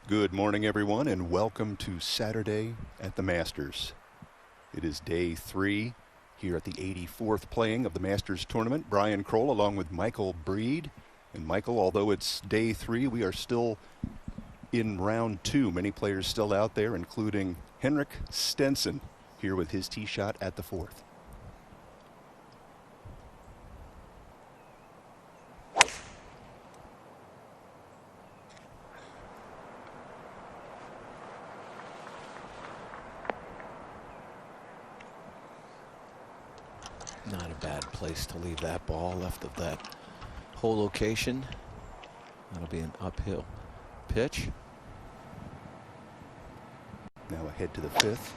Good morning, everyone, and welcome to Saturday at the Masters. It is day 3 here at the 84th playing of the Masters tournament. Brian Kroll along with Michael Breed. And Michael, although it's day 3, we are still in round 2. Many players still out there, including Henrik Stenson here with his tee shot at the 4th. Not a bad place to leave that ball, left of that hole location. That'll be an uphill pitch. Now ahead to the 5th.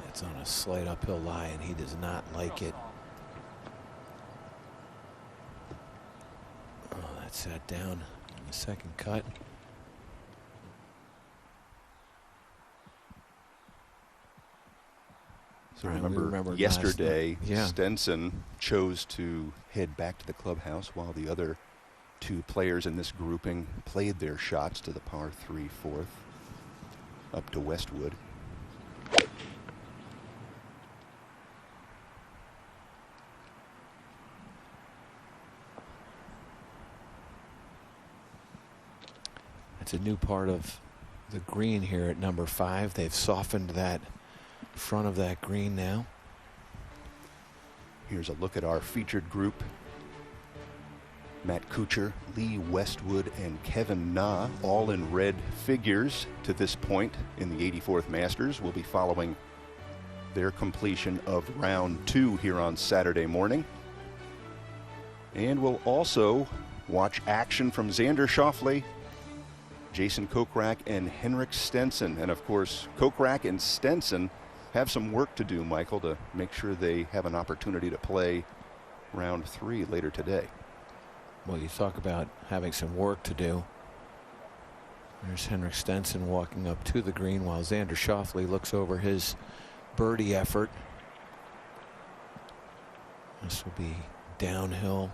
It's on a slight uphill lie, and he does not like it. Oh, that sat down in the second cut. So remember yesterday, Stenson chose to head back to the clubhouse while the other 2 players in this grouping played their shots to the par 3 4th up to Westwood. It's a new part of the green here at number 5. They've softened that front of that green now. Here's a look at our featured group. Matt Kuchar, Lee Westwood, and Kevin Na, all in red figures to this point in the 84th Masters. We'll be following their completion of round 2 here on Saturday morning. And we'll also watch action from Xander Schauffele, Jason Kokrak, and Henrik Stenson. And of course, Kokrak and Stenson have some work to do, Michael, to make sure they have an opportunity to play round 3 later today. Well, you talk about having some work to do. There's Henrik Stenson walking up to the green while Xander Schauffele looks over his birdie effort. This will be downhill,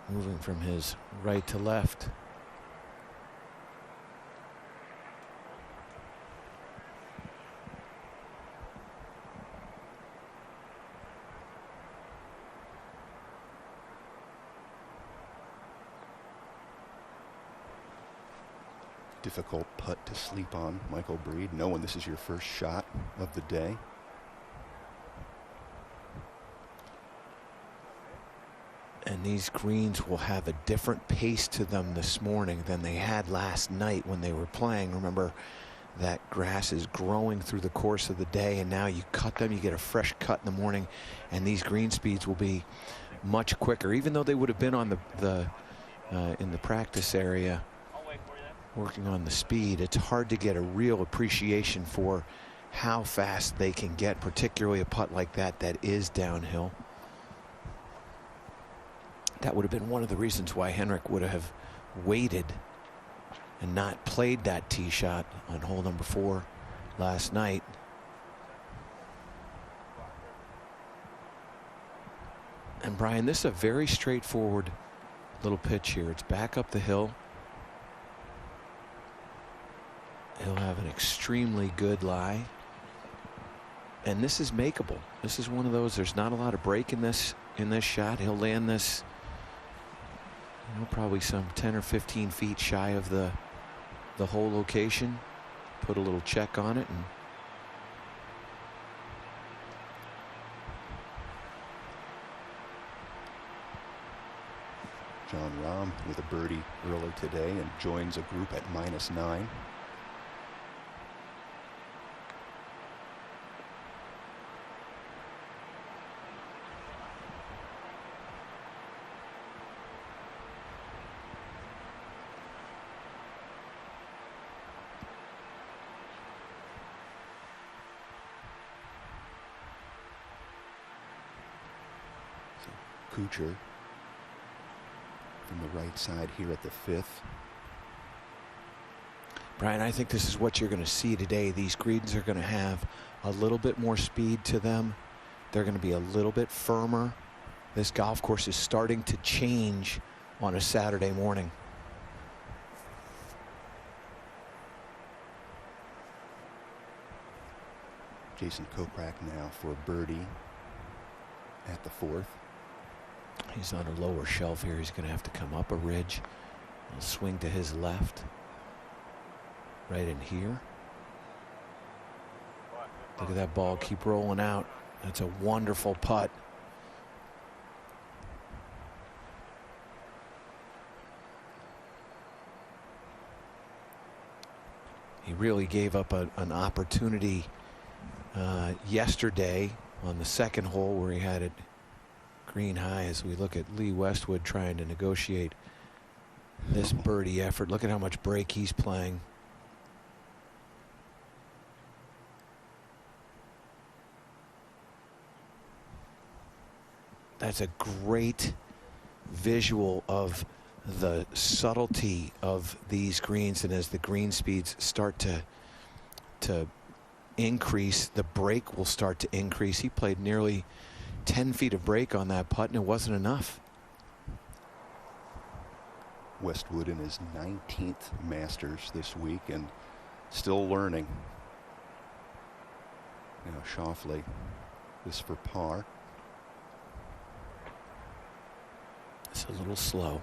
moving from his right to left. Difficult putt to sleep on, Michael Breed, knowing this is your first shot of the day. And these greens will have a different pace to them this morning than they had last night when they were playing. Remember, that grass is growing through the course of the day, and now you cut them, you get a fresh cut in the morning, and these green speeds will be much quicker, even though they would have been on in the practice area working on the speed. It's hard to get a real appreciation for how fast they can get, particularly a putt like that that is downhill. That would have been one of the reasons why Henrik would have waited and not played that tee shot on hole number 4 last night. And Brian, this is a very straightforward little pitch here. It's back up the hill. He'll have an extremely good lie. And this is makeable. This is one of those, there's not a lot of break in this shot. He'll land this, you know, probably some 10 or 15 feet shy of the hole location. Put a little check on it, and John Rahm with a birdie early today and joins a group at -9. Kuchar from the right side here at the 5th. Brian, I think this is what you're going to see today. These greens are going to have a little bit more speed to them. They're going to be a little bit firmer. This golf course is starting to change on a Saturday morning. Jason Kokrak now for birdie at the 4th. He's on a lower shelf here. He's going to have to come up a ridge. He'll swing to his left. Right in here. Look at that ball keep rolling out. That's a wonderful putt. He really gave up an opportunity yesterday on the second hole where he had it green high, as we look at Lee Westwood trying to negotiate this birdie effort. Look at how much break he's playing. That's a great visual of the subtlety of these greens, and as the green speeds start to increase, the break will start to increase. He played nearly 10 feet of break on that putt, and it wasn't enough. Westwood in his 19th Masters this week and still learning. Now Schauffele, this for par. It's a little slow.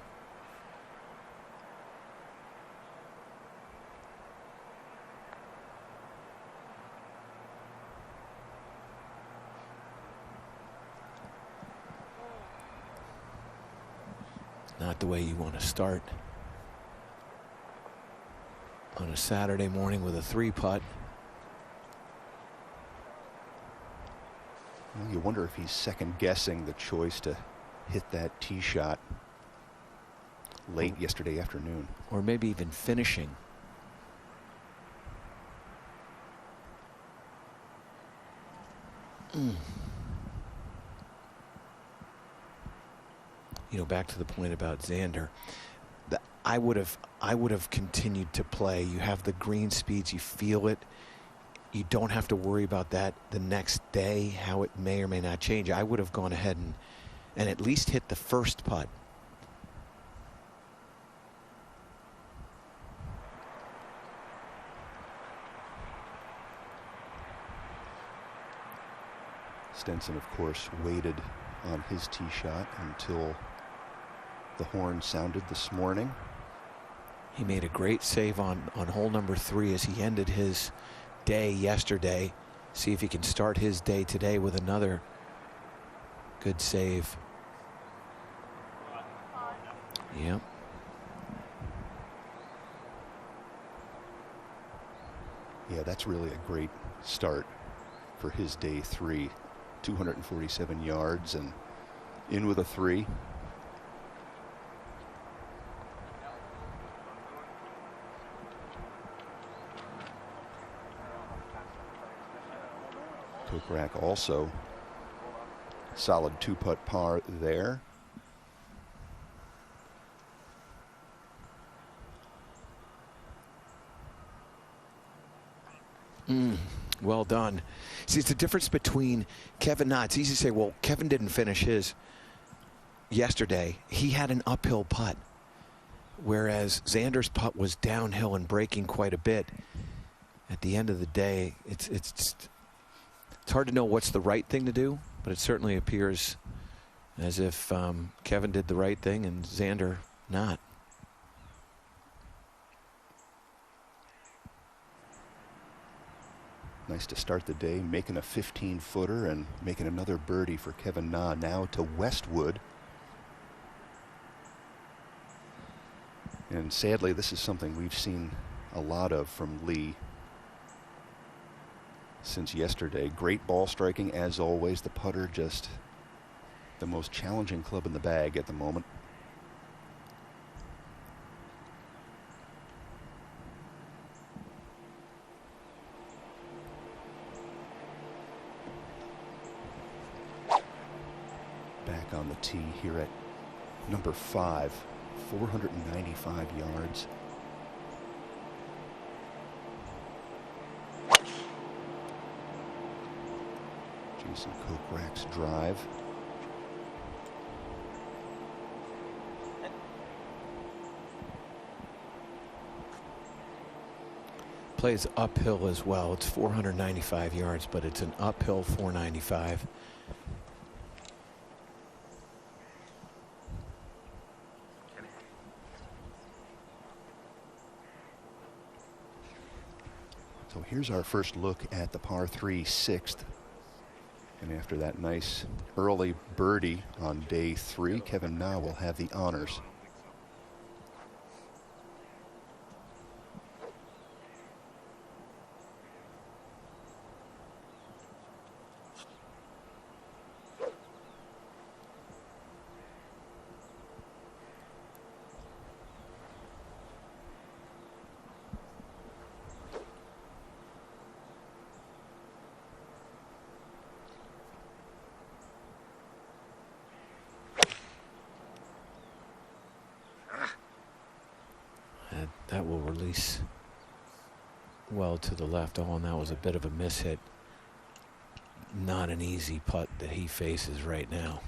Not the way you want to start on a Saturday morning with a 3-putt. Well, you wonder if he's second guessing the choice to hit that tee shot late yesterday afternoon. Or maybe even finishing. You know, back to the point about Xander, I would have continued to play. You have the green speeds, you feel it. You don't have to worry about that the next day, how it may or may not change. I would have gone ahead and at least hit the first putt. Stenson, of course, waited on his tee shot until the horn sounded this morning. He made a great save on hole number 3 as he ended his day yesterday. See if he can start his day today with another good save. Yep. Yeah, that's really a great start for his day 3. 247 yards and in with a 3. Kokrak also solid 2-putt par there. Well done. See, it's the difference between Kevin Na. It's easy to say, well, Kevin didn't finish his yesterday. He had an uphill putt, whereas Xander's putt was downhill and breaking quite a bit. At the end of the day, it's hard to know what's the right thing to do, but it certainly appears as if Kevin did the right thing and Xander not. Nice to start the day making a 15-footer and making another birdie for Kevin Na. Now to Westwood. And sadly, this is something we've seen a lot of from Lee since yesterday. Great ball striking as always. The putter just the most challenging club in the bag at the moment. Back on the tee here at number 5, 495 yards. Jason Kokrak's drive. plays uphill as well. It's 495 yards, but it's an uphill 495. So here's our first look at the par 3 sixth. And after that nice early birdie on day 3, Kevin Na will have the honors. That will release well to the left. Oh, and that was a bit of a mishit. Not an easy putt that he faces right now.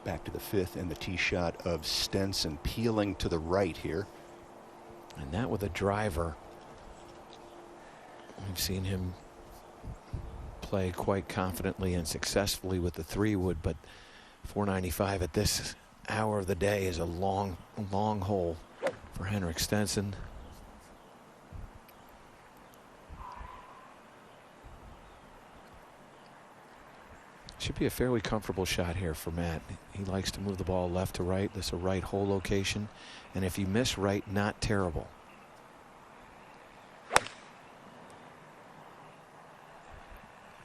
Back to the 5th and the tee shot of Stenson, peeling to the right here. And that with a driver. We've seen him play quite confidently and successfully with the 3-wood, but 495 at this hour of the day is a long hole for Henrik Stenson. Should be a fairly comfortable shot here for Matt. He likes to move the ball left to right. This is a right hole location. And if you miss right, not terrible. You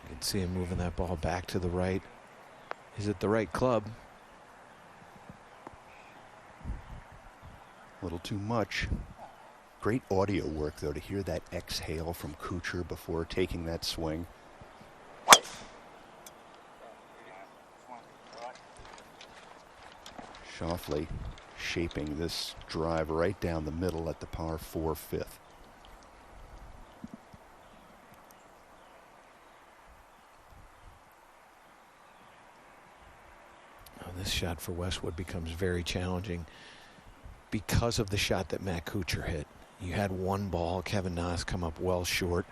can see him moving that ball back to the right. Is it the right club? A little too much. Great audio work, though, to hear that exhale from Kuchar before taking that swing. Schauffele shaping this drive right down the middle at the par 4 fifth. Oh, this shot for Westwood becomes very challenging because of the shot that Matt Kuchar hit. You had one ball, Kevin Na's come up well short.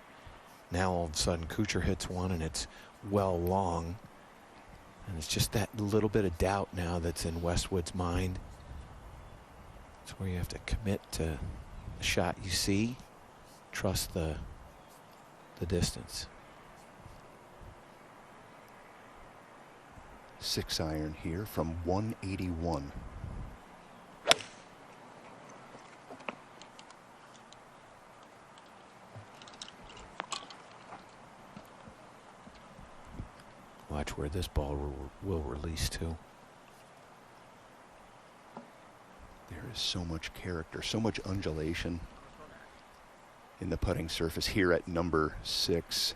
Now all of a sudden Kuchar hits one and it's well long. And it's just that little bit of doubt now that's in Westwood's mind. It's where you have to commit to the shot you see, trust the distance. 6-iron here from 181. Watch where this ball will release to. There is so much character, so much undulation in the putting surface here at number 6.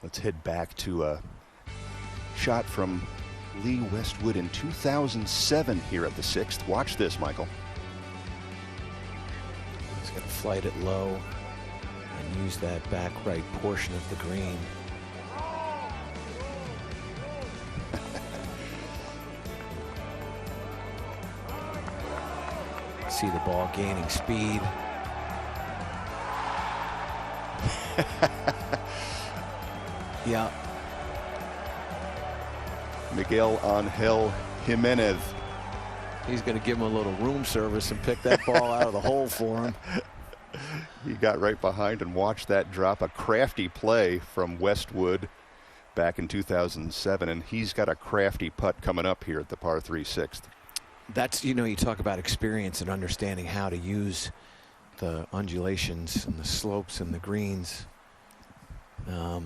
Let's head back to a shot from Lee Westwood in 2007 here at the 6th. Watch this, Michael. He's going to flight it low and use that back right portion of the green. See the ball gaining speed. Yeah. Miguel Angel Jimenez. He's going to give him a little room service and pick that ball out of the hole for him. He got right behind and watched that drop. A crafty play from Westwood back in 2007, and he's got a crafty putt coming up here at the par 3 sixth. That's, you know, you talk about experience and understanding how to use the undulations and the slopes and the greens. That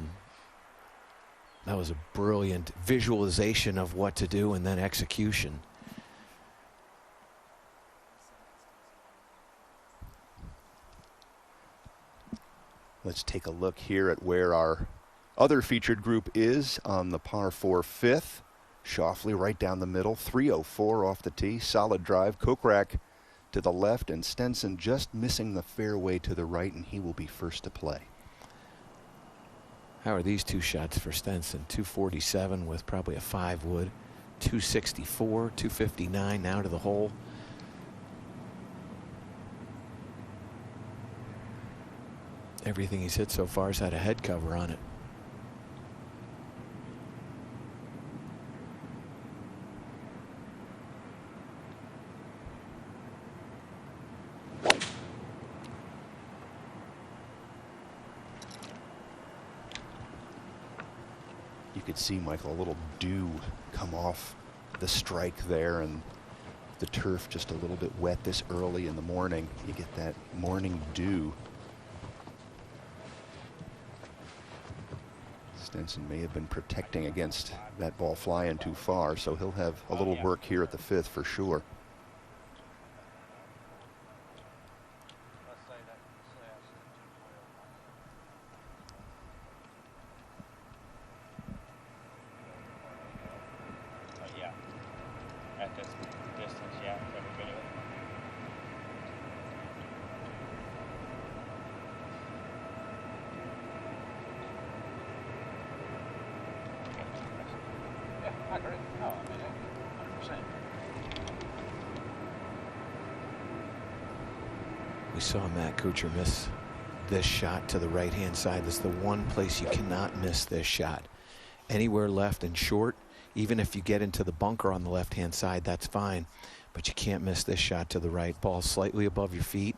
was a brilliant visualization of what to do and then execution. Let's take a look here at where our other featured group is on the par 4 fifth. Schauffele right down the middle, 304 off the tee, solid drive. Kokrak to the left, and Stenson just missing the fairway to the right, and he will be first to play. How are these two shots for Stenson? 247 with probably a 5 wood, 264, 259 now to the hole. Everything he's hit so far has had a head cover on it. You could see, Michael, a little dew come off the strike there, and the turf just a little bit wet this early in the morning. You get that morning dew. Stenson may have been protecting against that ball flying too far, so he'll have a little work here at the 5th for sure. We saw Matt Kuchar miss this shot to the right-hand side. That's the one place you cannot miss this shot. Anywhere left and short, even if you get into the bunker on the left-hand side, that's fine. But you can't miss this shot to the right. Ball slightly above your feet.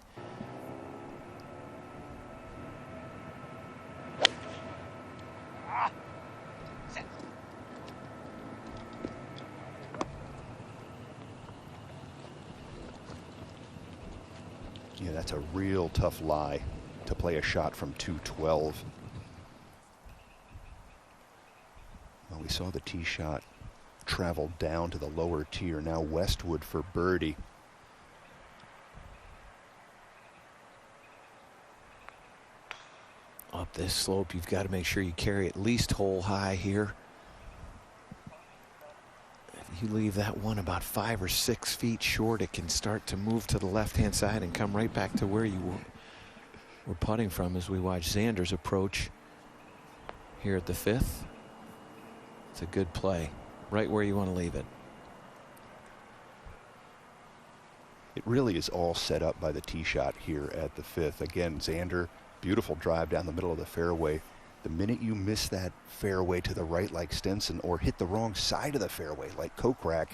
Yeah, that's a real tough lie to play a shot from 212. Well, we saw the tee shot travel down to the lower tier. Now Westwood for birdie. Up this slope, you've got to make sure you carry at least hole high here. If you leave that one about 5 or 6 feet short, it can start to move to the left-hand side and come right back to where you were putting from as we watch Xander's approach here at the 5th. It's a good play, right where you want to leave it. It really is all set up by the tee shot here at the 5th. Again, Xander, beautiful drive down the middle of the fairway. The minute you miss that fairway to the right like Stenson, or hit the wrong side of the fairway like Kokrak,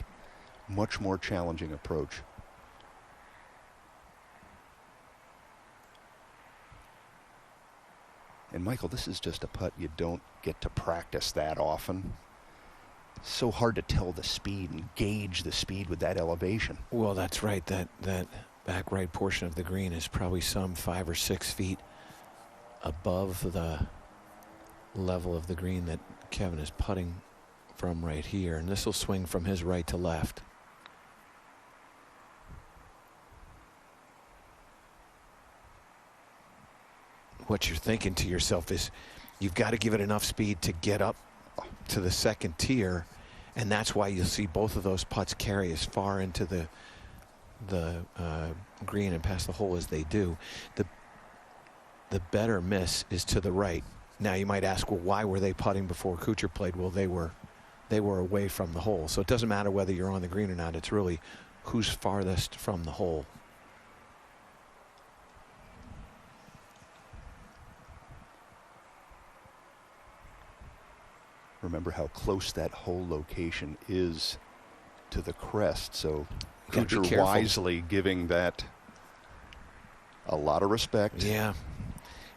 much more challenging approach. And Michael, this is just a putt you don't get to practice that often. So hard to tell the speed and gauge the speed with that elevation. Well, that's right. That back right portion of the green is probably some 5 or 6 feet above the level of the green that Kevin is putting from right here, and this will swing from his right to left. What you're thinking to yourself is you've got to give it enough speed to get up to the second tier, and that's why you'll see both of those putts carry as far into the green and past the hole as they do. The better miss is to the right. Now you might ask, well, why were they putting before Kuchar played? Well, they were away from the hole. So it doesn't matter whether you're on the green or not. It's really who's farthest from the hole. Remember how close that hole location is to the crest. So Kuchar wisely giving that a lot of respect. Yeah.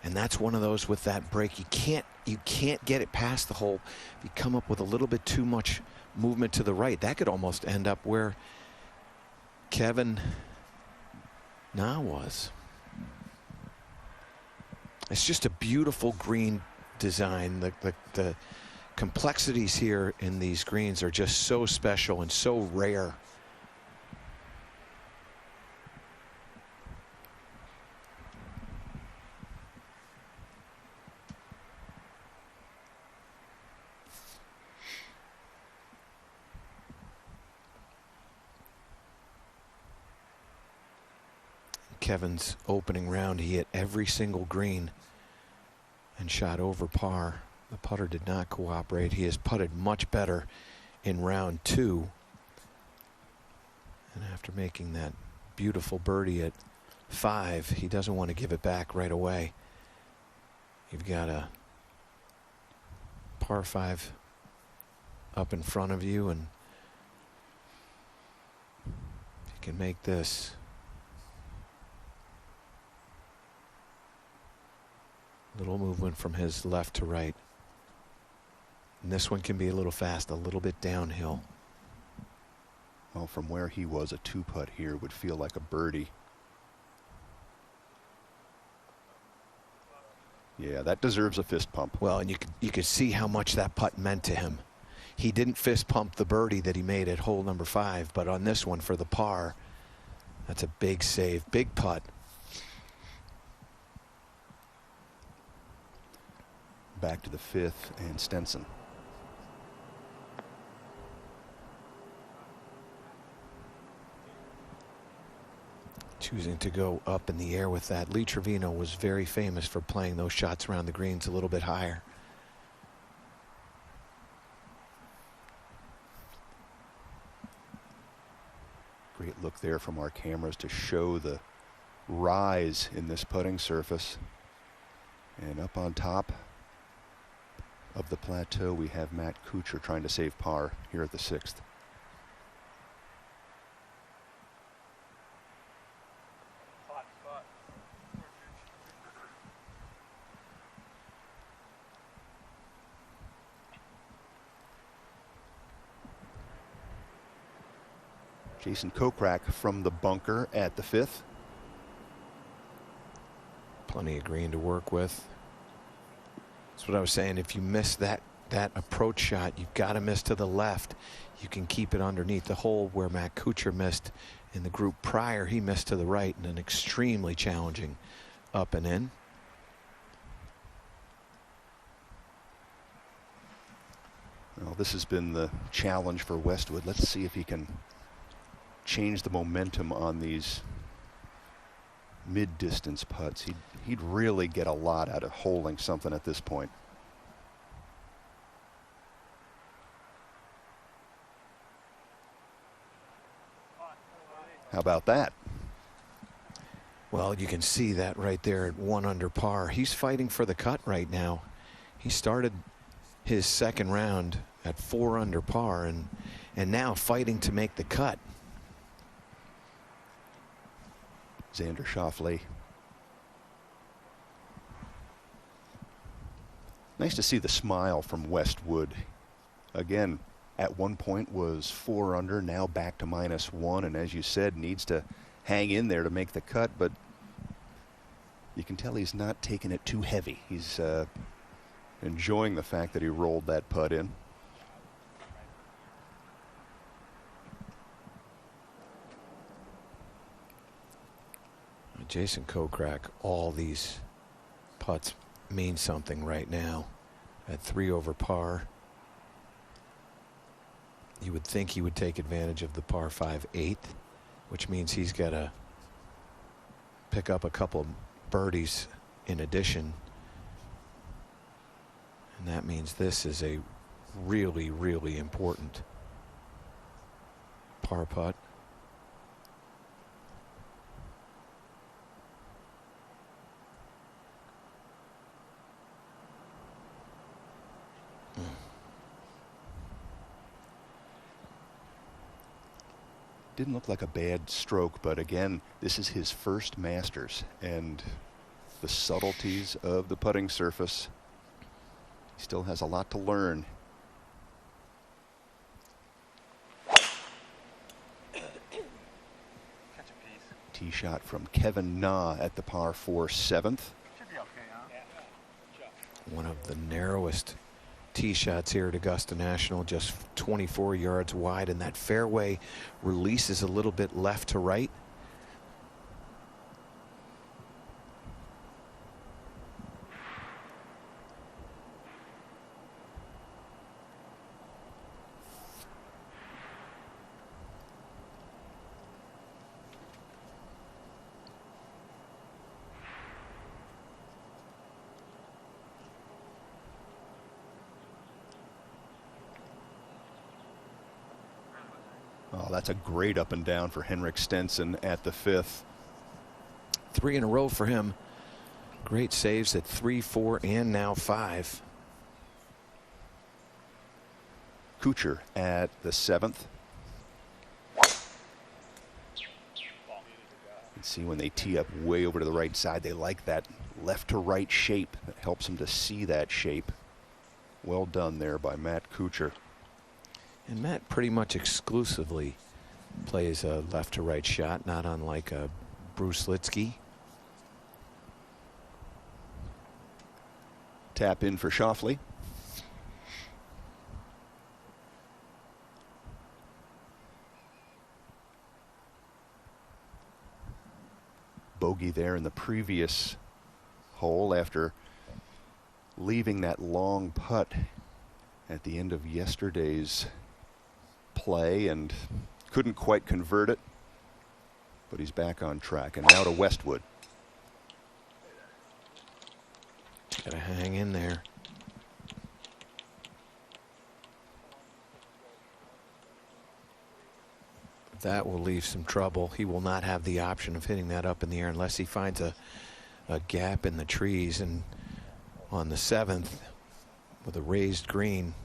And that's one of those with that break. You can't get it past the hole. If you come up with a little bit too much movement to the right, that could almost end up where Kevin Na was. It's just a beautiful green design. The complexities here in these greens are just so special and so rare. Kevin's opening round, he hit every single green and shot over par. The putter did not cooperate. He has putted much better in round 2. And after making that beautiful birdie at 5, he doesn't want to give it back right away. You've got a par 5 up in front of you, and if you can make this, little movement from his left to right. And this one can be a little fast, a little bit downhill. Well, from where he was, a 2-putt here would feel like a birdie. Yeah, that deserves a fist pump. Well, and you could see how much that putt meant to him. He didn't fist pump the birdie that he made at hole number 5, but on this one for the par, that's a big save, big putt. Back to the 5th and Stenson. Choosing to go up in the air with that. Lee Trevino was very famous for playing those shots around the greens a little bit higher. Great look there from our cameras to show the rise in this putting surface. And up on top of the plateau, we have Matt Kuchar trying to save par here at the 6th. Jason Kokrak from the bunker at the 5th. Plenty of green to work with. That's what I was saying. If you miss that approach shot, you've got to miss to the left. You can keep it underneath the hole where Matt Kuchar missed in the group prior. He missed to the right in an extremely challenging up and in. Well, this has been the challenge for Westwood. Let's see if he can change the momentum on these mid-distance putts. He'd really get a lot out of holding something at this point. How about that? Well, you can see that right there at 1 under par. He's fighting for the cut right now. He started his second round at 4 under par and now fighting to make the cut. Xander Schauffele. Nice to see the smile from Westwood. Again, at one point was 4 under, now back to -1, and as you said, needs to hang in there to make the cut, but you can tell he's not taking it too heavy. He's enjoying the fact that he rolled that putt in. Jason Kokrak, all these putts mean something right now. At 3 over par. You would think he would take advantage of the par 5 8th, which means he's got to pick up a couple of birdies in addition. And that means this is a really, really important par putt. Didn't look like a bad stroke, but again, this is his first Masters, and the subtleties of the putting surface, he still has a lot to learn. Tee shot from Kevin Na at the par 4 7th. Should be okay, huh? One of the narrowest tee shots here at Augusta National, just 24 yards wide, and that fairway releases a little bit left to right. Oh, that's a great up and down for Henrik Stenson at the 5th. 3 in a row for him. Great saves at 3, 4, and now 5. Kuchar at the 7th. See, when they tee up way over to the right side, they like that left to right shape. That helps them to see that shape. Well done there by Matt Kuchar. And Matt pretty much exclusively plays a left to right shot, not unlike U즈.Liki. Tap in for Schauffele. Bogey there in the previous hole after leaving that long putt at the end of yesterday's play and couldn't quite convert it, but he's back on track. And now to Westwood. Gotta hang in there. That will leave some trouble. He will not have the option of hitting that up in the air unless he finds a gap in the trees. And on the 7th, with a raised green,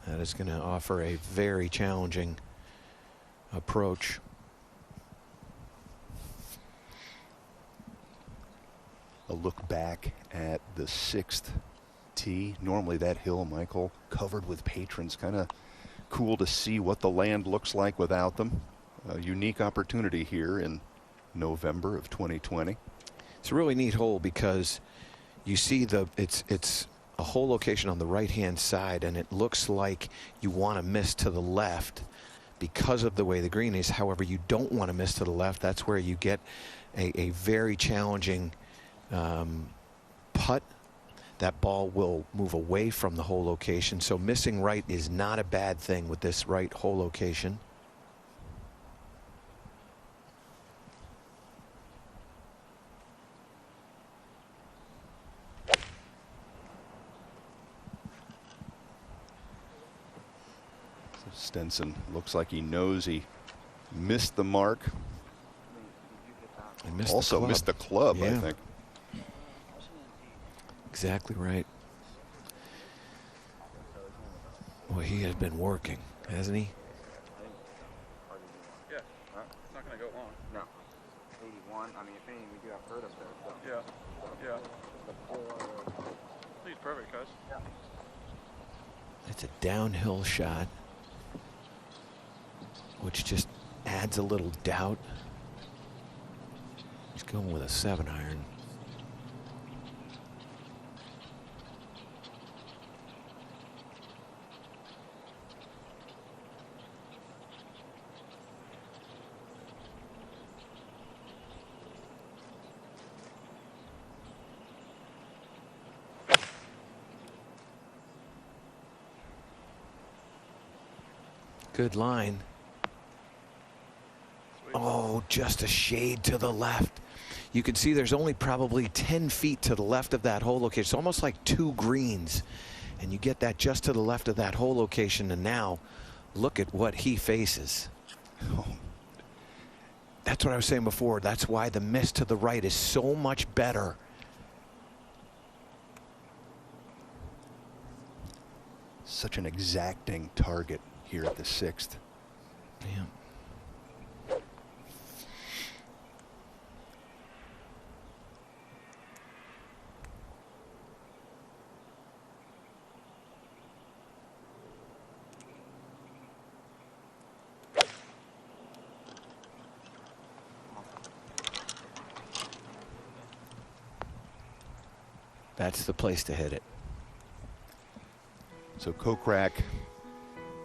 that is going to offer a very challenging approach. A look back at the 6th tee. Normally that hill, Michael, covered with patrons. Kind of cool to see what the land looks like without them. A unique opportunity here in November of 2020. It's a really neat hole because you see it's a hole location on the right hand side, and it looks like you want to miss to the left because of the way the green is. However, you don't want to miss to the left. That's where you get a very challenging putt. That ball will move away from the hole location, so missing right is not a bad thing with this right hole location. Stenson looks like he knows he missed the mark. Also missed the club, yeah. I think. Exactly right. Well, he has been working, hasn't he? Yeah, it's not going to go long. No. 81. I mean, if anything, we do have hurt up there. So. Yeah. He's perfect, guys. Yeah. It's a downhill shot, which just adds a little doubt. He's going with a 7-iron. Good line. Oh, just a shade to the left. You can see there's only probably 10 feet to the left of that hole location. It's almost like 2 greens. And you get that just to the left of that hole location. And now look at what he faces. Oh. That's what I was saying before. That's why the miss to the right is so much better. Such an exacting target here at the 6th. Yeah. That's the place to hit it. So Kokrak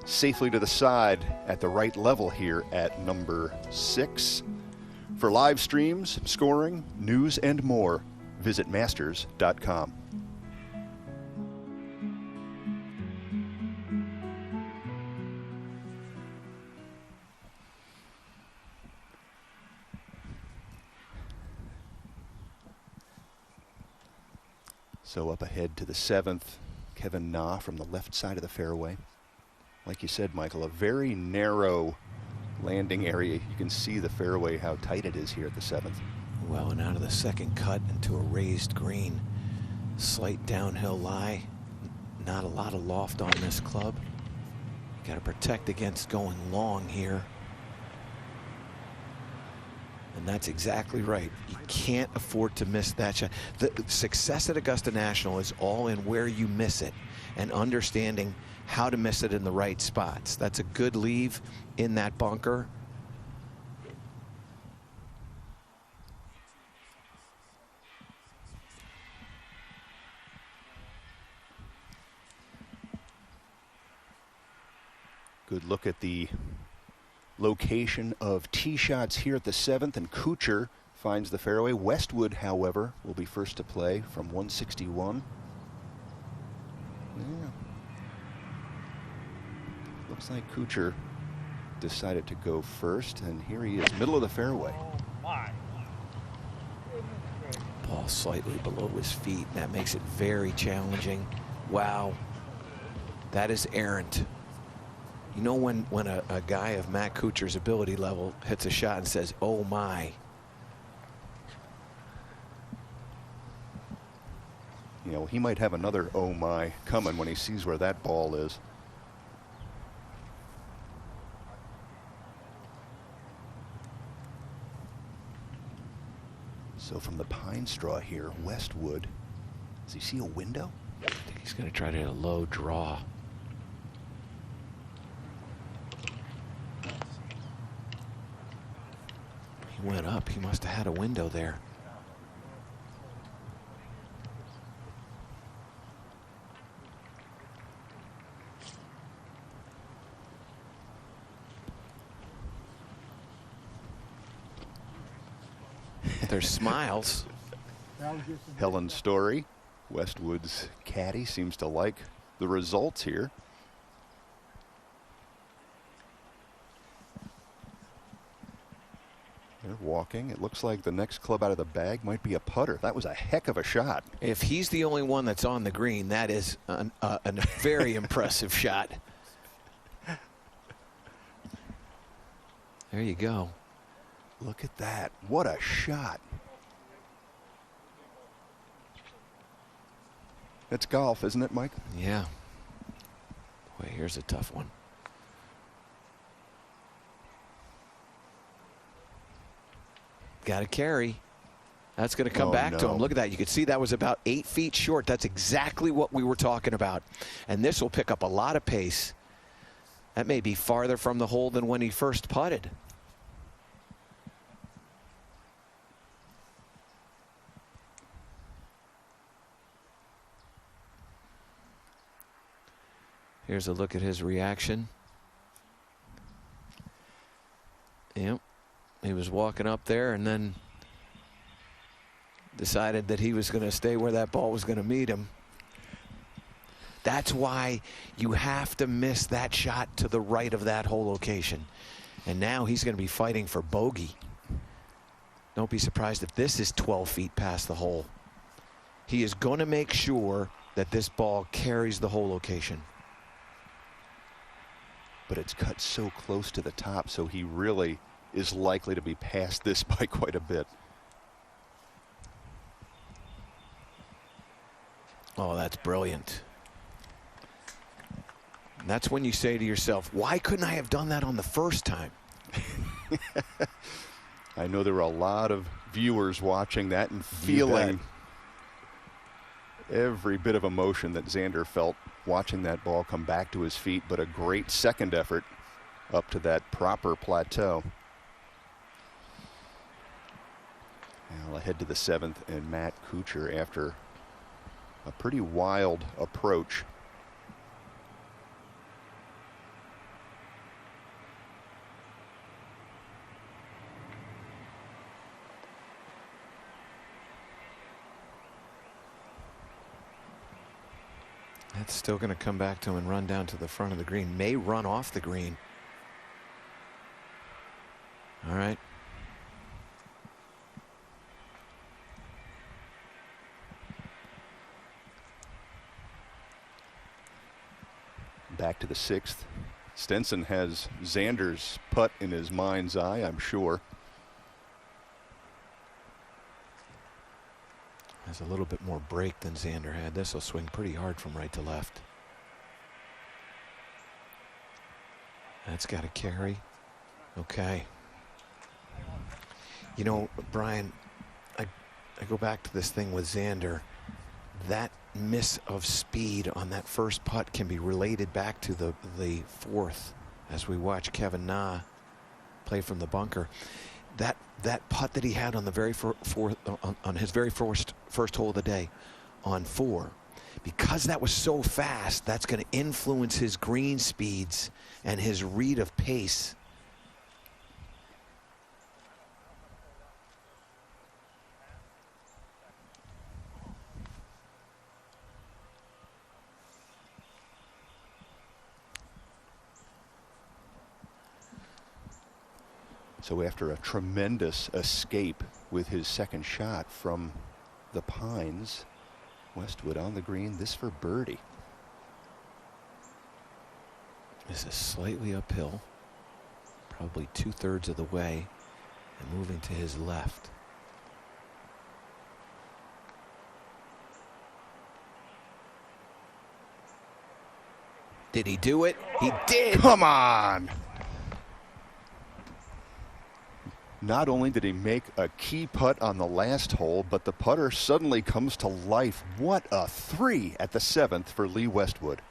safely to the side at the right level here at number 6. For live streams, scoring, news, and more, visit masters.com. So up ahead to the 7th, Kevin Na from the left side of the fairway. Like you said, Michael, a very narrow landing area. You can see the fairway, how tight it is here at the 7th. Well, and out of the second cut into a raised green. Slight downhill lie. Not a lot of loft on this club. Got to protect against going long here. And that's exactly right. You can't afford to miss that shot. The success at Augusta National is all in where you miss it and understanding how to miss it in the right spots. That's a good leave in that bunker. Good look at the location of tee shots here at the 7th, and Kuchar finds the fairway. Westwood, however, will be first to play from 161. Yeah. Looks like Kuchar decided to go first, and here he is, middle of the fairway. Ball slightly below his feet, and that makes it very challenging. Wow, that is errant. You know, when a guy of Matt Kuchar's ability level hits a shot and says, oh my. You know, he might have another oh my coming when he sees where that ball is. So from the pine straw here, Westwood, does he see a window? I think he's going to try to hit a low draw. He went up. He must have had a window there. There's smiles. Helen Story, Westwood's caddy, seems to like the results here. They're walking. It looks like the next club out of the bag might be a putter. That was a heck of a shot. If he's the only one that's on the green, that is a very impressive shot. There you go. Look at that. What a shot. It's golf, isn't it, Mike? Yeah. Boy, here's a tough one. Got to carry. That's going to come back to him. Look at that. You can see that was about 8 feet short. That's exactly what we were talking about. And this will pick up a lot of pace. That may be farther from the hole than when he first putted. Here's a look at his reaction. Yep. He was walking up there and then decided that he was going to stay where that ball was going to meet him. That's why you have to miss that shot to the right of that hole location. And now he's going to be fighting for bogey. Don't be surprised if this is 12 feet past the hole. He is going to make sure that this ball carries the hole location. But it's cut so close to the top, so he really is likely to be past this by quite a bit. Oh, that's brilliant. And that's when you say to yourself, why couldn't I have done that on the first time? I know there were a lot of viewers watching that and feeling every bit of emotion that Xander felt watching that ball come back to his feet, but a great second effort up to that proper plateau. Now ahead to the 7th, and Matt Kuchar, after a pretty wild approach. That's still going to come back to him and run down to the front of the green. May run off the green. All right. Back to the 6th. Stenson has Xander's putt in his mind's eye, I'm sure. Has a little bit more break than Xander had. This will swing pretty hard from right to left. That's got to carry. Okay. You know, Brian, I go back to this thing with Xander. That miss of speed on that first putt can be related back to the fourth, as we watch Kevin Na play from the bunker. That putt that he had on the very on his very first hole of the day on 4, because that was so fast, that's going to influence his green speeds and his read of pace. So after a tremendous escape with his second shot from the pines, Westwood on the green, this for birdie. This is slightly uphill, probably 2/3 of the way, and moving to his left. Did he do it? He did. Come on. Not only did he make a key putt on the last hole, but the putter suddenly comes to life. What a 3 at the 7th for Lee Westwood.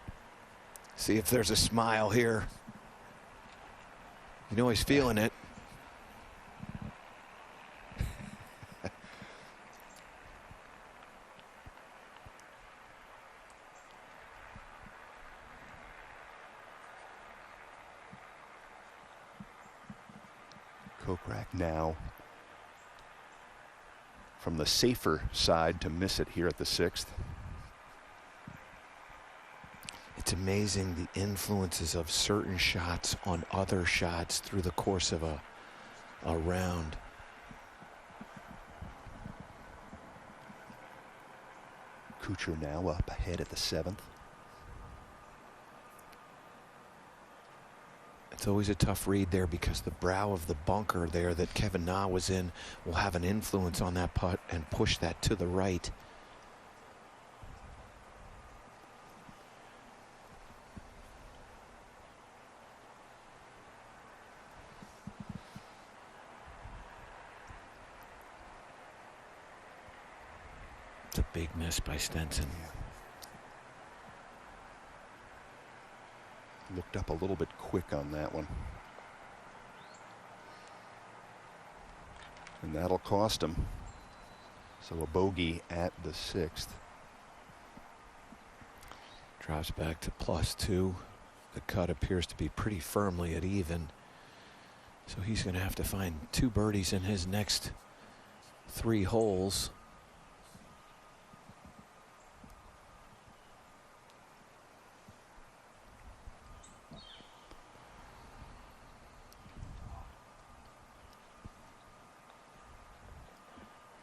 See if there's a smile here. You know he's feeling it. Kokrak now from the safer side to miss it here at the 6th. It's amazing the influences of certain shots on other shots through the course of a round. Kuchar now up ahead at the 7th. It's always a tough read there because the brow of the bunker there that Kevin Na was in will have an influence on that putt and push that to the right. It's a big miss by Stenson. Looked up a little bit quick on that one. And that'll cost him. So a bogey at the 6th. Drops back to +2. The cut appears to be pretty firmly at even. So he's going to have to find 2 birdies in his next 3 holes.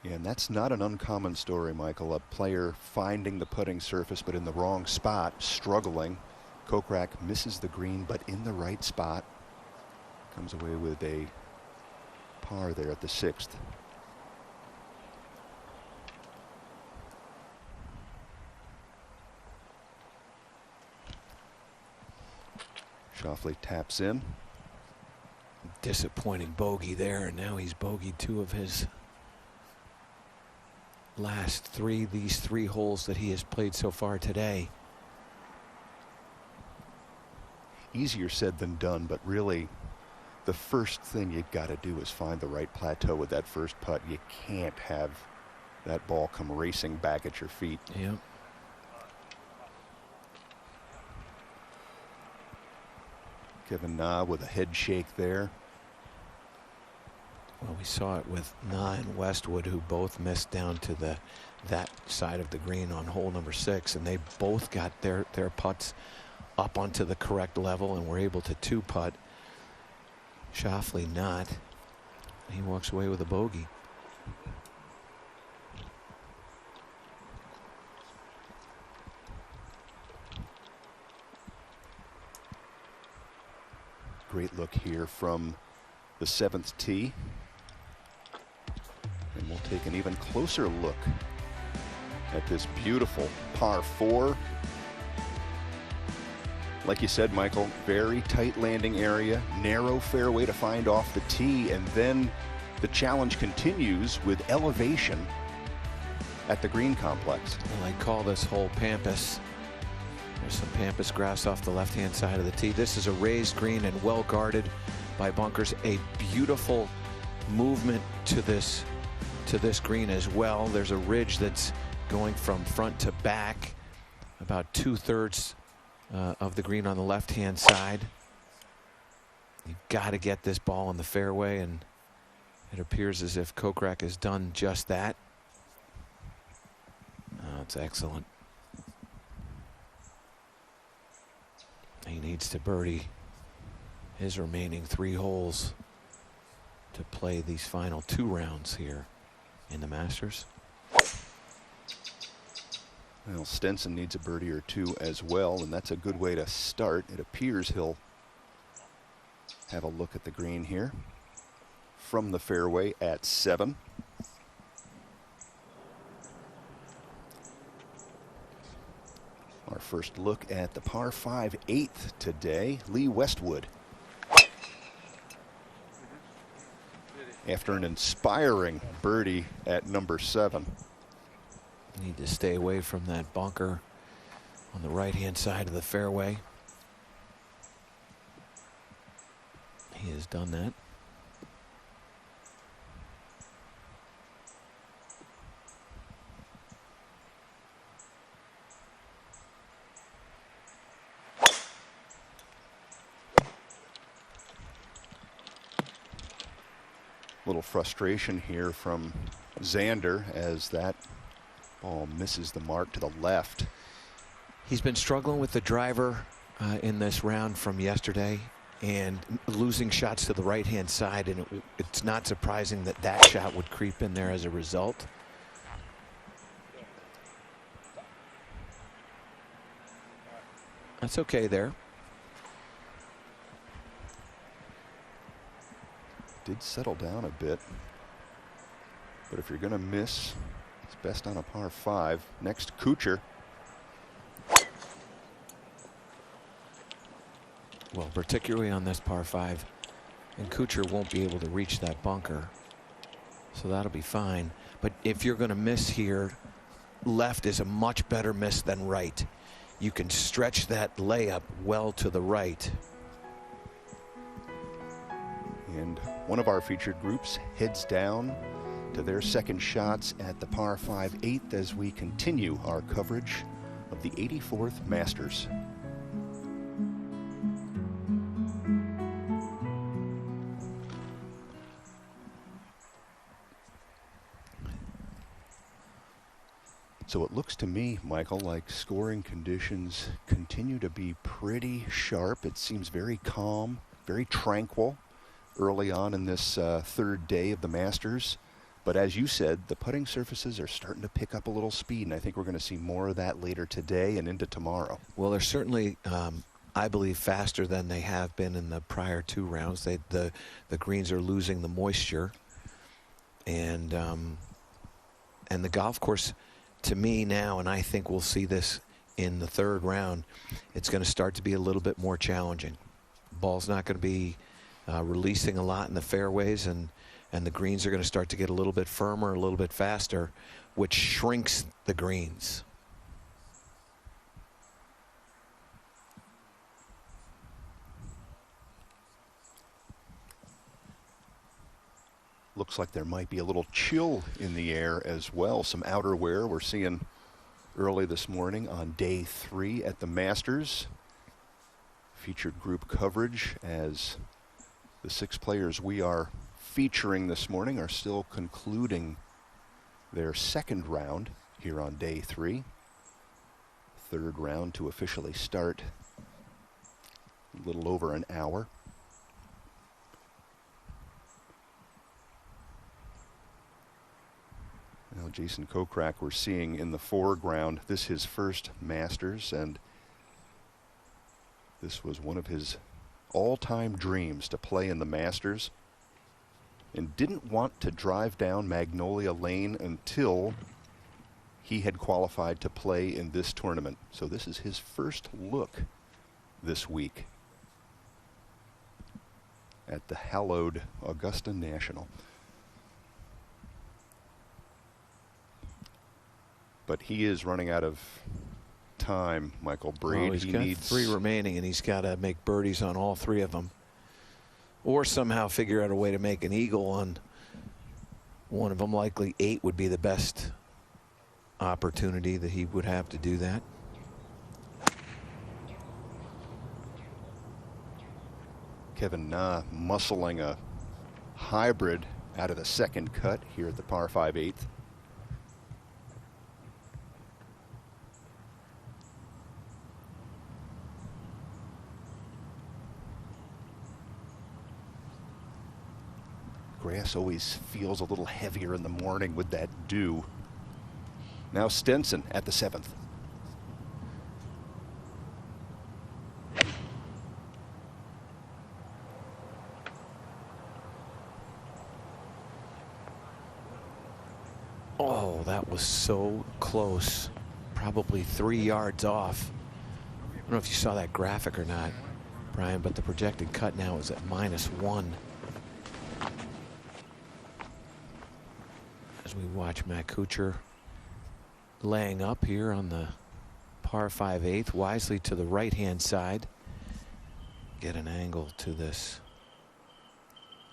And that's not an uncommon story, Michael. A player finding the putting surface but in the wrong spot, struggling. Kokrak misses the green but in the right spot. Comes away with a par there at the 6th. Schauffele taps in. Disappointing bogey there, and now he's bogeyed 2 of his last 3, these 3 holes that he has played so far today. Easier said than done, but really the first thing you got to do is find the right plateau with that first putt. You can't have that ball come racing back at your feet. Yep. Kevin Na with a head shake there. Well, we saw it with Na and Westwood, who both missed down to that side of the green on hole number 6, and they both got their putts up onto the correct level and were able to 2-putt. Schauffele not. He walks away with a bogey. look here from the 7th tee. And we'll take an even closer look at this beautiful par 4. Like you said, Michael, very tight landing area, narrow fairway to find off the tee, and then the challenge continues with elevation at the green complex. Well, I call this hole Pampas. There's some Pampas grass off the left-hand side of the tee. This is a raised green and well guarded by bunkers. A beautiful movement to this green as well. There's a ridge that's going from front to back, about 2/3 of the green on the left-hand side. You've got to get this ball in the fairway, and it appears as if Kokrak has done just that. Oh, it's excellent. He needs to birdie his remaining 3 holes to play these final 2 rounds here in the Masters. Well, Stenson needs a birdie or 2 as well, and that's a good way to start. It appears he'll have a look at the green here from the fairway at 7. Our first look at the par 5 8th today, Lee Westwood. After an inspiring birdie at number 7. Need to stay away from that bunker on the right-hand side of the fairway. He has done that. Little frustration here from Xander as that ball misses the mark to the left. He's been struggling with the driver in this round from yesterday and losing shots to the right-hand side, and it's not surprising that that shot would creep in there as a result. That's okay there. Did settle down a bit, but if you're going to miss, it's best on a par 5. Next, Kuchar. Well, particularly on this par 5, and Kuchar won't be able to reach that bunker, so that'll be fine. But if you're going to miss here, left is a much better miss than right. You can stretch that layup well to the right. And one of our featured groups heads down to their second shots at the par 5 8th as we continue our coverage of the 84th Masters. So it looks to me, Michael, like scoring conditions continue to be pretty sharp. It seems very calm, very tranquil early on in this 3rd day of the Masters. But as you said, the putting surfaces are starting to pick up a little speed, and I think we're going to see more of that later today and into tomorrow. Well, they're certainly, I believe, faster than they have been in the prior 2 rounds. The greens are losing the moisture, and the golf course, to me now, and I think we'll see this in the 3rd round, it's going to start to be a little bit more challenging. Ball's not going to be releasing a lot in the fairways, and the greens are going to start to get a little bit firmer, a little bit faster, which shrinks the greens. Looks like there might be a little chill in the air as well. Some outerwear we're seeing early this morning on day 3 at the Masters. Featured group coverage as the 6 players we are featuring this morning are still concluding their 2nd round here on day 3. 3rd round to officially start a little over an hour. Now Jason Kokrak we're seeing in the foreground. This is his first Masters, and this was one of his all-time dreams to play in the Masters and didn't want to drive down Magnolia Lane until he had qualified to play in this tournament. So this is his first look this week at the hallowed Augusta National. But he is running out of time, Michael Breed. Oh, he's got needs 3 remaining, and he's got to make birdies on all 3 of them, or somehow figure out a way to make an eagle on one of them. Likely 8 would be the best opportunity that he would have to do that. Kevin Na muscling a hybrid out of the second cut here at the par 5 8th. Grass always feels a little heavier in the morning with that dew. Now Stenson at the 7th. Oh, that was so close. Probably 3 yards off. I don't know if you saw that graphic or not, Brian, but the projected cut now is at -1. As we watch Matt Kuchar laying up here on the par 5 8th, wisely to the right-hand side. Get an angle to this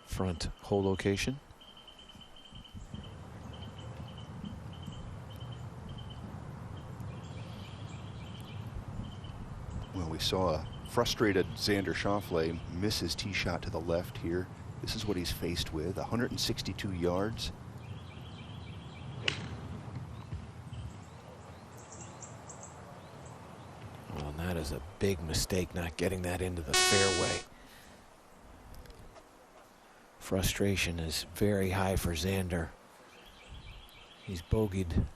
front hole location. Well, we saw a frustrated Xander Schauffele miss his tee shot to the left here. This is what he's faced with, 162 yards. Well, that is a big mistake, not getting that into the fairway. Frustration is very high for Xander. He's bogeyed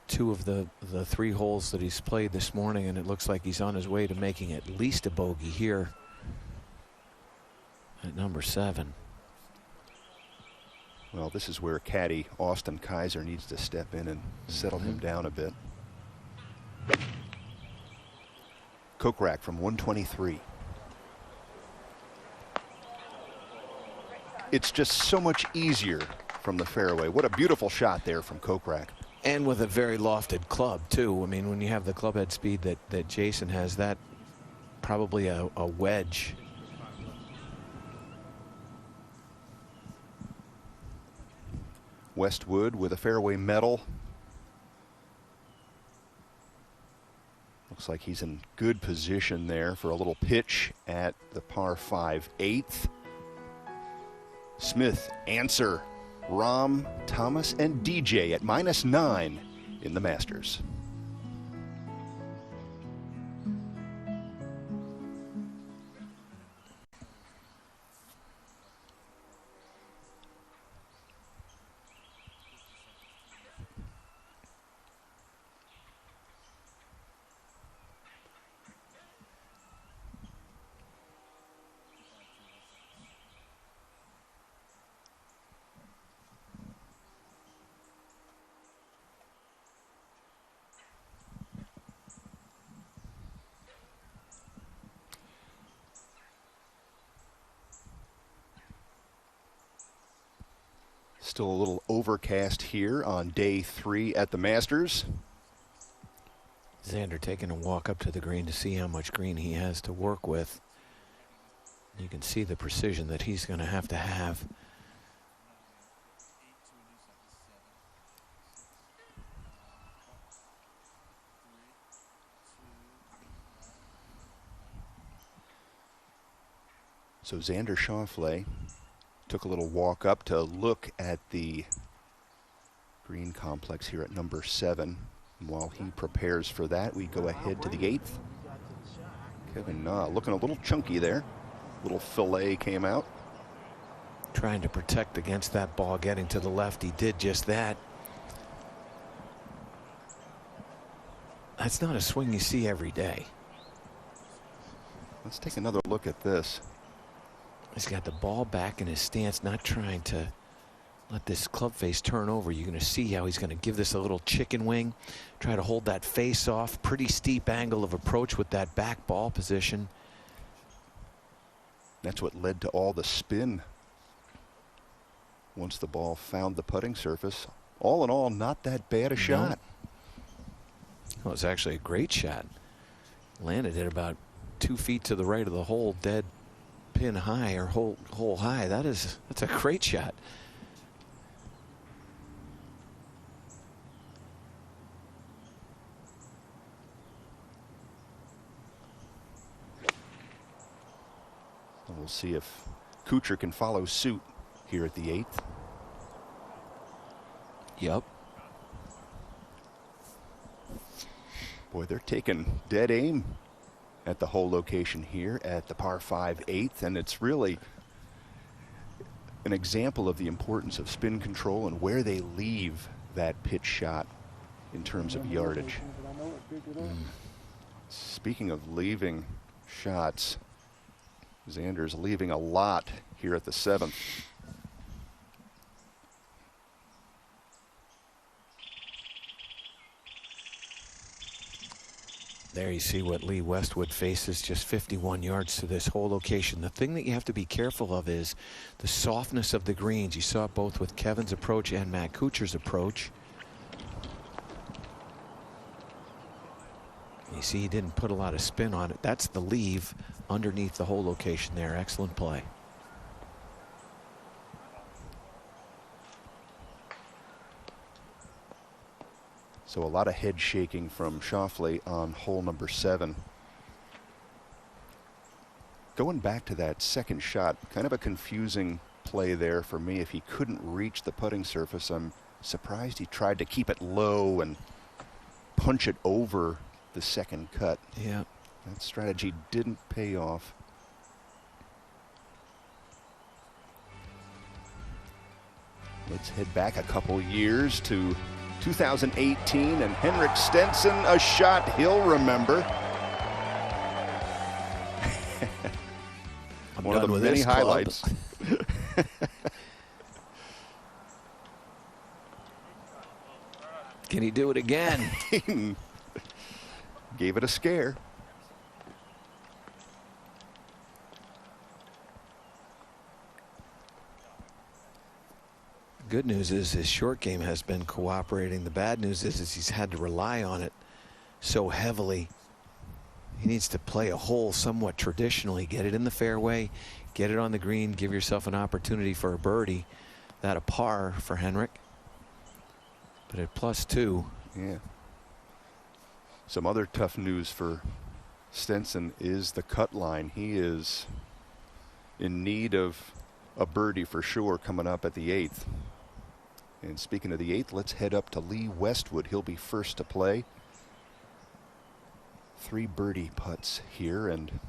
2 of the 3 holes that he's played this morning, and it looks like he's on his way to making at least a bogey here at number 7. Well, this is where caddy Austin Kaiser needs to step in and settle him down a bit. Kokrak from 123. It's just so much easier from the fairway. What a beautiful shot there from Kokrak. And with a very lofted club, too. I mean, when you have the club head speed that Jason has, that probably a wedge. Westwood with a fairway medal. Looks like he's in good position there for a little pitch at the par 5 8th. Smith, Answer, Rahm, Thomas, and DJ at -9 in the Masters. Still a little overcast here on day 3 at the Masters. Xander taking a walk up to the green to see how much green he has to work with. You can see the precision that he's going to have. So Xander Schauffele took a little walk up to look at the green complex here at number 7. And while he prepares for that, we go ahead to the 8th. Kevin Na looking a little chunky there. Little fillet came out. Trying to protect against that ball getting to the left. He did just that. That's not a swing you see every day. Let's take another look at this. He's got the ball back in his stance, not trying to let this club face turn over. You're going to see how he's going to give this a little chicken wing, try to hold that face off. Pretty steep angle of approach with that back ball position. That's what led to all the spin once the ball found the putting surface. All in all, not that bad a shot. Well, it's actually a great shot. Landed it about 2 feet to the right of the hole, dead pin high or hole high. That's a great shot. We'll see if Kuchar can follow suit here at the 8th. Yep. Boy, they're taking dead aim at the hole location here at the par 5 8th, and it's really an example of the importance of spin control and where they leave that pitch shot in terms of yardage. Speaking of leaving shots, Xander's leaving a lot here at the 7th. There you see what Lee Westwood faces, just 51 yards to this hole location. The thing that you have to be careful of is the softness of the greens. You saw it both with Kevin's approach and Matt Kuchar's approach. You see he didn't put a lot of spin on it. That's the leave underneath the hole location there. Excellent play. So a lot of head shaking from Schauffele on hole number 7. Going back to that second shot, kind of a confusing play there for me. If he couldn't reach the putting surface, I'm surprised he tried to keep it low and punch it over the second cut. Yeah. That strategy didn't pay off. Let's head back a couple years to 2018 and Henrik Stenson, a shot he'll remember. One of the many highlights. Can he do it again? Gave it a scare. Good news is his short game has been cooperating. The bad news is he's had to rely on it so heavily. He needs to play a hole somewhat traditionally. Get it in the fairway, get it on the green, give yourself an opportunity for a birdie. That a par for Henrik. But at +2. Yeah. Some other tough news for Stenson is the cut line. He is in need of a birdie for sure coming up at the 8th. And speaking of the 8th, let's head up to Lee Westwood. He'll be first to play. 3 birdie putts here, and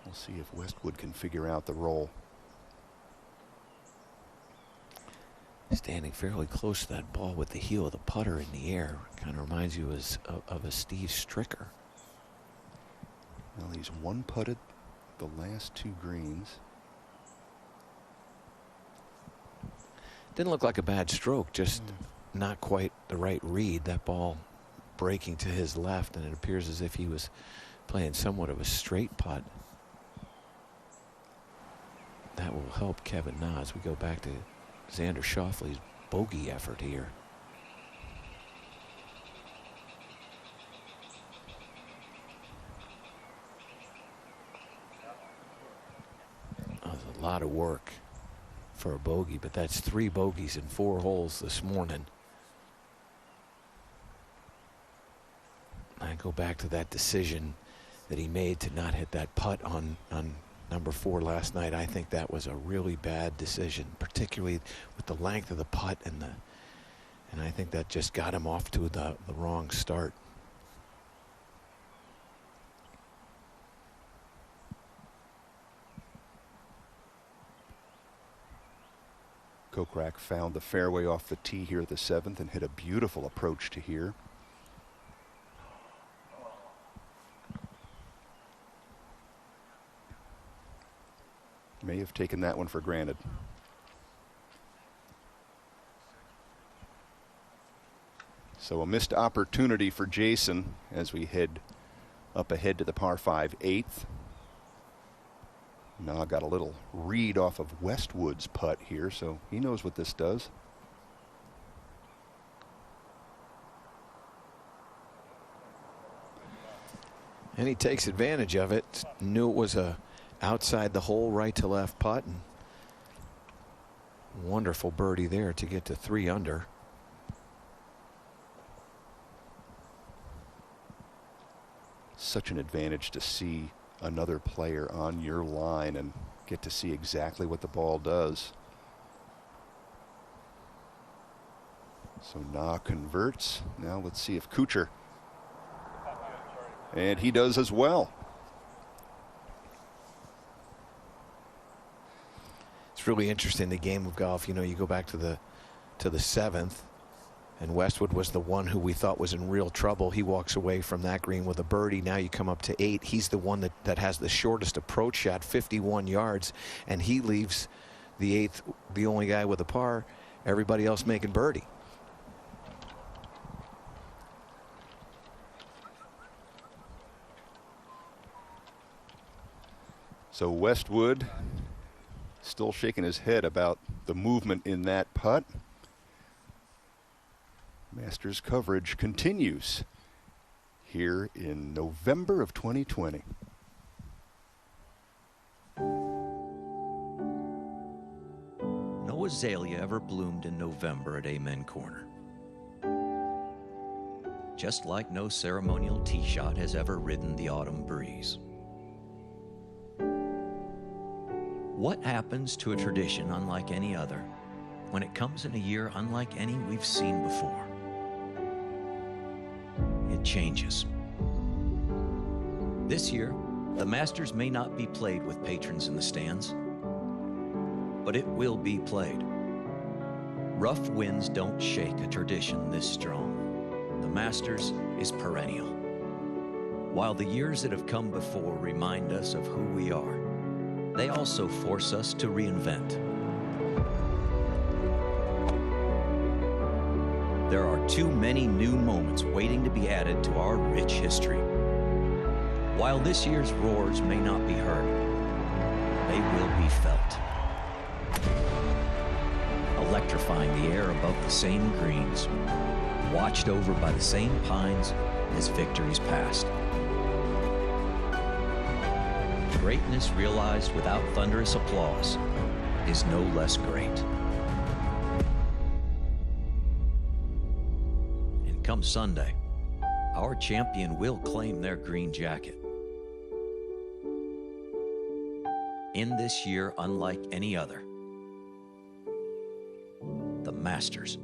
we'll see if Westwood can figure out the roll. Standing fairly close to that ball with the heel of the putter in the air. Kind of reminds you of a Steve Stricker. Well, he's one putted the last 2 greens. Didn't look like a bad stroke, just not quite the right read. That ball breaking to his left, and it appears as if he was playing somewhat of a straight putt. That will help Kevin Na as we go back to Xander Schauffele's bogey effort here. That was a lot of work for a bogey, but that's 3 bogeys in 4 holes this morning. I go back to that decision that he made to not hit that putt on number 4 last night. I think that was a really bad decision, particularly with the length of the putt and I think that just got him off to the wrong start. Kokrak found the fairway off the tee here at the 7th and hit a beautiful approach to here. may have taken that one for granted. So a missed opportunity for Jason as we head up ahead to the par 5 8th. Now got a little read off of Westwood's putt here, so he knows what this does. And he takes advantage of it. Knew it was a outside the hole right to left putt, and wonderful birdie there to get to 3 under. Such an advantage to see another player on your line and get to see exactly what the ball does. So Na converts. Now let's see if Kuchar. And he does as well. It's really interesting, the game of golf. You know, you go back to the 7th, and Westwood was the one who we thought was in real trouble. He walks away from that green with a birdie. Now you come up to 8. He's the one that has the shortest approach shot, 51 yards, and he leaves the 8th, the only guy with a par. Everybody else making birdie. So Westwood still shaking his head about the movement in that putt. Masters coverage continues here in November of 2020. No azalea ever bloomed in November at Amen Corner. Just like no ceremonial tee shot has ever ridden the autumn breeze. What happens to a tradition unlike any other when it comes in a year unlike any we've seen before? It changes. This year, the Masters may not be played with patrons in the stands, but it will be played. Rough winds don't shake a tradition this strong. The Masters is perennial. While the years that have come before remind us of who we are, they also force us to reinvent. There are too many new moments waiting to be added to our rich history. While this year's roars may not be heard, they will be felt. Electrifying the air above the same greens, watched over by the same pines as victories past. Greatness realized without thunderous applause is no less great. And come Sunday, our champion will claim their green jacket. In this year unlike any other, the Masters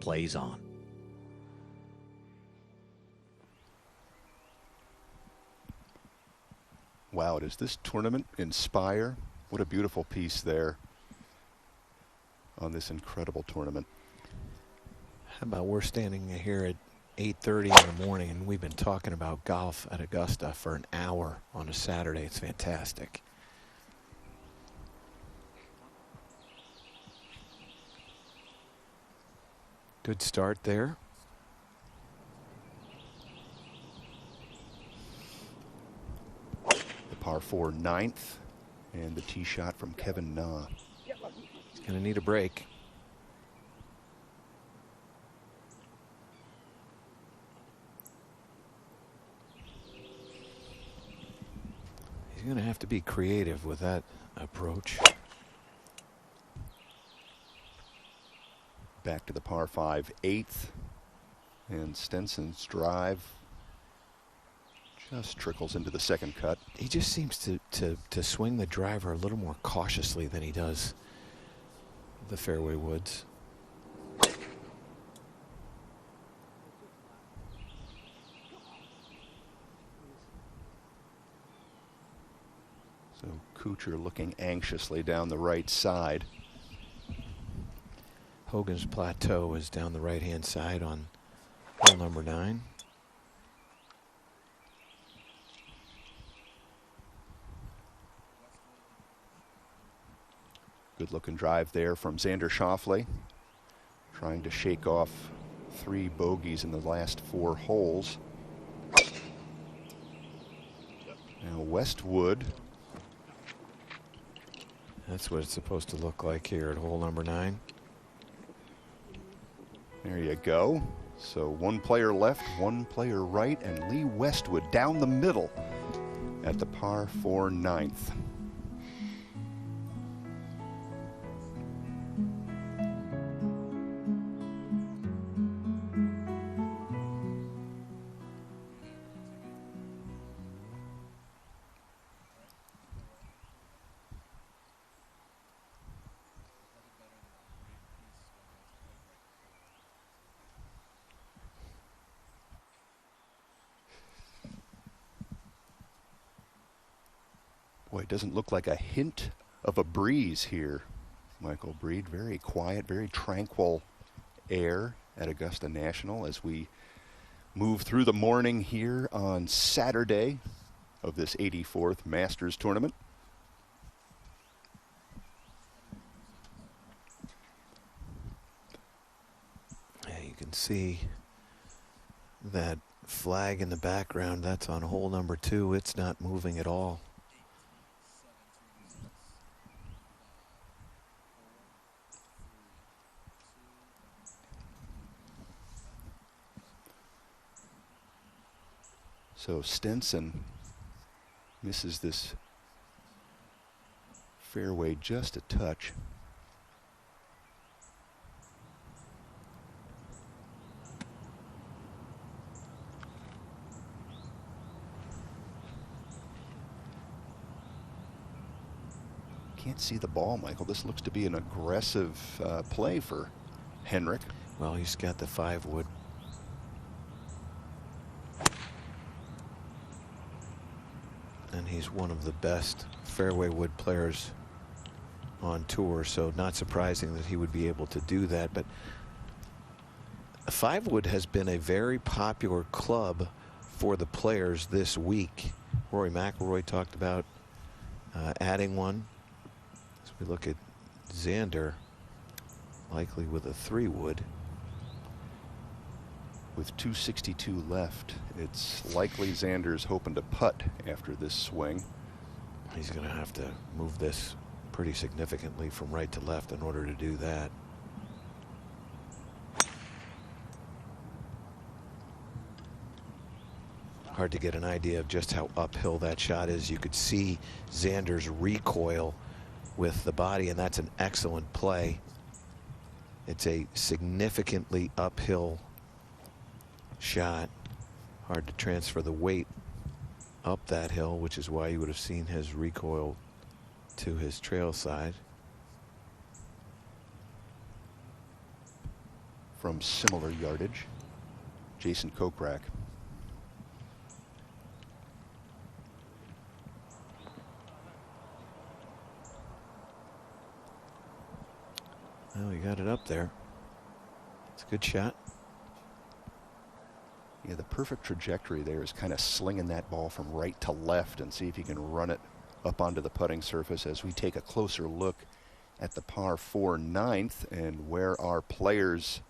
plays on. Wow, does this tournament inspire? What a beautiful piece there on this incredible tournament. How about we're standing here at 8:30 in the morning and we've been talking about golf at Augusta for an hour on a Saturday. It's fantastic. Good start there. Par 4 9th, and the tee shot from Kevin Na. He's going to need a break. He's going to have to be creative with that approach. Back to the par 5 8th, and Stenson's drive just trickles into the second cut. He just seems to swing the driver a little more cautiously than he does the fairway woods. So Kuchar looking anxiously down the right side. Hogan's Plateau is down the right-hand side on hole number 9. Good looking drive there from Xander Schauffele, trying to shake off 3 bogeys in the last 4 holes. Now Westwood. That's what it's supposed to look like here at hole number 9. There you go. So 1 player left, 1 player right, and Lee Westwood down the middle at the par 4 9th. Boy, it doesn't look like a hint of a breeze here, Michael Breed. Very quiet, very tranquil air at Augusta National as we move through the morning here on Saturday of this 84th Masters tournament. Yeah, you can see that flag in the background. That's on hole number 2. It's not moving at all. So Stenson misses this fairway just a touch. Can't see the ball, Michael. This looks to be an aggressive play for Henrik. Well, he's got the 5 wood. And he's one of the best fairway wood players on tour, so not surprising that he would be able to do that. But a 5 wood has been a very popular club for the players this week. Rory McIlroy talked about adding one. As we look at Xander, likely with a 3 wood. With 262 left, it's likely Xander's hoping to putt after this swing. He's going to have to move this pretty significantly from right to left in order to do that. Hard to get an idea of just how uphill that shot is. You could see Xander's recoil with the body, and that's an excellent play. It's a significantly uphill shot. Hard to transfer the weight up that hill, which is why you would have seen his recoil to his trail side. From similar yardage, Jason Kokrak. Well, he got it up there. It's a good shot. Yeah, the perfect trajectory there is kind of slinging that ball from right to left and see if you can run it up onto the putting surface as we take a closer look at the par 4 9th and where our players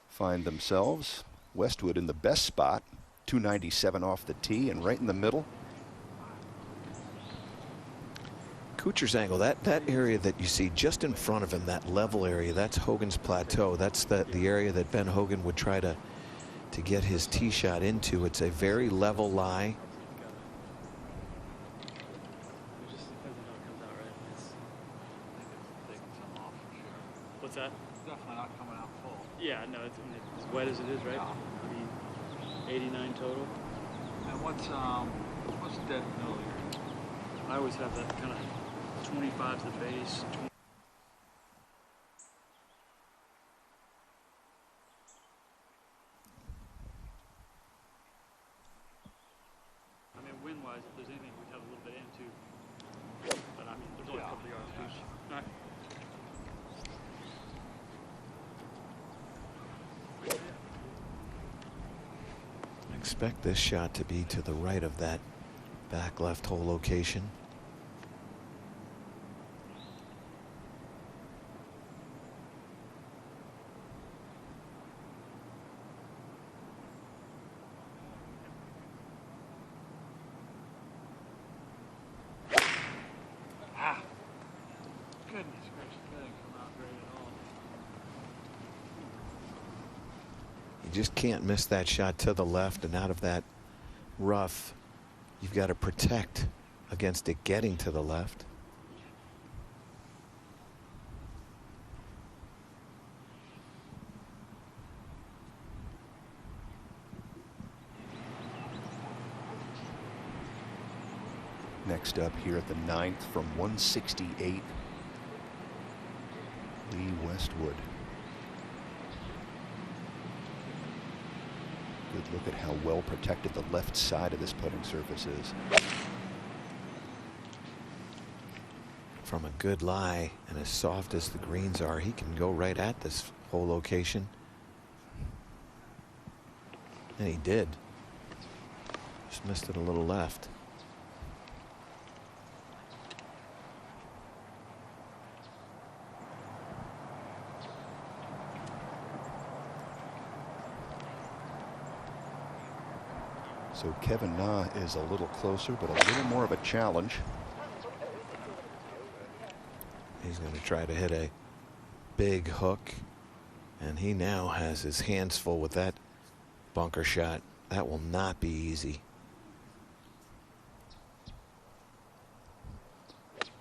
find themselves. Westwood in the best spot, 297 off the tee and right in the middle. Kuchar's angle, that area that you see just in front of him, that level area, that's Hogan's Plateau. That's the area that Ben Hogan would try to get his tee shot into. It's a very level lie. What's that? It's definitely not coming out full. Yeah, no, it's as wet as it is, right? Yeah. I mean, 89 total. And what's dead middle here? I always have that kind of 25 to the base. I mean, wind-wise, if there's anything we'd have a little bit into, but I mean, there's only a couple of yards. All right. Expect this shot to be to the right of that back left hole location. You just can't miss that shot to the left and out of that rough. You've got to protect against it getting to the left. Next up here at the 9th from 168, Lee Westwood. Good look at how well protected the left side of this putting surface is. From a good lie and as soft as the greens are, he can go right at this hole location. And he did. Just missed it a little left. So Kevin Na is a little closer, but a little more of a challenge. He's going to try to hit a big hook, and he now has his hands full with that bunker shot. That will not be easy.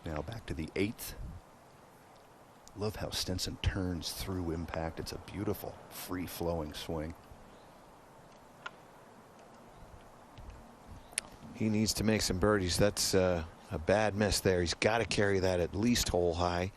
Now back to the 8th. Love how Stenson turns through impact. It's a beautiful, free-flowing swing. He needs to make some birdies. That's a bad miss there. He's got to carry that at least hole high.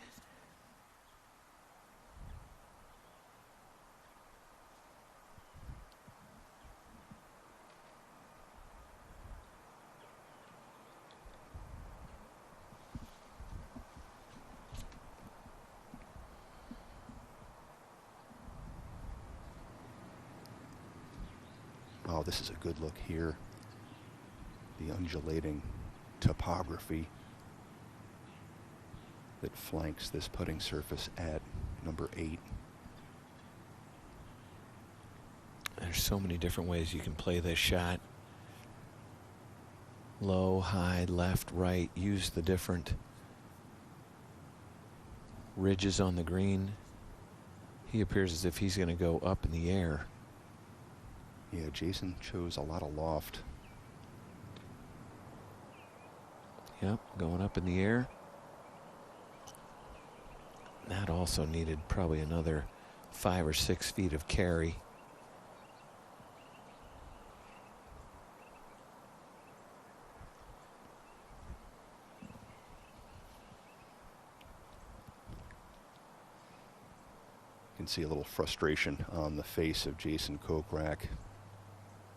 Oh, this is a good look here. The undulating topography that flanks this putting surface at number 8. There's so many different ways you can play this shot. Low, high, left, right. Use the different ridges on the green. He appears as if he's going to go up in the air. Yeah, Jason chose a lot of loft. Yep, going up in the air. That also needed probably another 5 or 6 feet of carry. You can see a little frustration on the face of Jason Kokrak.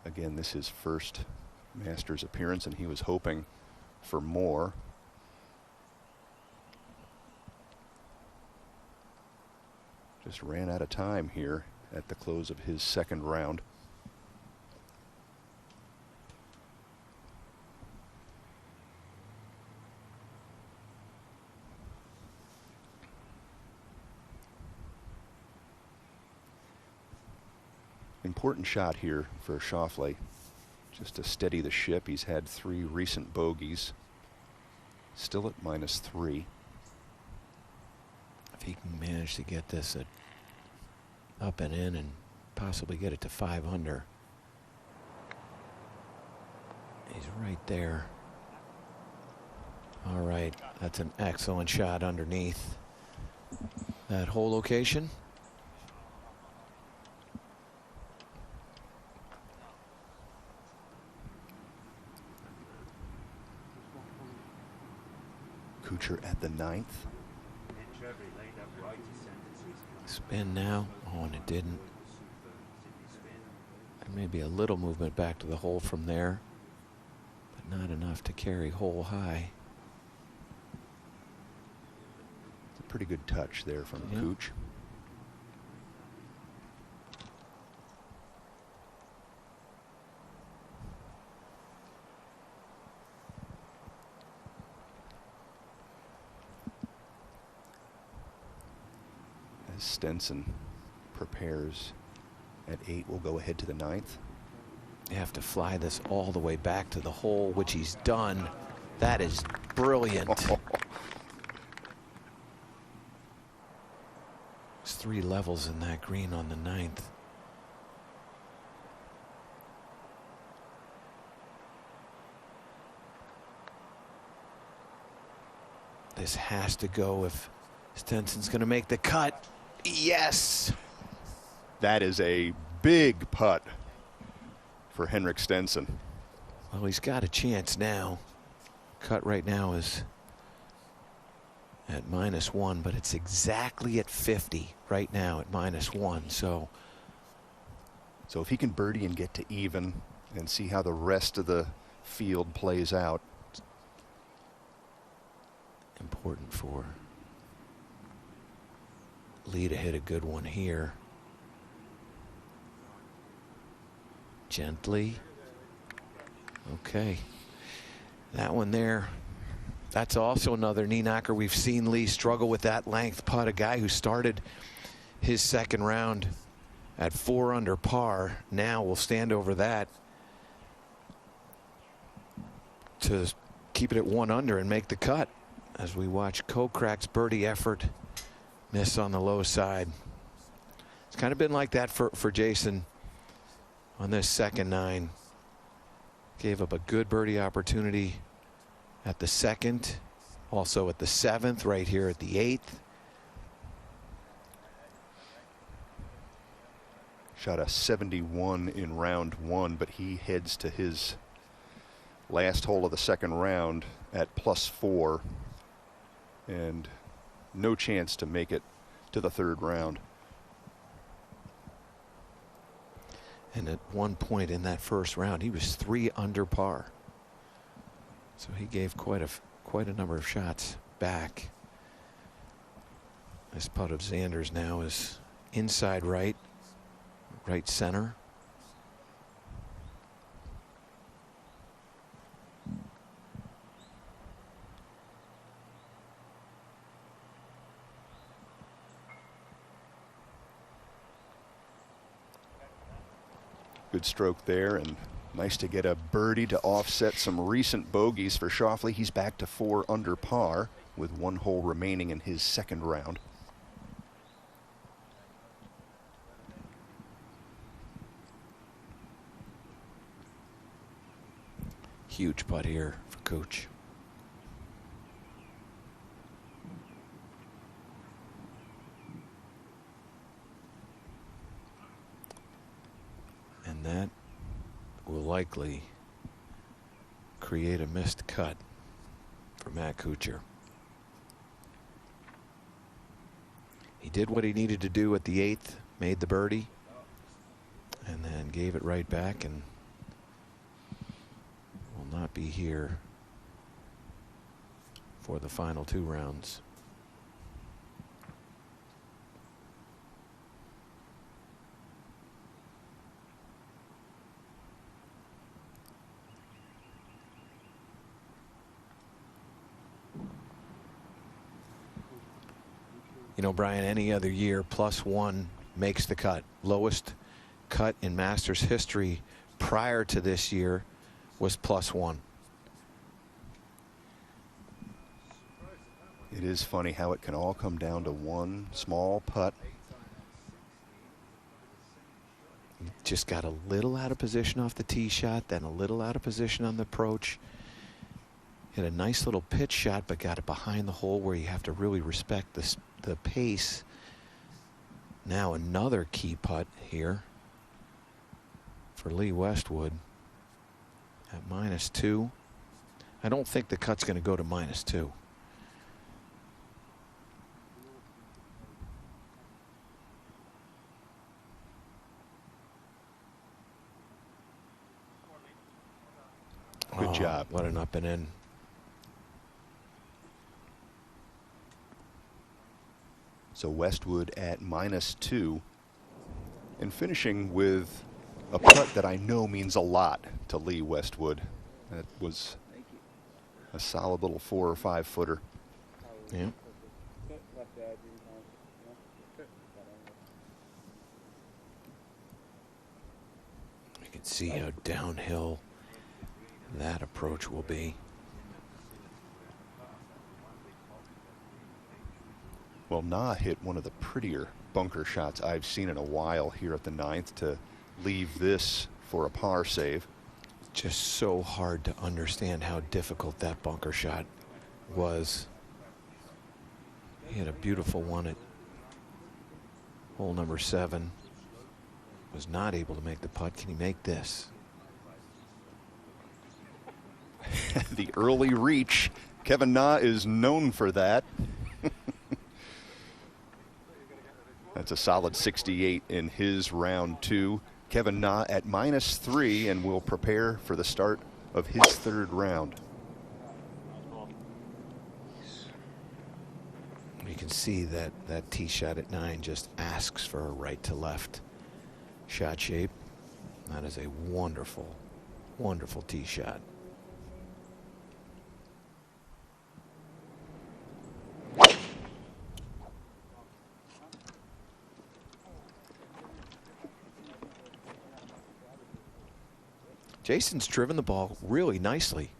Again, this is his first Masters appearance, and he was hoping for more. Just ran out of time here at the close of his second round. Important shot here for Schauffele. Just to steady the ship. He's had 3 recent bogeys. Still at -3. If he can manage to get this up and in and possibly get it to 5 under. He's right there. All right, that's an excellent shot underneath that hole location. Kuchar at the 9th. Spin now. Oh, and it didn't. There may be a little movement back to the hole from there, but not enough to carry hole high. It's a pretty good touch there from Yep. Cooch. As Stenson prepares at 8, we'll go ahead to the 9th. You have to fly this all the way back to the hole, which he's done. That is brilliant. There's 3 levels in that green on the 9th. This has to go if Stenson's going to make the cut. Yes. That is a big putt for Henrik Stenson. Well, he's got a chance now. Cut right now is at -1, but it's exactly at 50 right now at -1. So if he can birdie and get to even and see how the rest of the field plays out. Important for Lee to hit a good one here. Gently. Okay. That one there. That's also another knee knocker. We've seen Lee struggle with that length putt. A guy who started his second round at 4 under par now will stand over that to keep it at 1 under and make the cut, as we watch Kokrak's birdie effort miss on the low side. It's kind of been like that for Jason on this second 9. Gave up a good birdie opportunity at the 2nd, also at the 7th, right here at the 8th. Shot a 71 in round 1, but he heads to his last hole of the second round at +4 and no chance to make it to the 3rd round. And at one point in that first round, he was 3 under par. So he gave quite a number of shots back. This putt of Xander's now is inside right center. Good stroke there, and nice to get a birdie to offset some recent bogeys for Schauffele. He's back to 4 under par with 1 hole remaining in his second round. Huge putt here for Cooch. And that will likely create a missed cut for Matt Kuchar. He did what he needed to do at the 8th, made the birdie, and then gave it right back, and will not be here for the final 2 rounds. You know, Brian, any other year, +1 makes the cut. Lowest cut in Masters history prior to this year was +1. It is funny how it can all come down to one small putt. Just got a little out of position off the tee shot, then a little out of position on the approach. Hit a nice little pitch shot, but got it behind the hole where you have to really respect the pace. Now another key putt here for Lee Westwood at -2. I don't think the cut's going to go to -2. Good job. What an up and in. So Westwood at -2 and finishing with a putt that I know means a lot to Lee Westwood. That was a solid little 4 or 5 footer. Yeah. You can see how downhill that approach will be. Well, Na hit one of the prettier bunker shots I've seen in a while here at the 9th to leave this for a par save. Just so hard to understand how difficult that bunker shot was. He had a beautiful one at hole number 7. Was not able to make the putt. Can he make this? The early reach. Kevin Na is known for that. That's a solid 68 in his round 2. Kevin Na at -3 and will prepare for the start of his 3rd round. You can see that that tee shot at 9 just asks for a right to left shot shape. That is a wonderful, wonderful tee shot. Jason's driven the ball really nicely.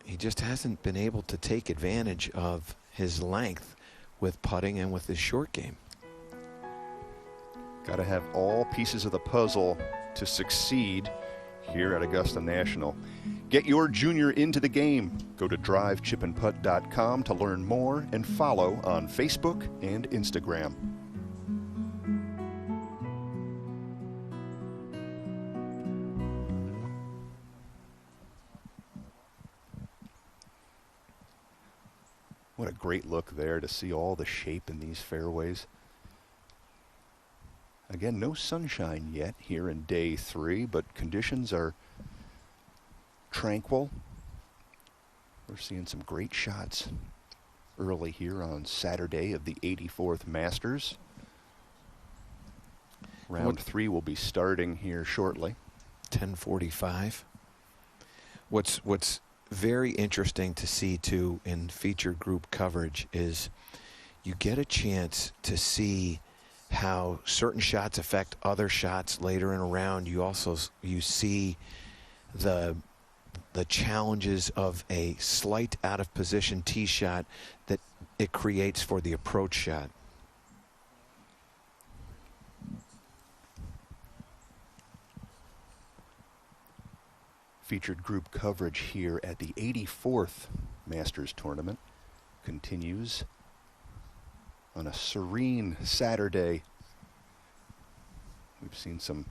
He just hasn't been able to take advantage of his length with putting and with his short game. Got to have all pieces of the puzzle to succeed here at Augusta National. Get your junior into the game. Go to drivechipandputt.com to learn more and follow on Facebook and Instagram. What a great look there to see all the shape in these fairways. Again, no sunshine yet here in day 3, but conditions are tranquil. We're seeing some great shots early here on Saturday of the 84th Masters. Round 3 will be starting here shortly. 10:45. What's very interesting to see too in featured group coverage is you get a chance to see how certain shots affect other shots later in a round. You see the challenges of a slight out of position tee shot that it creates for the approach shot. Featured group coverage here at the 84th Masters Tournament continues on a serene Saturday. We've seen some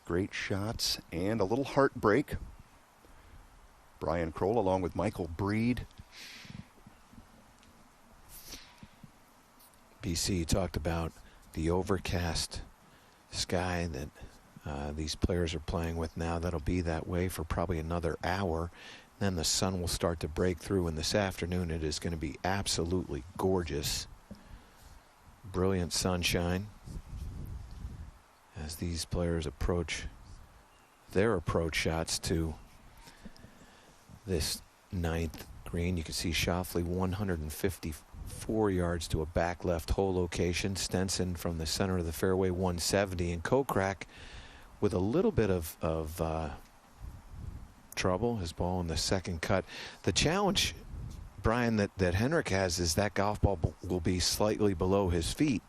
great shots and a little heartbreak. Brian Kroll along with Michael Breed. BC talked about the overcast sky that these players are playing with now. That'll be that way for probably another hour. Then the sun will start to break through, and this afternoon it is going to be absolutely gorgeous. Brilliant sunshine as these players approach their approach shots to this 9th green. You can see Schauffele 154 yards to a back left hole location. Stenson from the center of the fairway 170, and Kokrak with a little bit of trouble. His ball in the second cut. The challenge, Brian, that Henrik has is that golf ball will be slightly below his feet.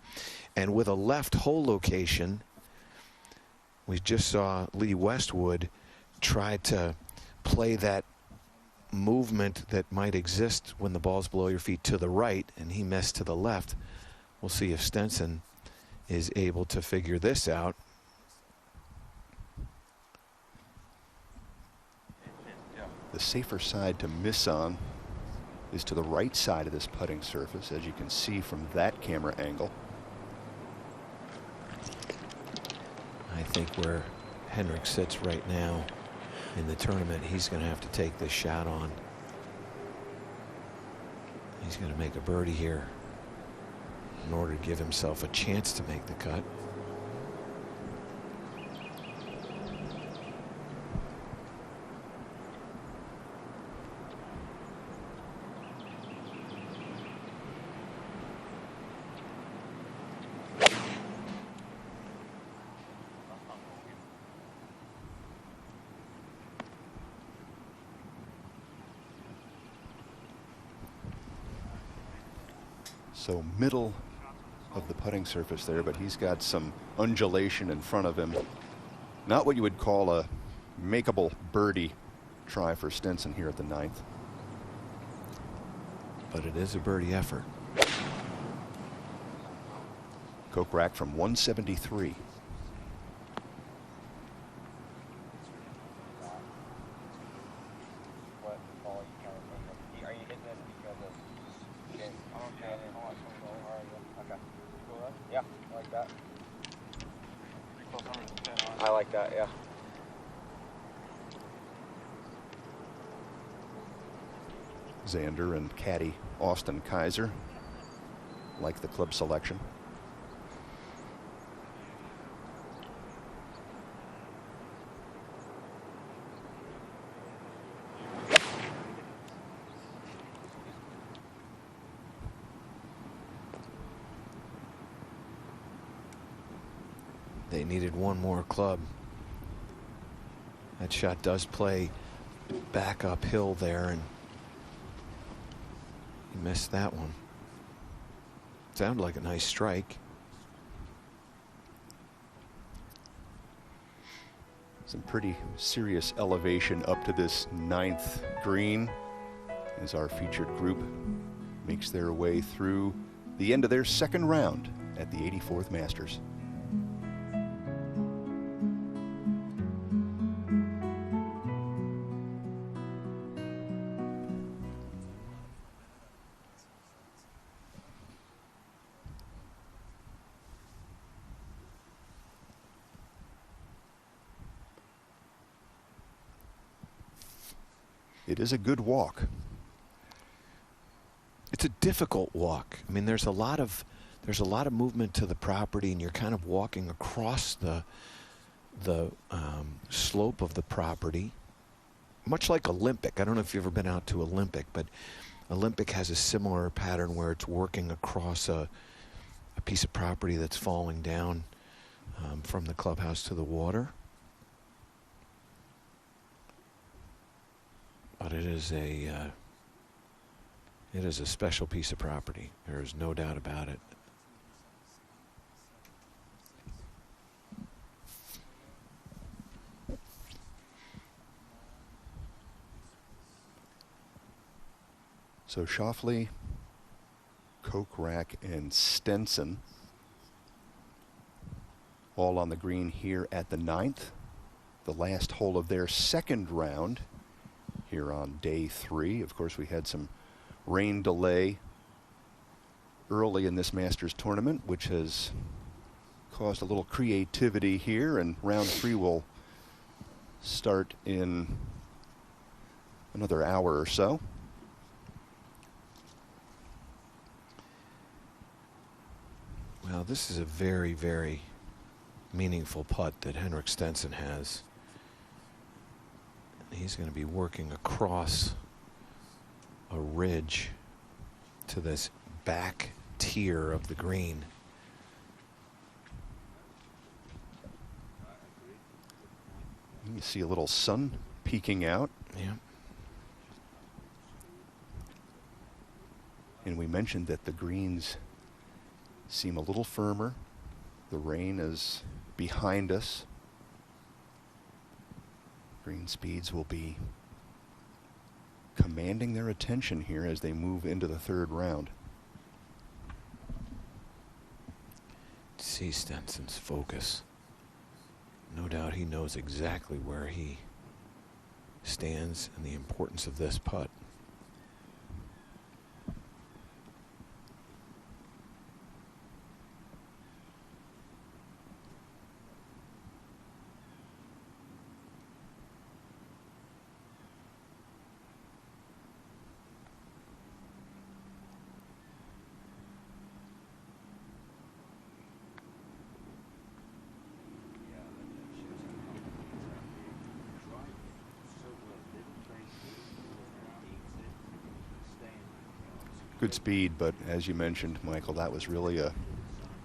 And with a left hole location, we just saw Lee Westwood try to play that movement that might exist when the ball's below your feet to the right, and he missed to the left. We'll see if Stenson is able to figure this out. The safer side to miss on is to the right side of this putting surface, as you can see from that camera angle. I think where Henrik sits right now in the tournament, he's going to have to take this shot on. He's going to make a birdie here in order to give himself a chance to make the cut. So middle of the putting surface there, but he's got some undulation in front of him. Not what you would call a makeable birdie try for Stenson here at the 9th. but it is a birdie effort. Kokrak from 173. Are you hitting this because of yeah, I like that. I like that, yeah. Xander and caddy Austin Kaiser like the club selection. They needed one more club. That shot does play back uphill there, and he missed that one. Sounded like a nice strike. Some pretty serious elevation up to this 9th green as our featured group makes their way through the end of their 2nd round at the 84th Masters. It is a good walk. It's a difficult walk. I mean, there's a lot of movement to the property, and you're kind of walking across the slope of the property, much like Olympic. I don't know if you've ever been out to Olympic, but Olympic has a similar pattern where it's working across a piece of property that's falling down from the clubhouse to the water. But it is a special piece of property. There is no doubt about it. So Schauffele, Kokrak, and Stenson all on the green here at the 9th. The last hole of their 2nd round here on day 3. Of course, we had some rain delay early in this Masters tournament, which has caused a little creativity here, and round 3 will start in another hour or so. Well, this is a very, very meaningful putt that Henrik Stenson has. He's going to be working across a ridge to this back tier of the green. You see a little sun peeking out. Yeah. And we mentioned that the greens seem a little firmer. The rain is behind us. Green speeds will be commanding their attention here as they move into the 3rd round. See Stenson's focus. No doubt he knows exactly where he stands and the importance of this putt. Good speed, but as you mentioned, Michael, that was really a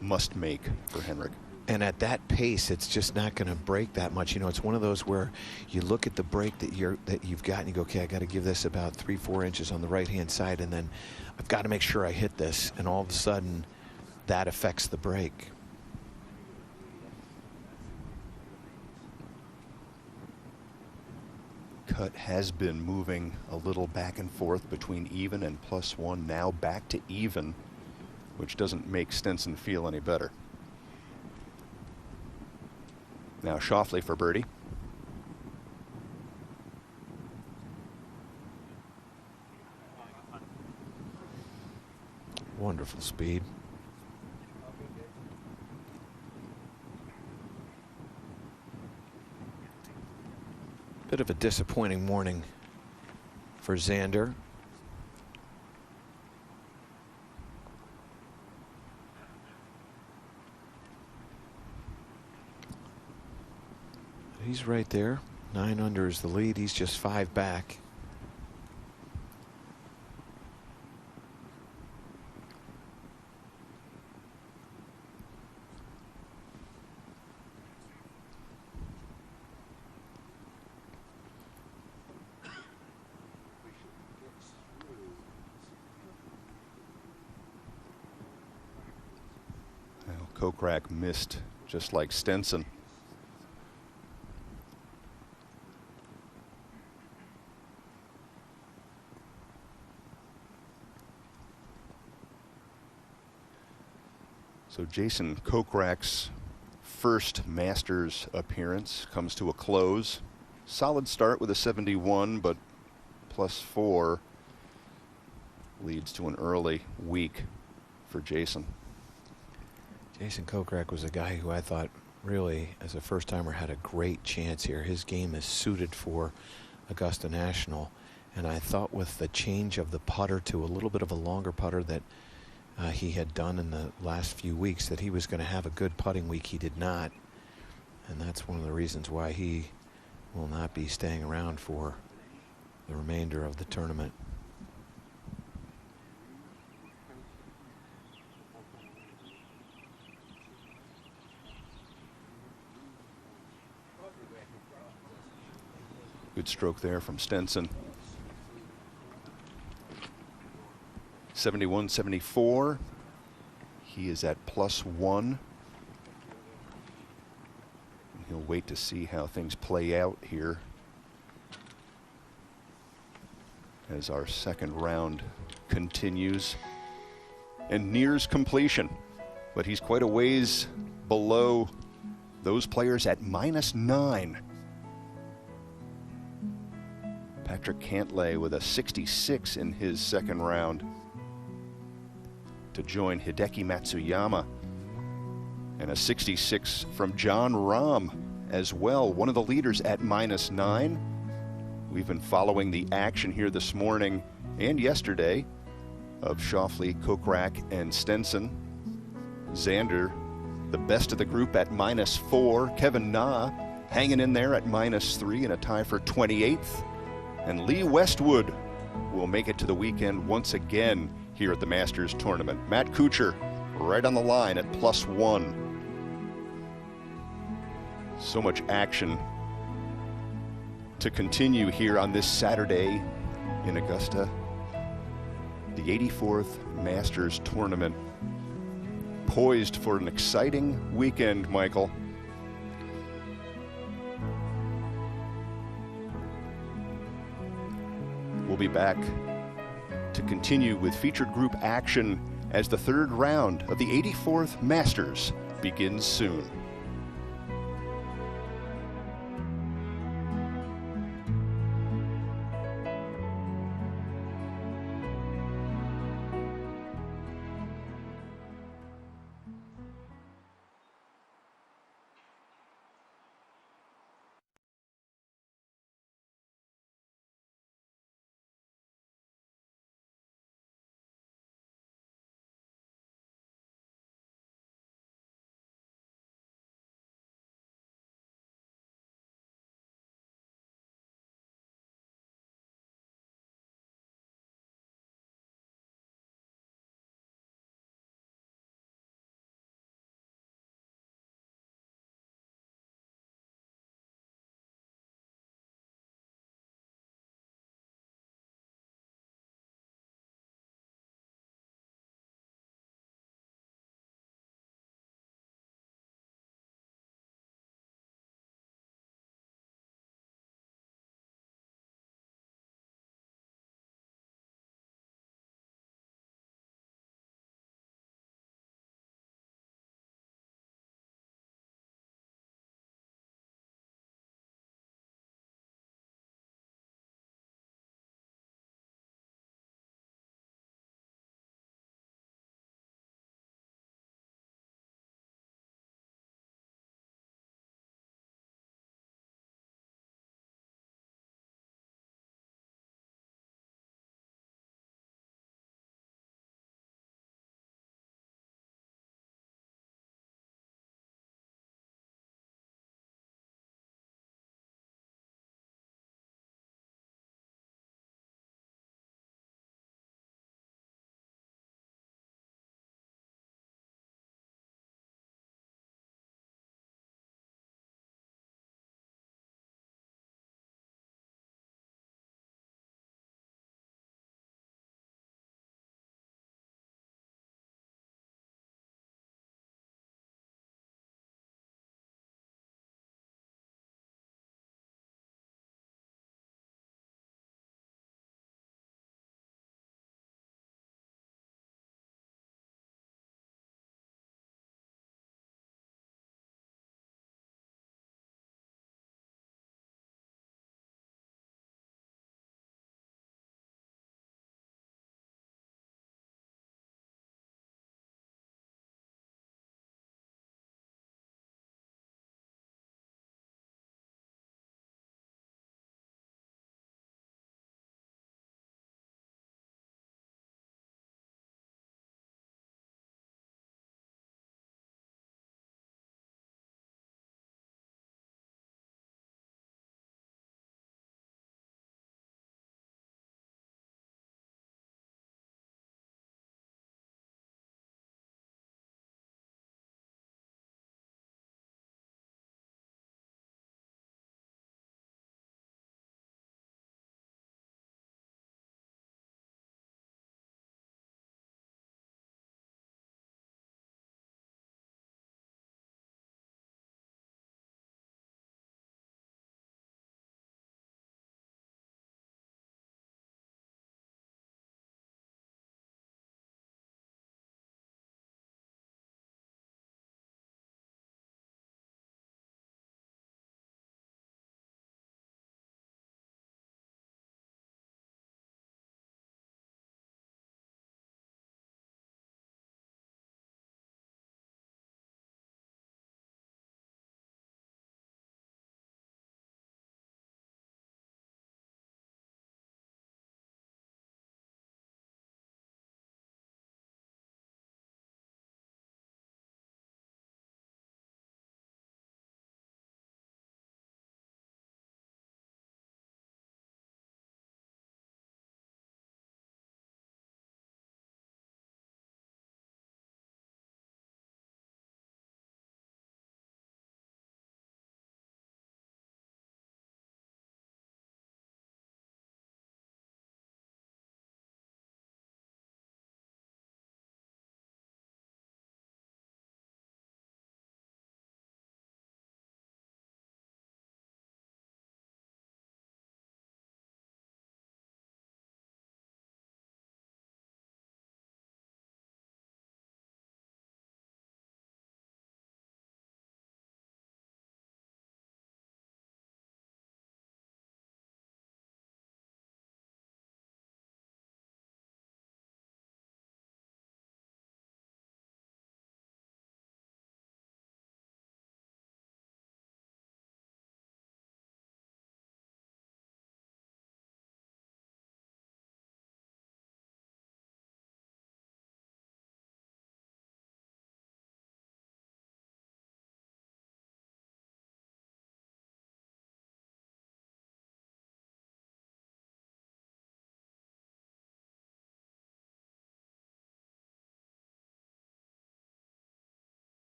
must-make for Henrik. And at that pace, it's just not going to break that much. You know, it's one of those where you look at the break that you've got and you go, okay, I got to give this about 3-4 inches on the right-hand side, and then I've got to make sure I hit this, and all of a sudden that affects the break. cut has been moving a little back and forth between even and +1, now back to even, which doesn't make Stenson feel any better. Now Schauffele for birdie. Wonderful speed. Bit of a disappointing morning for Xander. He's right there. 9 under is the lead. He's just 5 back. Well, Kokrak missed just like Stenson. So Jason Kokrak's first Masters appearance comes to a close. Solid start with a 71, but +4 leads to an early week for Jason. Jason Kokrak was a guy who I thought really, as a first-timer, had a great chance here. His game is suited for Augusta National, and I thought with the change of the putter to a little bit of a longer putter that he had done in the last few weeks, that he was going to have a good putting week. He did not, and that's one of the reasons why he will not be staying around for the remainder of the tournament. Good stroke there from Stenson. 71, 74. He is at +1. He'll wait to see how things play out here as our second round continues and nears completion. But he's quite a ways below those players at -9. Patrick Cantlay with a 66 in his second round to join Hideki Matsuyama, and a 66 from John Rahm as well, one of the leaders at -9. We've been following the action here this morning and yesterday of Schauffele, Kokrak, and Stenson. Xander, the best of the group at -4. Kevin Na hanging in there at -3 in a tie for 28th. And Lee Westwood will make it to the weekend once again here at the Masters Tournament. Matt Kuchar right on the line at +1. So much action to continue here on this Saturday in Augusta. The 84th Masters Tournament poised for an exciting weekend, Michael. We'll be back to continue with featured group action as the third round of the 84th Masters begins soon.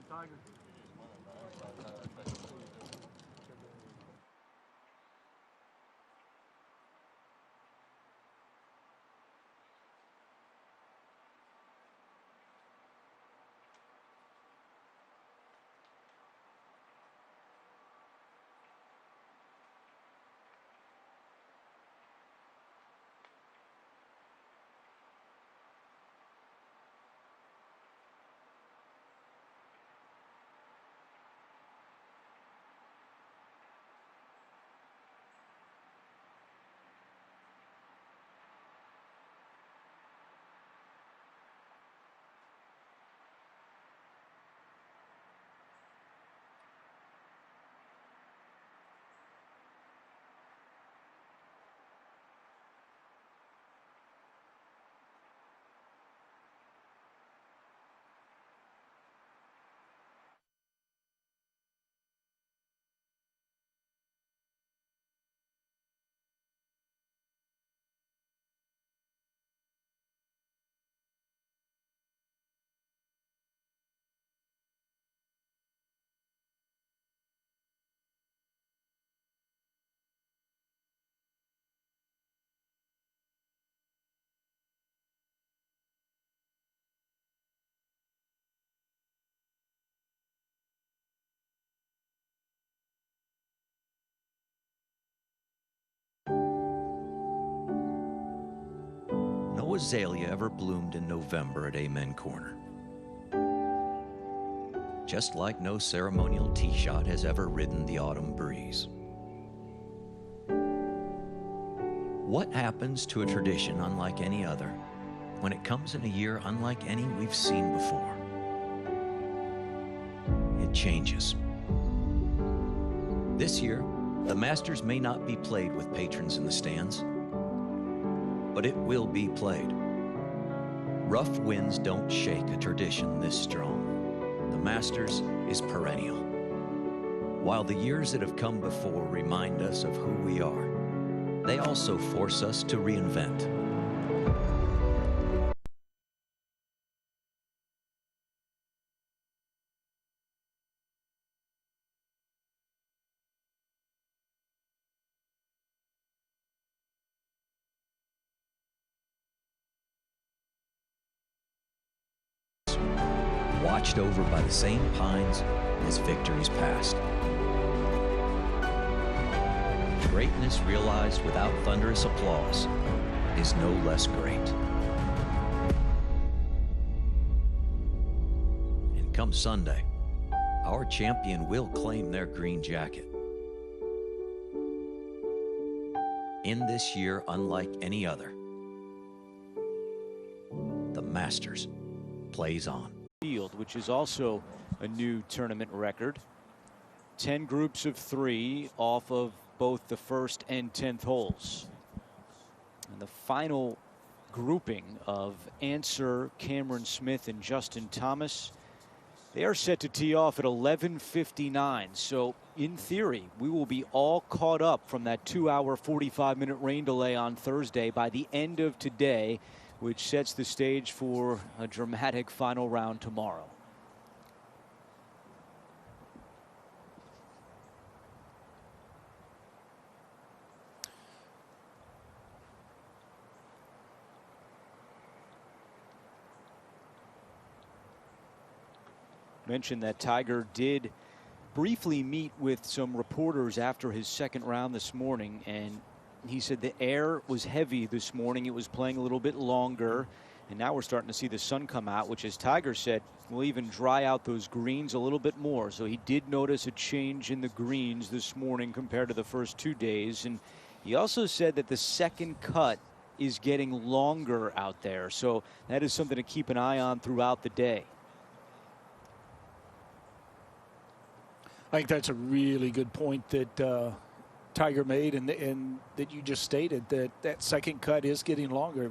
Tiger. No azalea ever bloomed in November at Amen Corner. Just like no ceremonial tee shot has ever ridden the autumn breeze. What happens to a tradition unlike any other when it comes in a year unlike any we've seen before? It changes. This year, the Masters may not be played with patrons in the stands, but it will be played. Rough winds don't shake a tradition this strong. The Masters is perennial. While the years that have come before remind us of who we are, they also force us to reinvent. Watched over by the same pines as victories past. Greatness realized without thunderous applause is no less great. And come Sunday, our champion will claim their green jacket. In this year unlike any other, the Masters plays on. Field, which is also a new tournament record. 10 groups of 3 off of both the first and 10th holes. And the final grouping of Answer, Cameron Smith, and Justin Thomas, they are set to tee off at 11:59. So in theory, we will be all caught up from that 2-hour 45-minute rain delay on Thursday by the end of today, which sets the stage for a dramatic final round tomorrow. Mentioned that Tiger did briefly meet with some reporters after his second round this morning, and he said the air was heavy this morning. It was playing a little bit longer, and now we're starting to see the sun come out, which, as Tiger said, will even dry out those greens a little bit more. So he did notice a change in the greens this morning compared to the first 2 days. And he also said that the second cut is getting longer out there. So that is something to keep an eye on throughout the day. I think that's a really good point that Tiger made, and that you just stated, that second cut is getting longer.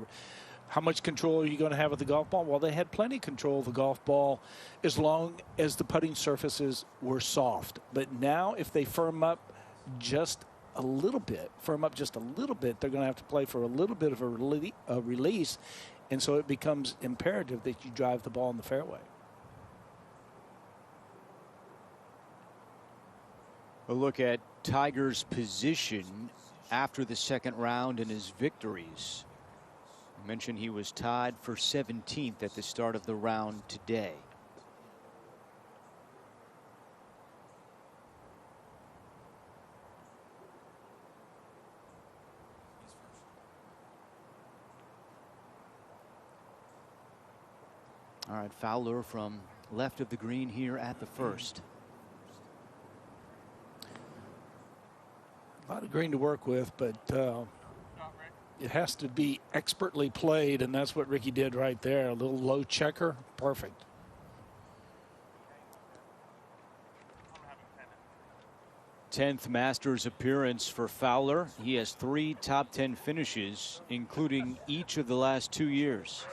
How much control are you going to have with the golf ball? Well, they had plenty of control of the golf ball as long as the putting surfaces were soft. But now if they firm up just a little bit, they're going to have to play for a little bit of a release, and so it becomes imperative that you drive the ball in the fairway. A look at Tiger's position after the second round in his victories. I mentioned he was tied for 17th at the start of the round today. All right, Fowler from left of the green here at the first. A lot of green to work with, but it has to be expertly played, and that's what Ricky did right there. A little low checker, perfect. Tenth Masters appearance for Fowler. He has 3 top 10 finishes, including each of the last 2 years.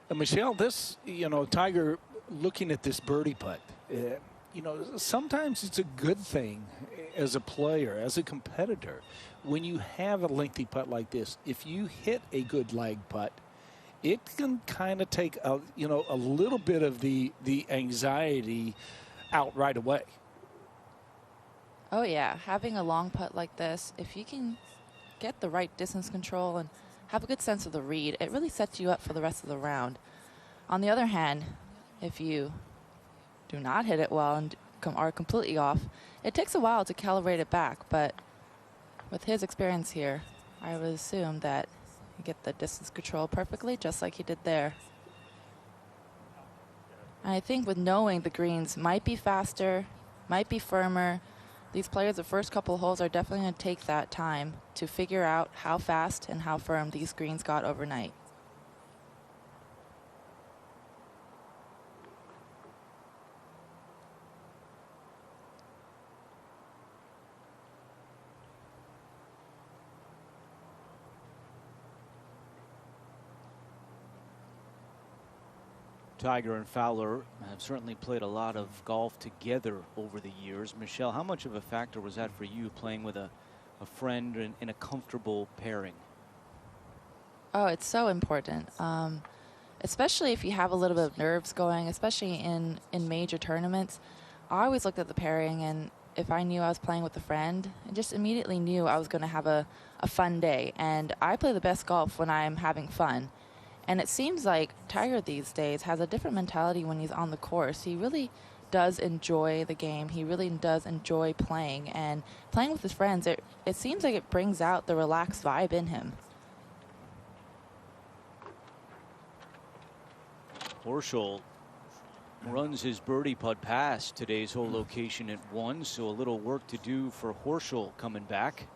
And Michelle, this, Tiger looking at this birdie putt, sometimes it's a good thing as a player, as a competitor, when you have a lengthy putt like this. If you hit a good lag putt, it can kind of take a little bit of the anxiety out right away. Oh yeah, having a long putt like this, if you can get the right distance control and have a good sense of the read, it really sets you up for the rest of the round. On the other hand, if you do not hit it well and are completely off, it takes a while to calibrate it back, but with his experience here, I would assume that you get the distance control perfectly, just like he did there. And I think with knowing the greens might be faster, might be firmer, these players, the first couple of holes are definitely going to take that time to figure out how fast and how firm these greens got overnight. Tiger and Fowler have certainly played a lot of golf together over the years. Michelle, how much of a factor was that for you, playing with a friend in a comfortable pairing? Oh, it's so important, especially if you have a little bit of nerves going, especially in major tournaments. I always looked at the pairing, and if I knew I was playing with a friend, I just immediately knew I was going to have a fun day. And I play the best golf when I'm having fun. And it seems like Tiger these days has a different mentality when he's on the course. He really does enjoy the game. He really does enjoy playing. And playing with his friends, it seems like it brings out the relaxed vibe in him. Horschel runs his birdie putt past today's hole location at 1, so a little work to do for Horschel coming back.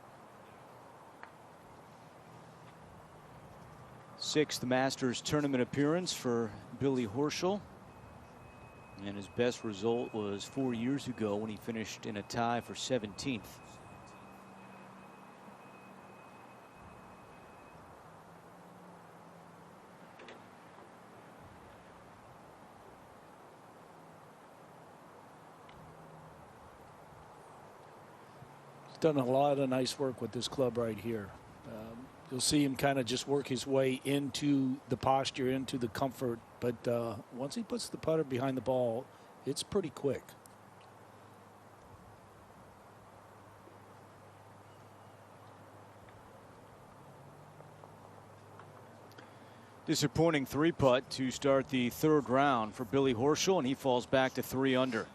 6th Masters tournament appearance for Billy Horschel, and his best result was 4 years ago when he finished in a tie for 17th. He's done a lot of nice work with this club right here. You'll see him kind of just work his way into the posture, into the comfort. But once he puts the putter behind the ball, it's pretty quick. Disappointing 3-putt to start the 3rd round for Billy Horschel, and he falls back to 3 under.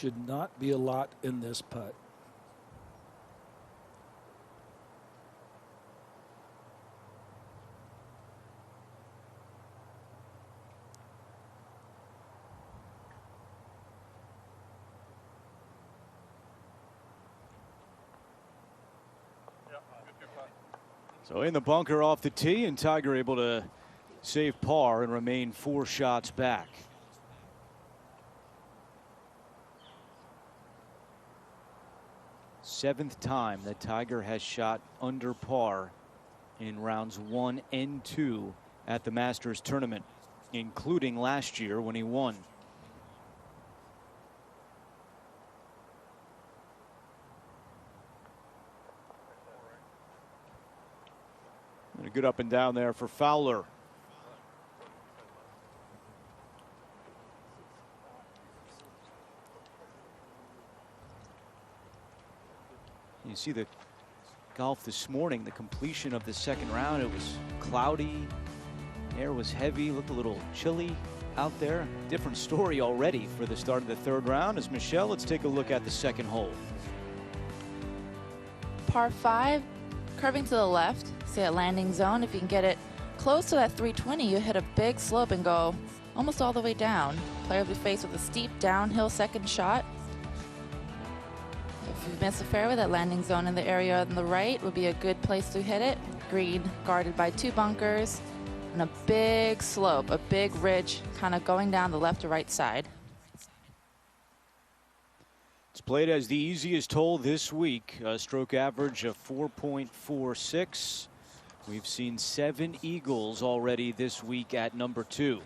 should not be a lot in this putt. So in the bunker off the tee, and Tiger able to save par and remain 4 shots back. Seventh time that Tiger has shot under par in rounds 1 and 2 at the Masters tournament, including last year when he won. And a good up and down there for Fowler. You see the golf this morning, the completion of the second round. It was cloudy, air was heavy, looked a little chilly out there. Different story already for the start of the third round. As Michelle, let's take a look at the second hole. Par 5, curving to the left, say a landing zone. If you can get it close to that 320, you hit a big slope and go almost all the way down. Player will be faced with a steep downhill second shot. If you miss the fairway, that landing zone in the area on the right would be a good place to hit it. Green guarded by 2 bunkers and a big slope, a big ridge kind of going down the left to right side. It's played as the easiest hole this week, a stroke average of 4.46. We've seen 7 eagles already this week at number 2.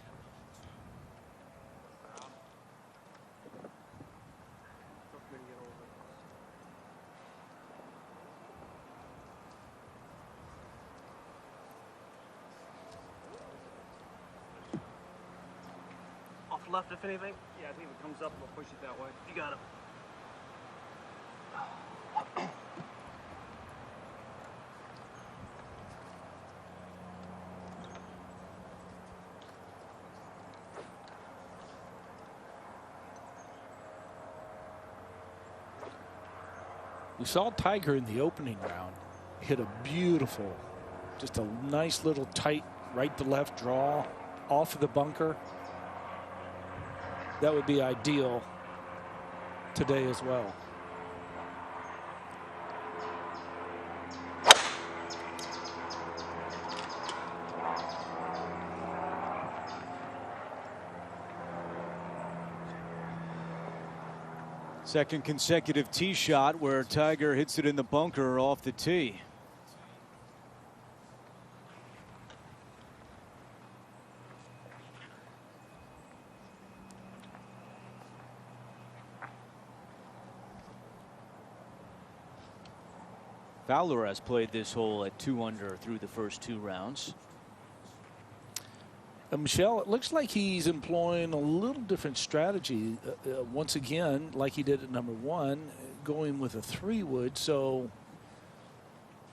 Off left, if anything? Yeah, I think if it comes up, we'll push it that way. You got it. We saw Tiger in the opening round hit a beautiful, just a nice little tight right to left draw off of the bunker. That would be ideal today as well. Second consecutive tee shot where Tiger hits it in the bunker off the tee. Fowler has played this hole at 2 under through the first 2 rounds. Michelle, it looks like he's employing a little different strategy once again, like he did at number 1, going with a 3-wood. So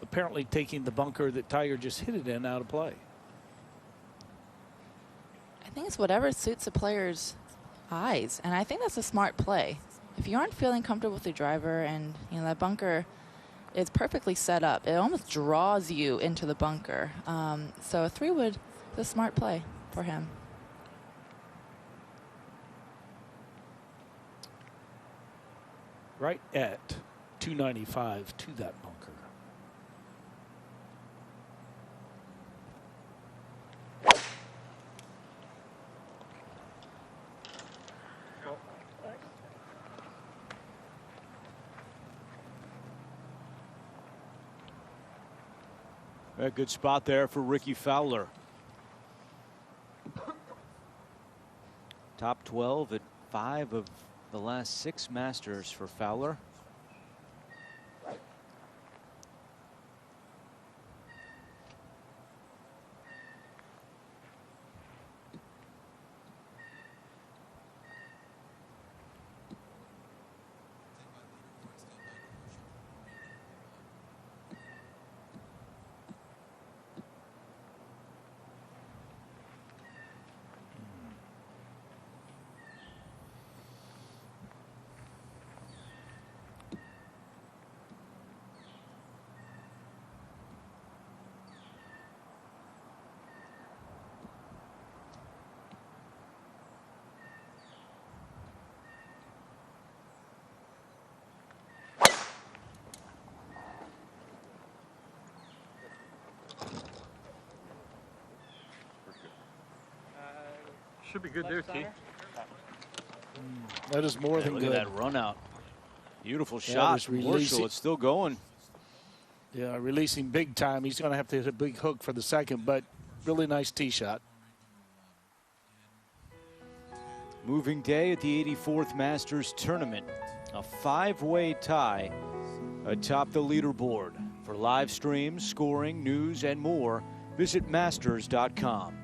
apparently taking the bunker that Tiger just hit it in out of play. I think it's whatever suits the player's eyes, and I think that's a smart play. If you aren't feeling comfortable with your driver and that bunker is perfectly set up, it almost draws you into the bunker. So a 3-wood is a smart play for him. Right at 295 to that bunker. A good spot there for Ricky Fowler. Top 12 at 5 of the last 6 Masters for Fowler. should be good there, T. That is more than look good. at that run out. Beautiful That shot. was releasing. It's still going. Yeah, releasing big time. He's going to have to hit a big hook for the second, but really nice tee shot. Moving day at the 84th Masters Tournament. A 5-way tie atop the leaderboard. For live streams, scoring, news, and more, visit masters.com.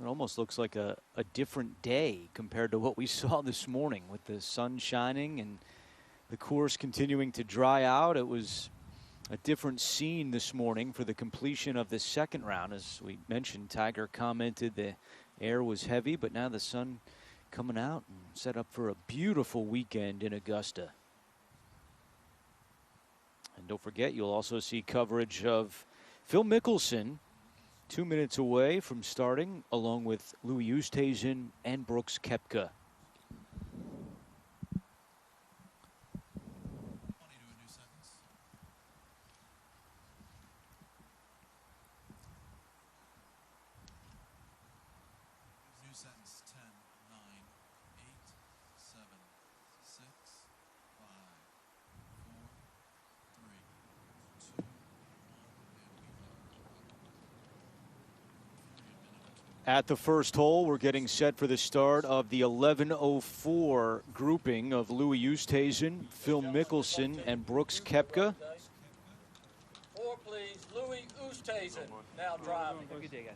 It almost looks like a different day compared to what we saw this morning with the sun shining and the course continuing to dry out. It was a different scene this morning for the completion of the second round. As we mentioned, Tiger commented the air was heavy, but now the sun coming out and set up for a beautiful weekend in Augusta. And don't forget, you'll also see coverage of Phil Mickelson 2 minutes away from starting, along with Louis Oosthuizen and Brooks Koepka. At the first hole, we're getting set for the start of the 11:04 grouping of Louis Oosthuizen, Phil Mickelson, and Brooks Koepka. 4, please. Louis Oosthuizen now driving. Have a good day, guys.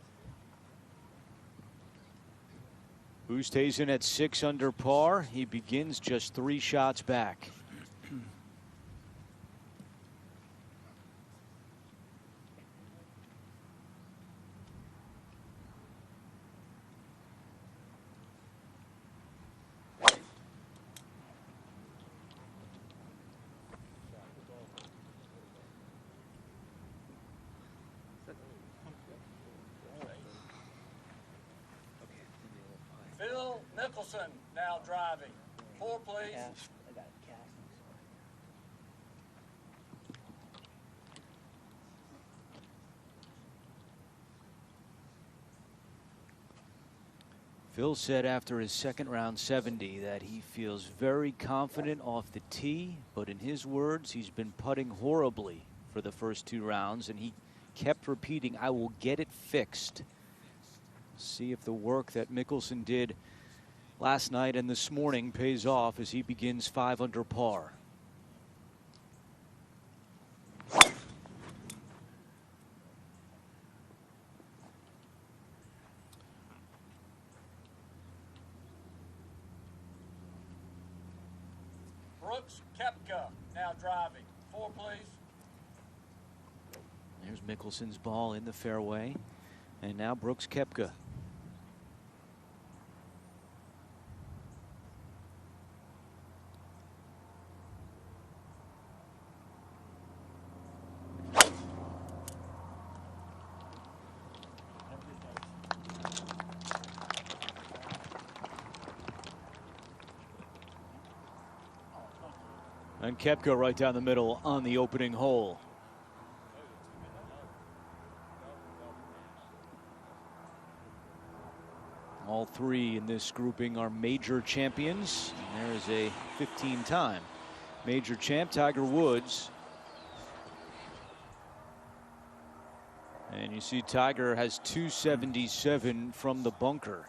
Oosthuizen at 6 under par. He begins just 3 shots back. Phil Mickelson now driving. 4, please. Phil said after his second round 70 that he feels very confident off the tee, but in his words, he's been putting horribly for the first 2 rounds, and he kept repeating, "I will get it fixed." See if the work that Mickelson did last night and this morning pays off as he begins 5 under par. Brooks Koepka now driving. 4, please. There's Mickelson's ball in the fairway, and now Brooks Koepka. And Koepka right down the middle on the opening hole. All 3 in this grouping are major champions. And there is a 15-time major champ, Tiger Woods. And you see Tiger has 277 from the bunker.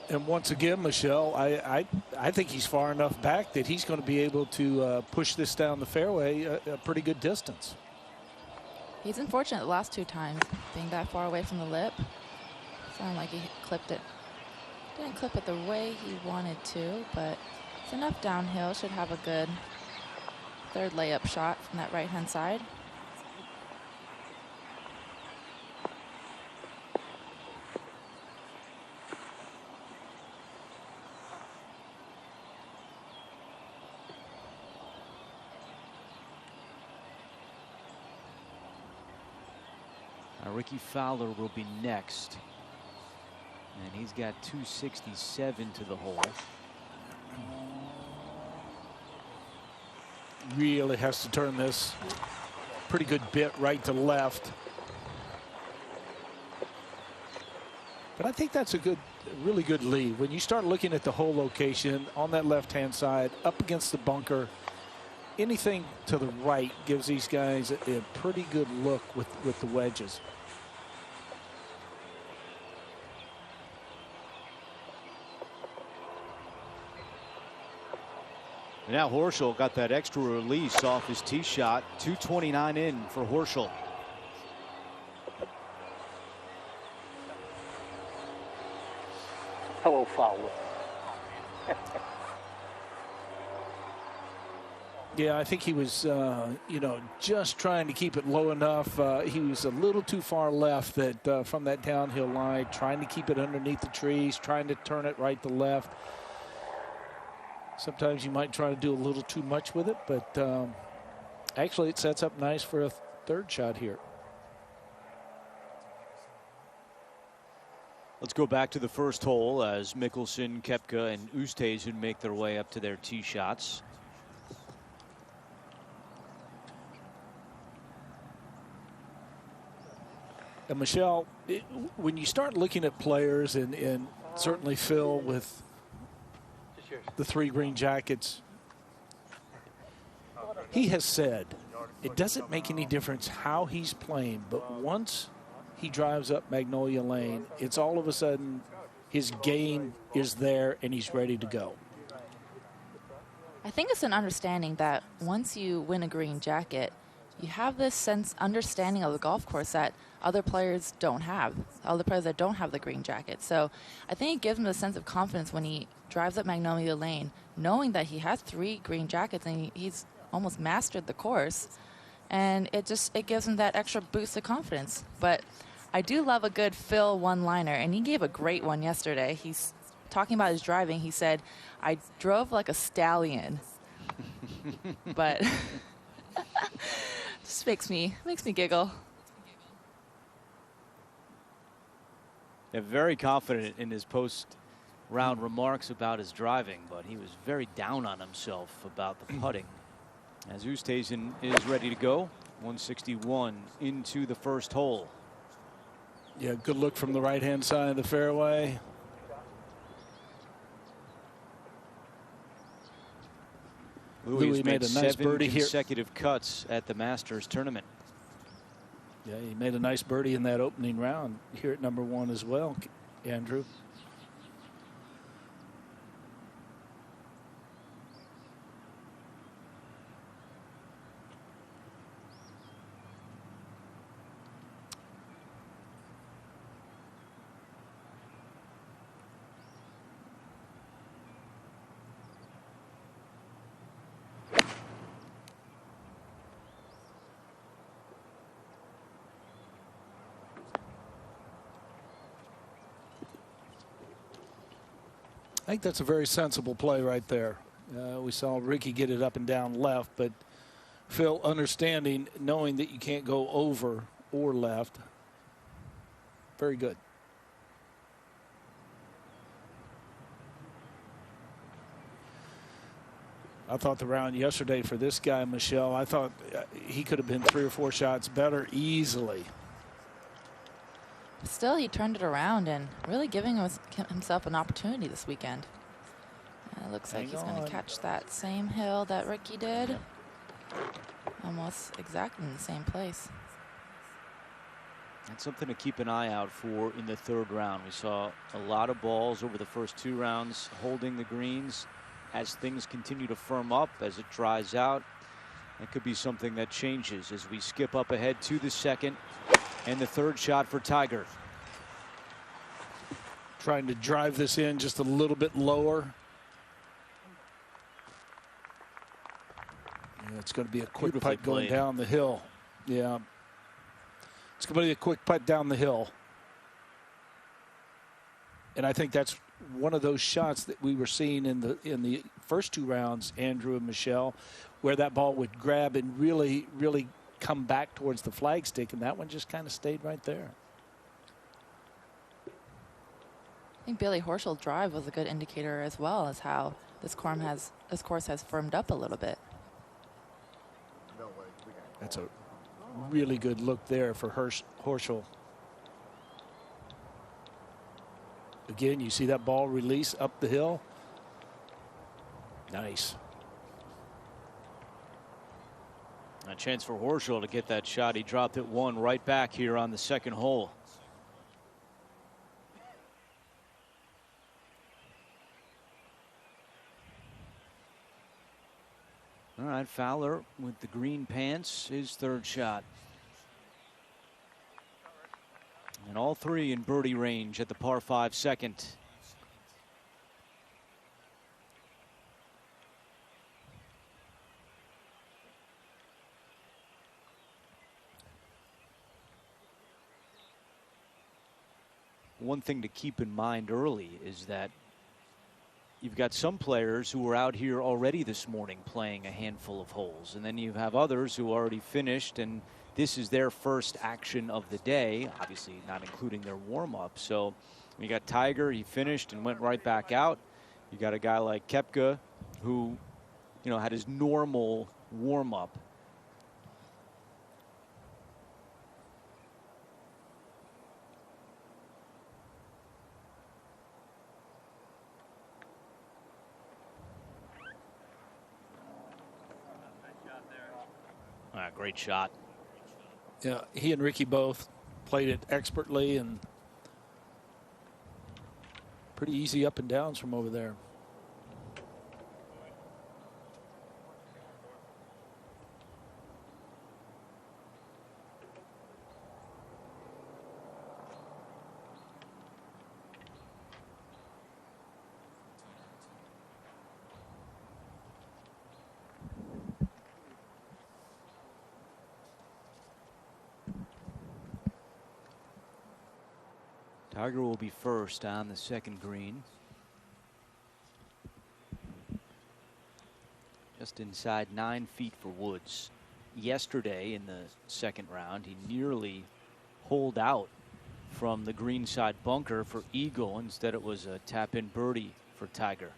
And once again, Michelle, I think he's far enough back that he's going to be able to push this down the fairway a pretty good distance. He's unfortunate the last 2 times, being that far away from the lip. Sounded like he clipped it. Didn't clip it the way he wanted to, but It's enough downhill. Should have a good third layup shot from that right-hand side. Ricky Fowler will be next. And he's got 267 to the hole. Really has to turn this pretty good bit right to left. But I think that's a really good lead. When you start looking at the hole location on that left-hand side, up against the bunker, anything to the right gives these guys a pretty good look with the wedges. Now Horschel got that extra release off his tee shot. 229 in for Horschel. Hello, Fowler. Yeah, I think he was, just trying to keep it low enough. He was a little too far left that from that downhill line, trying to keep it underneath the trees, trying to turn it right to left. Sometimes you might try to do a little too much with it, but actually it sets up nice for a third shot here. Let's go back to the first hole as Mickelson, Koepka, and Oosthuizen make their way up to their tee shots. And Michelle, when you start looking at players, and certainly Phil with the 3 green jackets, he has said it doesn't make any difference how he's playing, but once he drives up Magnolia Lane, it's all of a sudden his game is there and he's ready to go. I think it's an understanding that once you win a green jacket, you have this understanding of the golf course that other players don't have, other players that don't have the green jacket. So I think it gives him a sense of confidence when he drives up Magnolia Lane, knowing that he has 3 green jackets and he's almost mastered the course. And it gives him that extra boost of confidence. But I do love a good Phil one-liner, and he gave a great one yesterday. He's talking about his driving. He said, "I drove like a stallion." But just makes me giggle. They're very confident in his post-round remarks about his driving, but he was very down on himself about the putting. As Oosthuizen is ready to go, 161 into the first hole. Yeah, good look from the right-hand side of the fairway. Louis made a nice 7 birdie here. consecutive cuts at the Masters tournament. Yeah, he made a nice birdie in that opening round here at number 1 as well, Andrew. I think that's a very sensible play right there. We saw Ricky get it up and down left, but Phil understanding, knowing that you can't go over or left. Very good. I thought the round yesterday for this guy, Michelle, I thought he could have been 3 or 4 shots better easily. Still, he turned it around and really giving himself an opportunity this weekend. It looks like he's going to catch that same hill that Ricky did. Almost exactly in the same place. That's something to keep an eye out for in the 3rd round. We saw a lot of balls over the first 2 rounds holding the greens. As things continue to firm up, as it dries out, that could be something that changes as we skip up ahead to the 2nd and the 3rd shot for Tiger. Trying to drive this in just a little bit lower. It's going to be a quick Beautifully putt going played. down the hill. Yeah. It's going to be a quick putt down the hill. And I think that's one of those shots that we were seeing in the first 2 rounds, Andrew and Michelle, where that ball would grab and really, really come back towards the flagstick, and that one just kind of stayed right there. I think Billy Horschel drive was a good indicator as well as how this course has firmed up a little bit. That's a really good look there for Horschel. Again, you see that ball release up the hill. Nice. A chance for Horschel to get that shot. He dropped it 1 right back here on the second hole. All right, Fowler with the green pants, his 3rd shot. And all 3 in birdie range at the par 5 second. One thing to keep in mind early is that you've got some players who were out here already this morning playing a handful of holes, and then you have others who already finished, and this is their first action of the day, obviously not including their warm-up. So you got Tiger, he finished and went right back out. You got a guy like Koepka who, had his normal warm-up. Great shot. Yeah, he and Ricky both played it expertly and pretty easy up and downs from over there. Tiger will be first on the second green. Just inside 9 feet for Woods. Yesterday in the second round, he nearly holed out from the greenside bunker for eagle. Instead, it was a tap-in birdie for Tiger.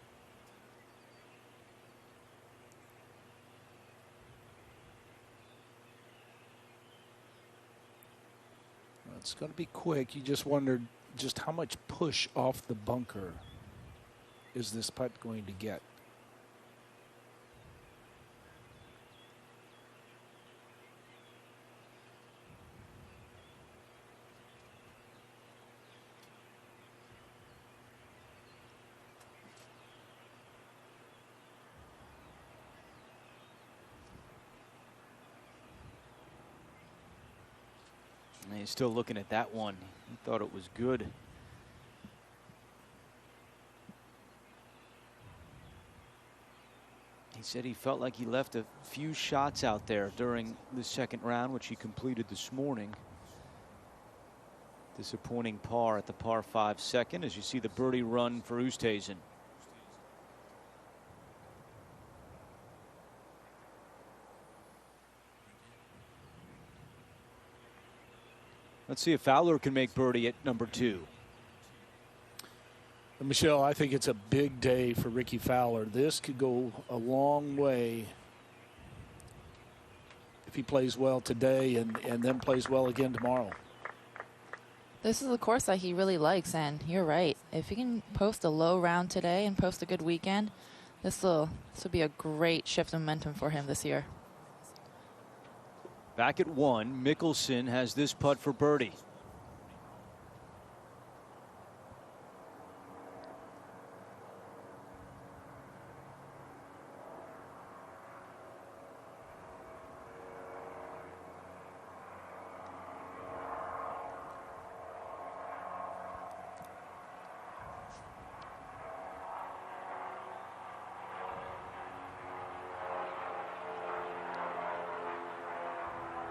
It's going to be quick. You just wondered just how much push off the bunker is this putt going to get? And he's still looking at that one. He thought it was good. He said he felt like he left a few shots out there during the second round, which he completed this morning. Disappointing par at the par 5 second as you see the birdie run for Oosthuizen. Let's see if Fowler can make birdie at number 2. Michelle, I think it's a big day for Ricky Fowler. This could go a long way if he plays well today and then plays well again tomorrow. This is a course that he really likes, and you're right. If he can post a low round today and post a good weekend, this will be a great shift of momentum for him this year. Back at 1, Mickelson has this putt for birdie.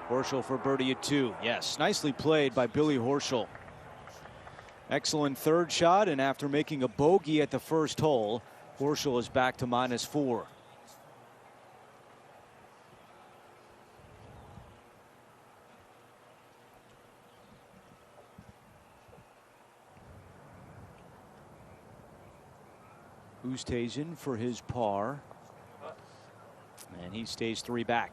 Horschel for birdie at 2. Yes, nicely played by Billy Horschel. Excellent third shot, and after making a bogey at the first hole, Horschel is back to -4. Oosthuizen for his par, and he stays 3 back.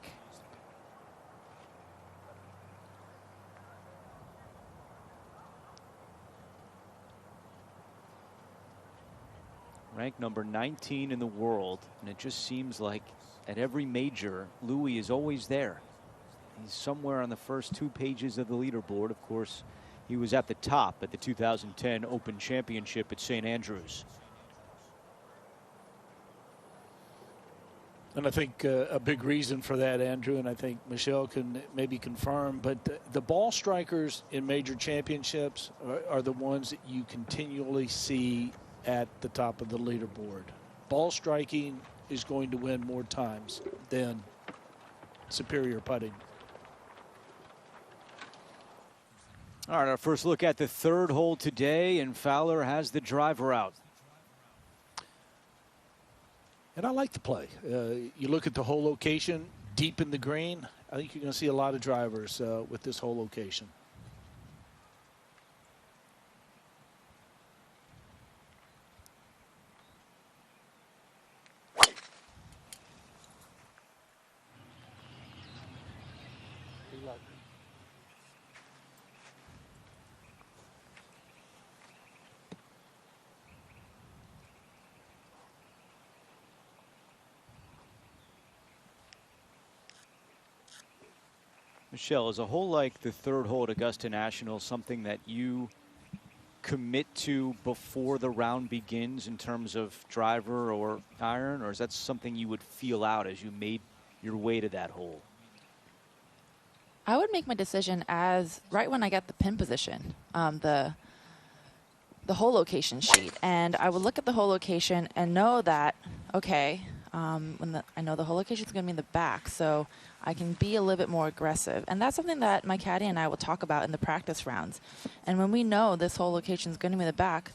Ranked number 19 in the world, and it just seems like at every major, Louis is always there. He's somewhere on the first 2 pages of the leaderboard. Of course, he was at the top at the 2010 Open Championship at St. Andrews. And I think a big reason for that, Andrew, and I think Michelle can maybe confirm, but the ball strikers in major championships are the ones that you continually see at the top of the leaderboard. Ball striking is going to win more times than superior putting. All right, our first look at the 3rd hole today, and Fowler has the driver out. And I like the play. You look at the hole location deep in the green. I think you're going to see a lot of drivers with this hole location. Michelle, is a hole like the 3rd hole at Augusta National something that you commit to before the round begins in terms of driver or iron, or is that something you would feel out as you made your way to that hole? I would make my decision as right when I get the pin position, the hole location sheet, and I would look at the hole location and know that, okay, I know the hole location is going to be in the back, so I can be a little bit more aggressive. And that's something that my caddy and I will talk about in the practice rounds. And when we know this hole location is going to be in the back,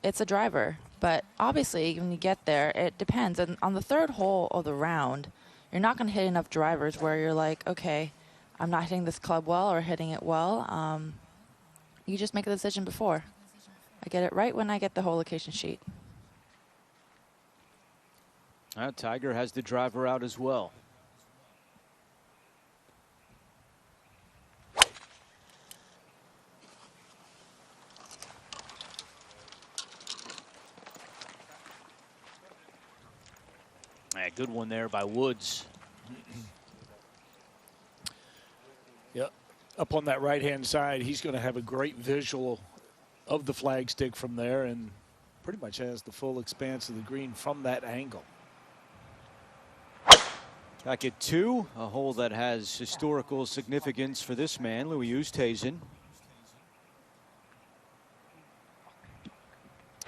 it's a driver. But obviously, when you get there, it depends. And on the 3rd hole of the round, you're not going to hit enough drivers where you're like, okay, I'm not hitting this club well or hitting it well. You just make a decision before. I get it right when I get the hole location sheet. Tiger has the driver out as well. Good one there by Woods. Yep. Up on that right-hand side, he's going to have a great visual of the flagstick from there and pretty much has the full expanse of the green from that angle. Back at 2, a hole that has historical significance for this man, Louis Oosthuizen.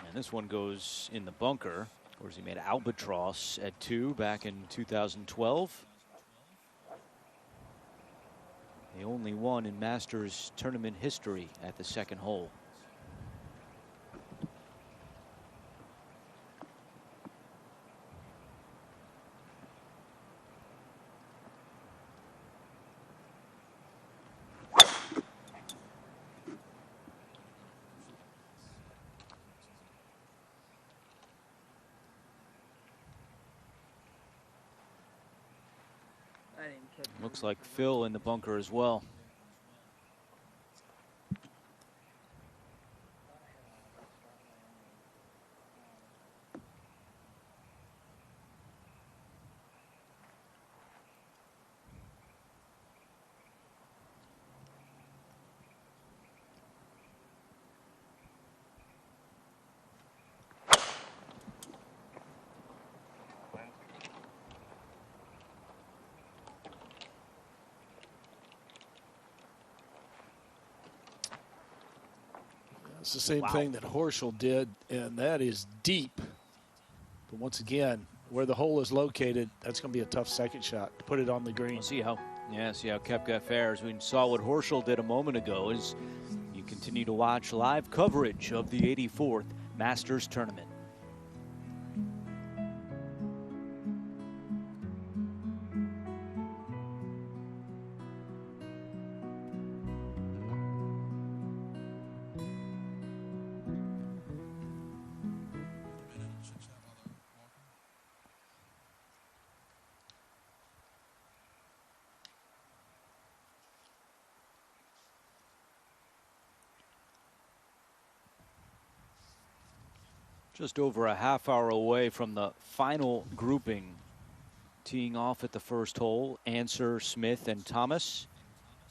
And this one goes in the bunker. Of course, he made albatross at 2 back in 2012. The only one in Masters tournament history at the 2nd hole. Looks like Phil in the bunker as well. It's the same thing that Horschel did, and that is deep. But once again, where the hole is located, that's going to be a tough second shot to put it on the green. We'll see how Yeah, see how Koepka fares. We saw what Horschel did a moment ago as you continue to watch live coverage of the 84th Masters Tournament. Just over a half hour away from the final grouping. Teeing off at the first hole, Answer, Smith, and Thomas.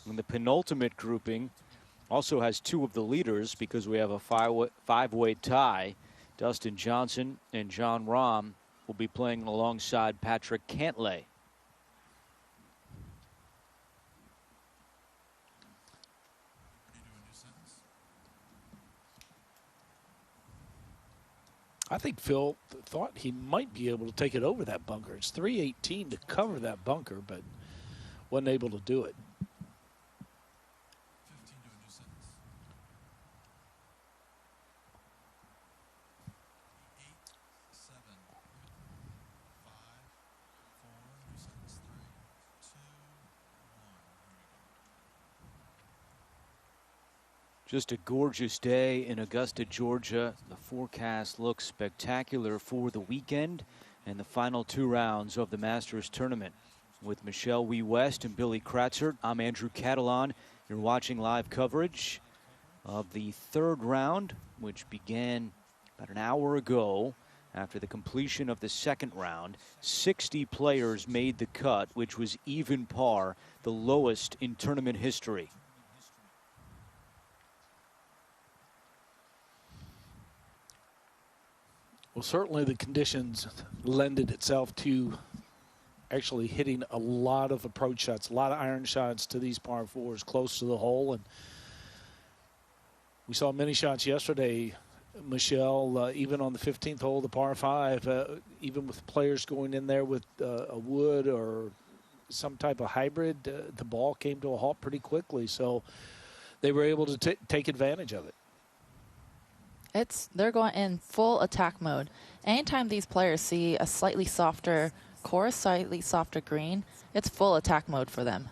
And the penultimate grouping also has two of the leaders because we have a five-way tie. Dustin Johnson and John Rahm will be playing alongside Patrick Cantlay. I think Phil thought he might be able to take it over that bunker. It's 318 to cover that bunker, but wasn't able to do it. Just a gorgeous day in Augusta, Georgia. The forecast looks spectacular for the weekend and the final two rounds of the Masters Tournament. With Michelle Wee West and Billy Kratzert, I'm Andrew Catalan. You're watching live coverage of the third round, which began about an hour ago. After the completion of the second round, 60 players made the cut, which was even par, the lowest in tournament history. Well, certainly the conditions lended itself to actually hitting a lot of approach shots, a lot of iron shots to these par fours close to the hole. And we saw many shots yesterday, Michelle, even on the 15th hole, the par five, even with players going in there with a wood or some type of hybrid, the ball came to a halt pretty quickly. So they were able to take advantage of it. They're going in full attack mode. Anytime these players see a slightly softer course, slightly softer green, it's full attack mode for them.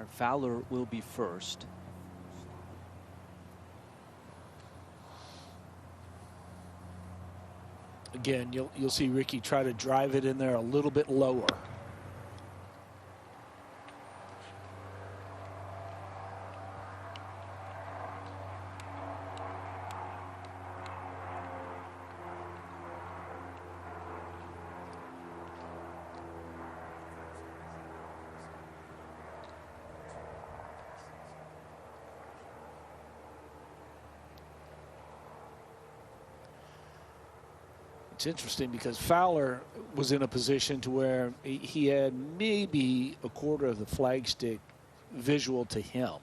Fowler will be first. Again, you'll see Ricky try to drive it in there a little bit lower. It's interesting because Fowler was in a position to where he had maybe a quarter of the flagstick visual to him.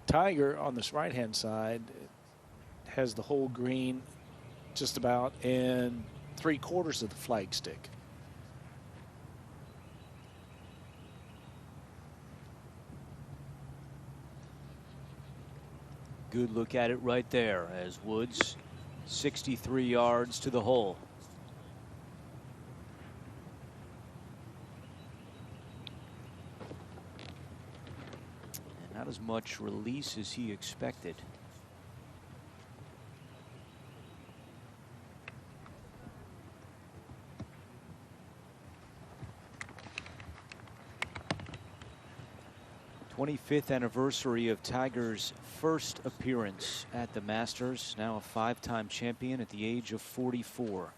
Tiger on this right-hand side has the whole green just about and 3/4 of the flagstick. Good look at it right there as Woods 63 yards to the hole. And not as much release as he expected. '25th anniversary of Tiger's first appearance at the Masters, now a 5-time champion at the age of 44.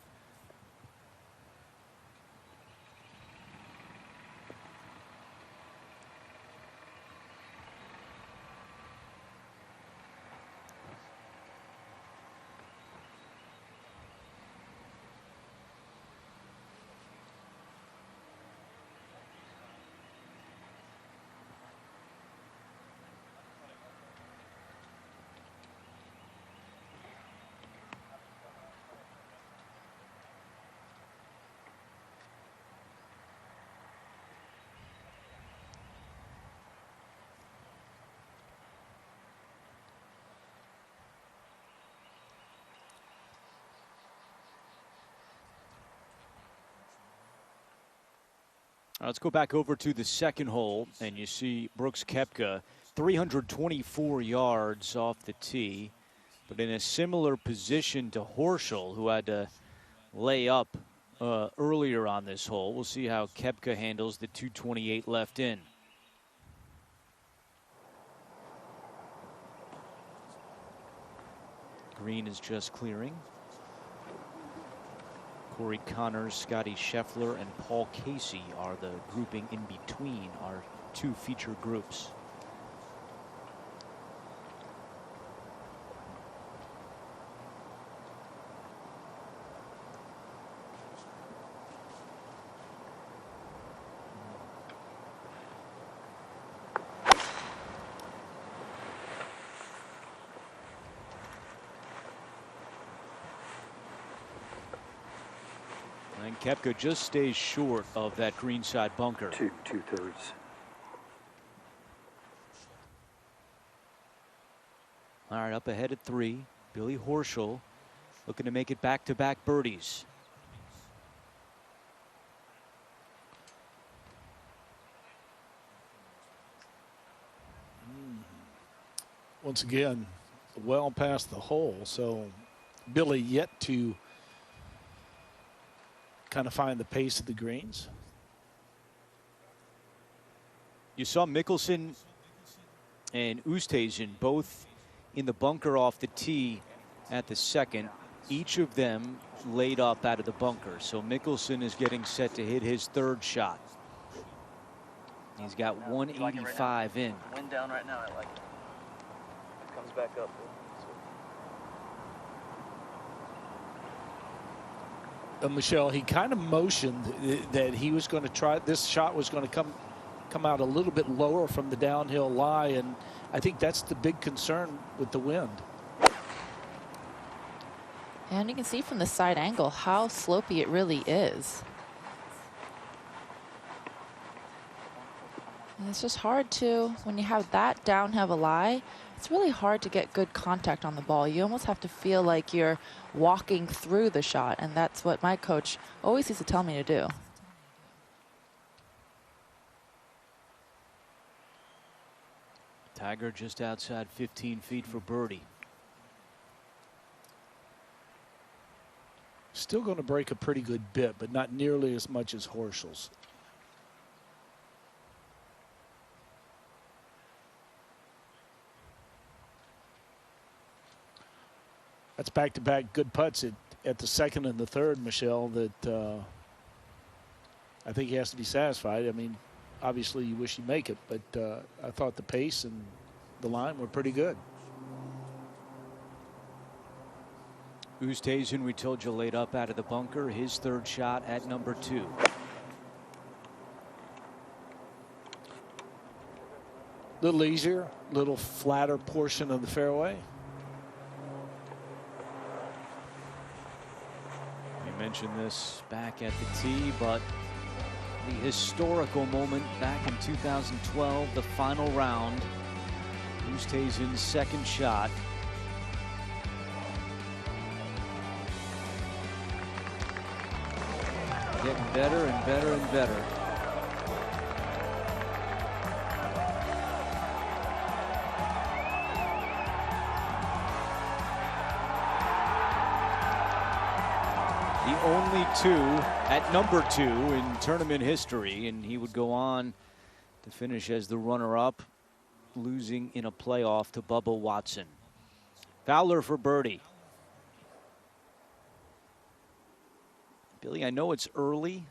Let's go back over to the second hole, and you see Brooks Koepka, 324 yards off the tee, but in a similar position to Horschel, who had to lay up earlier on this hole. We'll see how Koepka handles the 228 left in. Green is just clearing. Corey Connors, Scotty Scheffler, and Paul Casey are the grouping in between our two feature groups. And Koepka just stays short of that greenside bunker. Two-thirds. All right, up ahead at 3. Billy Horschel looking to make it back-to-back birdies. Once again, well past the hole, so Billy yet to kind of find the pace of the greens. You saw Mickelson and Oosthuizen both in the bunker off the tee at the second. Each of them laid up out of the bunker. So Mickelson is getting set to hit his third shot. He's got 185 in. Wind down right now, I like it. Comes back up. Michelle, he kind of motioned that he was going to try, this shot was going to come out a little bit lower from the downhill lie, and I think that's the big concern with the wind. And you can see from the side angle how slopey it really is. And it's just hard to, when you have that downhill of a lie, it's really hard to get good contact on the ball. You almost have to feel like you're walking through the shot, and that's what my coach always used to tell me to do. Tiger just outside 15 feet for birdie. Still going to break a pretty good bit, but not nearly as much as Horschel's. That's back-to-back good putts at the second and the third, Michelle, that I think he has to be satisfied. I mean, obviously you wish you make it, but I thought the pace and the line were pretty good. Oosthuizen, we told you, laid up out of the bunker. His third shot at number 2. Little easier, little flatter portion of the fairway. We mentioned this back at the tee, but the historical moment back in 2012, the final round. Oosthuizen's second shot. Getting better and better and better. The only 2 at number 2 in tournament history, and he would go on to finish as the runner-up, losing in a playoff to Bubba Watson. Fowler for birdie. Billy, I know it's early,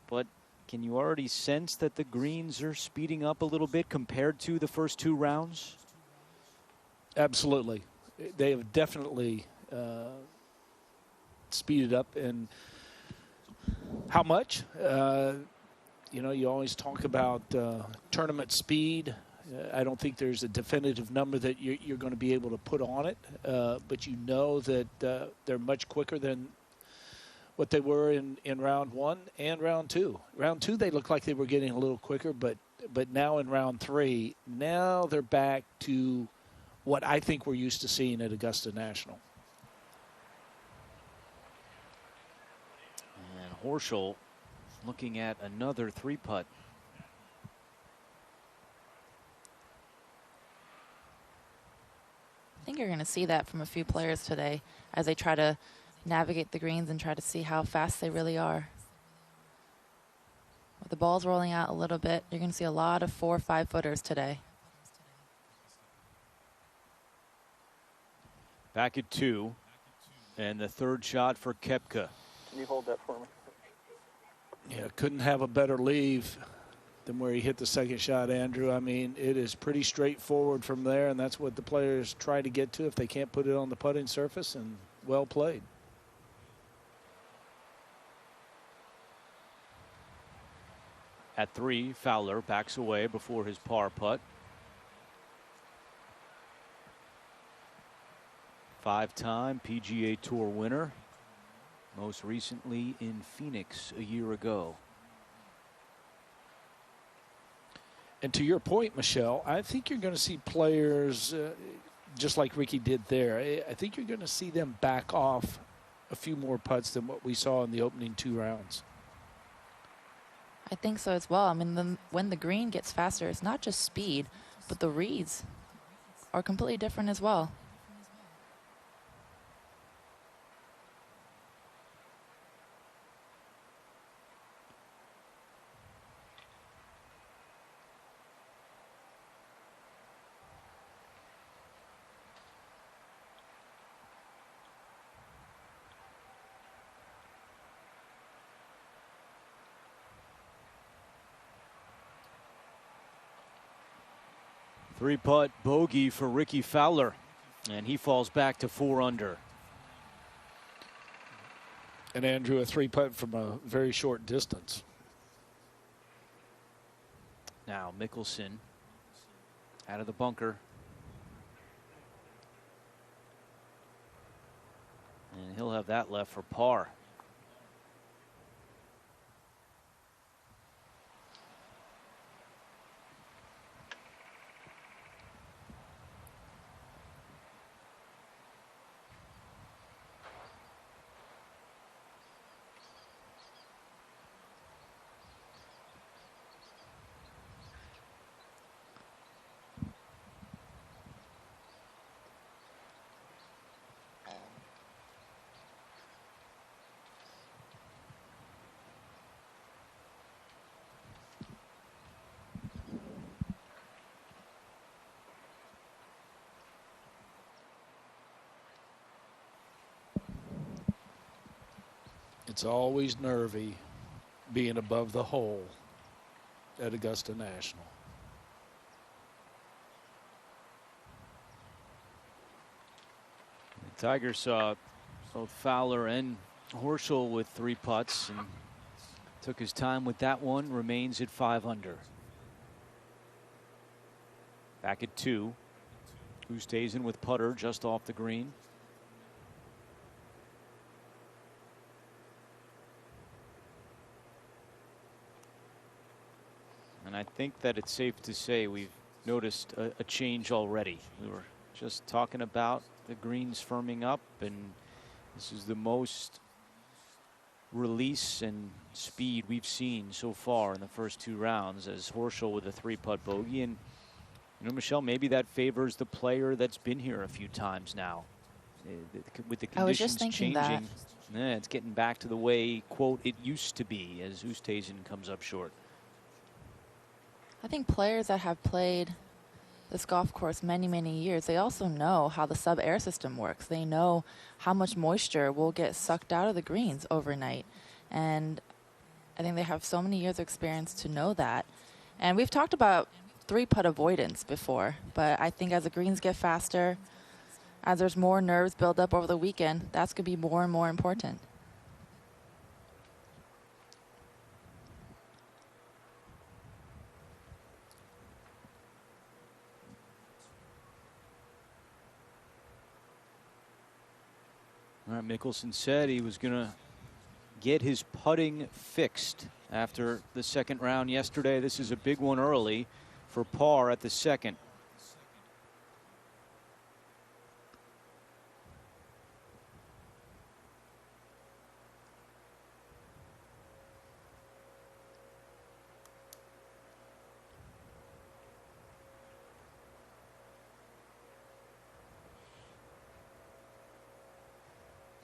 but can you already sense that the greens are speeding up a little bit compared to the first 2 rounds? Absolutely. They have definitely speeded up. And how much? You know, you always talk about tournament speed. I don't think there's a definitive number that you're going to be able to put on it, but you know that they're much quicker than what they were in round 1 and round 2. Round 2, they looked like they were getting a little quicker, but now in round 3, now they're back to what I think we're used to seeing at Augusta National. And Horschel looking at another 3-putt. I think you're going to see that from a few players today as they try to navigate the greens and try to see how fast they really are. With the balls rolling out a little bit, you're going to see a lot of 4- or 5-footers today. Back at 2, and the third shot for Koepka. Can you hold that for me? Yeah, couldn't have a better leave than where he hit the second shot, Andrew. I mean, it is pretty straightforward from there, and that's what the players try to get to if they can't put it on the putting surface, and well played. At 3, Fowler backs away before his par putt. 5-time PGA Tour winner, most recently in Phoenix a year ago. And to your point, Michelle, I think you're going to see players, just like Ricky did there, I think you're going to see them back off a few more putts than what we saw in the opening 2 rounds. I think so as well. I mean, when the green gets faster, it's not just speed, but the reads are completely different as well. Three-putt bogey for Ricky Fowler, and he falls back to 4 under. And Andrew, a 3-putt from a very short distance. Now Mickelson out of the bunker. And he'll have that left for par. It's always nervy being above the hole at Augusta National. Tiger saw both Fowler and Horschel with 3 putts and took his time with that one, remains at 5 under. Back at 2. Oosthuizen with putter just off the green. And I think that it's safe to say we've noticed a change already. We were just talking about the greens firming up, and this is the most release and speed we've seen so far in the first 2 rounds, as Horschel with a 3-putt bogey. And you know, Michelle, maybe that favors the player that's been here a few times now. With the conditions changing, it's getting back to the way, quote, it used to be, as Oosthuizen comes up short. I think players that have played this golf course many, many years, they also know how the sub-air system works. They know how much moisture will get sucked out of the greens overnight. And I think they have so many years of experience to know that. And we've talked about 3-putt avoidance before, but I think as the greens get faster, as there's more nerves build up over the weekend, that's going to be more and more important. All right, Mickelson said he was going to get his putting fixed after the second round yesterday. This is a big one early for par at the second.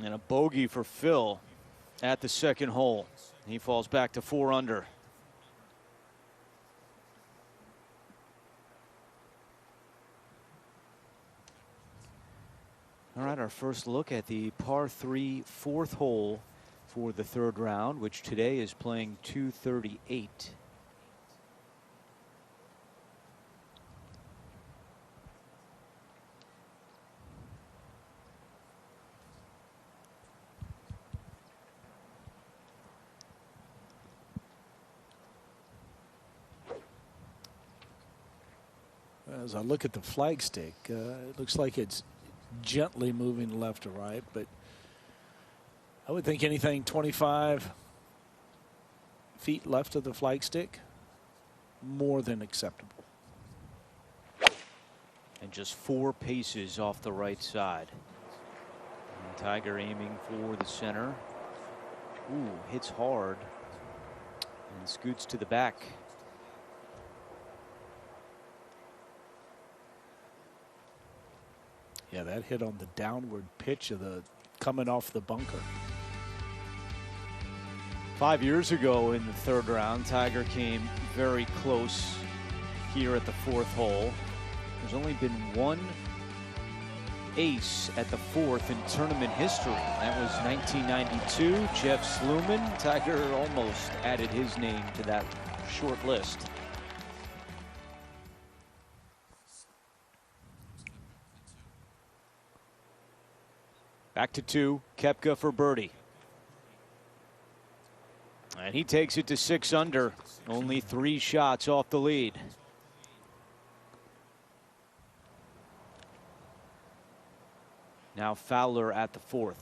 And a bogey for Phil at the second hole. He falls back to 4 under. All right, our first look at the par 3 4th hole for the 3rd round, which today is playing 238. As I look at the flagstick, it looks like it's gently moving left to right, but I would think anything 25 feet left of the flagstick, more than acceptable. And just 4 paces off the right side. And Tiger aiming for the center. Ooh, hits hard and scoots to the back. Yeah, that hit on the downward pitch of the coming off the bunker. 5 years ago in the 3rd round, Tiger came very close here at the 4th hole. There's only been 1 ace at the 4th in tournament history. That was 1992. Jeff Sluman. Tiger almost added his name to that short list. Back to 2, Koepka for birdie. And he takes it to 6 under, only 3 shots off the lead. Now Fowler at the 4th.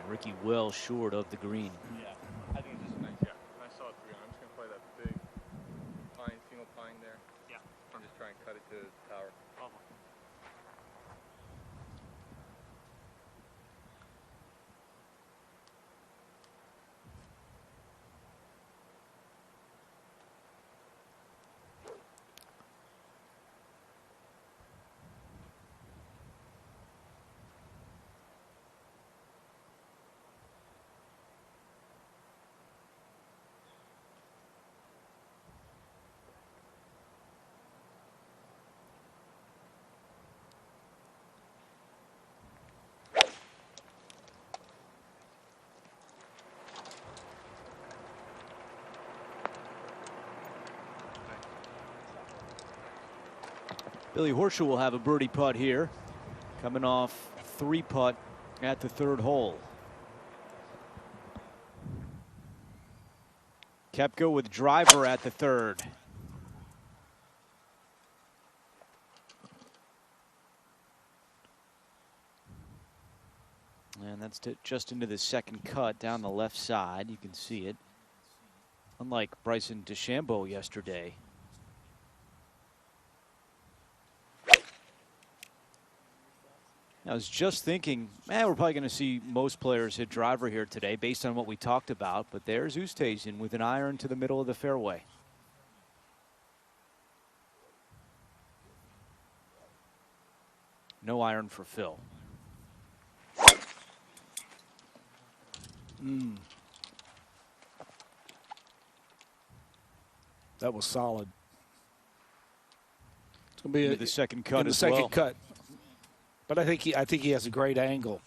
Ricky well short of the green. Yeah, I think it's just nice. Yeah, I saw it 3 on. I'm just gonna play that big pine, single pine there. Yeah. And just try and cut it to the tower. Billy Horschel will have a birdie putt here, coming off 3 putt at the 3rd hole. Koepka with driver at the 3rd. And that's just into the 2nd cut down the left side. You can see it. Unlike Bryson DeChambeau yesterday. I was just thinking, man, we're probably going to see most players hit driver here today based on what we talked about. But there's Oosthuizen with an iron to the middle of the fairway. No iron for Phil. That was solid. It's going to be the 2nd cut in the as 2nd well. cut. But I think he has a great angle.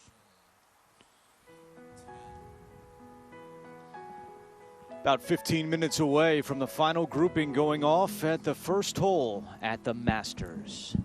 About 15 minutes away from the final grouping going off at the 1st hole at the Masters.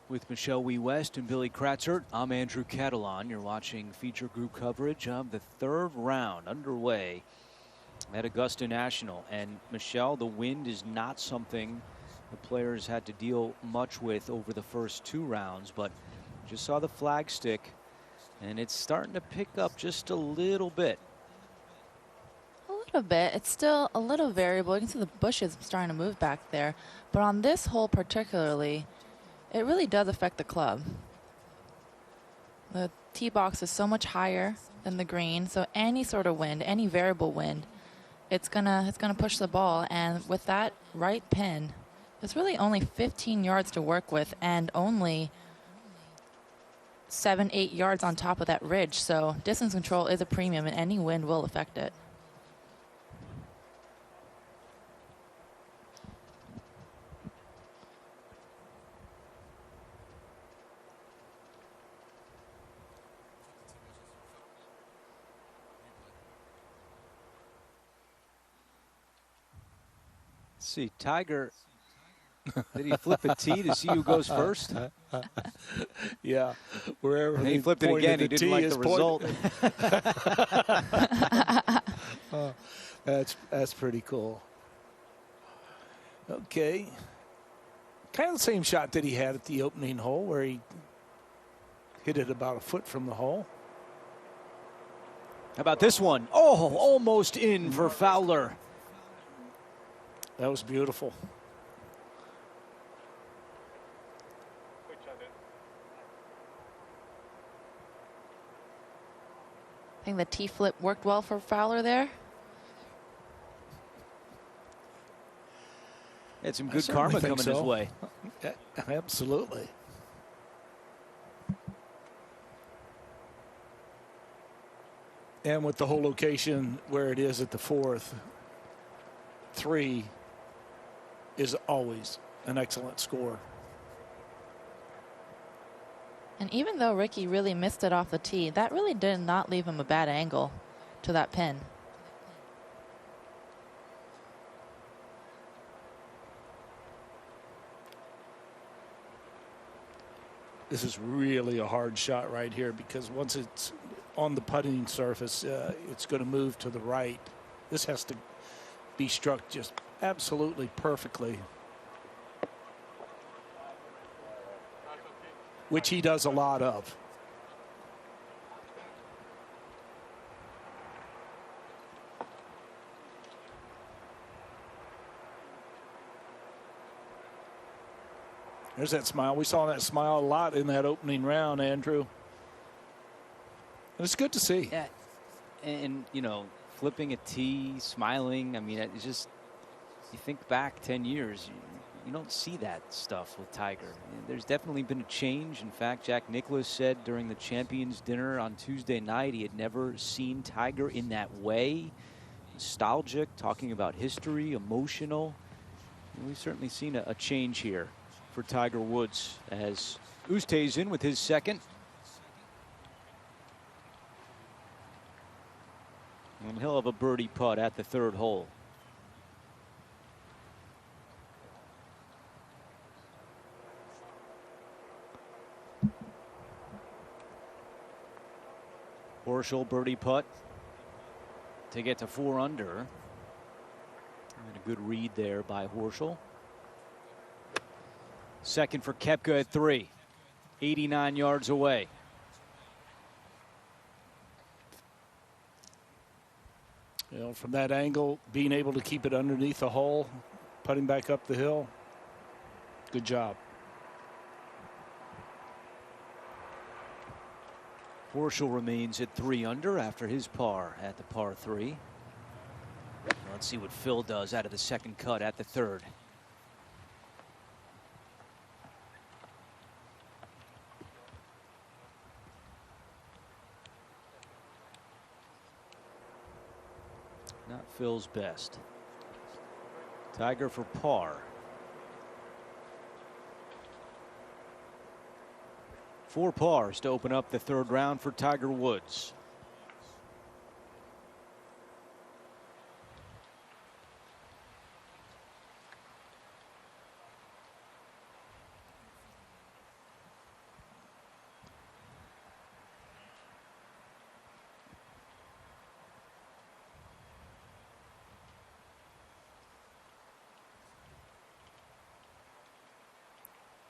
With Michelle Wee West and Billy Kratzert, I'm Andrew Catalan. You're watching feature group coverage of the third round underway at Augusta National. And Michelle, the wind is not something the players had to deal much with over the first 2 rounds, but just saw the flag stick and it's starting to pick up just a little bit. A little bit. It's still a little variable. You can see the bushes starting to move back there. But on this hole particularly, it really does affect the club. The tee box is so much higher than the green, so any sort of wind, any variable wind, it's gonna push the ball. And with that right pin, there's really only 15 yards to work with, and only 7-8 yards on top of that ridge. So distance control is a premium, and any wind will affect it. See, Tiger, did he flip a tee to see who goes first? Yeah, wherever he flipped it again. He didn't like the result. That's pretty cool. Okay, kind of the same shot that he had at the opening hole, where he hit it about a foot from the hole. How about this one? Oh, almost in for Fowler. That was beautiful. I think the tee flip worked well for Fowler there. Had some good karma coming his way. Yeah, absolutely. And with the whole location where it is at the 4th, 3 is always an excellent score. And even though Ricky really missed it off the tee, that really did not leave him a bad angle to that pin. This is really a hard shot right here, because once it's on the putting surface, it's going to move to the right. This has to be struck just absolutely perfectly, which he does a lot of. There's that smile. We saw that smile a lot in that opening round, Andrew. And it's good to see. Yeah. And, you know, flipping a tee, smiling, I mean, it's just, you think back 10 years, you don't see that stuff with Tiger. There's definitely been a change. In fact, Jack Nicklaus said during the Champions Dinner on Tuesday night he had never seen Tiger in that way. Nostalgic, talking about history, emotional. And we've certainly seen a change here for Tiger Woods as Oosthuizen with his second. And he'll have a birdie putt at the 3rd hole. Horschel birdie putt to get to 4 under. And a good read there by Horschel. Second for Koepka at 3, 89 yards away. You know, from that angle, being able to keep it underneath the hole, putting back up the hill, good job. Horschel remains at 3 under after his par at the par 3. Let's see what Phil does out of the second cut at the 3rd. Not Phil's best. Tiger for par. 4 pars to open up the 3rd round for Tiger Woods.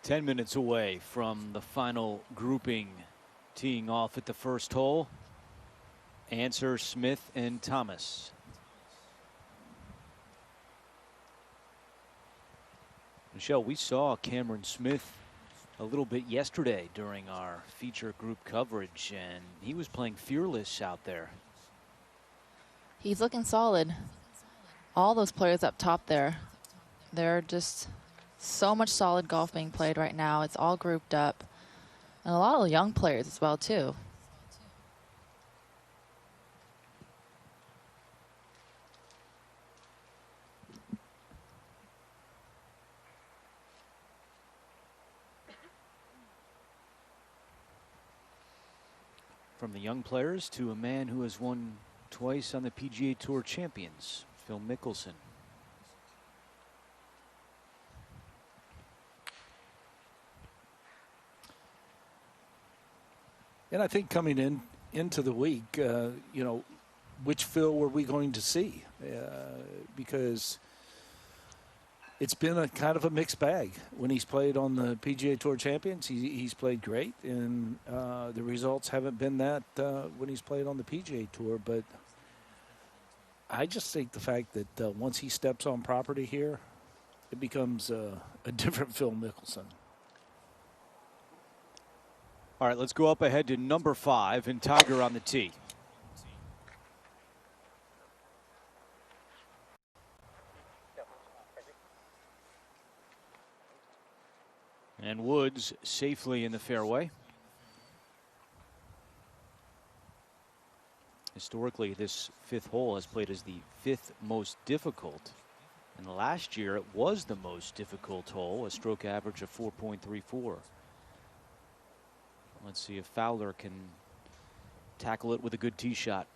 10 minutes away from the final grouping, teeing off at the first hole. Answer Smith and Thomas. Michelle, we saw Cameron Smith a little bit yesterday during our feature group coverage, and he was playing fearless out there. He's looking solid. All those players up top there, they're just so much solid golf being played right now. It's all grouped up. And a lot of young players as well, too. From the young players to a man who has won twice on the PGA Tour champions, Phil Mickelson. And I think coming into the week, you know, which Phil were we going to see? Because it's been a kind of a mixed bag. When he's played on the PGA Tour champions, he's played great, and the results haven't been that when he's played on the PGA Tour. But I just think the fact that once he steps on property here, it becomes a different Phil Mickelson. All right, let's go up ahead to number 5 and Tiger on the tee. And Woods safely in the fairway. Historically, this 5th hole has played as the 5th most difficult. And last year, it was the most difficult hole, a stroke average of 4.34. Let's see if Fowler can tackle it with a good tee shot.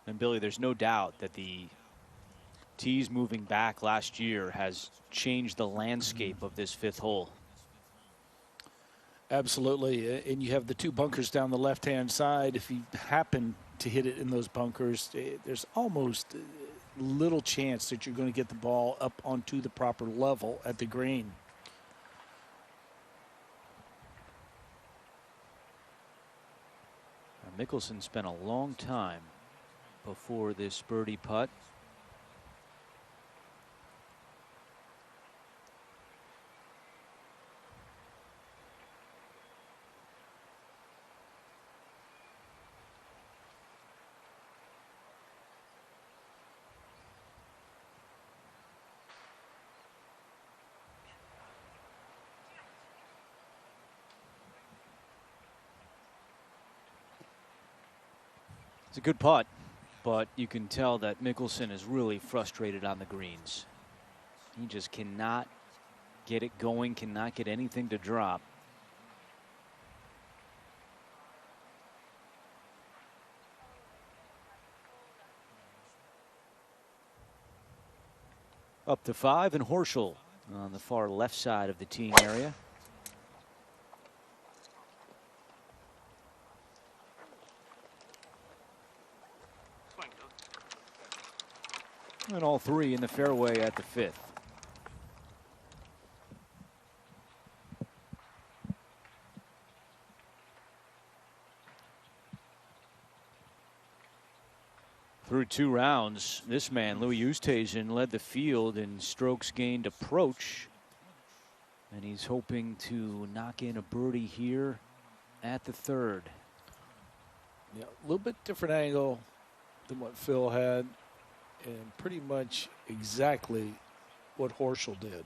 And Billy, there's no doubt that the tees moving back last year has changed the landscape of this 5th hole. Absolutely, and you have the 2 bunkers down the left-hand side. If you happen to hit it in those bunkers, there's almost little chance that you're going to get the ball up onto the proper level at the green. Mickelson spent a long time before this birdie putt. It's a good putt, but you can tell that Mickelson is really frustrated on the greens. He just cannot get it going, cannot get anything to drop. Up to 5, and Horschel on the far left side of the teeing area. And all 3 in the fairway at the 5th. Through 2 rounds, this man, Louis Oosthuizen, led the field in strokes gained approach. And he's hoping to knock in a birdie here at the 3rd. Yeah, a little bit different angle than what Phil had, and pretty much exactly what Horschel did.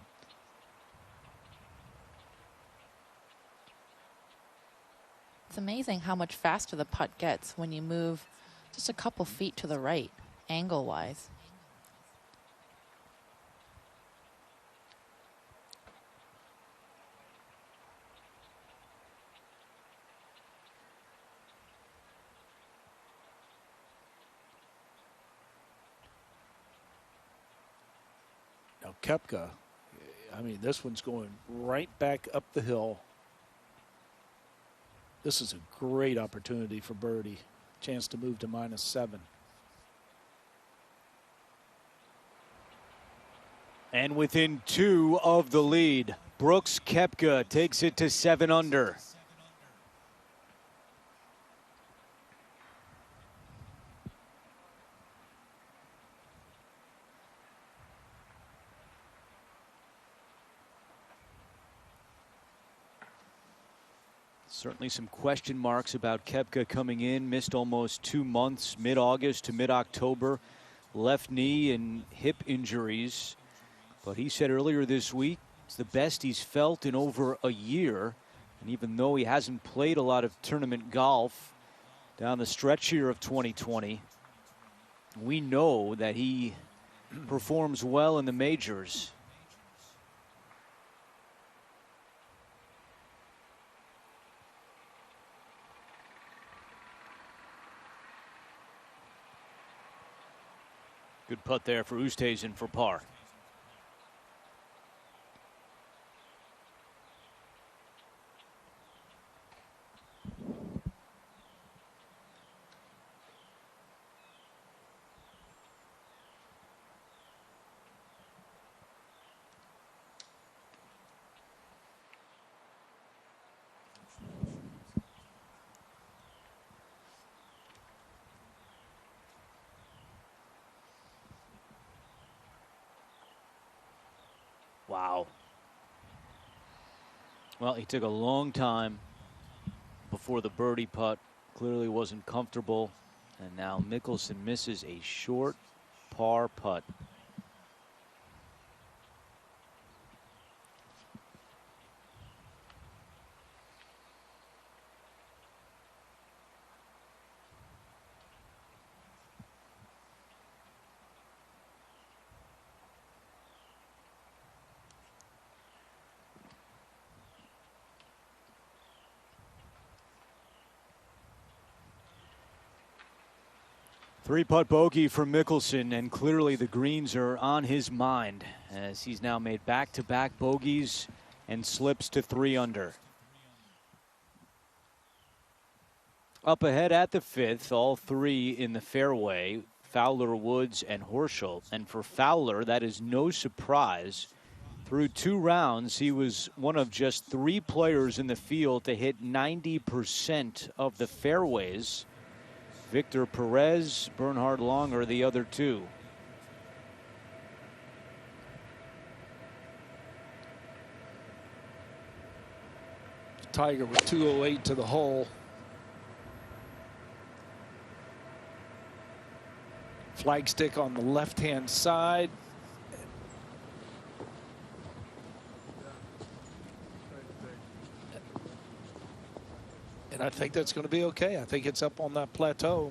It's amazing how much faster the putt gets when you move just a couple feet to the right, angle-wise. Koepka, I mean, this one's going right back up the hill. This is a great opportunity for birdie. Chance to move to -7. And within 2 of the lead, Brooks Koepka takes it to 7 under. Certainly some question marks about Koepka coming in. Missed almost 2 months, mid-August to mid-October. Left knee and hip injuries. But he said earlier this week it's the best he's felt in over a year. And even though he hasn't played a lot of tournament golf down the stretch here of 2020, we know that he performs well in the majors. Good putt there for Oosthuizen for par. Wow. Well, he took a long time before the birdie putt. Clearly wasn't comfortable. And now Mickelson misses a short par putt. Three-putt bogey for Mickelson, and clearly the greens are on his mind as he's now made back-to-back bogeys and slips to 3 under. Up ahead at the 5th, all 3 in the fairway, Fowler, Woods, and Horschel. And for Fowler, that is no surprise. Through 2 rounds, he was one of just 3 players in the field to hit 90% of the fairways. Victor Perez, Bernhard Long are the other 2. Tiger with 208 to the hole. Flagstick on the left-hand side. And I think that's going to be okay. I think it's up on that plateau.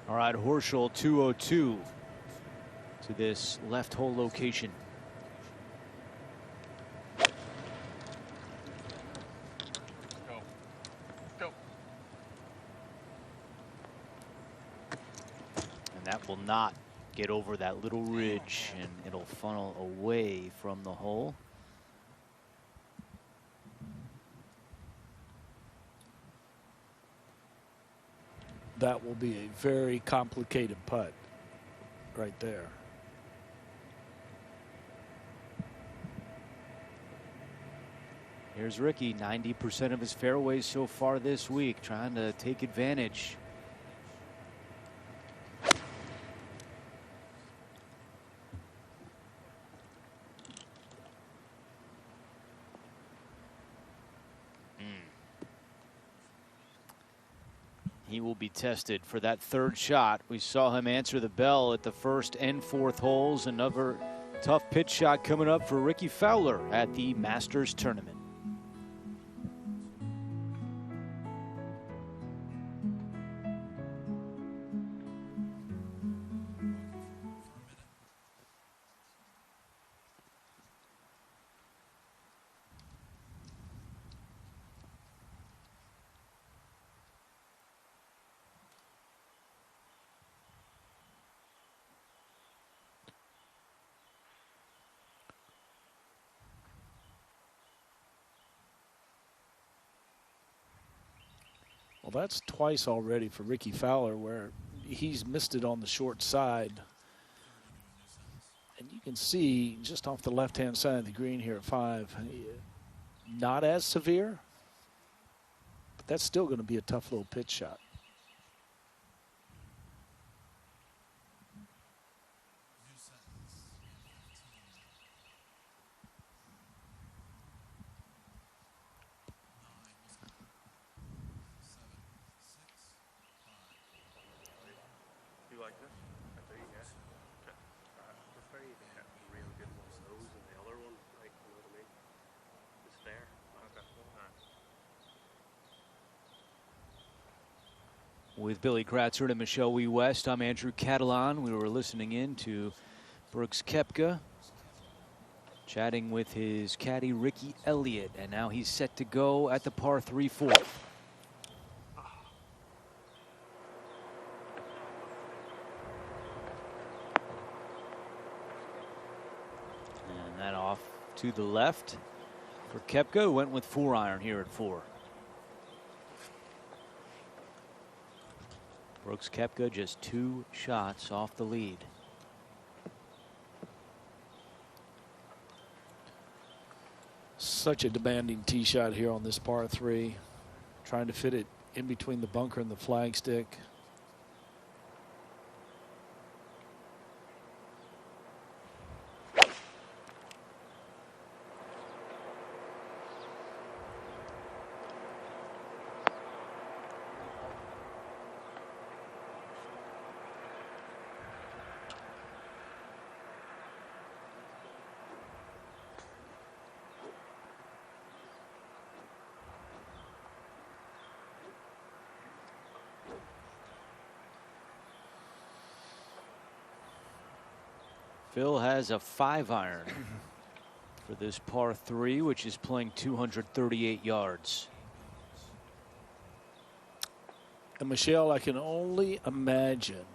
All right, Horschel 202 to this left hole location. Go. And that will not get over that little ridge, and it'll funnel away from the hole. That will be a very complicated putt right there. Here's Ricky, 90% of his fairways so far this week, trying to take advantage. He will be tested for that 3rd shot. We saw him answer the bell at the 1st and 4th holes. Another tough pitch shot coming up for Ricky Fowler at the Masters tournament. Well, that's twice already for Ricky Fowler where he's missed it on the short side. And you can see just off the left-hand side of the green here at 5, not as severe, but that's still going to be a tough little pitch shot. With Billy Kratzer and Michelle Wee West, I'm Andrew Catalan. We were listening in to Brooks Koepka chatting with his caddy Ricky Elliott, and now he's set to go at the par 3 fourth. And that off to the left for Koepka, who went with 4-iron here at 4. Brooks Koepka just 2 shots off the lead. Such a demanding tee shot here on this par 3. Trying to fit it in between the bunker and the flagstick. Phil has a 5-iron for this par 3, which is playing 238 yards. And Michelle, I can only imagine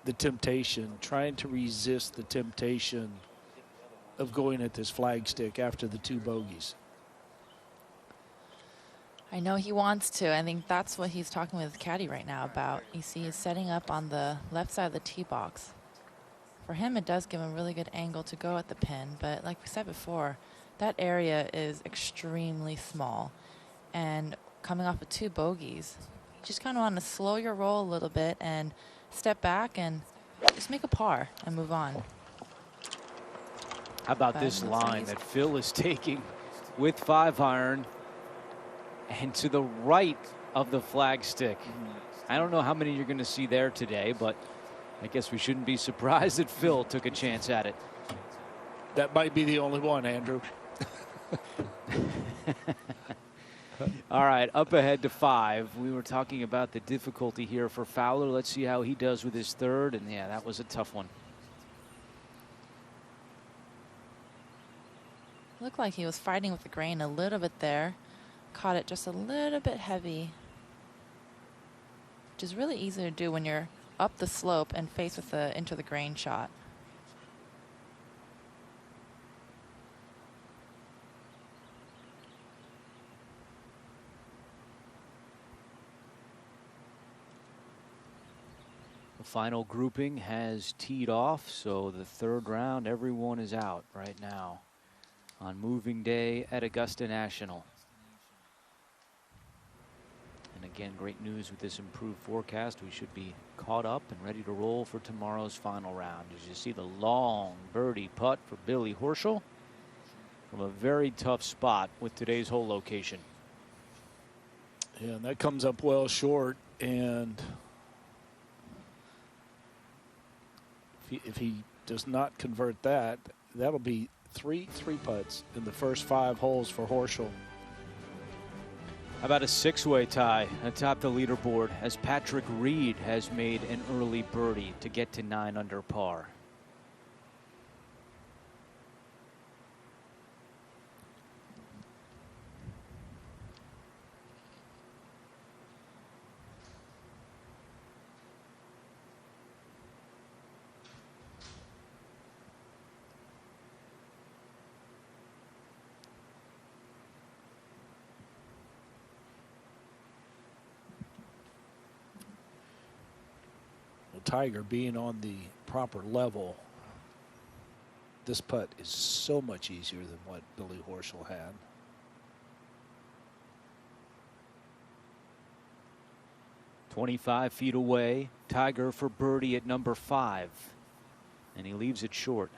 the temptation, trying to resist the temptation of going at this flagstick after the 2 bogeys. I know he wants to. I think that's what he's talking with caddy right now about. You see he's setting up on the left side of the tee box. For him, it does give him a really good angle to go at the pin, but like we said before, that area is extremely small. And coming off of 2 bogeys, you just kind of want to slow your roll a little bit and step back and just make a par and move on. How about this line that Phil is taking with 5-iron and to the right of the flagstick? I don't know how many you're going to see there today, but I guess we shouldn't be surprised that Phil took a chance at it. That might be the only one, Andrew. All right, up ahead to 5. We were talking about the difficulty here for Fowler. Let's see how he does with his 3rd. And yeah, that was a tough one. Looked like he was fighting with the grain a little bit there. Caught it just a little bit heavy, which is really easy to do when you're up the slope and face with the into the grain shot. The final grouping has teed off, so the 3rd round, everyone is out right now on moving day at Augusta National. And again, great news with this improved forecast. We should be caught up and ready to roll for tomorrow's final round. As you see, the long birdie putt for Billy Horschel from a very tough spot with today's hole location. Yeah, and that comes up well short. And if he does not convert that, that'll be 3 3-putts in the first 5 holes for Horschel. How about a 6-way tie atop the leaderboard as Patrick Reed has made an early birdie to get to 9 under par. Tiger being on the proper level, this putt is so much easier than what Billy Horschel had. "25 feet away, Tiger for birdie at number 5, and he leaves it short.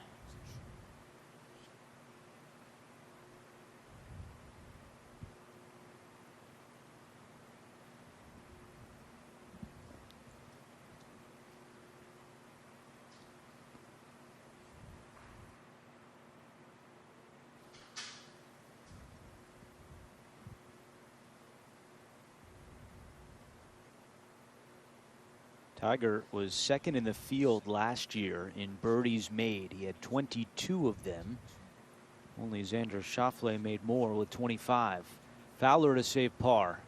Tiger was second in the field last year in birdies made. He had 22 of them. Only Xander Schauffele made more with 25. Fowler to save par.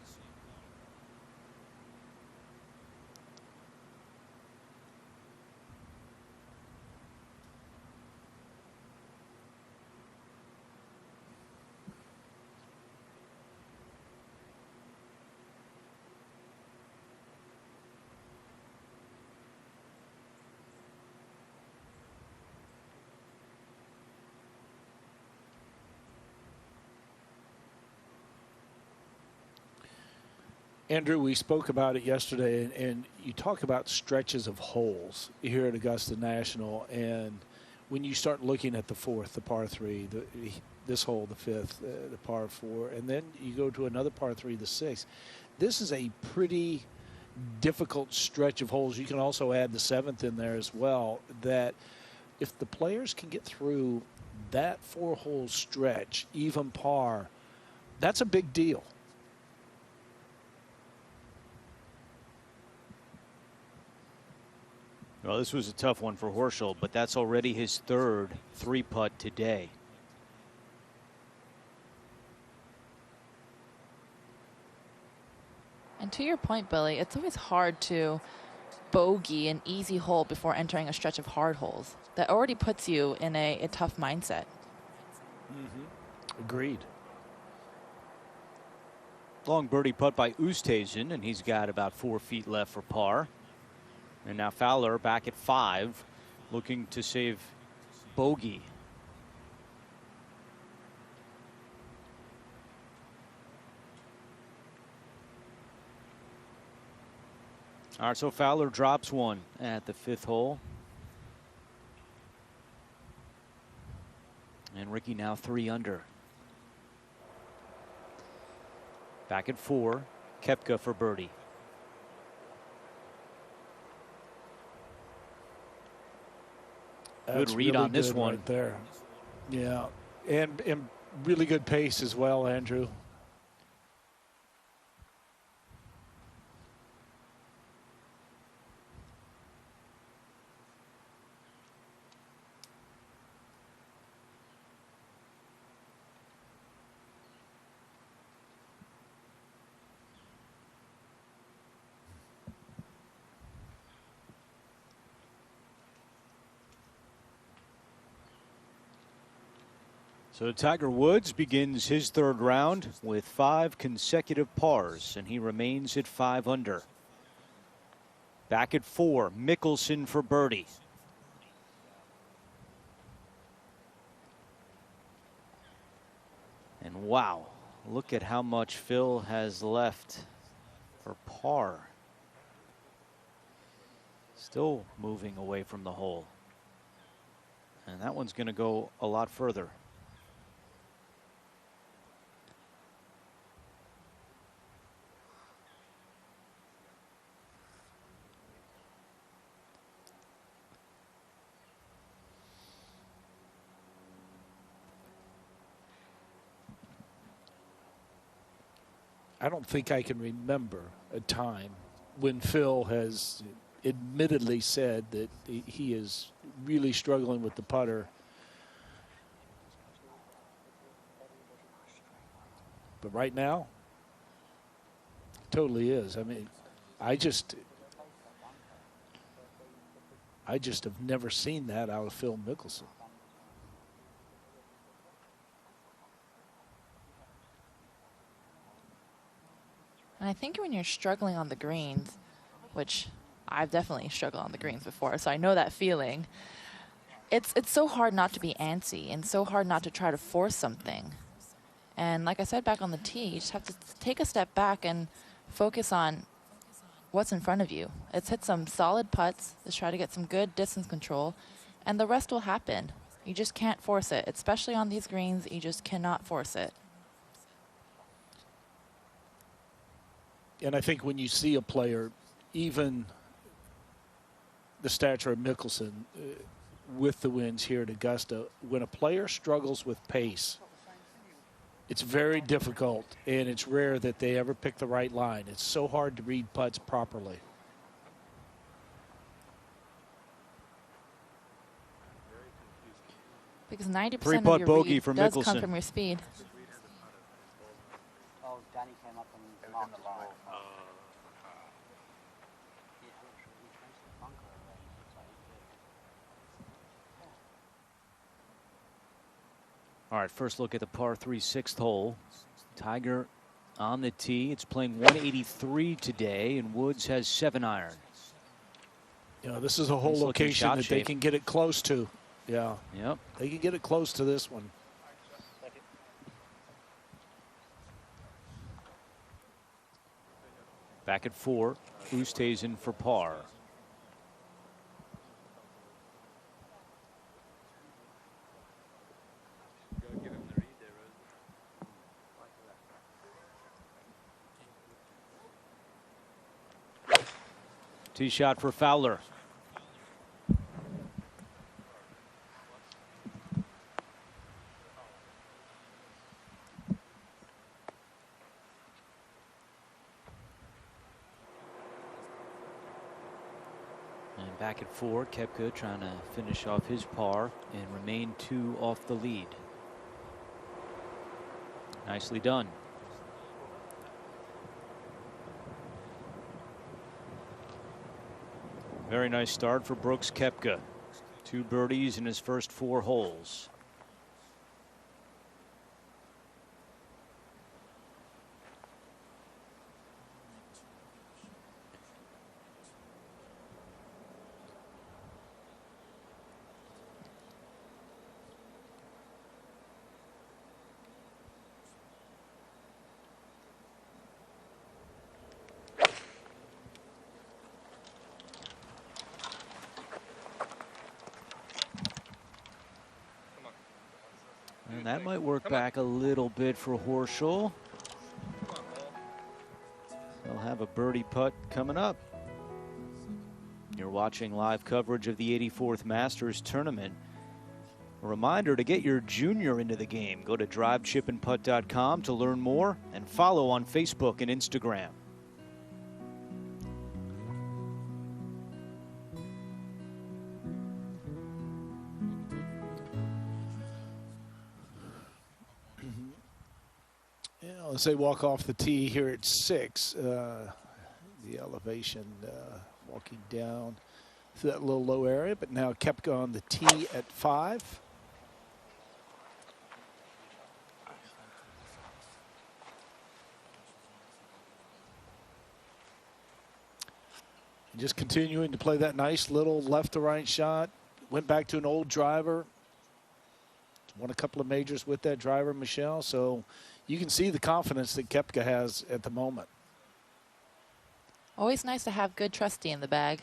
Andrew, we spoke about it yesterday, and you talk about stretches of holes here at Augusta National, and when you start looking at the 4th, the par 3, this hole, the 5th, the par 4, and then you go to another par 3, the 6th, this is a pretty difficult stretch of holes. You can also add the 7th in there as well, that if the players can get through that 4-hole stretch, even par, that's a big deal. Well, this was a tough one for Horschel, but that's already his 3rd 3-putt today. And to your point, Billy, it's always hard to bogey an easy hole before entering a stretch of hard holes. That already puts you in a tough mindset. Agreed. Long birdie putt by Oosthuizen, and he's got about 4 feet left for par. And now Fowler back at 5, looking to save bogey. All right, so Fowler drops one at the 5th hole. And Ricky now 3 under. Back at 4, Koepka for birdie. Good read really on this good one. right there. Yeah, and really good pace as well, Andrew. So Tiger Woods begins his 3rd round with 5 consecutive pars, and he remains at 5 under. Back at 4, Mickelson for birdie. And wow, look at how much Phil has left for par. Still moving away from the hole. And that one's going to go a lot further. I don't think I can remember a time when Phil has admittedly said that he is really struggling with the putter. But right now, it totally is. I mean, I just have never seen that out of Phil Mickelson. And I think when you're struggling on the greens, which I've definitely struggled on the greens before, so I know that feeling. It's so hard not to be antsy and so hard not to try to force something. And like I said back on the tee, you just have to take a step back and focus on what's in front of you. It's hit some solid putts. Just try to get some good distance control, and the rest will happen. You just can't force it, especially on these greens. You just cannot force it. And I think when you see a player, even the stature of Mickelson, with the wins here at Augusta, when a player struggles with pace, it's very difficult, and it's rare that they ever pick the right line. It's so hard to read putts properly. Because 90% Three-putt of your bogey read for does Mickelson. come from your speed. Oh, Danny came up and marked the line. All right, first look at the par 3 6th hole. Tiger on the tee. It's playing 183 today, and Woods has 7 iron. Yeah, this is a whole Nice looking location shot that they shape. can get it close to. Yeah. Yep. They can get it close to this one. Back at 4. Oosthuizen for par. Tee shot for Fowler. And back at 4, Koepka trying to finish off his par and remain 2 off the lead. Nicely done. Very nice start for Brooks Koepka. 2 birdies in his first 4 holes. And that might work back a little bit for Horschel. He'll have a birdie putt coming up. You're watching live coverage of the 84th Masters Tournament. A reminder to get your junior into the game. Go to drivechipandputt.com to learn more and follow on Facebook and Instagram. As they walk off the tee here at 6, the elevation walking down through that little low area, but now Koepka on the tee at 5. And just continuing to play that nice little left to right shot. Went back to an old driver. Won a couple of majors with that driver, Michelle. So you can see the confidence that Koepka has at the moment. Always nice to have good trustee in the bag.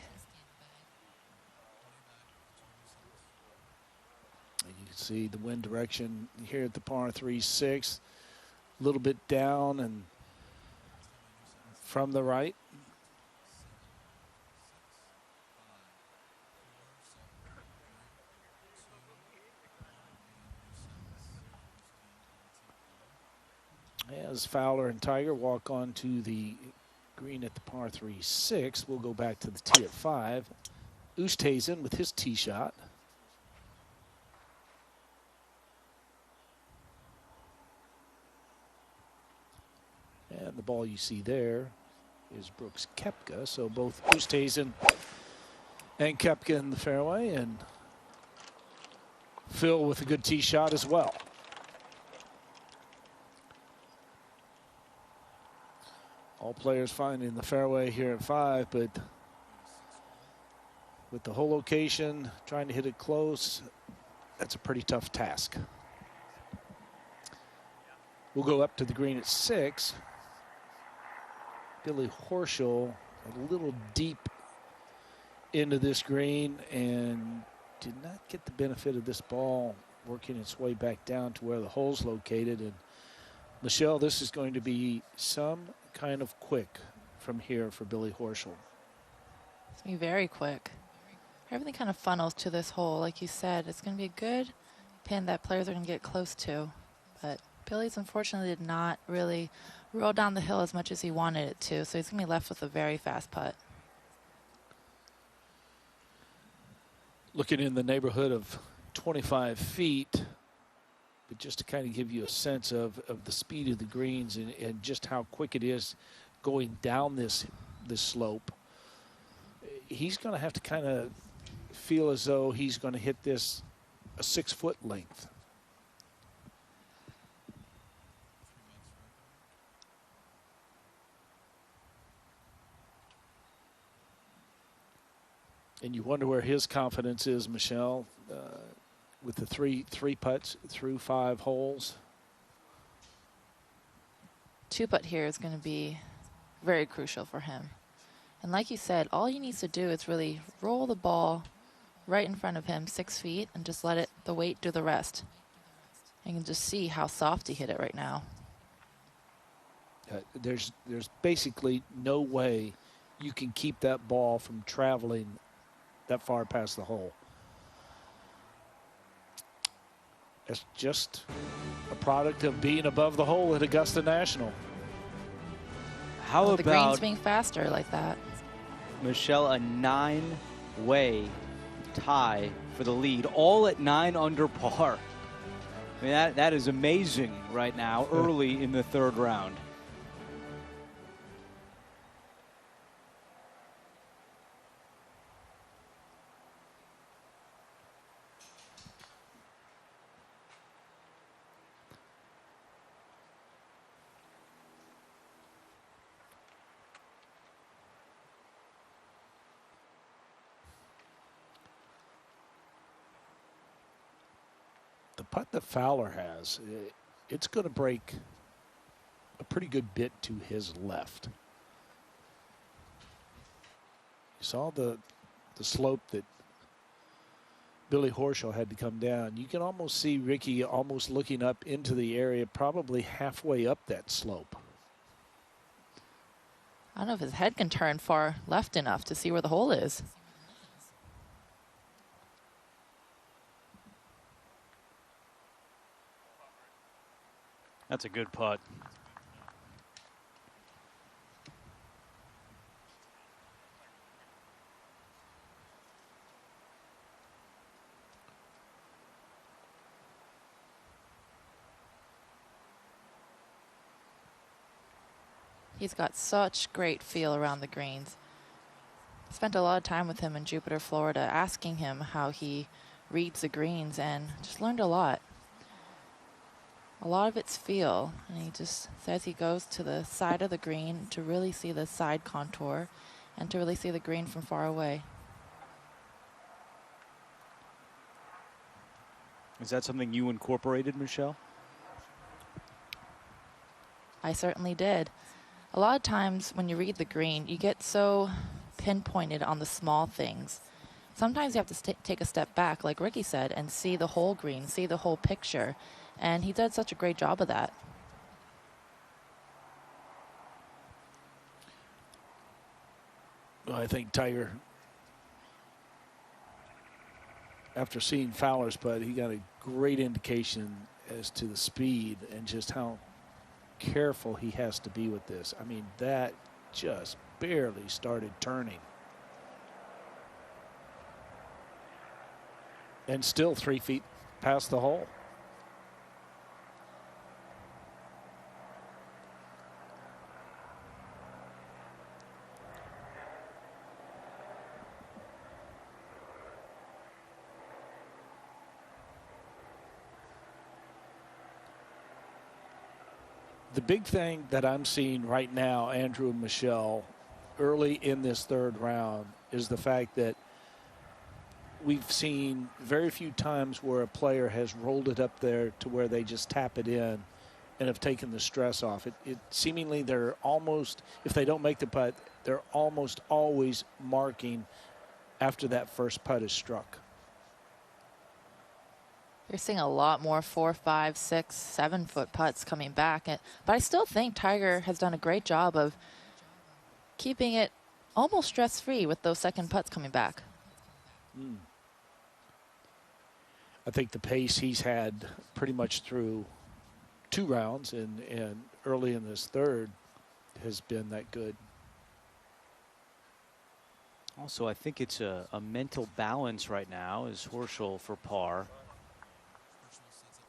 And you can see the wind direction here at the par 3-6. A little bit down and from the right. As Fowler and Tiger walk on to the green at the par 3-6, we'll go back to the tee at 5. Oosthuizen with his tee shot. And the ball you see there is Brooks Koepka. So both Oosthuizen and Koepka in the fairway, and Phil with a good tee shot as well. All players finding the fairway here at 5, but with the whole location, trying to hit it close, that's a pretty tough task. We'll go up to the green at 6. Billy Horschel a little deep into this green and did not get the benefit of this ball working its way back down to where the hole's located. And Michelle, this is going to be some kind of quick from here for Billy Horschel. It's going to be very quick. Everything kind of funnels to this hole. Like you said, it's going to be a good pin that players are going to get close to. But Billy's unfortunately did not really roll down the hill as much as he wanted it to, so he's going to be left with a very fast putt. Looking in the neighborhood of 25 feet, but just to kind of give you a sense of the speed of the greens and just how quick it is going down this slope, he's going to have to kind of feel as though he's going to hit this a 6-foot length. And you wonder where his confidence is, Michelle, with the three putts through 5 holes. 2-putt here is going to be very crucial for him. And like you said, all he needs to do is really roll the ball right in front of him 6 feet and just let the weight do the rest. You can just see how soft he hit it right now. There's basically no way you can keep that ball from traveling that far past the hole. It's just a product of being above the hole at Augusta National. How the greens about being faster like that? Michelle, a 9-way tie for the lead, all at 9 under par. I mean, that is amazing right now, early in the 3rd round. The putt that Fowler has, it's going to break a pretty good bit to his left. You saw the slope that Billy Horschel had to come down. You can almost see Ricky almost looking up into the area, probably halfway up that slope. I don't know if his head can turn far left enough to see where the hole is. That's a good putt. He's got such great feel around the greens. Spent a lot of time with him in Jupiter, Florida, asking him how he reads the greens, and just learned a lot. A lot of it's feel, and he just says he goes to the side of the green to really see the side contour and to really see the green from far away. Is that something you incorporated, Michelle? I certainly did. A lot of times when you read the green, you get so pinpointed on the small things. Sometimes you have to take a step back, like Ricky said, and see the whole green, see the whole picture. And he did such a great job of that. Well, I think Tiger, after seeing Fowler's putt, he got a great indication as to the speed and just how careful he has to be with this. I mean, that just barely started turning. And still 3 feet past the hole. The big thing that I'm seeing right now, Andrew and Michelle, early in this 3rd round, is the fact that we've seen very few times where a player has rolled it up there to where they just tap it in and have taken the stress off. It seemingly they're almost, if they don't make the putt, they're almost always marking after that first putt is struck. You're seeing a lot more 4, 5, 6, 7 foot putts coming back. But I still think Tiger has done a great job of keeping it almost stress-free with those second putts coming back. I think the pace he's had pretty much through 2 rounds and early in this third has been that good. Also, I think it's a mental balance right now, as Horschel for par,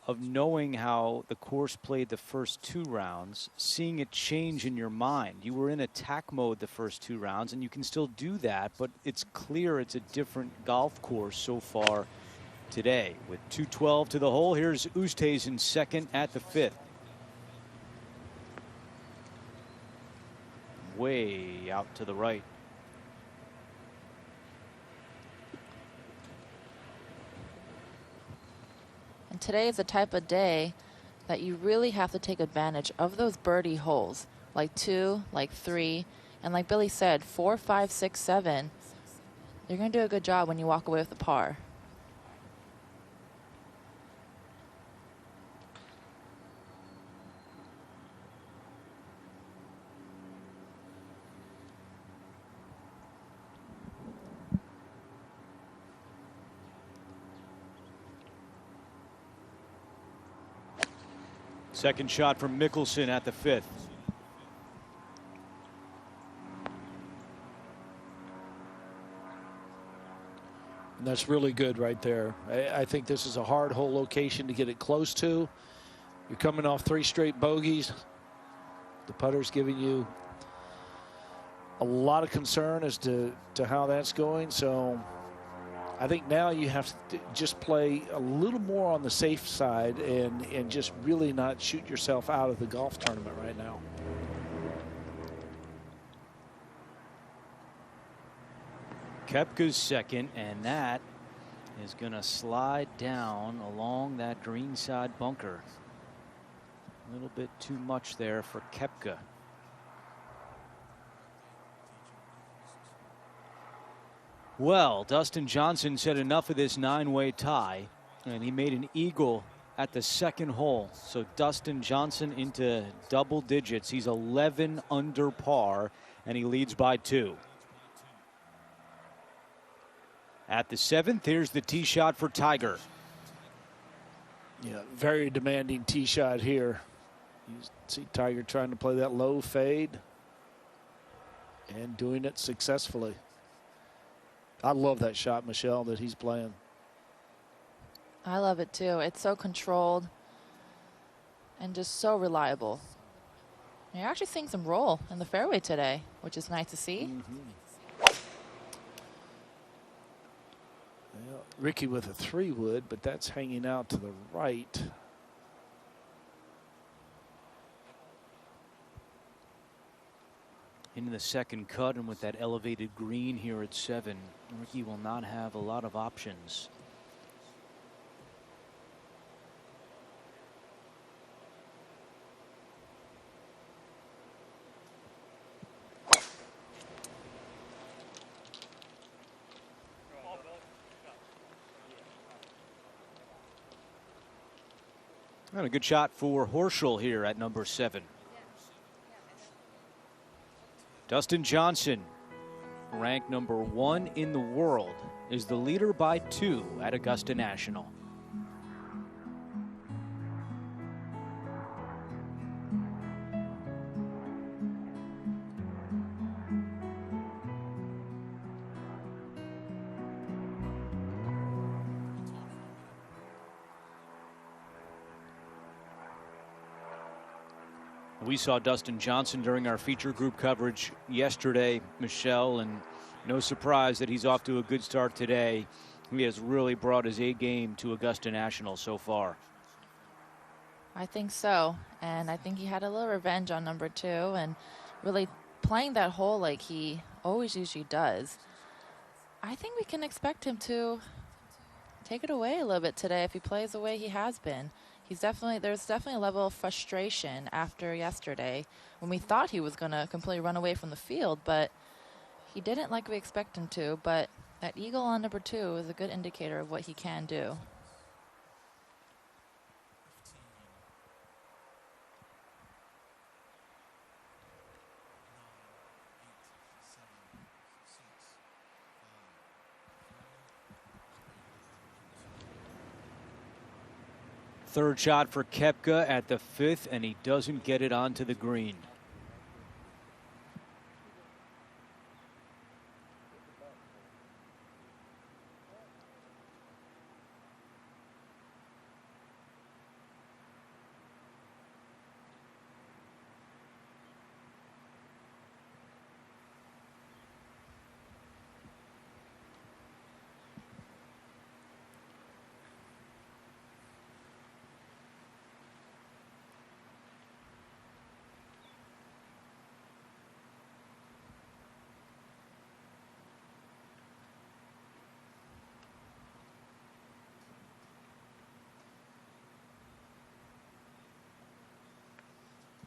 of knowing how the course played the first 2 rounds, seeing it change in your mind. You were in attack mode the first 2 rounds, and you can still do that, but it's clear it's a different golf course so far today. With 2:12 to the hole, here's Oosthuizen second at the 5th. Way out to the right. And today is the type of day that you really have to take advantage of those birdie holes, like 2, like 3, and like Billy said, 4, 5, 6, 7. You're going to do a good job when you walk away with the par. Second shot from Mickelson at the 5th. And that's really good right there. I think this is a hard hole location to get it close to. You're coming off 3 straight bogeys. The putter's giving you a lot of concern as to how that's going. So I think now you have to just play a little more on the safe side and just really not shoot yourself out of the golf tournament right now. Koepka's second, and that is going to slide down along that greenside bunker. A little bit too much there for Koepka. Well, Dustin Johnson said enough of this 9-way tie, and he made an eagle at the second hole. So Dustin Johnson into double digits. He's 11 under par, and he leads by 2. At the 7th, here's the tee shot for Tiger. Yeah, very demanding tee shot here. You see Tiger trying to play that low fade and doing it successfully. I love that shot, Michelle, that he's playing. I love it too. It's so controlled and just so reliable. You're actually seeing some roll in the fairway today, which is nice to see. Well, Ricky with a 3-wood, but that's hanging out to the right. Into the second cut, and with that elevated green here at 7, Ricky will not have a lot of options. And a good shot for Horschel here at number 7. Dustin Johnson, ranked number 1 in the world, is the leader by 2 at Augusta National. We saw Dustin Johnson during our feature group coverage yesterday, Michelle, and no surprise that he's off to a good start today. He has really brought his A game to Augusta National so far. I think so, and I think he had a little revenge on number 2 and really playing that hole like he always usually does. I think we can expect him to take it away a little bit today if he plays the way he has been. There's definitely a level of frustration after yesterday when we thought he was going to completely run away from the field, but he didn't like we expect him to. But that eagle on number 2 is a good indicator of what he can do. Third shot for Koepka at the 5th, and he doesn't get it onto the green.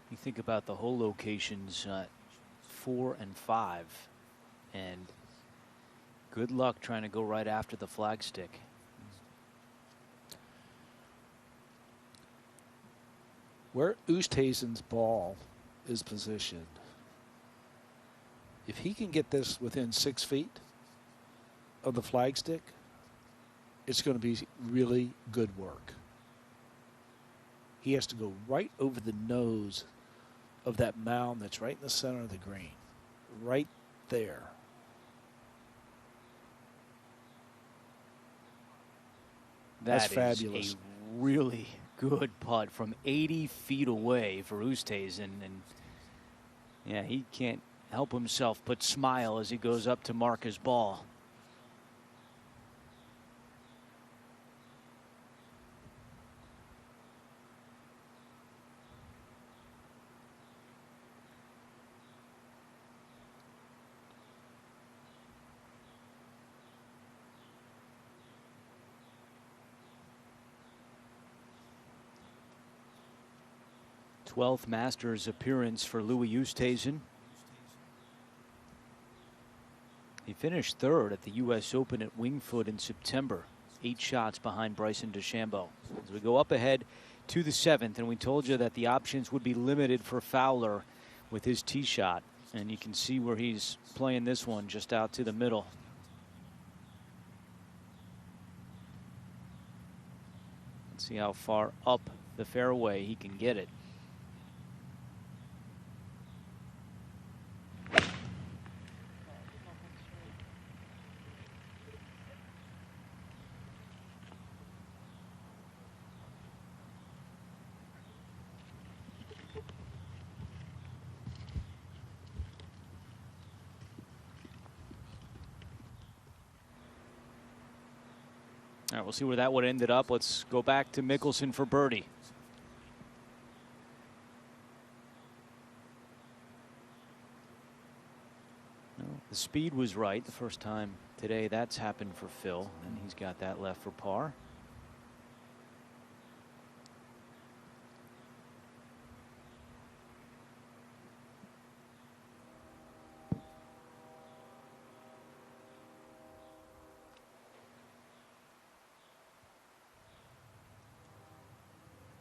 You think about the hole locations 4 and 5, and good luck trying to go right after the flagstick. Where Oosthuizen's ball is positioned, if he can get this within 6 feet of the flagstick, it's going to be really good work. He has to go right over the nose of that mound that's right in the center of the green. Right there. That's fabulous. A really good putt from 80 feet away for Oosthuizen. And yeah, he can't help himself but smile as he goes up to mark his ball. Twelfth Masters appearance for Louis Oosthuizen. He finished 3rd at the U.S. Open at Wingfoot in September, 8 shots behind Bryson DeChambeau. As we go up ahead to the 7th, and we told you that the options would be limited for Fowler with his tee shot, and you can see where he's playing this one just out to the middle. Let's see how far up the fairway he can get it. All right, we'll see where that one ended up. Let's go back to Mickelson for birdie. No, the speed was right the first time today. That's happened for Phil, and he's got that left for par.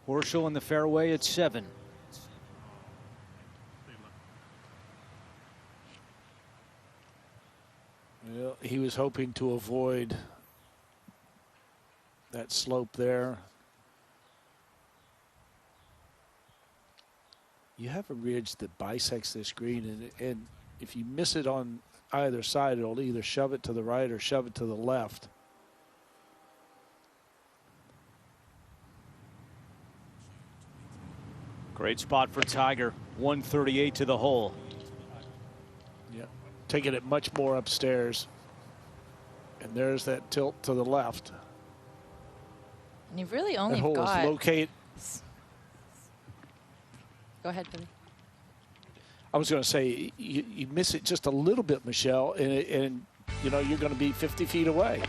Horschel in the fairway at 7. Well, he was hoping to avoid that slope there. You have a ridge that bisects this green, and if you miss it on either side, it'll either shove it to the right or shove it to the left. Great spot for Tiger. 138 to the hole. Yeah, taking it much more upstairs. And there's that tilt to the left. And you've really only that hole got. Is locate. Go ahead, Billy. I was going to say you miss it just a little bit, Michelle, and you know you're going to be 50 feet away.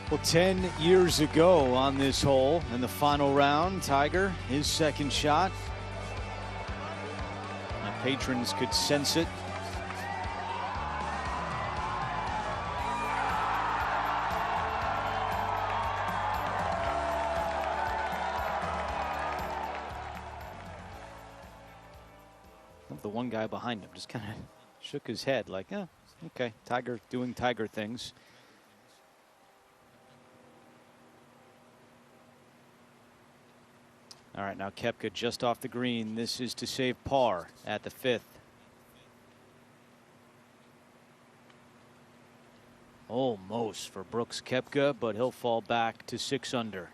Well, 10 years ago on this hole in the final round, Tiger, his second shot. The patrons could sense it. The one guy behind him just kind of shook his head like, oh, okay, Tiger doing Tiger things. All right, now Koepka just off the green. This is to save par at the 5th. Almost for Brooks Koepka, but he'll fall back to 6 under.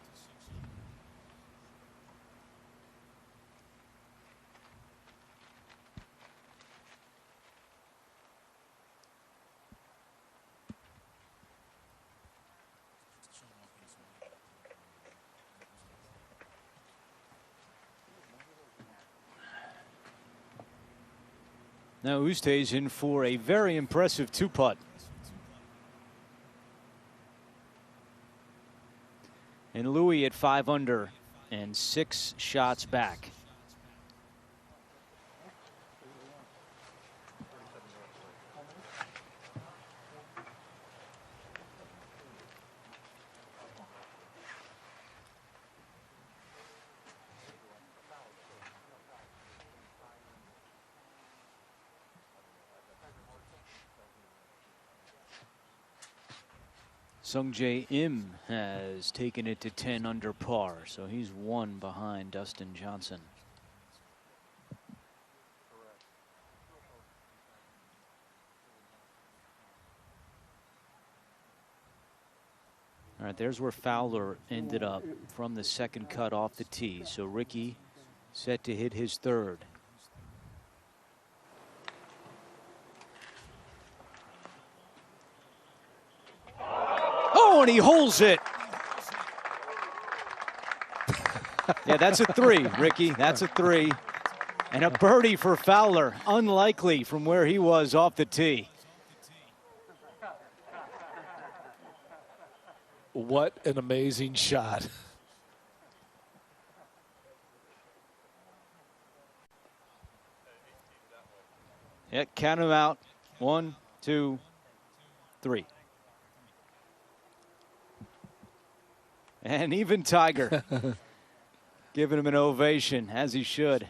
Now Oosthuizen in for a very impressive 2-putt. And Louis at 5 under and 6 shots back. Sungjae Im has taken it to 10 under par, so he's 1 behind Dustin Johnson. All right, there's where Fowler ended up from the second cut off the tee. So Ricky set to hit his 3rd. And he holds it. Yeah, that's a 3, Ricky. That's a 3. And a birdie for Fowler. Unlikely from where he was off the tee. What an amazing shot. Yeah, count him out. 1, 2, 3. And even Tiger giving him an ovation, as he should.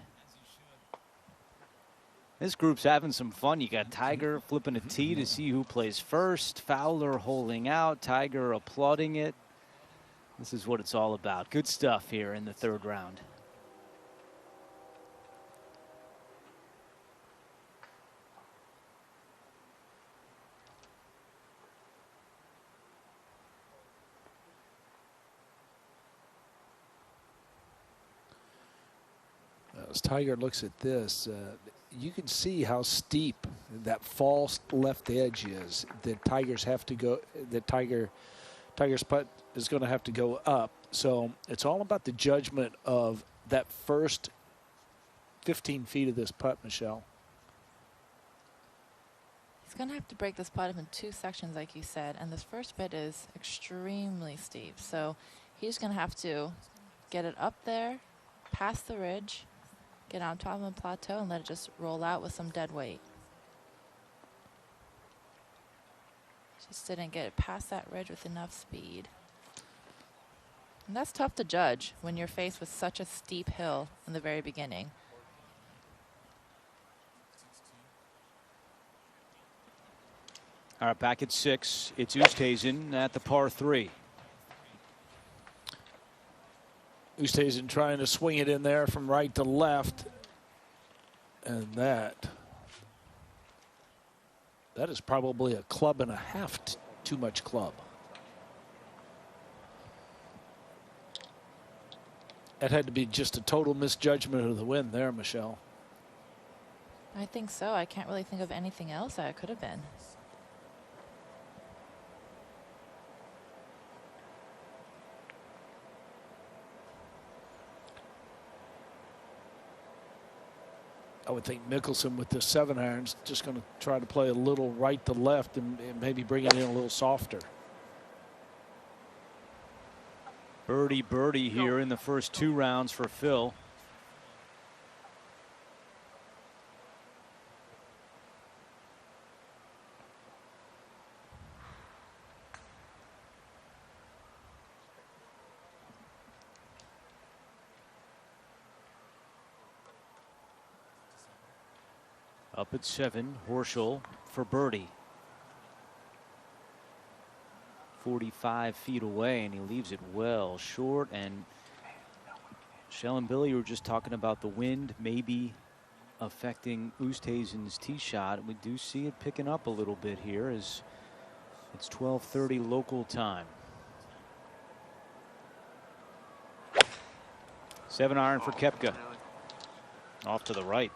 This group's having some fun. You got Tiger flipping a tee to see who plays first, Fowler holding out, Tiger applauding it. This is what it's all about. Good stuff here in the 3rd round. As Tiger looks at this, you can see how steep that false left edge is. That Tiger's have to go. That Tiger's putt is going to have to go up. So it's all about the judgment of that first 15 feet of this putt, Michelle. He's going to have to break this putt up in 2 sections, like you said, and this first bit is extremely steep. So he's going to have to get it up there, past the ridge, get on top of the plateau, and let it just roll out with some dead weight. Just didn't get it past that ridge with enough speed. And that's tough to judge when you're faced with such a steep hill in the very beginning. All right, back at 6. It's Oosthuizen at the par 3. Oosthuizen trying to swing it in there from right to left. And that is probably a club and a half too much club. That had to be just a total misjudgment of the wind there, Michelle. I think so. I can't really think of anything else that it could have been. I would think Mickelson with the 7-iron's just going to try to play a little right to left and maybe bring it in a little softer. Birdie here in the first 2 rounds for Phil. Up at 7, Horschel for birdie. 45 feet away, and he leaves it well short. And Shell and Billy were just talking about the wind maybe affecting Oosthuizen's tee shot. We do see it picking up a little bit here as it's 12:30 local time. 7-iron for Koepka. Off to the right.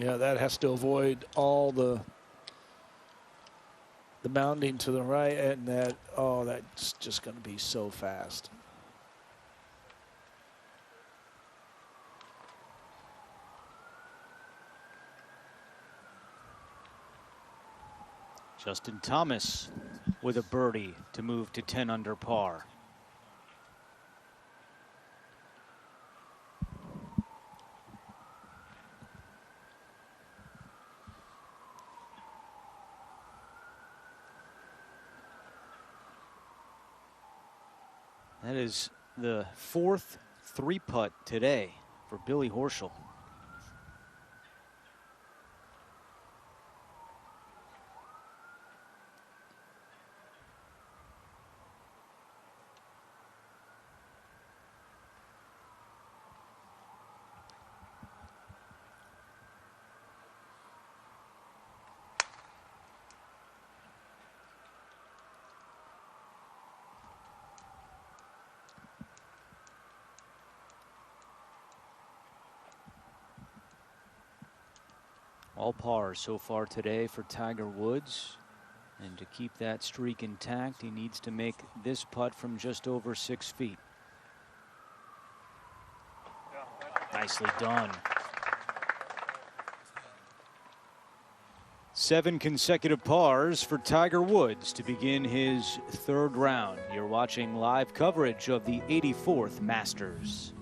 Yeah, that has to avoid all the mounding to the right, and that's just going to be so fast. Justin Thomas with a birdie to move to 10 under par. That is the 4th 3-putt today for Billy Horschel. All pars so far today for Tiger Woods. And to keep that streak intact, he needs to make this putt from just over 6 feet. Nicely done. 7 consecutive pars for Tiger Woods to begin his 3rd round. You're watching live coverage of the 84th Masters.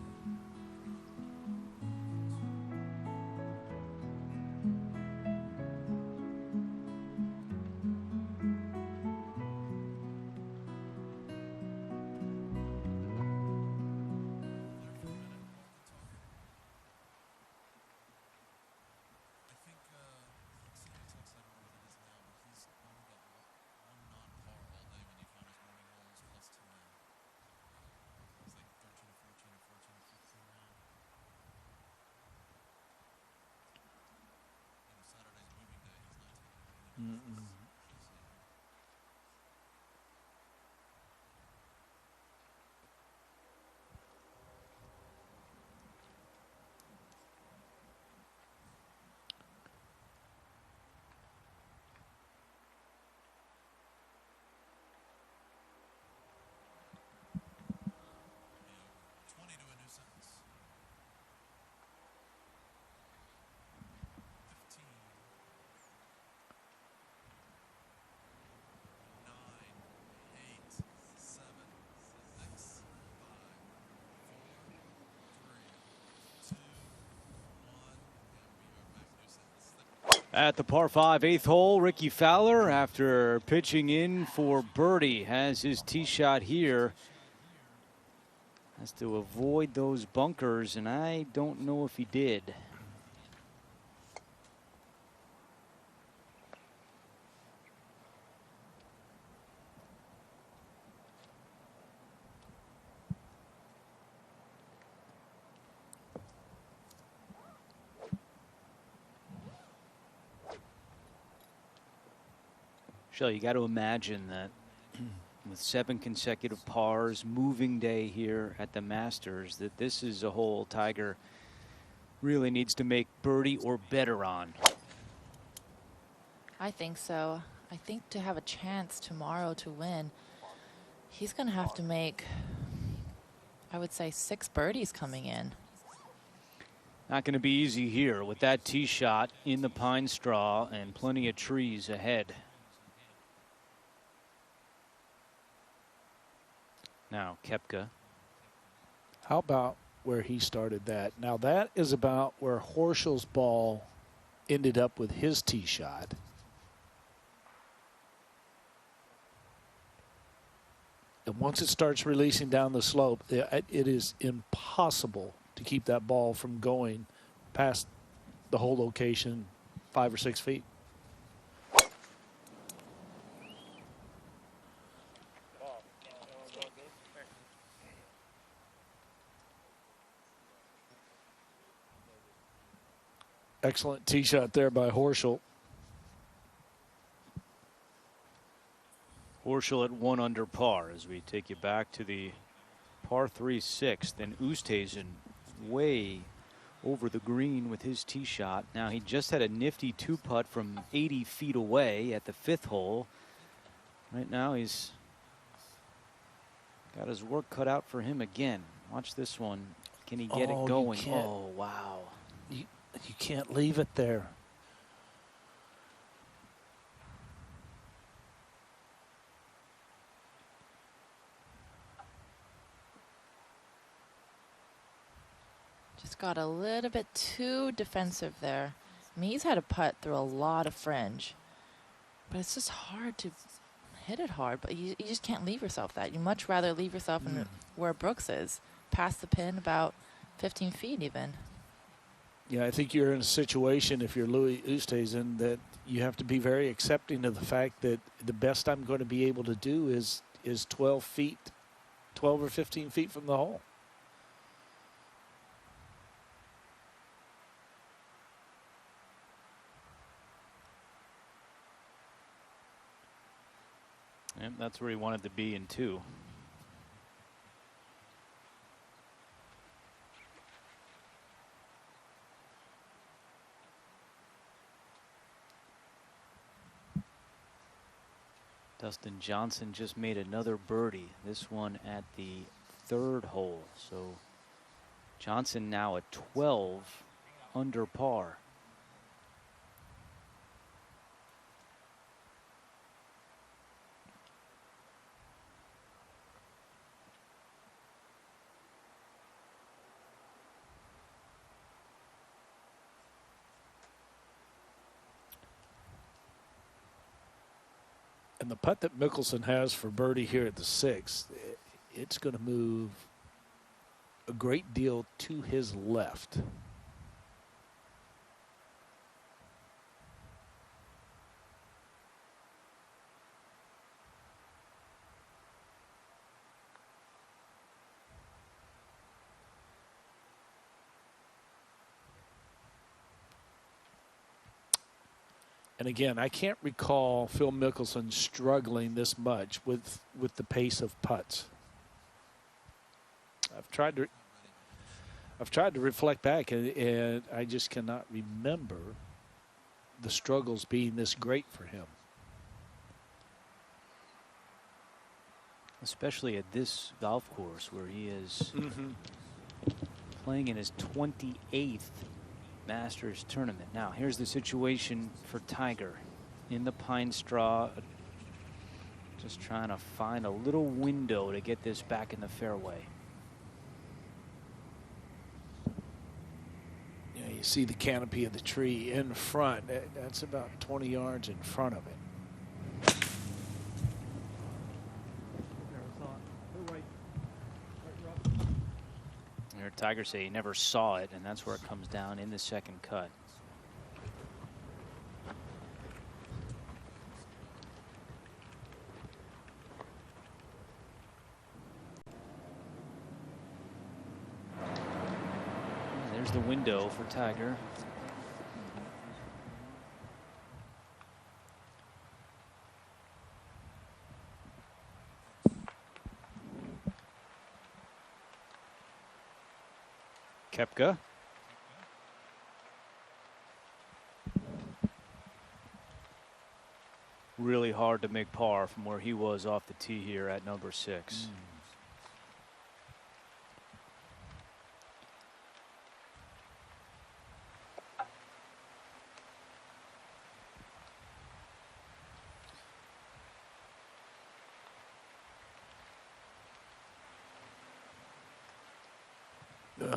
At the par 5 8th hole, Ricky Fowler, after pitching in for birdie, has his tee shot here. Has to avoid those bunkers, and I don't know if he did. Shell, you got to imagine that with 7 consecutive pars, moving day here at the Masters, that this is a hole Tiger really needs to make birdie or better on. I think so. I think to have a chance tomorrow to win, he's going to have to make, I would say, 6 birdies coming in. Not going to be easy here with that tee shot in the pine straw and plenty of trees ahead. Now Koepka. How about where he started that? Now that is about where Horschel's ball ended up with his tee shot. And once it starts releasing down the slope, it is impossible to keep that ball from going past the hole location 5 or 6 feet. Excellent tee shot there by Horschel. Horschel at 1 under par as we take you back to the par 3 6th. Then Oosthuizen way over the green with his tee shot. Now he just had a nifty 2-putt from 80 feet away at the 5th hole. Right now he's got his work cut out for him again. Watch this one. Can he get it going? Oh, wow. You can't leave it there. Just got a little bit too defensive there. I mean, he's had a putt through a lot of fringe, but it's just hard to hit it hard. But you just can't leave yourself that. You much rather leave yourself in where Brooks is, past the pin about 15 feet even. Yeah, I think you're in a situation, if you're Louis Oosthuizen, that you have to be very accepting of the fact that the best I'm going to be able to do is 12 feet, 12 or 15 feet from the hole. And that's where he wanted to be in 2. Dustin Johnson just made another birdie, this one at the 3rd hole. So Johnson now at 12 under par. And the putt that Mickelson has for birdie here at the 6th, it's going to move a great deal to his left. And again, I can't recall Phil Mickelson struggling this much with the pace of putts. I've tried to reflect back, and I just cannot remember the struggles being this great for him. Especially at this golf course where he is playing in his 28th Masters tournament. Now here's the situation for Tiger in the pine straw, just trying to find a little window to get this back in the fairway. Yeah, you see the canopy of the tree in front. That's about 20 yards in front of it. Tiger say he never saw it, and that's where it comes down in the 2nd cut. There's the window for Tiger. Koepka. Really hard to make par from where he was off the tee here at number 6.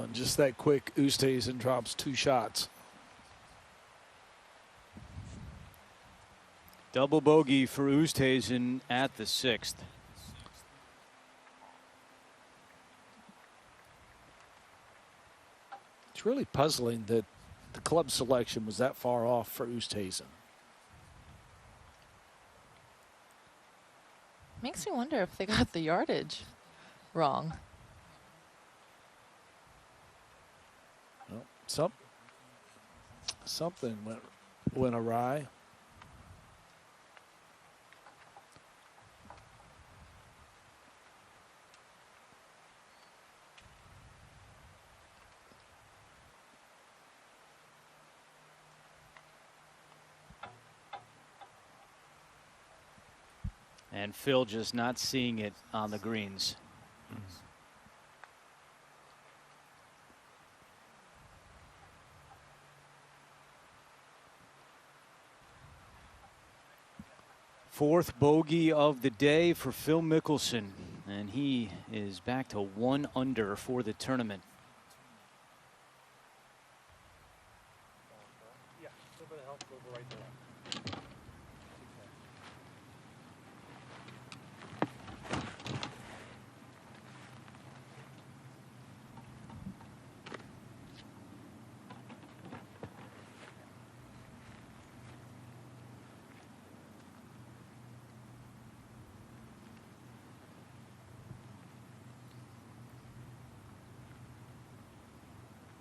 And just that quick, Oosthuizen drops 2 shots. Double bogey for Oosthuizen at the 6th. It's really puzzling that the club selection was that far off for Oosthuizen. Makes me wonder if they got the yardage wrong. Well, something went awry. And Phil just not seeing it on the greens. Fourth bogey of the day for Phil Mickelson, and he is back to 1 under for the tournament. Yeah, a little bit of help over right there.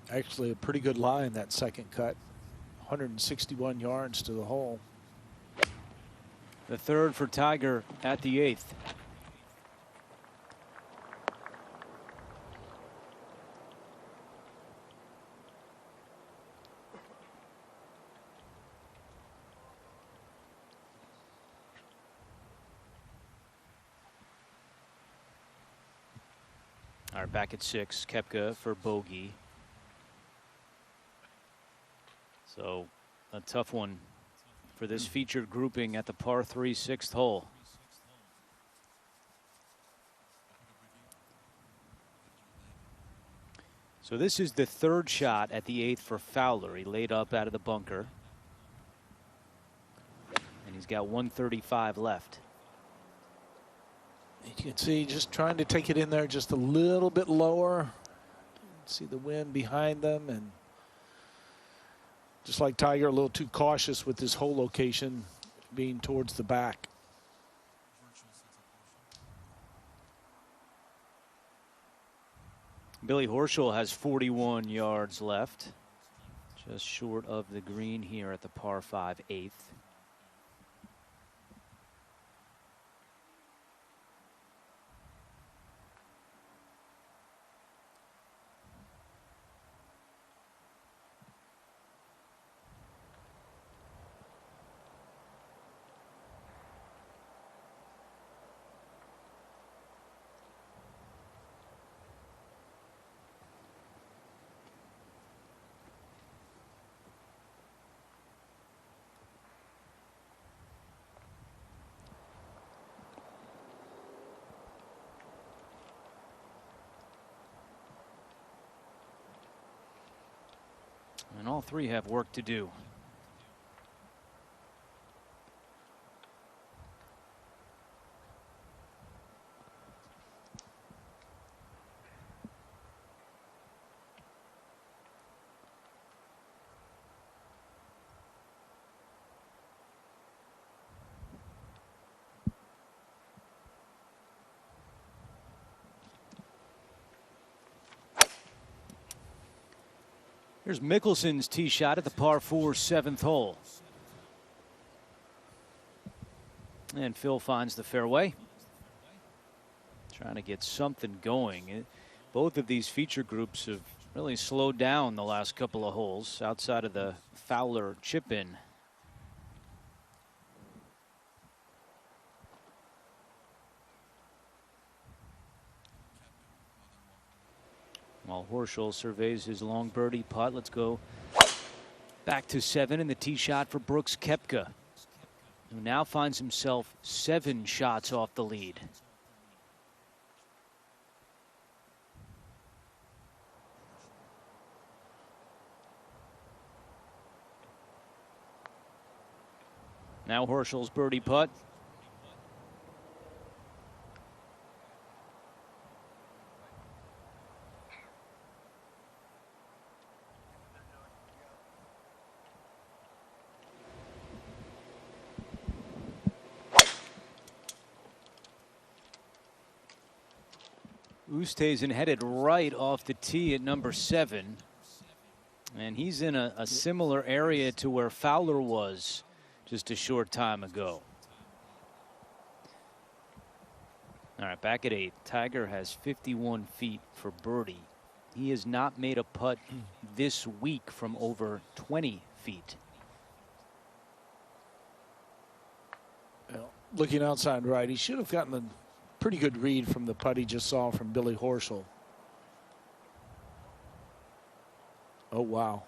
Actually, a pretty good lie in that second cut. 161 yards to the hole. The third for Tiger at the 8th. All right, back at 6, Koepka for bogey. So a tough one for this featured grouping at the par 3 6th hole. So this is the 3rd shot at the 8th for Fowler. He laid up out of the bunker. And he's got 135 left. You can see just trying to take it in there just a little bit lower. See the wind behind them, and just like Tiger, a little too cautious with his hole location being towards the back. Billy Horschel has 41 yards left, just short of the green here at the par 5 8th. And all three have work to do. Here's Mickelson's tee shot at the par 4 7th hole. And Phil finds the fairway. Trying to get something going. Both of these feature groups have really slowed down the last couple of holes outside of the Fowler chip in. While Horschel surveys his long birdie putt. Let's go back to 7 in the tee shot for Brooks Koepka, who now finds himself 7 shots off the lead. Now Horschel's birdie putt. Oosthuizen headed right off the tee at number 7. And he's in a similar area to where Fowler was just a short time ago. All right, back at 8. Tiger has 51 feet for birdie. He has not made a putt this week from over 20 feet. Well, looking outside right, he should have gotten a pretty good read from the putt he just saw from Billy Horschel. Oh, wow.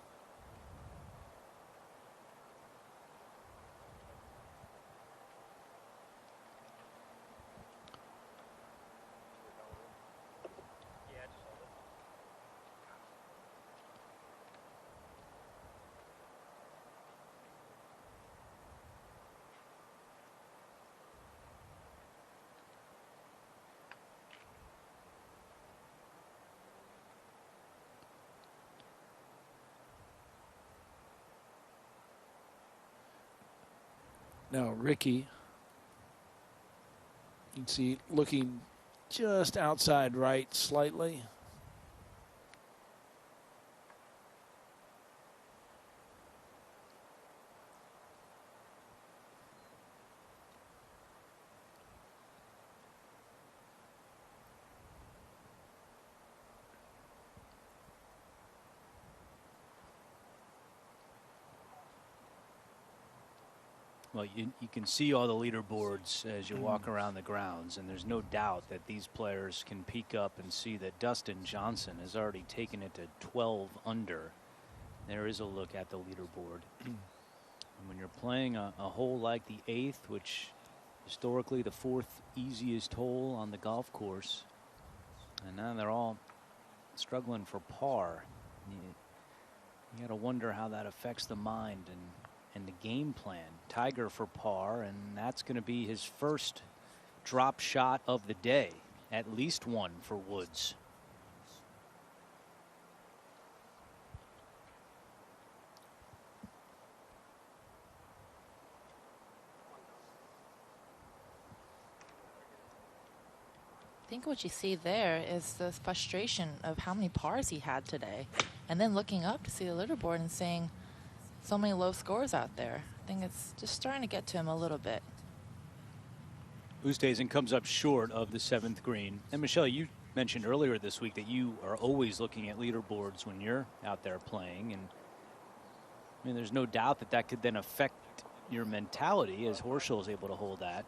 Now Ricky, you can see looking just outside right slightly. Well, you can see all the leaderboards as you walk around the grounds, and there's no doubt that these players can peek up and see that Dustin Johnson has already taken it to 12 under. There is a look at the leaderboard. And when you're playing a hole like the 8th, which historically the 4th easiest hole on the golf course, and now they're all struggling for par, you got to wonder how that affects the mind and the game plan. Tiger for par, and that's going to be his first drop shot of the day, at least one for Woods. I think what you see there is the frustration of how many pars he had today, and then looking up to see the leaderboard and saying, so many low scores out there. I think it's just starting to get to him a little bit. Oosthuizen comes up short of the 7th green. And Michelle, you mentioned earlier this week that you are always looking at leaderboards when you're out there playing. And I mean, there's no doubt that that could then affect your mentality as Horschel is able to hold that.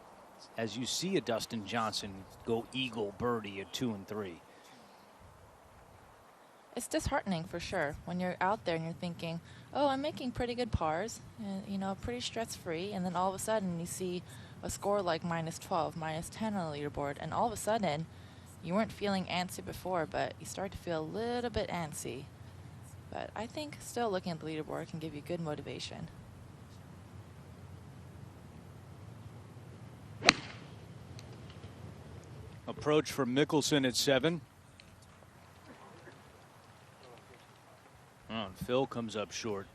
As you see a Dustin Johnson go eagle birdie at 2 and 3. It's disheartening for sure when you're out there and you're thinking, oh, I'm making pretty good pars, and, you know, pretty stress-free, and then all of a sudden you see a score like -12, -10 on the leaderboard, and all of a sudden you weren't feeling antsy before, but you start to feel a little bit antsy. But I think still looking at the leaderboard can give you good motivation. Approach from Mickelson at 7. Oh, and Phil comes up short.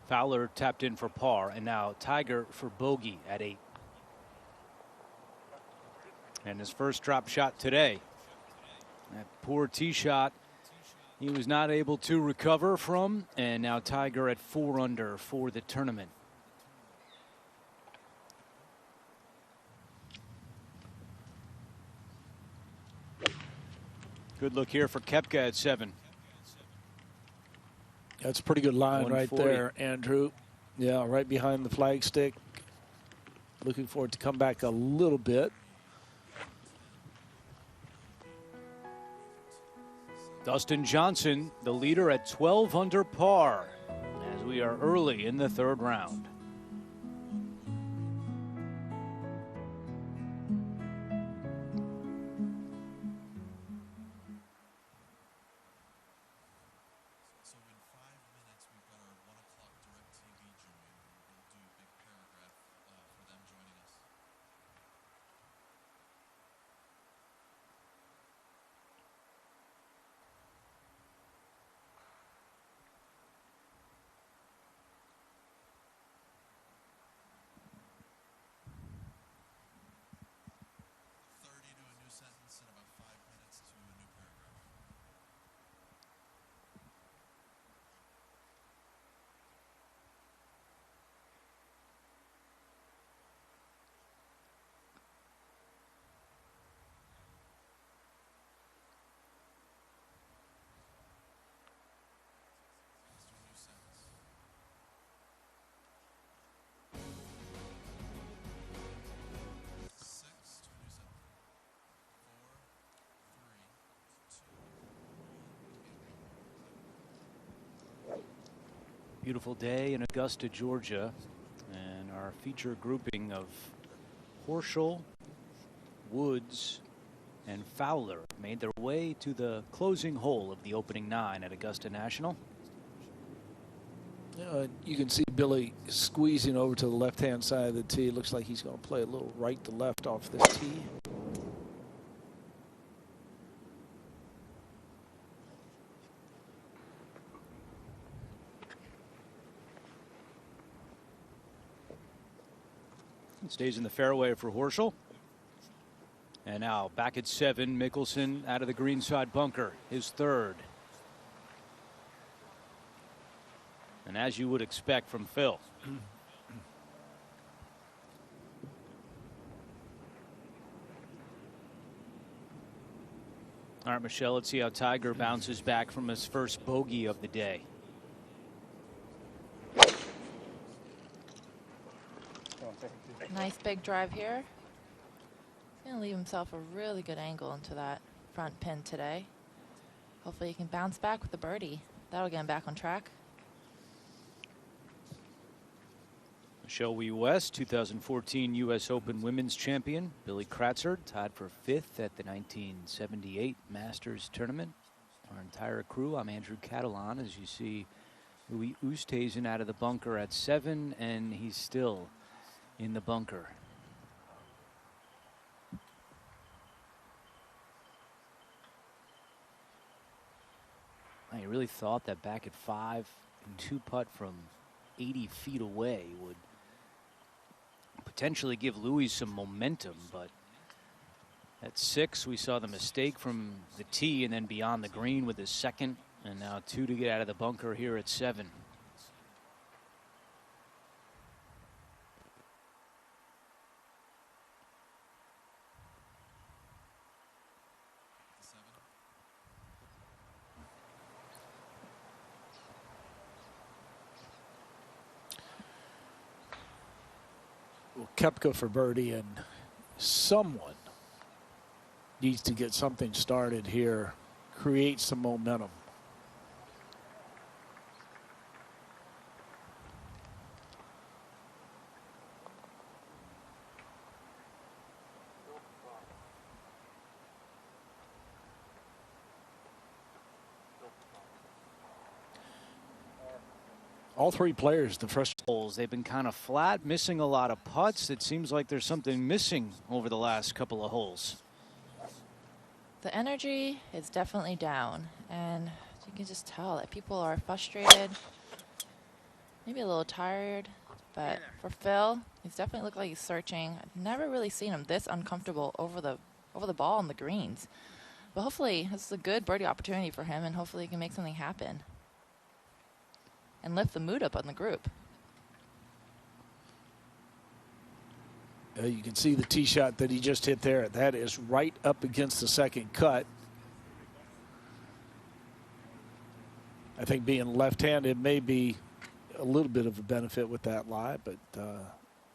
Fowler tapped in for par, and now Tiger for bogey at 8. And his first drop shot today. That poor tee shot he was not able to recover from, and now Tiger at 4 under for the tournament. Good look here for Koepka at 7. That's a pretty good line right 140. there, Andrew. Yeah, right behind the flagstick. Looking for it to come back a little bit. Dustin Johnson, the leader at 12 under par, as we are early in the 3rd round. Beautiful day in Augusta, Georgia, and our feature grouping of Horschel, Woods, and Fowler made their way to the closing hole of the opening 9 at Augusta National. You can see Billy squeezing over to the left-hand side of the tee. Looks like he's going to play a little right to left off this tee. Stays in the fairway for Horschel. And now back at 7, Mickelson out of the greenside bunker, his 3rd. And as you would expect from Phil. All right, Michelle, let's see how Tiger bounces back from his first bogey of the day. Nice big drive here. He's going to leave himself a really good angle into that front pin today. Hopefully he can bounce back with the birdie. That'll get him back on track. Michelle Wie West, 2014 U.S. Open Women's Champion. Billy Kratzer tied for 5th at the 1978 Masters Tournament. Our entire crew, I'm Andrew Catalan. As you see, Louis Oosthuizen out of the bunker at 7, and he's still in the bunker. I really thought that back at 5 and 2-putt from 80 feet away would potentially give Louis some momentum, but at 6 we saw the mistake from the tee and then beyond the green with his 2nd, and now 2 to get out of the bunker here at 7. Koepka for birdie, and someone needs to get something started here, create some momentum. All 3 players, the first holes, they've been kind of flat, missing a lot of putts. It seems like there's something missing over the last couple of holes. The energy is definitely down, and you can just tell that people are frustrated, maybe a little tired. But for Phil, he's definitely looked like he's searching. I've never really seen him this uncomfortable over the ball on the greens. But hopefully this is a good birdie opportunity for him, and hopefully he can make something happen and lift the mood up on the group. You can see the tee shot that he just hit there. That is right up against the 2nd cut. I think being left-handed may be a little bit of a benefit with that lie, but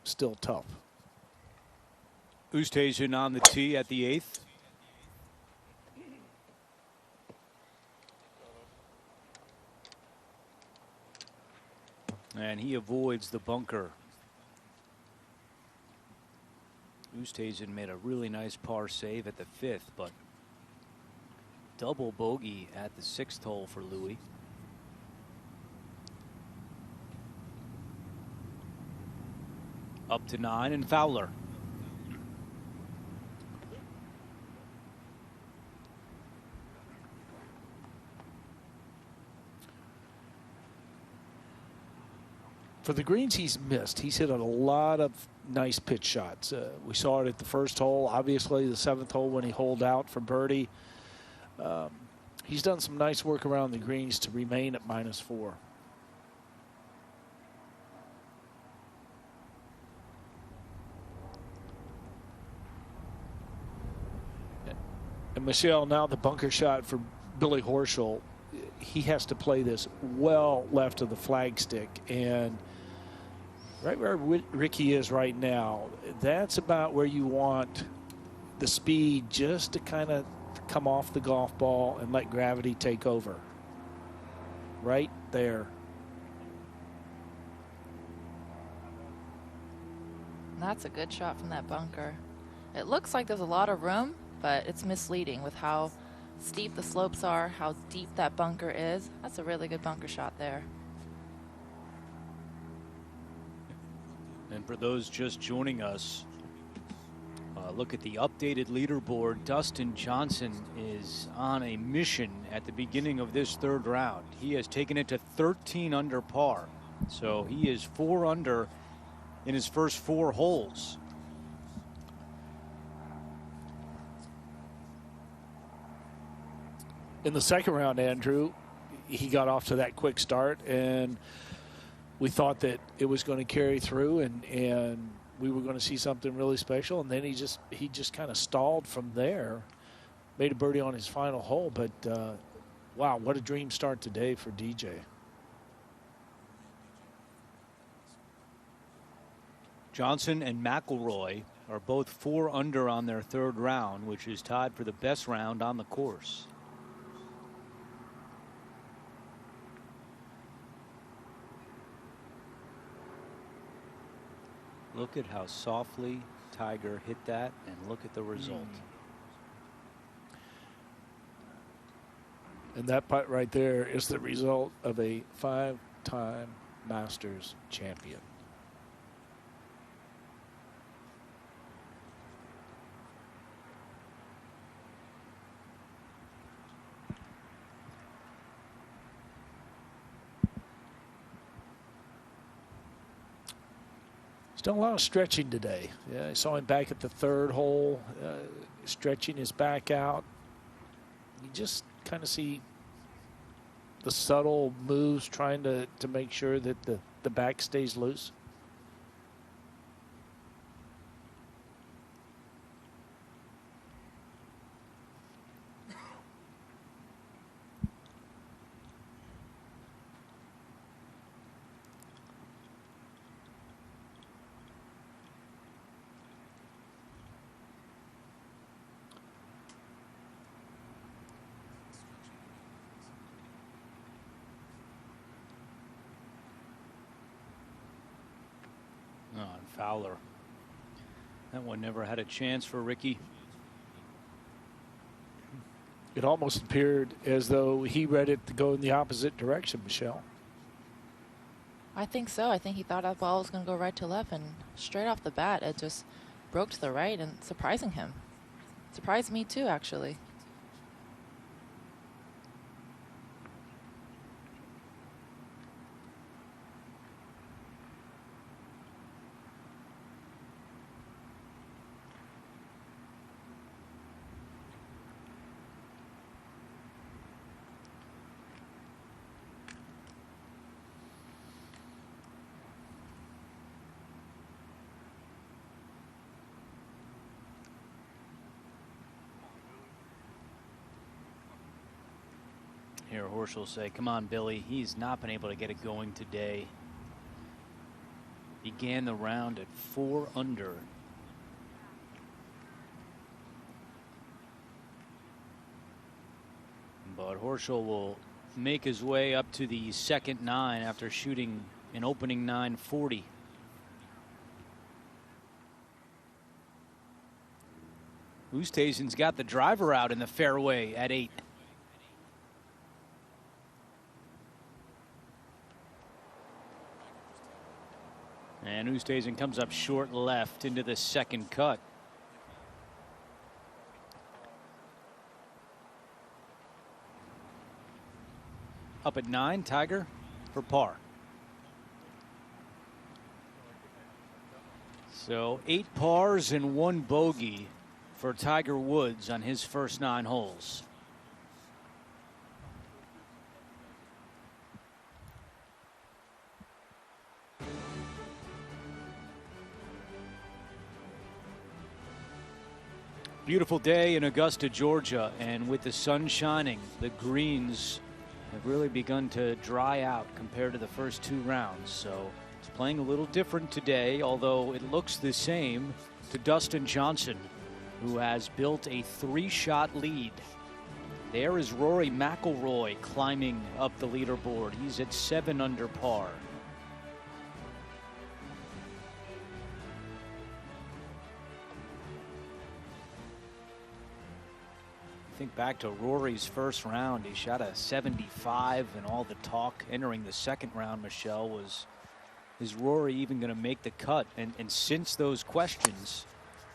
still tough. Oosthuizen on the tee at the 8th. And he avoids the bunker. Oosthuizen made a really nice par save at the 5th, but double bogey at the 6th hole for Louis. Up to 9, and Fowler. For the greens he's missed, he's hit a lot of nice pitch shots. We saw it at the 1st hole, obviously the 7th hole when he holed out for birdie. He's done some nice work around the greens to remain at -4. And Michelle, now the bunker shot for Billy Horschel. He has to play this well left of the flagstick, and right where Ricky is right now, that's about where you want the speed just to kind of come off the golf ball and let gravity take over. Right there. And that's a good shot from that bunker. It looks like there's a lot of room, but it's misleading with how steep the slopes are, how deep that bunker is. That's a really good bunker shot there. And for those just joining us, look at the updated leaderboard. Dustin Johnson is on a mission at the beginning of this third round. He has taken it to 13 under par. So he is 4 under in his first 4 holes. In the second round, Andrew, he got off to that quick start, and we thought that it was going to carry through, and we were going to see something really special. And then he just kind of stalled from there, made a birdie on his final hole. But wow, what a dream start today for DJ. Johnson and McIlroy are both 4 under on their third round, which is tied for the best round on the course. Look at how softly Tiger hit that, and look at the result. And that putt right there is the result of a 5-time Masters champion. He's done a lot of stretching today. Yeah, I saw him back at the third hole, stretching his back out. You just kind of see the subtle moves, trying to make sure that the back stays loose. Fowler. That one never had a chance for Ricky. It almost appeared as though he read it to go in the opposite direction, Michelle. I think so. I think he thought that ball was going to go right to left, and straight off the bat, it just broke to the right, and surprising him. Surprised me too, actually. Here, Horsch will say, come on, Billy. He's not been able to get it going today. Began the round at 4 under. But Horschel will make his way up to the second 9 after shooting an opening 940. Oosthuizen's got the driver out in the fairway at 8. And Oosthuizen comes up short left into the second cut. Up at 9, Tiger for par. So 8 pars and 1 bogey for Tiger Woods on his first 9 holes. Beautiful day in Augusta, Georgia, and with the sun shining, the greens have really begun to dry out compared to the first 2 rounds. So it's playing a little different today, although it looks the same to Dustin Johnson, who has built a 3-shot lead. There is Rory McIlroy climbing up the leaderboard. He's at 7 under par. think back to Rory's first round. He shot a 75, and all the talk entering the second round, Michelle, was, is Rory even going to make the cut? And since those questions,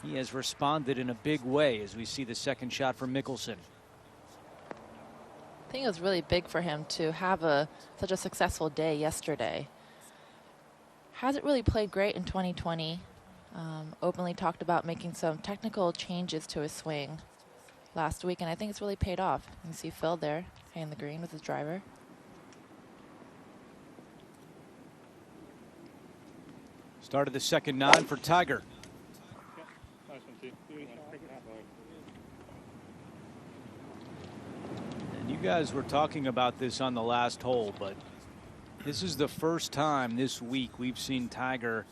he has responded in a big way as we see the second shot from Mickelson. I think it was really big for him to have such a successful day yesterday. Hasn't really played great in 2020. Openly talked about making some technical changes to his swing last week, and I think it's really paid off. You can see Phil there hitting the green with his driver. Started the second 9 for Tiger. And you guys were talking about this on the last hole, but this is the first time this week we've seen Tiger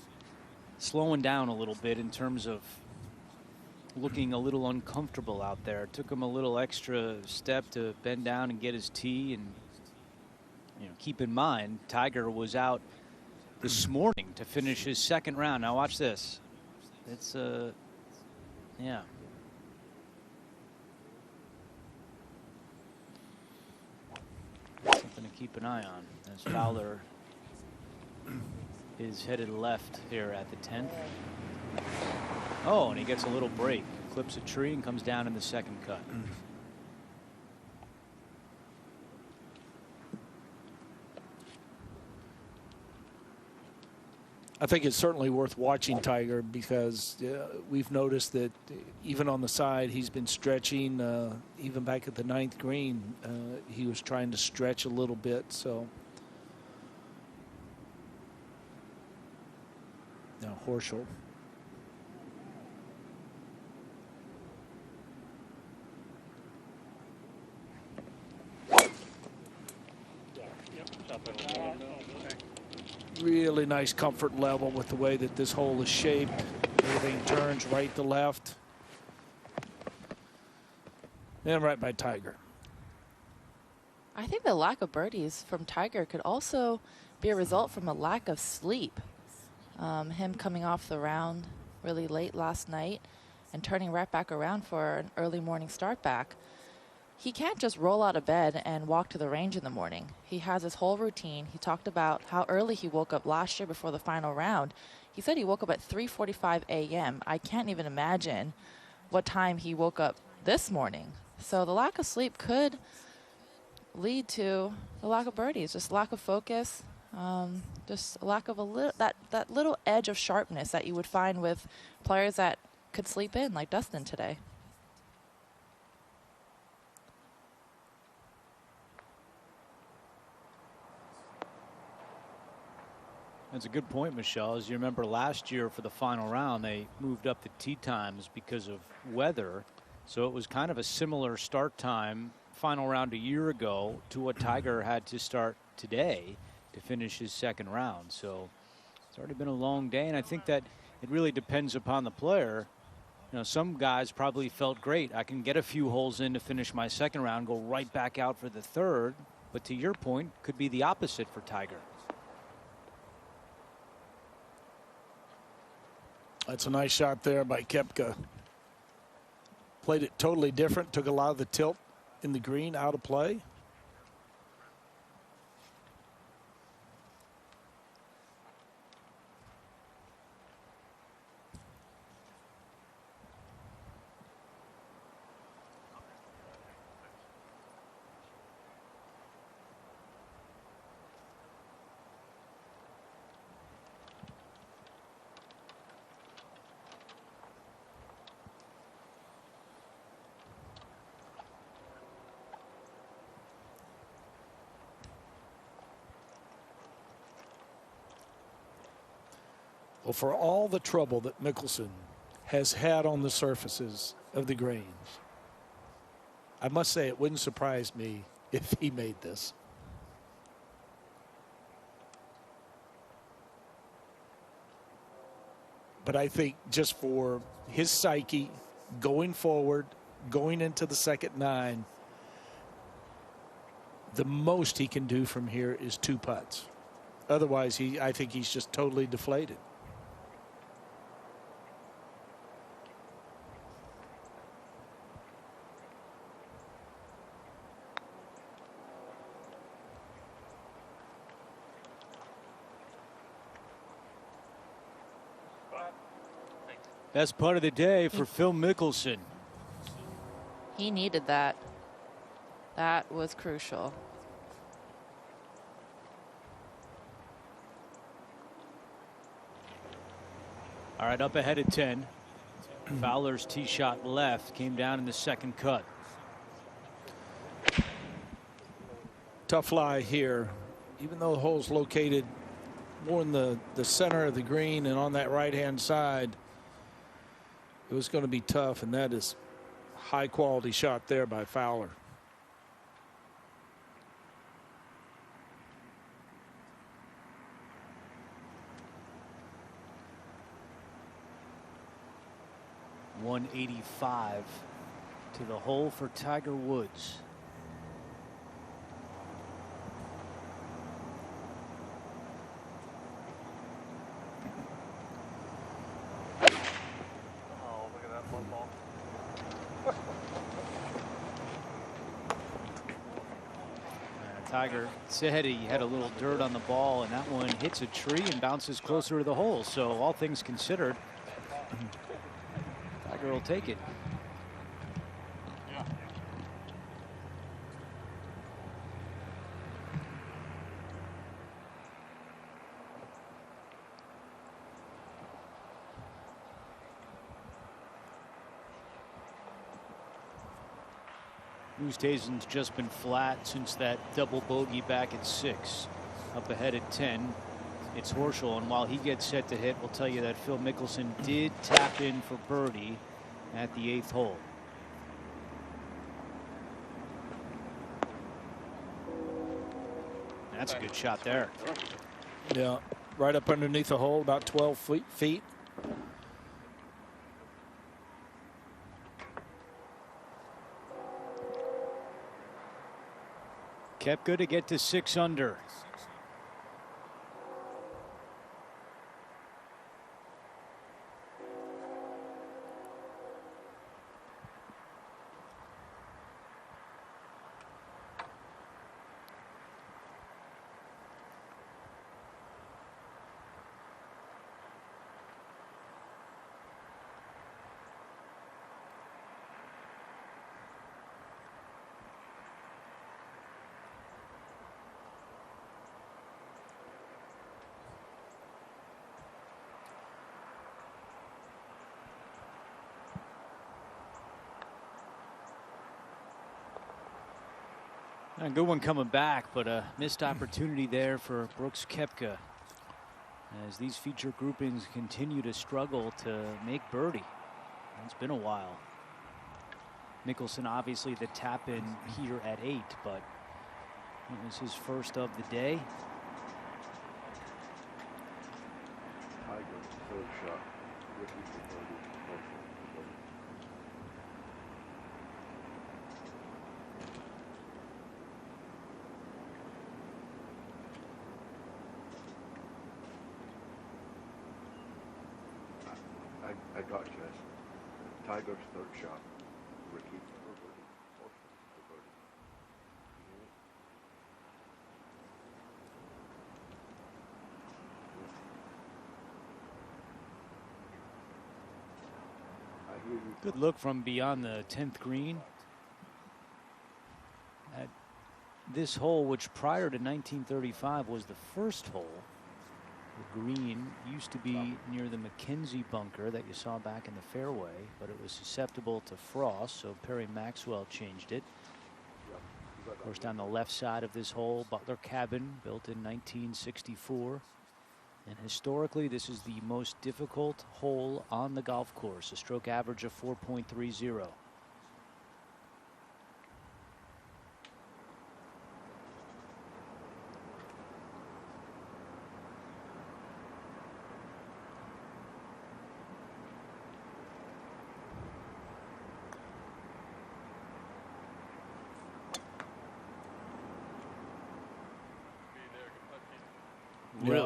slowing down a little bit in terms of looking a little uncomfortable out there. It took him a little extra step to bend down and get his tee. And, you know, keep in mind, Tiger was out this morning to finish his second round. Now watch this. It's yeah. Something to keep an eye on as Fowler is headed left here at the 10th. Oh, and he gets a little break, clips a tree and comes down in the second cut. I think it's certainly worth watching Tiger because we've noticed that even on the side he's been stretching. Even back at the 9th green, he was trying to stretch a little bit. So now Horschel. Really nice comfort level with the way that this hole is shaped. Everything turns right to left. And right by Tiger. I think the lack of birdies from Tiger could also be a result from a lack of sleep. Him coming off the round really late last night and turning right back around for an early morning start back. He can't just roll out of bed and walk to the range in the morning. He has his whole routine. He talked about how early he woke up last year before the final round. He said he woke up at 3:45 a.m. I can't even imagine what time he woke up this morning. So the lack of sleep could lead to the lack of birdies, just lack of focus, just a lack of that little edge of sharpness that you would find with players that could sleep in, like Dustin today. That's a good point, Michelle. As you remember last year for the final round, they moved up the tee times because of weather. So it was kind of a similar start time final round a year ago to what Tiger had to start today to finish his second round. So it's already been a long day, and I think that it really depends upon the player. You know, some guys probably felt great. I can get a few holes in to finish my second round, go right back out for the third. But to your point, could be the opposite for Tiger. That's a nice shot there by Koepka. Played it totally different. Took a lot of the tilt in the green out of play. Well, for all the trouble that Mickelson has had on the surfaces of the greens, I must say it wouldn't surprise me if he made this. But I think just for his psyche going forward, going into the second 9, the most he can do from here is 2 putts. Otherwise, I think he's just totally deflated. Best putt of the day for Phil Mickelson. He needed that. That was crucial. All right, up ahead at 10. Fowler's tee shot left came down in the second cut. Tough lie here. Even though the hole's located more in the center of the green and on that right-hand side, it was going to be tough, and that is high quality shot there by Fowler. .185 to the hole for Tiger Woods. Oh, look at that one ball. Tiger said he had a little dirt on the ball, and that one hits a tree and bounces closer to the hole. So all things considered, Tiger will take it. Oosthuizen's just been flat since that double bogey back at 6. Up ahead at 10. It's Horschel, and while he gets set to hit, we'll tell you that Phil Mickelson did tap in for birdie at the 8th hole. That's a good shot there. Yeah, right up underneath the hole, about 12 feet. Koepka to get to 6 under. A good one coming back, but a missed opportunity there for Brooks Koepka as these feature groupings continue to struggle to make birdie. It's been a while. Mickelson obviously the tap in here at 8, but it was his first of the day. Tiger's third shot. Ricky for birdie. I got you. Tiger's third shot. Ricky for birdie. Horschel for birdie. I hear you. Good look from beyond the 10th green. At this hole, which prior to 1935 was the first hole. The green used to be near the Mackenzie bunker that you saw back in the fairway, but it was susceptible to frost, so Perry Maxwell changed it. Of course, down the left side of this hole, Butler Cabin, built in 1964. And historically, this is the most difficult hole on the golf course, a stroke average of 4.30.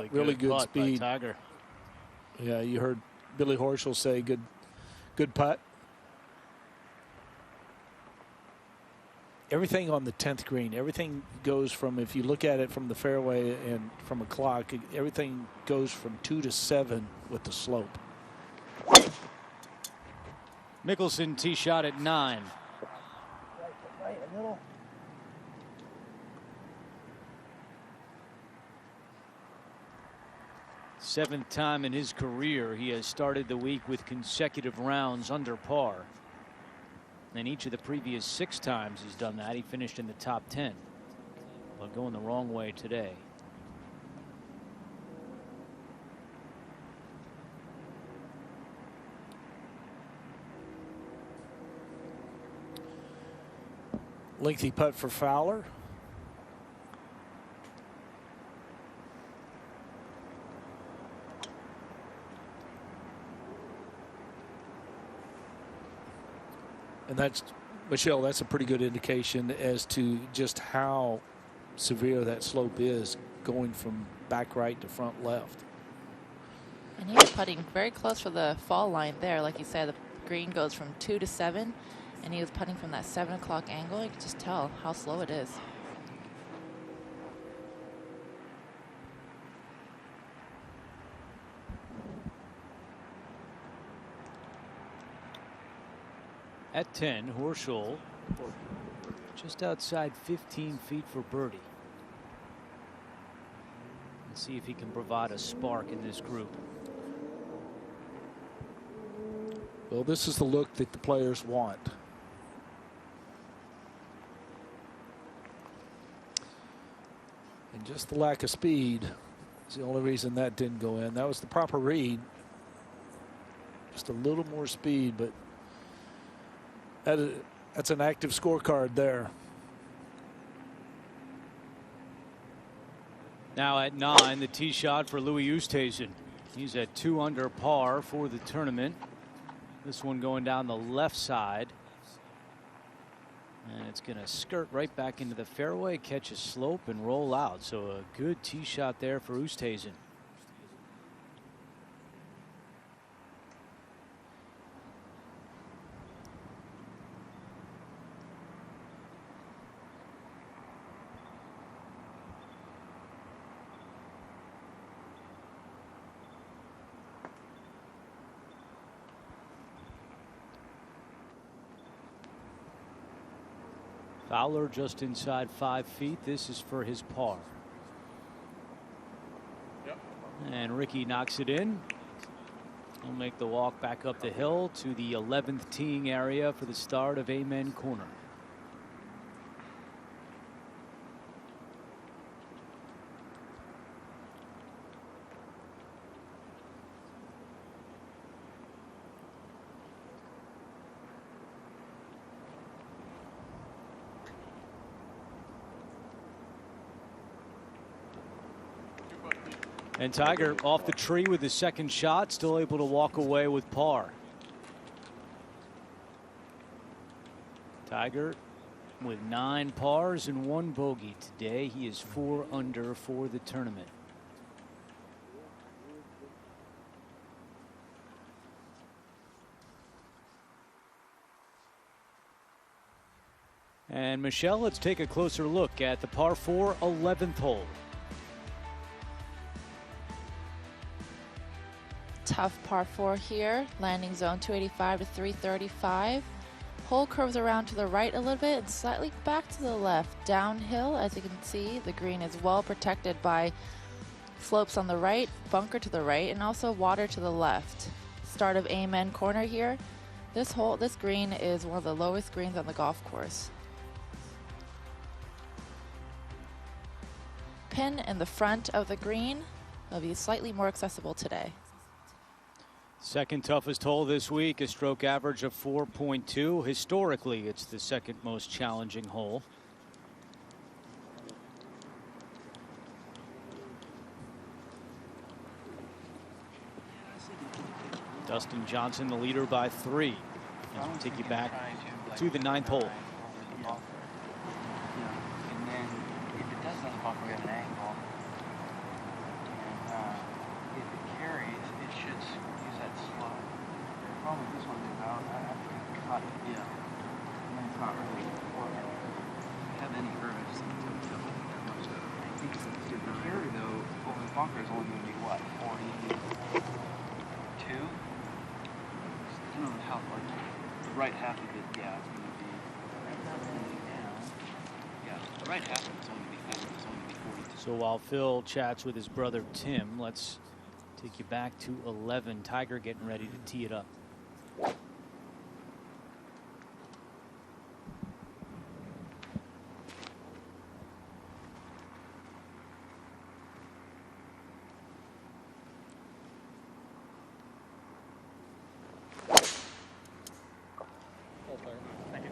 Really good speed. Tiger. Yeah, you heard Billy Horschel say good putt. Everything on the 10th green, everything goes from, if you look at it from the fairway and from a clock, everything goes from 2 to 7 with the slope. Mickelson tee shot at 9. Right, a little. Seventh time in his career he has started the week with consecutive rounds under par. And each of the previous 6 times he's done that, he finished in the top 10. But going the wrong way today. Lengthy putt for Fowler. And that's, Michelle, that's a pretty good indication as to just how severe that slope is going from back right to front left. And he was putting very close for the fall line there. Like you said, the green goes from 2 to 7. And he was putting from that 7 o'clock angle. You could just tell how slow it is. At 10, Horschel just outside 15 feet for birdie. Let's see if he can provide a spark in this group. Well, this is the look that the players want. And just the lack of speed is the only reason that didn't go in. That was the proper read. Just a little more speed, but that's an active scorecard there. Now at 9, the tee shot for Louis Oosthuizen. He's at 2 under par for the tournament. This one going down the left side. And it's going to skirt right back into the fairway, catch a slope, and roll out. So a good tee shot there for Oosthuizen. Fowler just inside 5 feet. This is for his par. Yep. And Ricky knocks it in. He'll make the walk back up the hill to the 11th teeing area for the start of Amen Corner. And Tiger off the tree with his second shot, still able to walk away with par. Tiger with 9 pars and 1 bogey today. He is 4 under for the tournament. And Michelle, let's take a closer look at the par 4 11th hole. Tough par 4 here. Landing zone 285 to 335. Hole curves around to the right a little bit and slightly back to the left. Downhill, as you can see, the green is well protected by slopes on the right, bunker to the right, and also water to the left. Start of Amen Corner here. This green is one of the lowest greens on the golf course. Pin in the front of the green will be slightly more accessible today. Second toughest hole this week, a stroke average of 4.2. Historically, it's the second most challenging hole. Dustin Johnson, the leader by 3. As we take you back to the 9th hole. And then if it does the bunker, we have an angle. And if it carries, it should use that slope. The problem with this one is I have to cut it. Yeah. And it's not really working. If you have any curve, I just think it's going to that much of it. I think the carry, though, over the bunker is only going to be what? 42? I don't know how far. right half of it, yeah, it's going to be down. Yeah, the right half of it's only going to be 42. So while Phil chats with his brother Tim, let's take you back to 11. Tiger getting ready to tee it up. Thank you.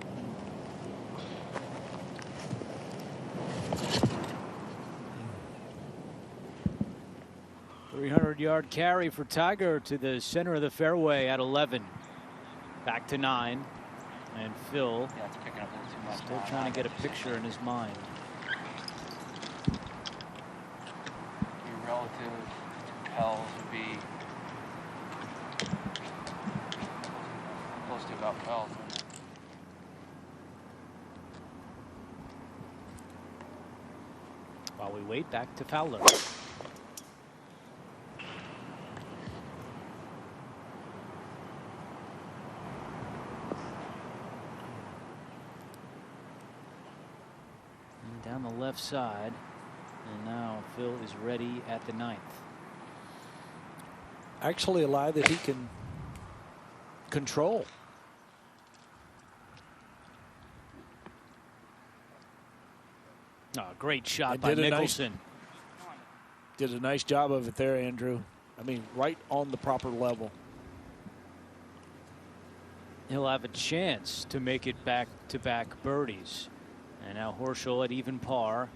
300-yard carry for Tiger to the center of the fairway at 11. Back to 9. And Phil Yeah, it's picking up a little too much. still trying to get a picture in his mind. Your relative Pels would be close to about Pels. While we wait, back to Fowler. And down the left side. And now Phil is ready at the 9th. Actually a lie that he can control. Oh, great shot by Mickelson. Did a nice job of it there, Andrew. I mean, right on the proper level. He'll have a chance to make it back-to-back birdies. And now Horschel at even par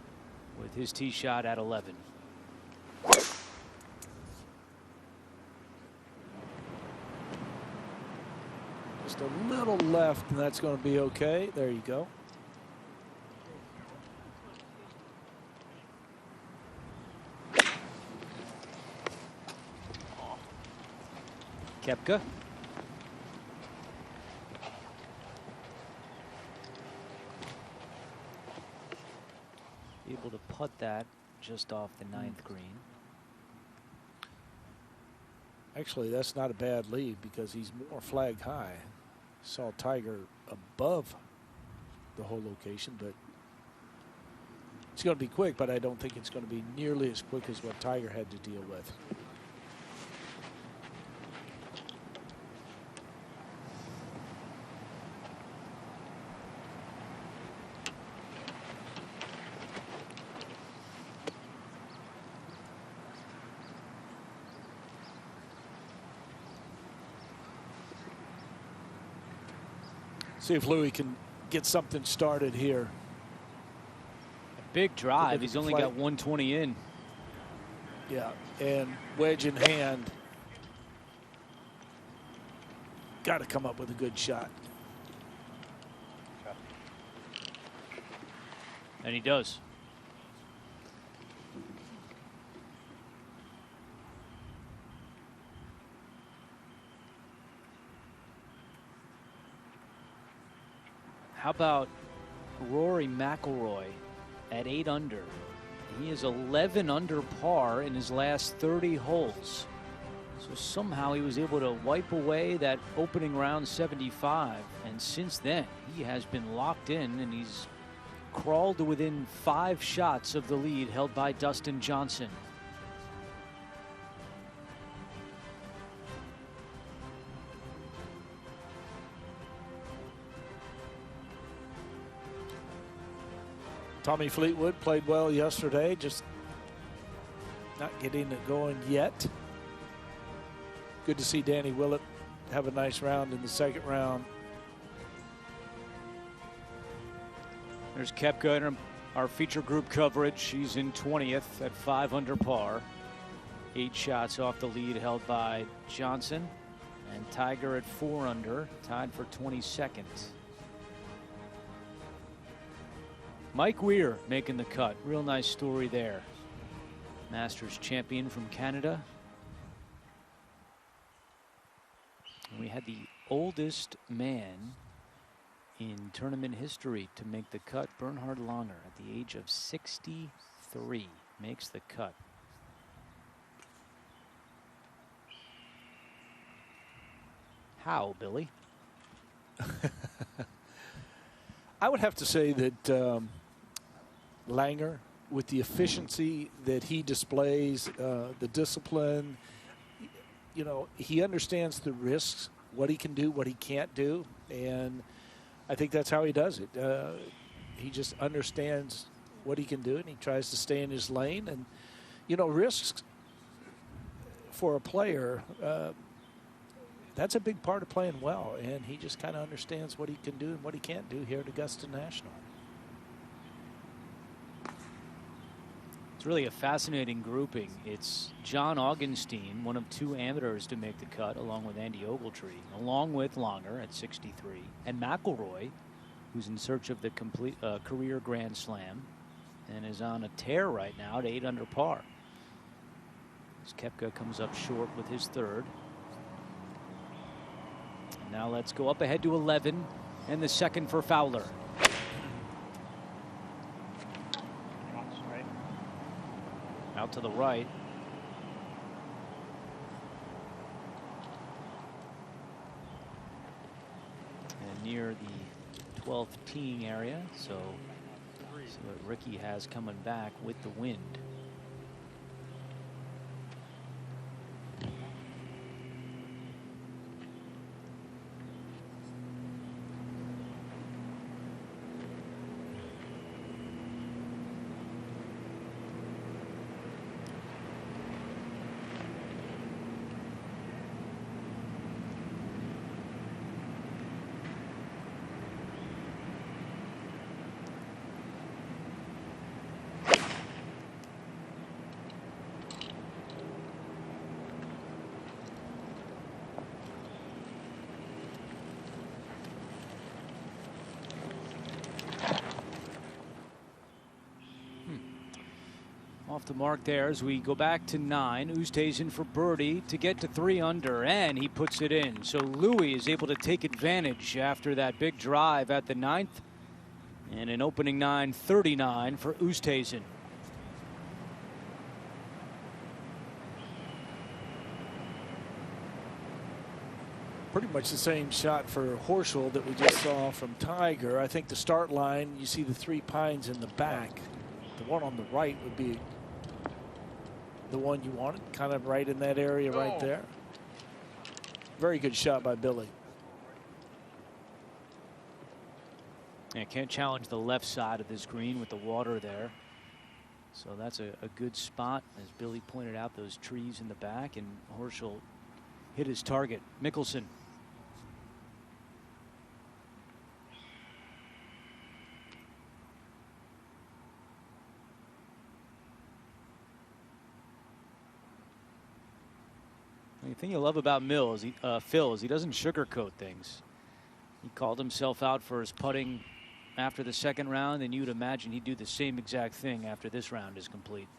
with his tee shot at 11. Just a little left, and that's going to be okay. There you go. Koepka. Able to putt that just off the 9th green. Actually, that's not a bad lead because he's more flag high. Saw Tiger above the whole location, but it's going to be quick, but I don't think it's going to be nearly as quick as what Tiger had to deal with. See if Louis can get something started here. A big drive. He's only got 120 in. Yeah, and wedge in hand. Got to come up with a good shot. And he does. How about Rory McIlroy at 8 under? He is 11 under par in his last 30 holes. So somehow he was able to wipe away that opening round 75. And since then, he has been locked in, and he's crawled to within 5 shots of the lead held by Dustin Johnson. Tommy Fleetwood played well yesterday, just not getting it going yet. Good to see Danny Willett have a nice round in the second round. There's Koepka in our feature group coverage. He's in 20th at 5 under par. 8 shots off the lead held by Johnson. And Tiger at 4 under, tied for 22nd. Mike Weir making the cut. Real nice story there. Masters champion from Canada. And we had the oldest man in tournament history to make the cut. Bernhard Langer at the age of 63 makes the cut. How, Billy? I would have to say that Langer, with the efficiency that he displays, the discipline, you know, he understands the risks, what he can do, what he can't do, and I think that's how he does it. He just understands what he can do, and he tries to stay in his lane. And, you know, risks for a player, that's a big part of playing well, and he just kind of understands what he can do and what he can't do here at Augusta National. It's really a fascinating grouping. It's John Augenstein, one of 2 amateurs to make the cut, along with Andy Ogletree, along with Langer at 63, and McIlroy, who's in search of the complete career Grand Slam and is on a tear right now at 8 under par. As Koepka comes up short with his 3rd. And now let's go up ahead to 11 and the 2nd for Fowler. Out to the right. And near the 12th teeing area, so see what Ricky has coming back with the wind. Off the mark there as we go back to 9. Oosthuizen for birdie to get to 3 under, and he puts it in. So Louis is able to take advantage after that big drive at the 9th. And an opening 9 39 for Oosthuizen. Pretty much the same shot for Horschel that we just saw from Tiger. I think the start line, you see the 3 pines in the back. The one on the right would be the one you wanted, kind of right in that area right there. Very good shot by Billy. Yeah, can't challenge the left side of this green with the water there. So that's a good spot, as Billy pointed out, those trees in the back, and Horschel hit his target. Mickelson. The thing you love about Phil is he doesn't sugarcoat things. He called himself out for his putting after the 2nd round, and you'd imagine he'd do the same exact thing after this round is complete.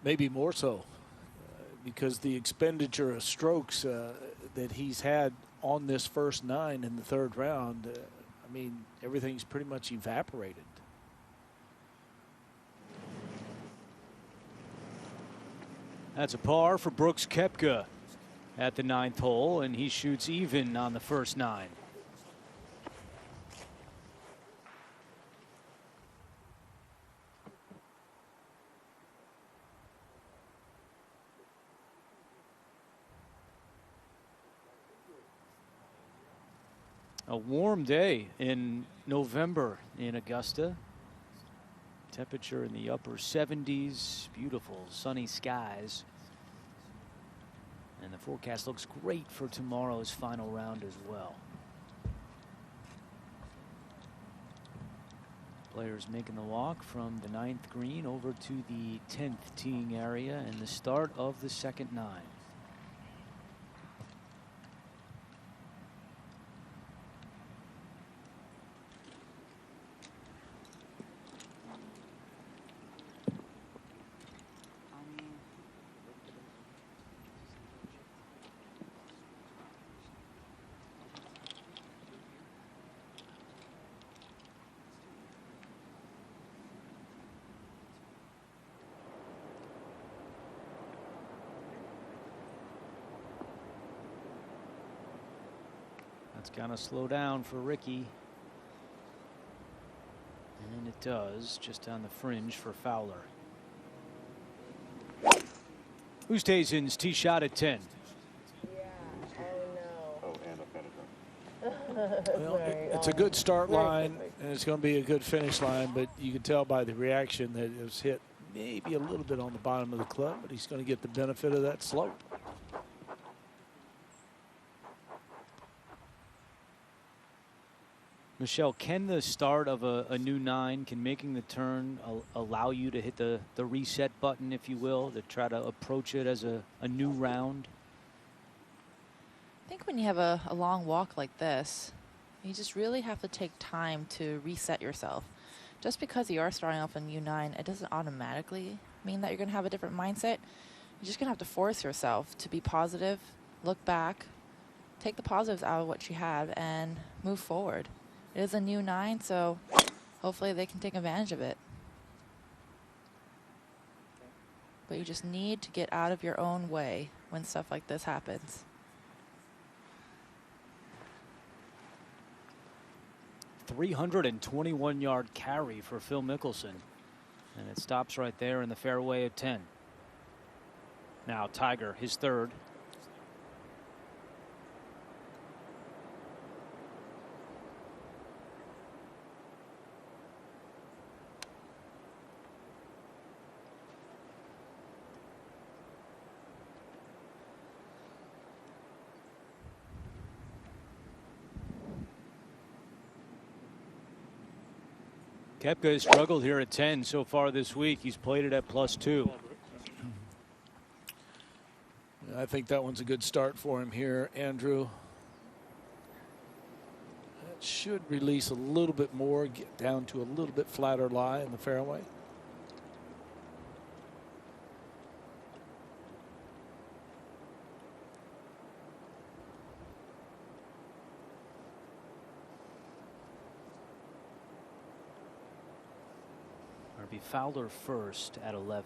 Maybe more so, because the expenditure of strokes that he's had on this first 9 in the 3rd round, I mean, everything's pretty much evaporated. That's a par for Brooks Koepka at the 9th hole, and he shoots even on the first 9. A warm day in November in Augusta. Temperature in the upper 70s, beautiful sunny skies. And the forecast looks great for tomorrow's final round as well. Players making the walk from the 9th green over to the 10th teeing area and the start of the 2nd 9. It's gonna slow down for Ricky. And it does, just on the fringe for Fowler. Oosthuizen's tee shot at 10. Well, it's a good start line, and it's going to be a good finish line, but you can tell by the reaction that it was hit maybe a little bit on the bottom of the club, but he's going to get the benefit of that slope. Michelle, can the start of a new 9, can making the turn allow you to hit the reset button, if you will, to try to approach it as a new round? I think when you have a long walk like this, you just really have to take time to reset yourself. Just because you are starting off on U9, it doesn't automatically mean that you're going to have a different mindset. You're just going to have to force yourself to be positive, look back, take the positives out of what you have, and move forward. It is a new 9, so hopefully they can take advantage of it. But you just need to get out of your own way when stuff like this happens. 321-yard carry for Phil Mickelson. And it stops right there in the fairway at 10. Now Tiger, his third. Koepka has struggled here at 10 so far this week. He's played it at +2. I think that one's a good start for him here, Andrew. That should release a little bit more, get down to a little bit flatter lie in the fairway. Be Fowler first at 11.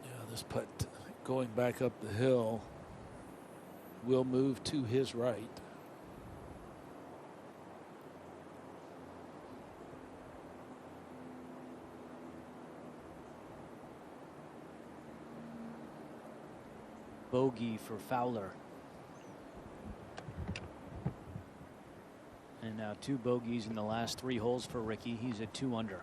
Yeah, this putt going back up the hill will move to his right. Bogey for Fowler. And now 2 bogeys in the last 3 holes for Ricky. He's at 2 under.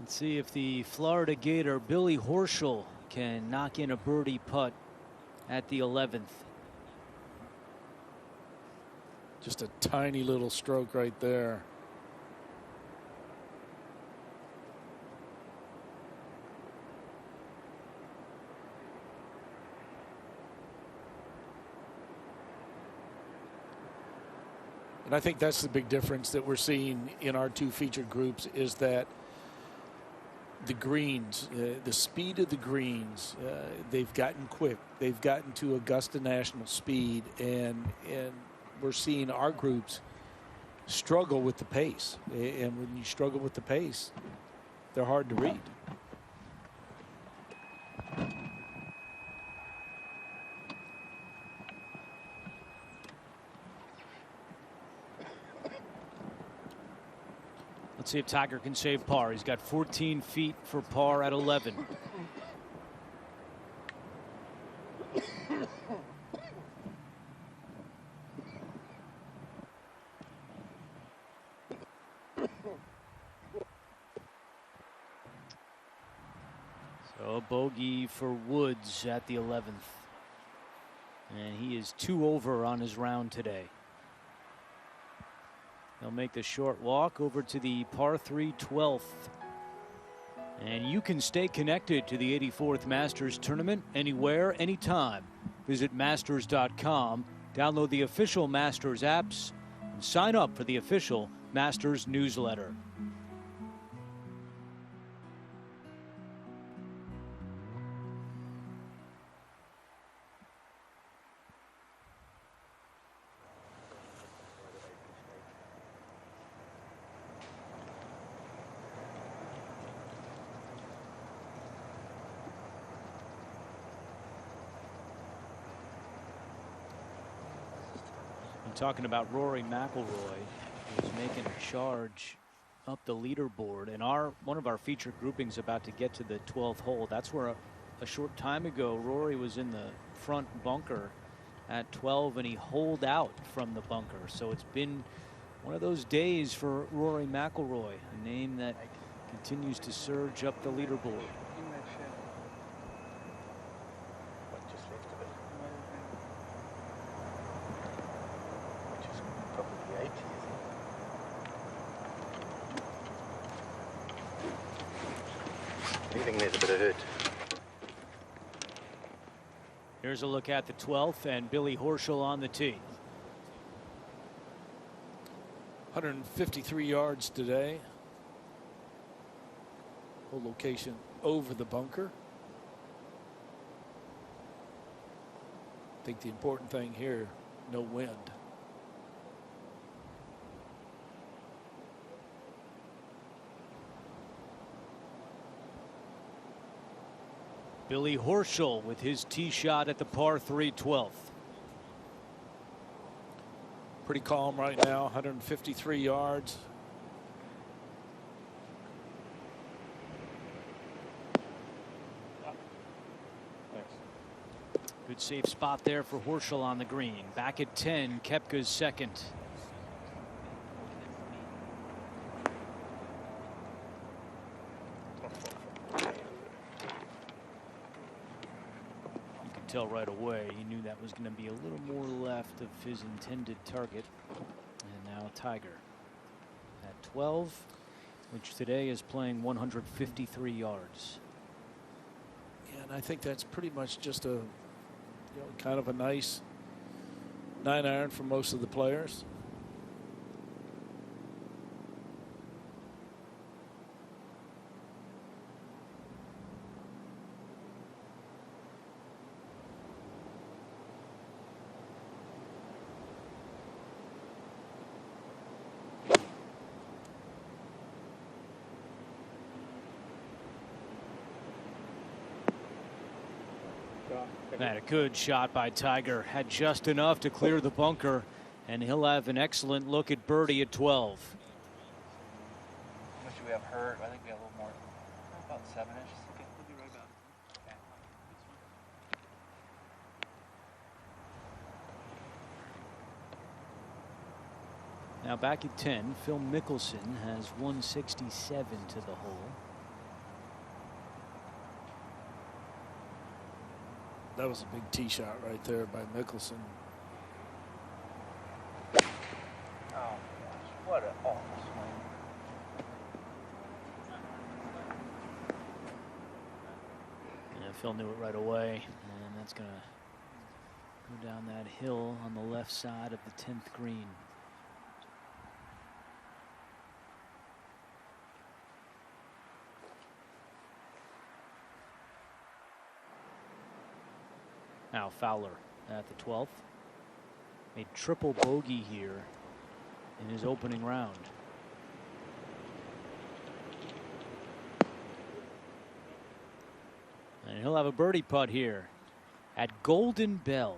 Let's see if the Florida Gator Billy Horschel can knock in a birdie putt at the 11th. Just a tiny little stroke right there. And I think that's the big difference that we're seeing in our 2 featured groups is that the greens, the speed of the greens, they've gotten quick. They've gotten to Augusta National speed, and we're seeing our groups struggle with the pace. And when you struggle with the pace, they're hard to read. Let's see if Tiger can save par. He's got 14 feet for par at 11. So a bogey for Woods at the 11th. And he is 2 over on his round today. They'll make the short walk over to the par 3 12th. And you can stay connected to the 84th Masters Tournament anywhere, anytime. Visit masters.com Download the official Masters apps and sign up for the official Masters newsletter. Talking about Rory McIlroy, who's making a charge up the leaderboard, and one of our featured groupings about to get to the 12th hole. That's where a short time ago Rory was in the front bunker at 12, and he holed out from the bunker. So it's been one of those days for Rory McIlroy, a name that continues to surge up the leaderboard. Needs a bit of hurt. Here's a look at the 12th, and Billy Horschel on the tee. 153 yards today. Whole location over the bunker. I think the important thing here, no wind. Billy Horschel with his tee shot at the par 3 12th. Pretty calm right now, 153 yards. Good safe spot there for Horschel on the green. Back at 10, Koepka's second. Tell right away he knew that was going to be a little more left of his intended target. And now Tiger at 12, which today is playing 153 yards. And I think that's pretty much just a kind of a nice 9-iron for most of the players. And a good shot by Tiger. Had just enough to clear the bunker, and he'll have an excellent look at birdie at 12. How much do we have hurt? I think we have a little more. About 7-ish. Okay, we'll be right back. Okay. Now back at 10, Phil Mickelson has 167 to the hole. That was a big tee shot right there by Mickelson. Oh, gosh. What an awful swing. Yeah, Phil knew it right away, and that's going to go down that hill on the left side of the 10th green. Now Fowler at the 12th. Made triple bogey here in his opening round. And he'll have a birdie putt here at Golden Bell,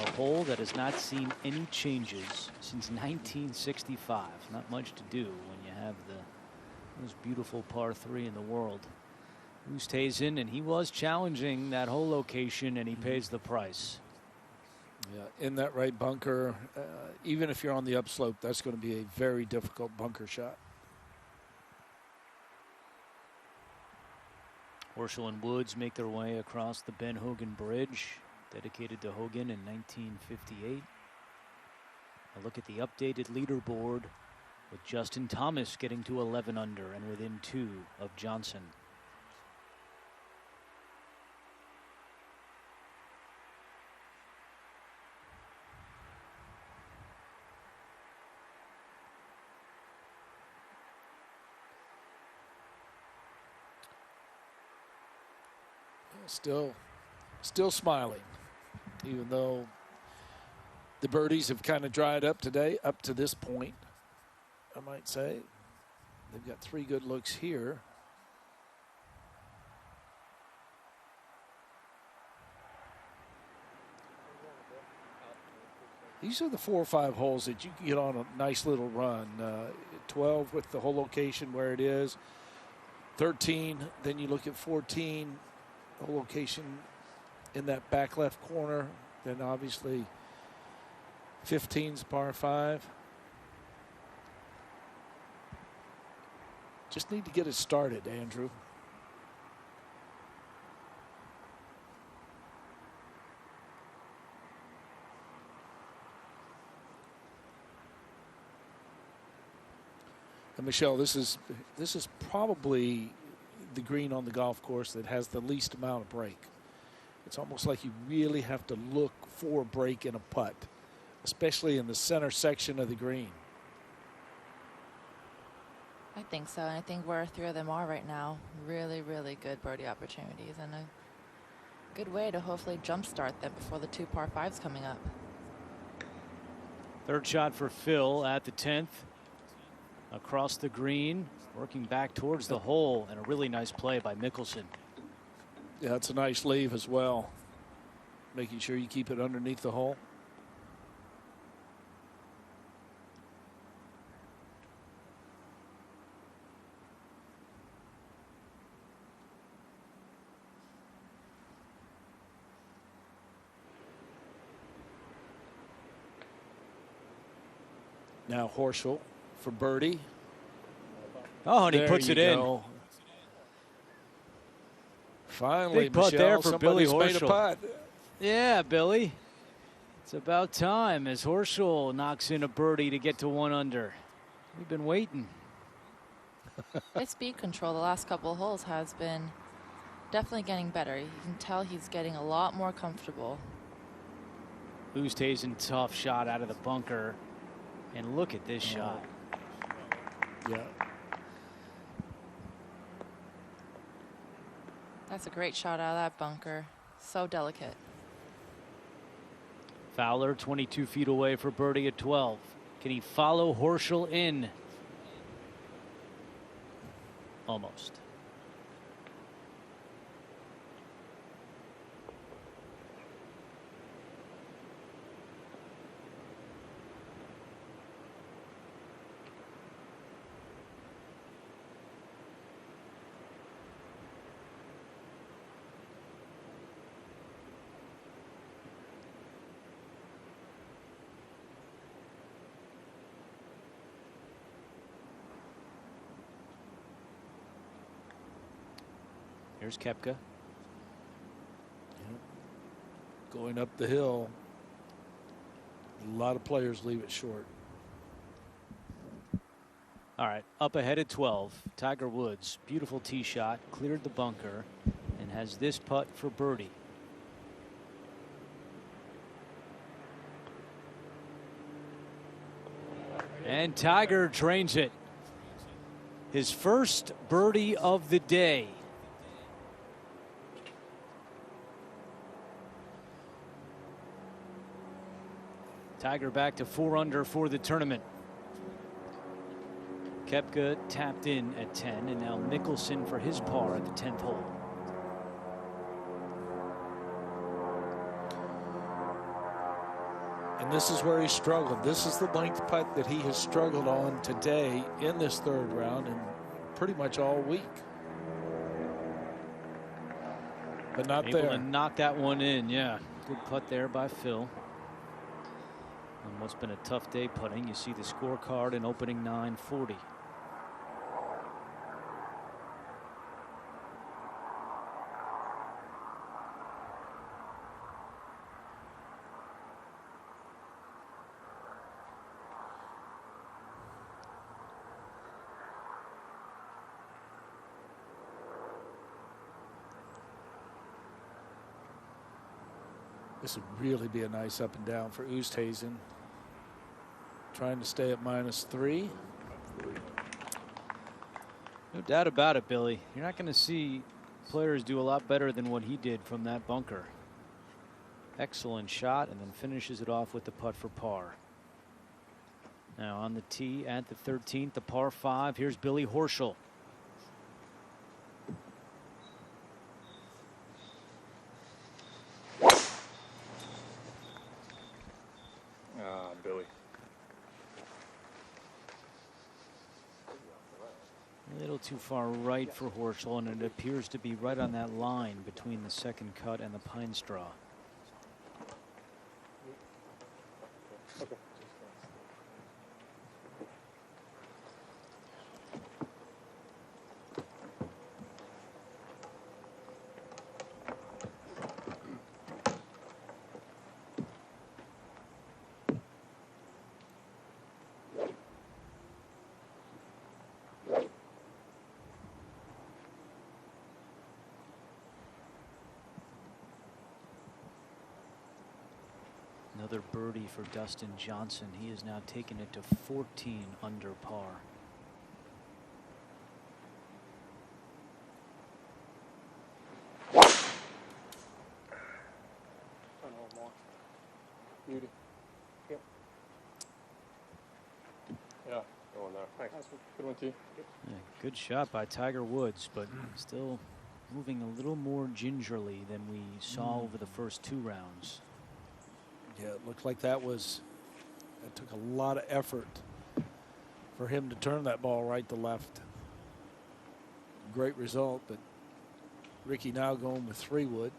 a hole that has not seen any changes since 1965. Not much to do when you have the most beautiful par 3 in the world. Oosthuizen, and he was challenging that whole location, and he pays the price. Yeah, in that right bunker, even if you're on the upslope, that's going to be a very difficult bunker shot. Horschel and Woods make their way across the Ben Hogan Bridge, dedicated to Hogan in 1958. A look at the updated leaderboard with Justin Thomas getting to 11 under and within 2 of Johnson. Still smiling, even though the birdies have kind of dried up today, up to this point, I might say. They've got 3 good looks here. These are the 4 or 5 holes that you can get on a nice little run. 12 with the whole location where it is. 13, then you look at 14, the whole location in that back left corner. Then obviously 15's par 5. Just need to get it started, Andrew. And Michelle, this is probably the green on the golf course that has the least amount of break. It's almost like you really have to look for a break in a putt, especially in the center section of the green. I think so, and I think where 3 of them are right now, really, really good birdie opportunities and a good way to hopefully jumpstart them before the 2 par 5s coming up. 3rd shot for Phil at the 10th. Across the green, working back towards the hole, and a really nice play by Mickelson. Yeah, it's a nice leave as well. Making sure you keep it underneath the hole. Now Horschel for birdie. Oh, and he puts it in. Finally, big putt Michelle, there for Billy made a Horschel. putt. Yeah, Billy. It's about time as Horschel knocks in a birdie to get to 1 under. We've been waiting. His speed control the last couple of holes has been definitely getting better. You can tell he's getting a lot more comfortable. Oosthuizen, tough shot out of the bunker. And look at this shot. Yeah. That's a great shot out of that bunker. So delicate. Fowler 22 feet away for birdie at 12. Can he follow Horschel in? Almost. Here's Koepka. Going up the hill. A lot of players leave it short. All right, up ahead at 12. Tiger Woods, beautiful tee shot, cleared the bunker, and has this putt for birdie. And Tiger drains it. His first birdie of the day. Tiger back to 4 under for the tournament. Koepka tapped in at 10, and now Mickelson for his par at the 10th hole. And this is where he struggled. This is the length putt that he has struggled on today in this 3rd round and pretty much all week. But not Able there. to knock that one in, yeah. Good putt there by Phil. On what's been a tough day putting. You see the scorecard in opening 9:40. This would really be a nice up and down for Oosthuizen. Trying to stay at -3. No doubt about it, Billy. You're not going to see players do a lot better than what he did from that bunker. Excellent shot, and then finishes it off with the putt for par. Now on the tee at the 13th, the par 5. Here's Billy Horschel. Billy. A little too far right for Horschel, and it appears to be right on that line between the second cut and the pine straw. Okay. Another birdie for Dustin Johnson. He has now taken it to 14 under par. Beauty. Yep. Yeah, going there. Thanks. Good one, T. Yeah, good shot by Tiger Woods, but still moving a little more gingerly than we saw over the first 2 rounds. Yeah, it looked like that took a lot of effort for him to turn that ball right to left. Great result, but Ricky now going with 3-wood.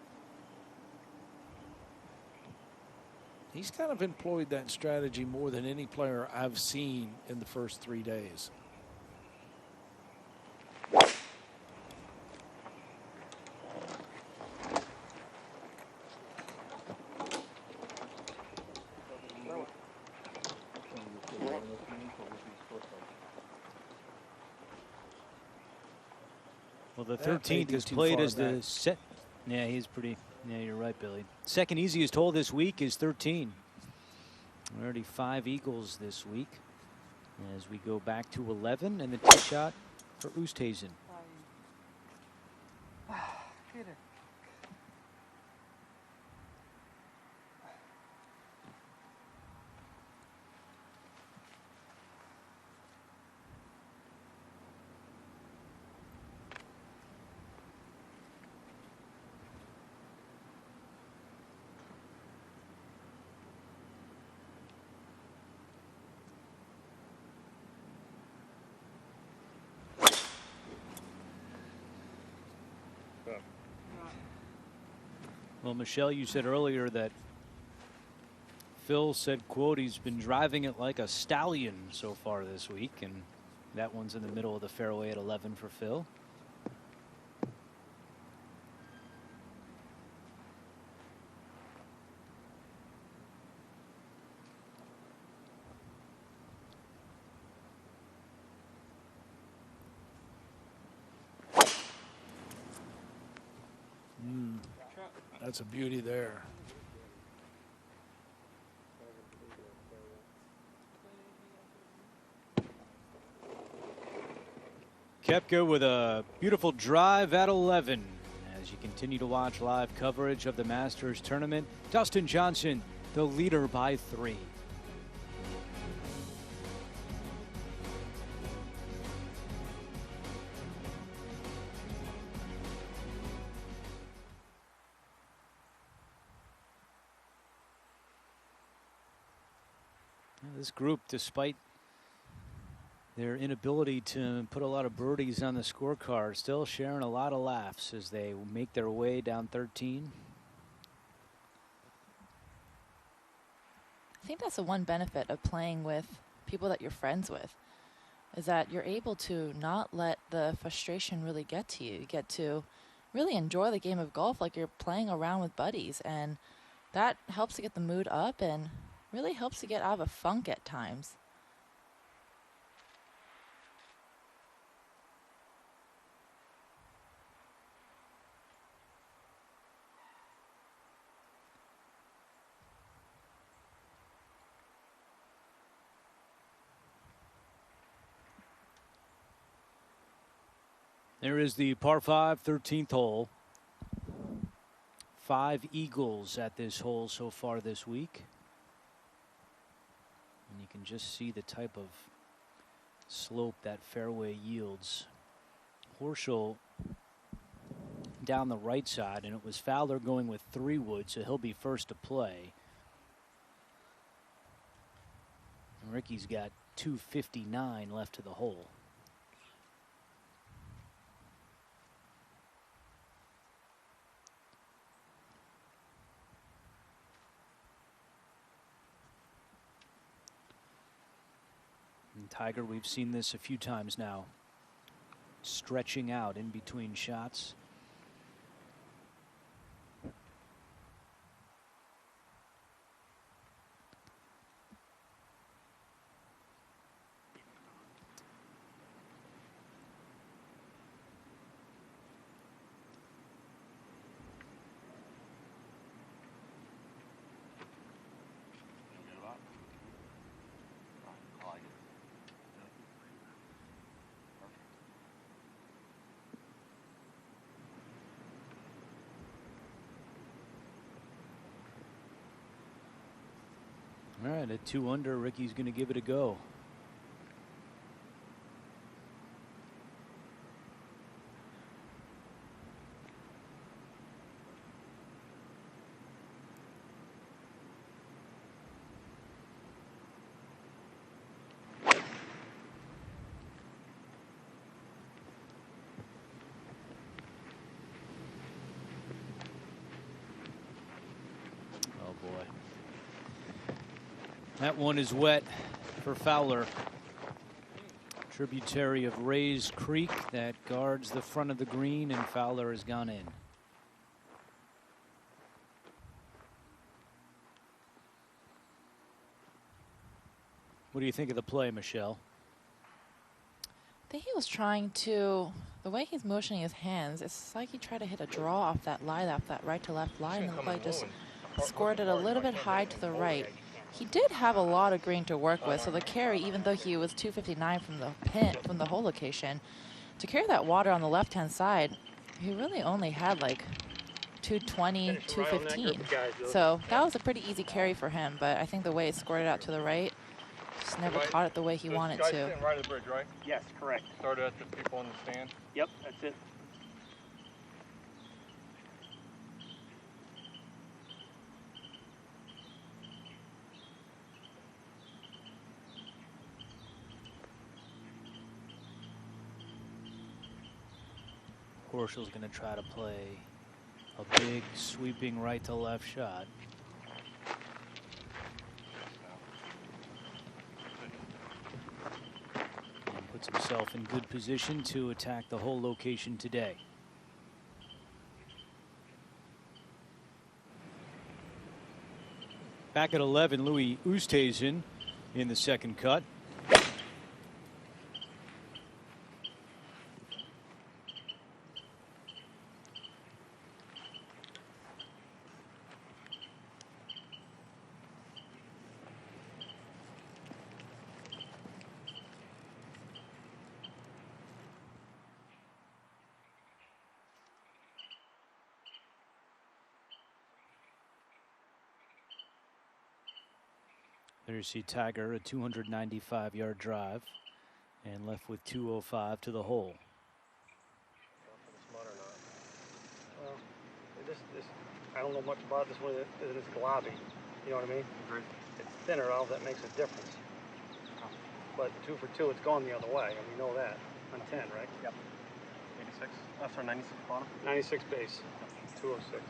He's kind of employed that strategy more than any player I've seen in the first 3 days. Well, the 13th is played as the set. Yeah, he's pretty. Yeah, you're right, Billy. Second easiest hole this week is 13. Already 5 eagles this week. As we go back to 11, and the tee shot for Oosthuizen. Well, Michelle, you said earlier that Phil said, quote, he's been driving it like a stallion so far this week, and that one's in the middle of the fairway at 11 for Phil. That's a beauty there. Koepka with a beautiful drive at 11. As you continue to watch live coverage of the Masters tournament, Dustin Johnson, the leader by 3. This group, despite their inability to put a lot of birdies on the scorecard, still sharing a lot of laughs as they make their way down 13. I think that's the one benefit of playing with people that you're friends with, is that you're able to not let the frustration really get to you. You get to really enjoy the game of golf like you're playing around with buddies, and that helps to get the mood up and really helps to get out of a funk at times. There is the par 5, 13th hole. 5 eagles at this hole so far this week. And you can just see the type of slope that fairway yields. Horschel down the right side, and it was Fowler going with 3 wood, so he'll be first to play. And Ricky's got 259 left to the hole. And Tiger, we've seen this a few times now, stretching out in between shots. All right, at 2 under, Ricky's going to give it a go. That one is wet for Fowler. Tributary of Rays Creek that guards the front of the green, and Fowler has gone in. What do you think of the play, Michelle? I think he was trying to, the way he's motioning his hands, it's like he tried to hit a draw off that line, off that right to left line, and the play just scored it a little bit high to the right. He did have a lot of green to work with, so the carry, even though he was 259 from the pin, from the hole location, to carry that water on the left-hand side, he really only had like 220, 215. So that was a pretty easy carry for him, but I think the way it scored it out to the right, just never caught it the way he wanted to. Right of the bridge, right? Yes, correct. Started at the people in the stand? Yep, that's it. Horschel's going to try to play a big sweeping right to left shot. And puts himself in good position to attack the hole location today. Back at 11, Louis Oosthuizen in the second cut. There you see Tiger, a 295-yard drive, and left with 205 to the hole. Well, I don't know much about this one. It's globby. You know what I mean? Agreed. It's thinner, all that makes a difference. But 2 for 2, it's gone the other way, and we know that on 10, right? Yep. 86. Oh, sorry, 96 bottom. 96 base. 206.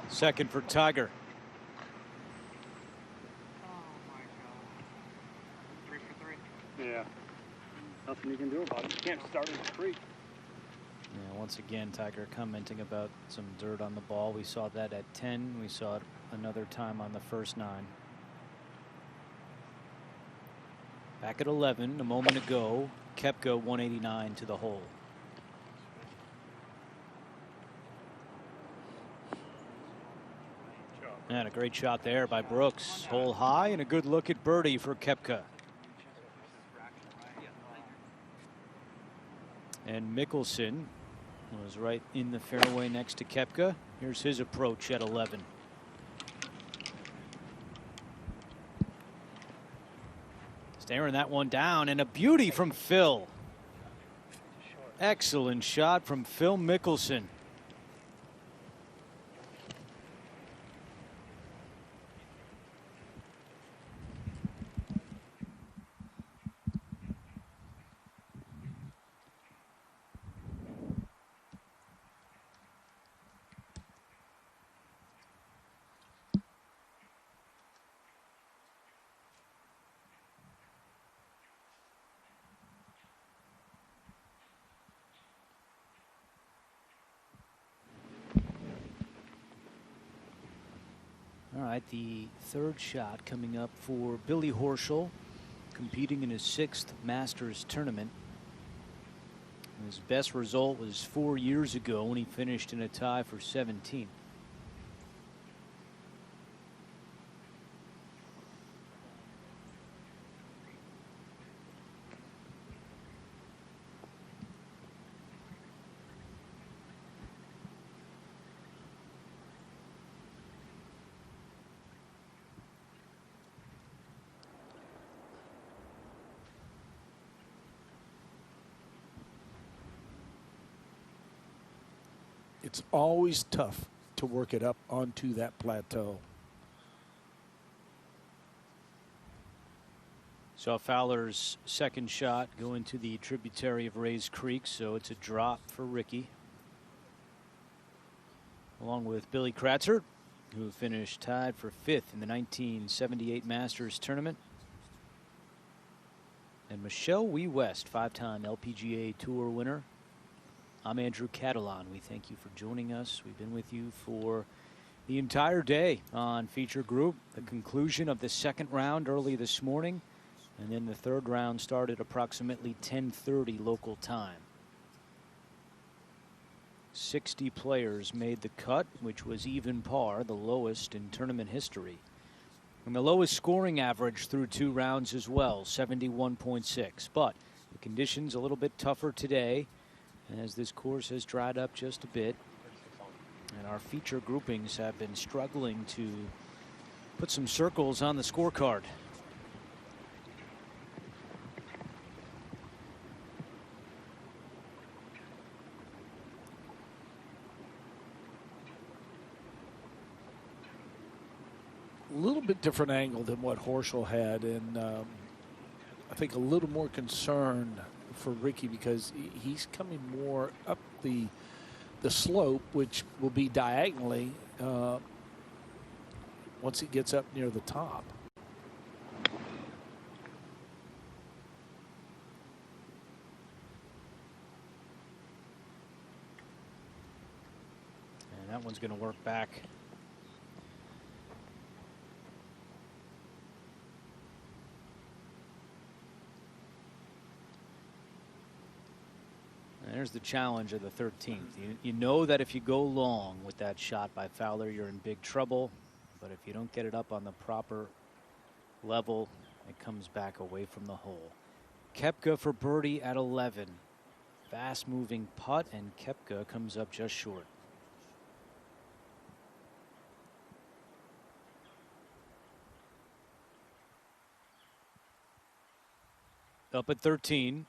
Second for Tiger. Oh my God. 3 for 3. Yeah. Nothing you can do about it. You can't start in the creek. Yeah, once again, Tiger commenting about some dirt on the ball. We saw that at 10. We saw it another time on the first 9. Back at 11 a moment ago, Koepka 189 to the hole. And a great shot there by Brooks. Hole high and a good look at birdie for Koepka. And Mickelson was right in the fairway next to Koepka. Here's his approach at 11. Staring that one down, and a beauty from Phil. Excellent shot from Phil Mickelson. All right, the third shot coming up for Billy Horschel, competing in his 6th Masters tournament. His best result was 4 years ago when he finished in a tie for 17th. It's always tough to work it up onto that plateau. Saw Fowler's second shot go into the tributary of Rays Creek, so it's a drop for Ricky. Along with Billy Kratzer, who finished tied for 5th in the 1978 Masters tournament. And Michelle Wee West, 5-time LPGA Tour winner. I'm Andrew Catalan. We thank you for joining us. We've been with you for the entire day on Feature Group. The conclusion of the second round early this morning, and then the third round started approximately 10:30 local time. 60 players made the cut, which was even par, the lowest in tournament history. And the lowest scoring average through 2 rounds as well, 71.6. But the conditions a little bit tougher today, as this course has dried up just a bit, and our feature groupings have been struggling to put some circles on the scorecard. A little bit different angle than what Horschel had, and I think a little more concern for Ricky because he's coming more up the slope, which will be diagonally once he gets up near the top. And that one's going to work back. There's the challenge of the 13th. You know that if you go long with that shot by Fowler, you're in big trouble. But if you don't get it up on the proper level, it comes back away from the hole. Koepka for birdie at 11. Fast moving putt, and Koepka comes up just short. Up at 13.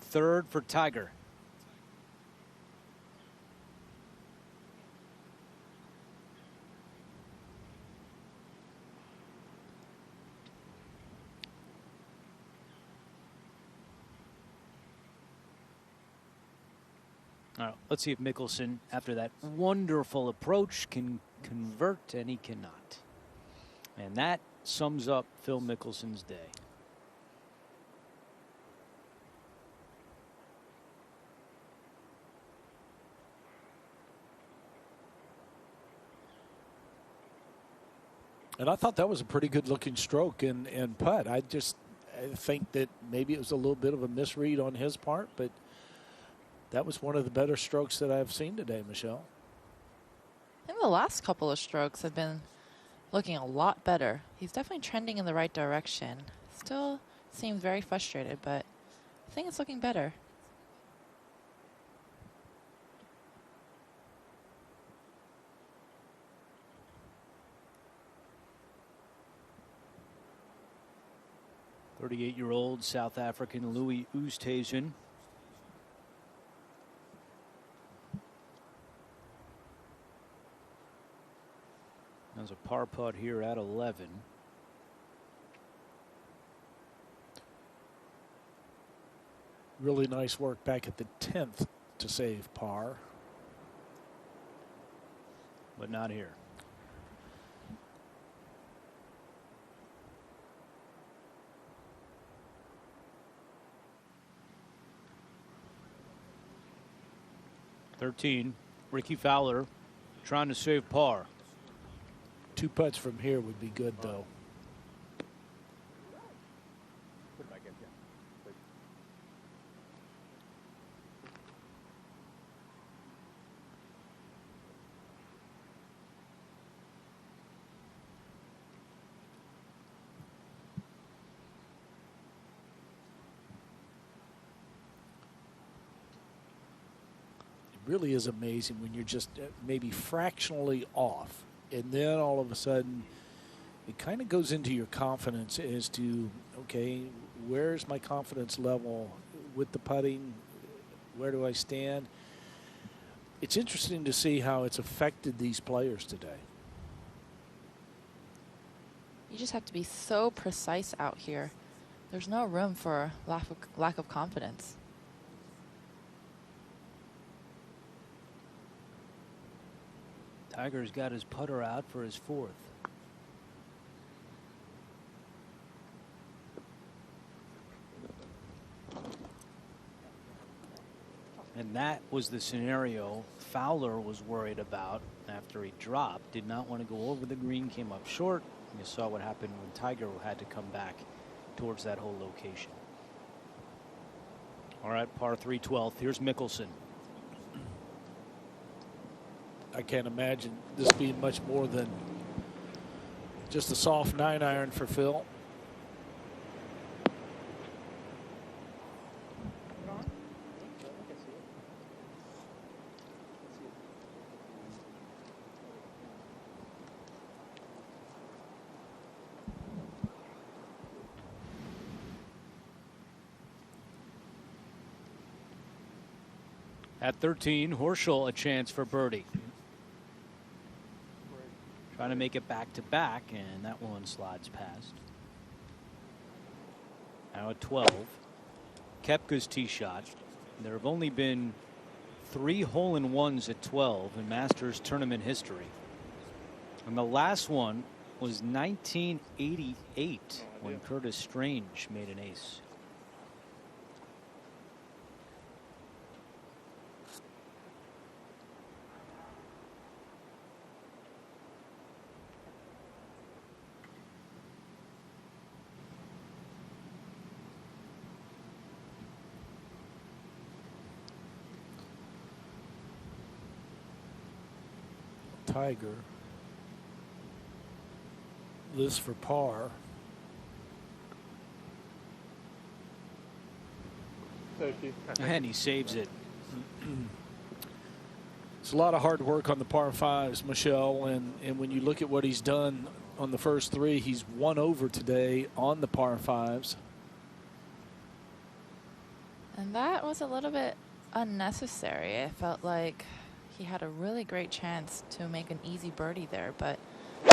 Third for Tiger. All right, let's see if Mickelson, after that wonderful approach, can convert, and he cannot. And that sums up Phil Mickelson's day. And I thought that was a pretty good looking stroke and putt. I think that maybe it was a little bit of a misread on his part, but that was one of the better strokes that I've seen today, Michelle. I think the last couple of strokes have been looking a lot better. He's definitely trending in the right direction. Still seems very frustrated, but I think it's looking better. "38-year-old South African Louis Oosthuizen has a par putt here at 11. Really nice work back at the 10th to save par. But not here. "13, Ricky Fowler trying to save par. 2 putts from here would be good, though. Really is amazing when you're just maybe fractionally off, and then all of a sudden it kind of goes into your confidence as to, okay, where's my confidence level with the putting? Where do I stand? It's interesting to see how it's affected these players today. You just have to be so precise out here. There's no room for lack of confidence. Tiger's got his putter out for his 4th. And that was the scenario Fowler was worried about after he dropped. Did not want to go over the green, came up short. And you saw what happened when Tiger had to come back towards that whole location. All right, par 3 12th. Here's Mickelson. I can't imagine this being much more than just a soft 9-iron for Phil. At 13, Horschel a chance for birdie. Trying to make it back-to-back, and that one slides past. Now at 12, Koepka's tee shot. There have only been 3 hole-in-ones at 12 in Masters tournament history. And the last one was 1988 when Curtis Strange made an ace. Tiger lists for par. And he saves it. It's a lot of hard work on the par 5s, Michelle, and when you look at what he's done on the first 3, he's 1 over today on the par 5s. And that was a little bit unnecessary. It felt like he had a really great chance to make an easy birdie there, but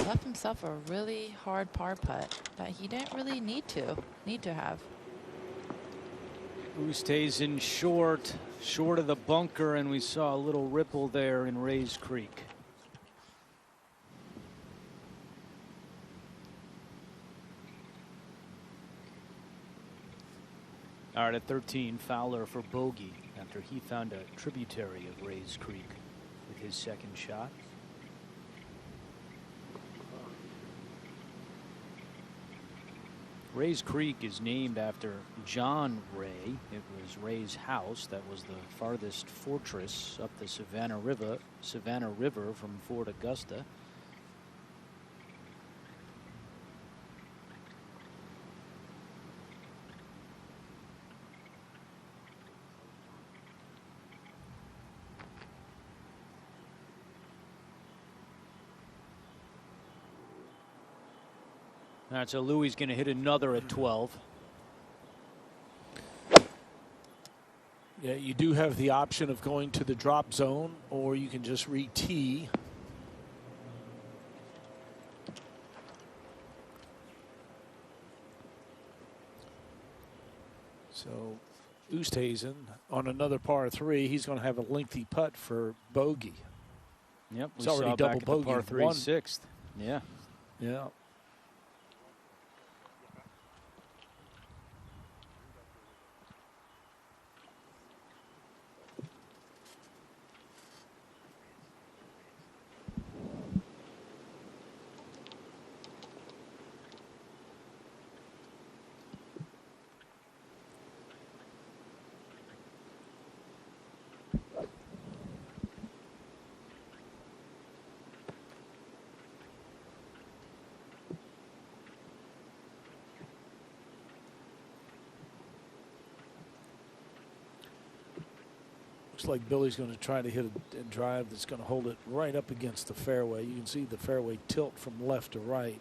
left himself a really hard par putt that he didn't really need to have. Oosthuizen short of the bunker, and we saw a little ripple there in Rays Creek. All right, at 13, Fowler for bogey after he found a tributary of Rays Creek with his second shot. Ray's Creek is named after John Ray. It was Ray's house that was the farthest fortress up the Savannah River from Fort Augusta. So Louis going to hit another at 12. Yeah, you do have the option of going to the drop zone, or you can just re-tee. So Oosthuizen on another par 3, he's going to have a lengthy putt for bogey. Yep, it's already double bogey. Par 3 6th. Yeah. Yeah. Looks like Billy's going to try to hit a drive that's going to hold it right up against the fairway. You can see the fairway tilt from left to right.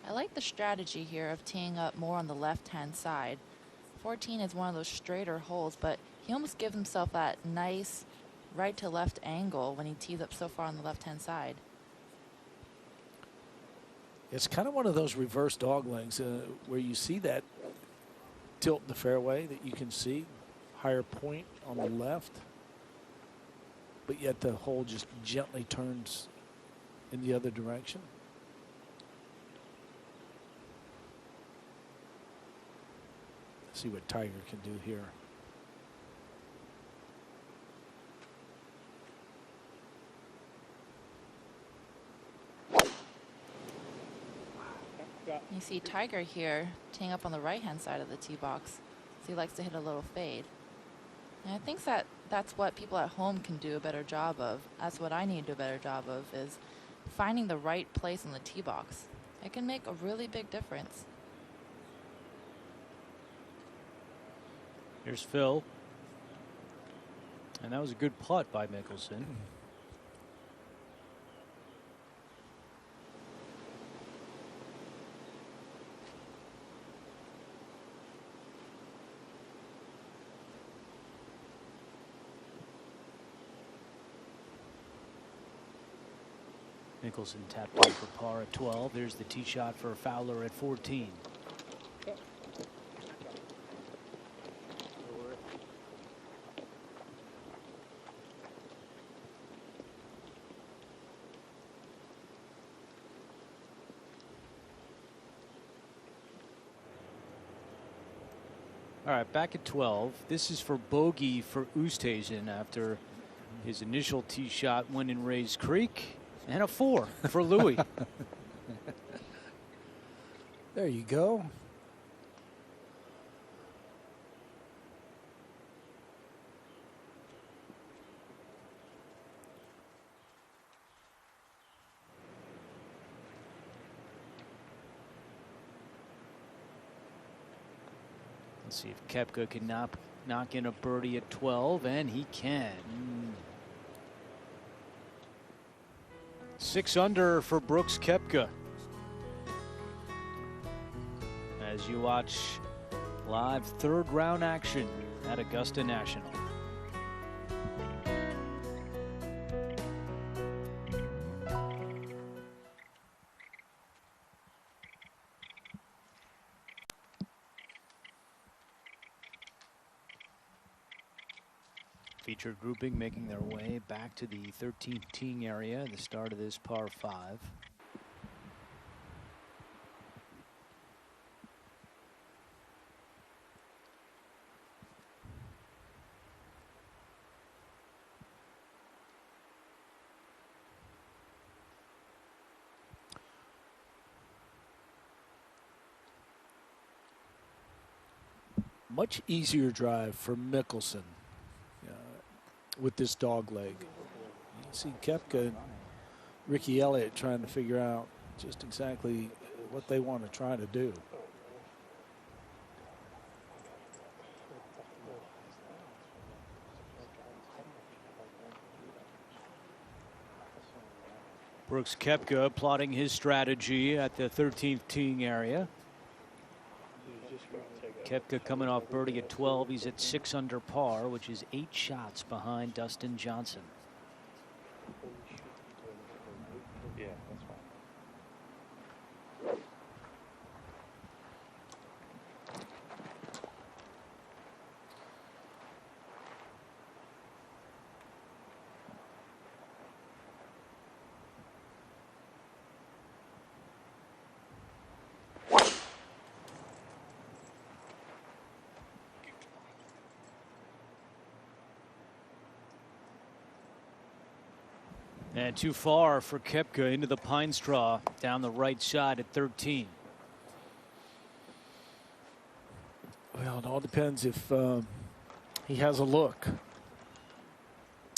I like the strategy here of teeing up more on the left-hand side. 14 is one of those straighter holes, but he almost gives himself that nice right to left angle when he tees up so far on the left-hand side. It's kind of one of those reverse doglegs where you see that tilt in the fairway that you can see, higher point on the left, but yet the hole just gently turns in the other direction. Let's see what Tiger can do here. You see Tiger here teeing up on the right-hand side of the tee box, so he likes to hit a little fade. And I think that's what people at home can do a better job of. That's what I need to do a better job of, is finding the right place in the tee box. It can make a really big difference. Here's Phil. And that was a good putt by Mickelson. Mickelson tapped in for par at 12. There's the tee shot for Fowler at 14. All right, back at 12. This is for bogey for Oosthuizen after his initial tee shot went in Rays Creek. And a 4 for Louis. There you go. Let's see if Koepka can knock in a birdie at 12, and he can. 6 under for Brooks Koepka. As you watch live third round action at Augusta National. Featured grouping making their way back to the 13th teeing area at the start of this par 5. Much easier drive for Mickelson with this dog leg. You see Koepka and Ricky Elliott trying to figure out just exactly what they want to try to do. Brooks Koepka plotting his strategy at the 13th teeing area. Koepka coming off birdie at 12. He's at 6 under par, which is 8 shots behind Dustin Johnson. Yeah, that's fine. And too far for Koepka into the pine straw down the right side at 13. Well, it all depends if he has a look.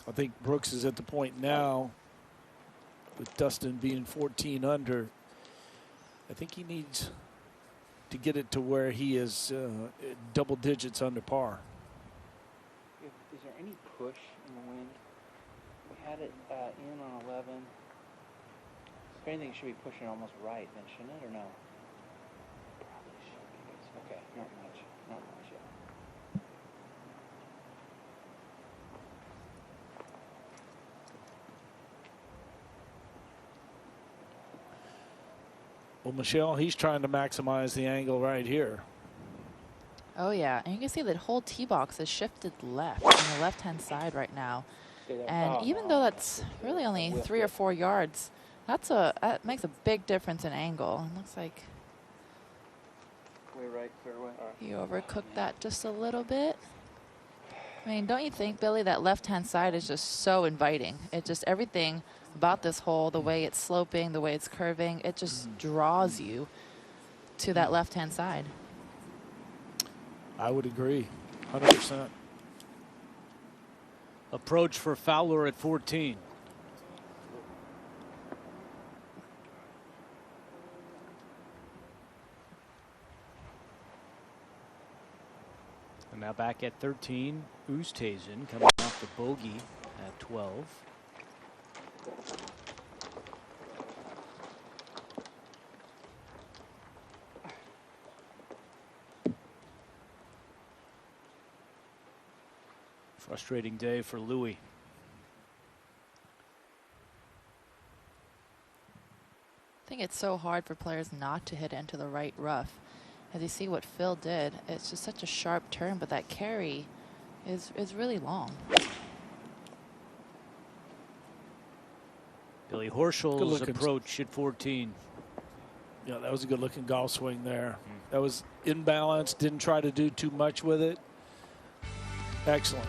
I think Brooks is at the point now with Dustin being 14 under. I think he needs to get it to where he is double digits under par. Is there any push in the wind? We had it in on 11. If anything, it should be pushing almost right then, shouldn't it, or no? Probably should be. Okay, not much. Not much yet. Well, Michelle, he's trying to maximize the angle right here. Oh, yeah. And you can see that whole tee box is shifted left on the left-hand side right now. And even though that's really only 3 or 4 yards, that makes a big difference in angle. It looks like Way right, fairway. he overcooked that just a little bit. I mean, don't you think, Billy, that left-hand side is just so inviting? It just, everything about this hole, the way it's sloping, the way it's curving, it just draws you to that left-hand side. I would agree, 100%. Approach for Fowler at 14. And now back at 13, Oosthuizen coming off the bogey at 12. Frustrating day for Louis. I think it's so hard for players not to hit into the right rough. As you see what Phil did, it's just such a sharp turn, but that carry is really long. Billy Horschel's approach at 14. Yeah, that was a good looking golf swing there. That was in balance, didn't try to do too much with it. Excellent.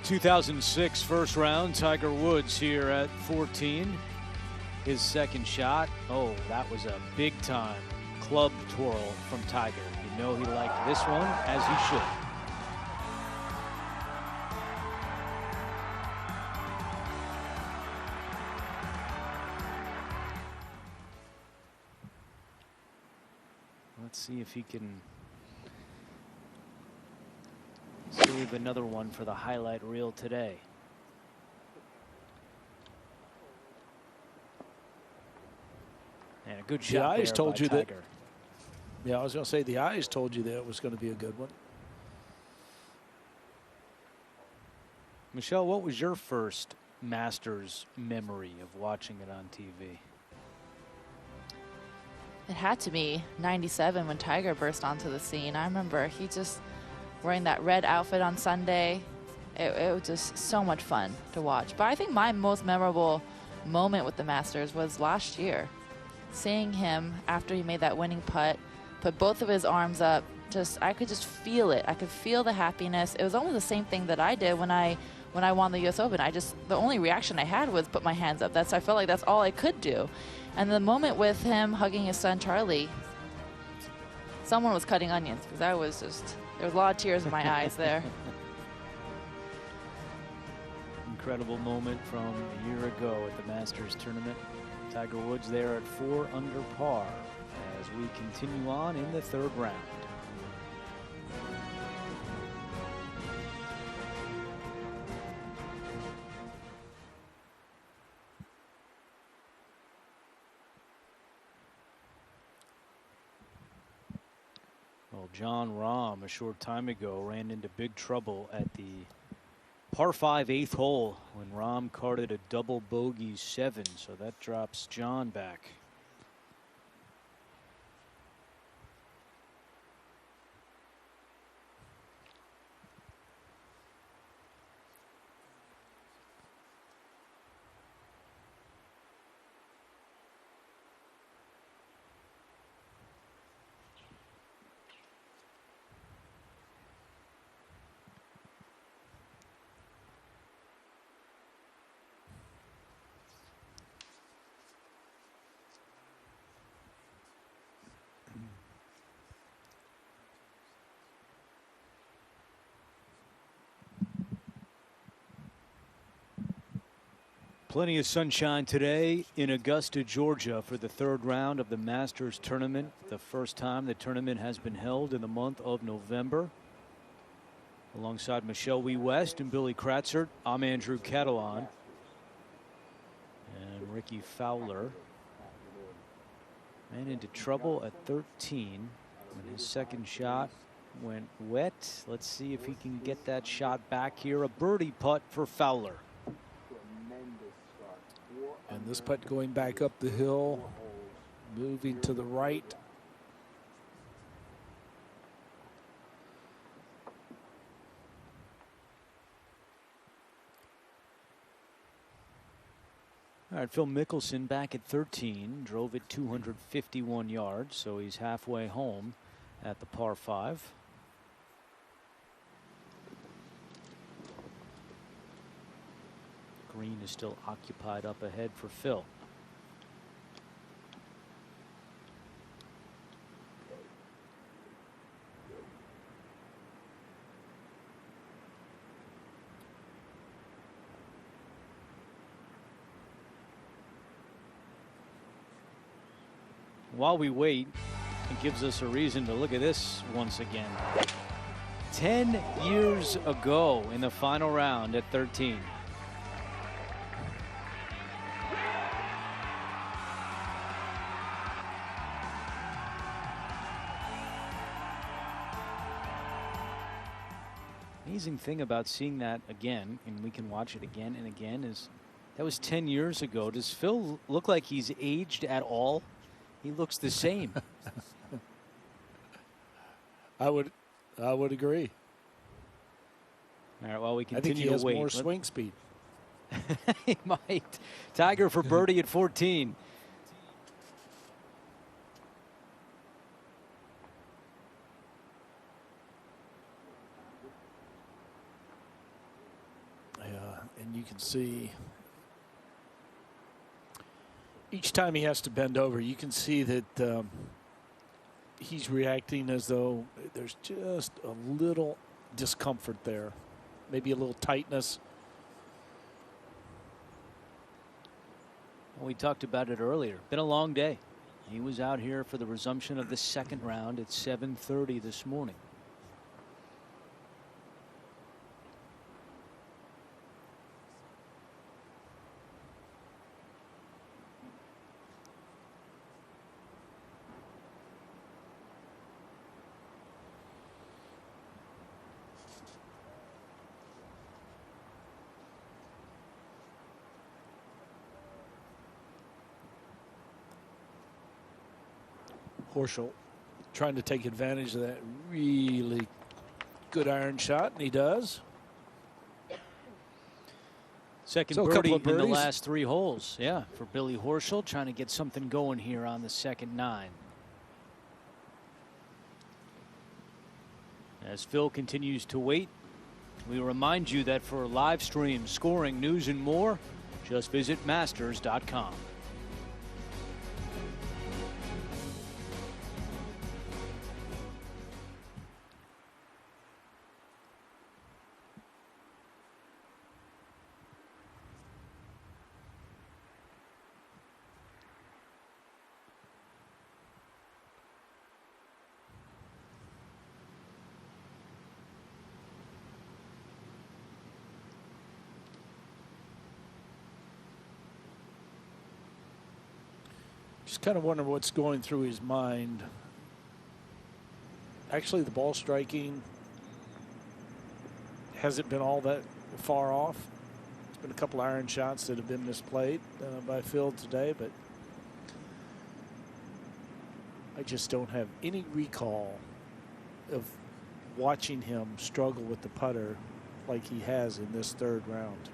2006 first round, Tiger Woods here at 14. His second shot, oh, that was a big time club twirl from Tiger. You know he liked this one, as he should. Let's see if he can save another one for the highlight reel today. And a good shot the eyes there told by you Tiger. that. Yeah, I was going to say the eyes told you that it was going to be a good one. Michelle, what was your first Masters memory of watching it on TV? It had to be 97 when Tiger burst onto the scene. I remember he just wearing that red outfit on Sunday. It was just so much fun to watch. But I think my most memorable moment with the Masters was last year. Seeing him after he made that winning putt, put both of his arms up, I could just feel it. I could feel the happiness. It was almost the same thing that I did when I won the US Open. The only reaction I had was put my hands up. I felt like that's all I could do. And the moment with him hugging his son Charlie, someone was cutting onions, because I was just, there was a lot of tears in my eyes there. Incredible moment from a year ago at the Masters tournament. Tiger Woods there at 4 under par as we continue on in the 3rd round. Well, John Rahm a short time ago ran into big trouble at the par 5 8th hole when Rahm carded a double bogey 7, so that drops John back. Plenty of sunshine today in Augusta, Georgia for the 3rd round of the Masters tournament. The first time the tournament has been held in the month of November. Alongside Michelle Wee West and Billy Kratzert, I'm Andrew Catalan. And Ricky Fowler ran into trouble at 13 when his second shot went wet. Let's see if he can get that shot back here. A birdie putt for Fowler. And this putt going back up the hill, moving to the right. All right, Phil Mickelson back at 13, drove it 251 yards, so he's halfway home at the par 5. Green is still occupied up ahead for Phil. While we wait, it gives us a reason to look at this once again. 10 years ago in the final round at 13. Amazing thing about seeing that again, and we can watch it again and again, is that was 10 years ago. Does Phil look like he's aged at all? He looks the same. I would agree. All right, well, we continue I think he has to wait. more swing speed. He might. Tiger for birdie at 14. And you can see each time he has to bend over, you can see that he's reacting as though there's just a little discomfort there, maybe a little tightness. We talked about it earlier. Been a long day. He was out here for the resumption of the 2nd round at 7:30 this morning. Horschel trying to take advantage of that really good iron shot, and he does. Second birdie in the last 3 holes. Yeah, for Billy Horschel, trying to get something going here on the second 9. As Phil continues to wait, we remind you that for live stream, scoring, news, and more, just visit masters.com. Just kind of wonder what's going through his mind. Actually, the ball striking hasn't been all that far off. There's been a couple iron shots that have been misplayed by Phil today, but I just don't have any recall of watching him struggle with the putter like he has in this third round.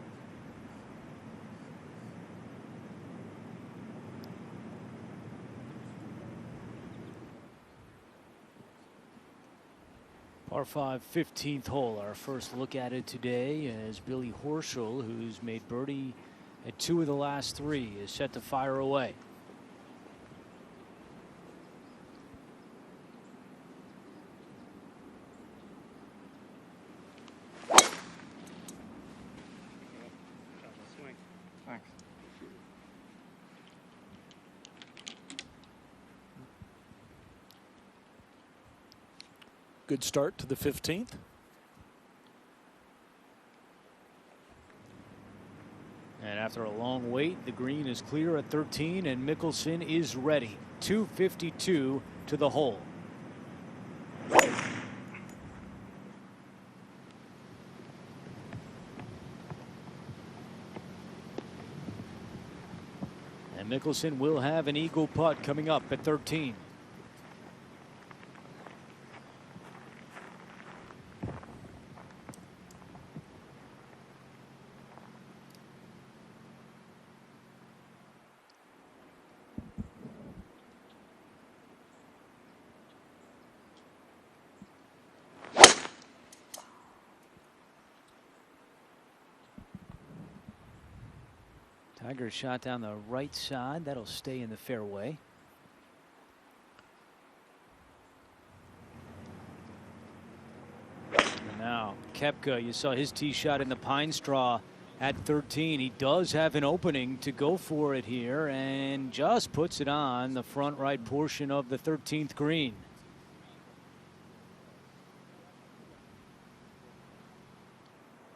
Par 5, 15th hole. Our first look at it today as Billy Horschel, who's made birdie at 2 of the last 3, is set to fire away. Thanks. Good start to the 15th. And after a long wait, the green is clear at 13, and Mickelson is ready. 252 to the hole. And Mickelson will have an eagle putt coming up at 13. Tiger shot down the right side. That'll stay in the fairway. And now Koepka, you saw his tee shot in the pine straw at 13. He does have an opening to go for it here and just puts it on the front right portion of the 13th green.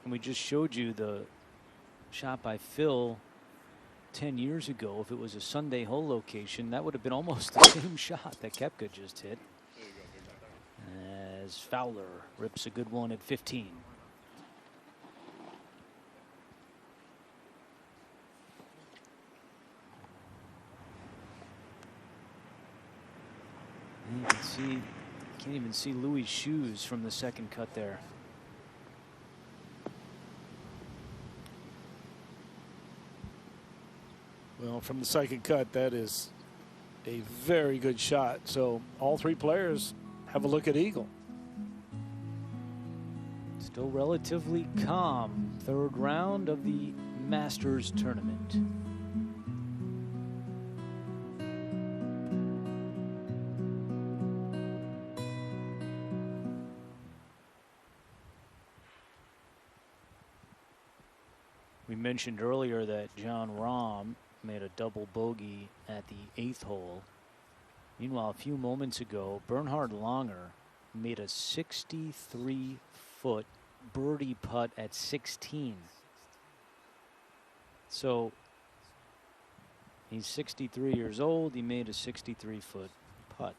And we just showed you the shot by Phil 10 years ago. If it was a Sunday hole location, that would have been almost the same shot that Koepka just hit. As Fowler rips a good one at 15. And you can see, can't even see Louis' shoes from the second cut there. Well, from the second cut, that is a very good shot. So all 3 players have a look at eagle. Still relatively calm. Third round of the Masters tournament. We mentioned earlier that Jon Rahm made a double bogey at the 8th hole. Meanwhile, a few moments ago, Bernhard Langer made a 63-foot birdie putt at 16. So he's 63 years old. He made a 63-foot putt.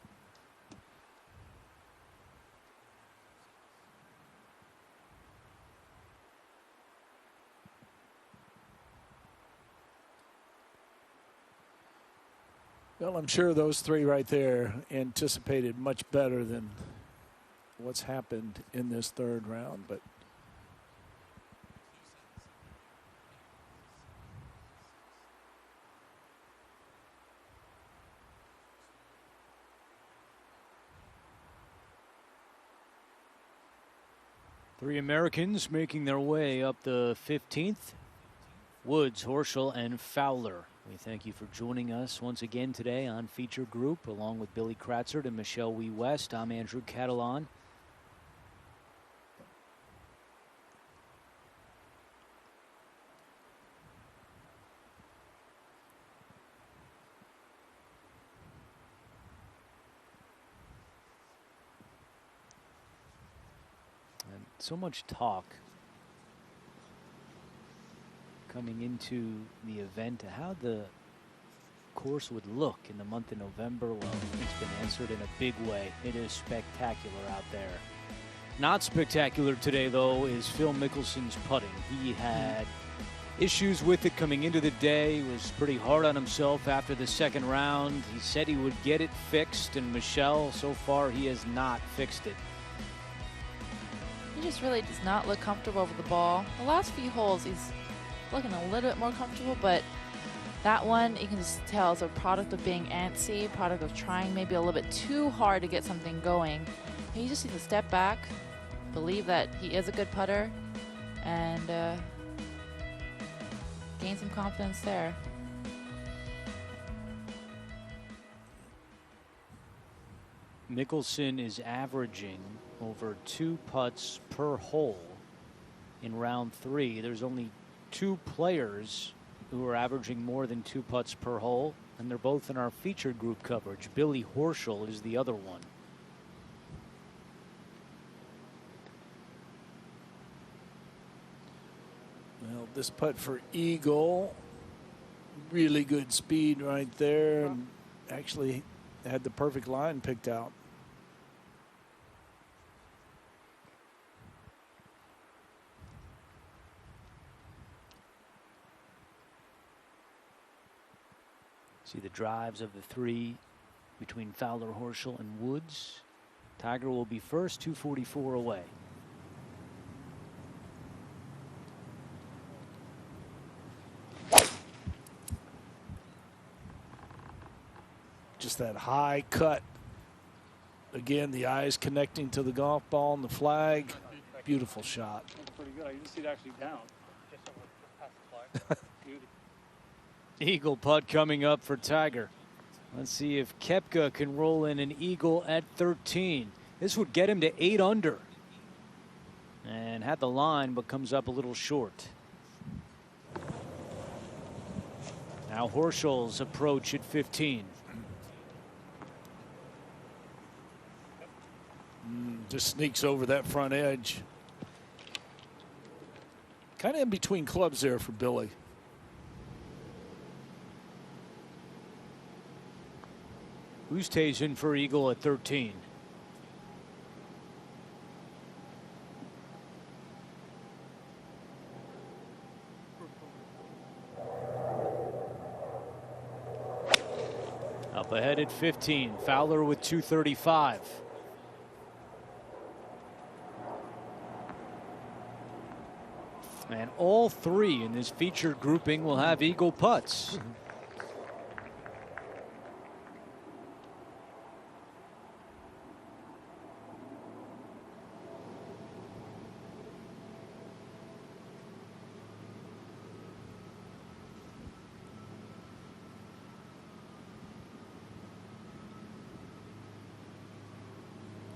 Well, I'm sure those 3 right there anticipated much better than what's happened in this third round, but Three Americans making their way up the 15th. Woods, Horschel, and Fowler. We thank you for joining us once again today on Feature Group, along with Billy Kratzert and Michelle Wee West. I'm Andrew Catalan. And so much talk coming into the event, how the course would look in the month of November, well, it's been answered in a big way. It is spectacular out there. Not spectacular today, though, is Phil Mickelson's putting. He had issues with it coming into the day. He was pretty hard on himself after the second round. He said he would get it fixed, and Michelle, so far, he has not fixed it. He just really does not look comfortable with the ball. The last few holes, he's looking a little bit more comfortable, but that one, you can just tell, is a product of being antsy, product of trying maybe a little bit too hard to get something going. He just needs to step back, believe that he is a good putter, and gain some confidence there. Mickelson is averaging over 2 putts per hole in round 3. There's only 2 players who are averaging more than 2 putts per hole, and they're both in our featured group coverage. Billy Horschel is the other one. Well, this putt for eagle, really good speed right there, and actually had the perfect line picked out. See the drives of the 3 between Fowler, Horschel, and Woods. Tiger will be first, 244 away. Just that high cut. Again, the eyes connecting to the golf ball and the flag. Beautiful shot. That's pretty good. I didn't see it actually down. Eagle putt coming up for Tiger. Let's see if Koepka can roll in an eagle at 13. This would get him to 8 under. And had the line, but comes up a little short. Now Horschel's approach at 15. Just sneaks over that front edge. Kind of in between clubs there for Billy. Oosthuizen for eagle at 13. Up ahead at 15. Fowler with 235. And all 3 in this featured grouping will have eagle putts.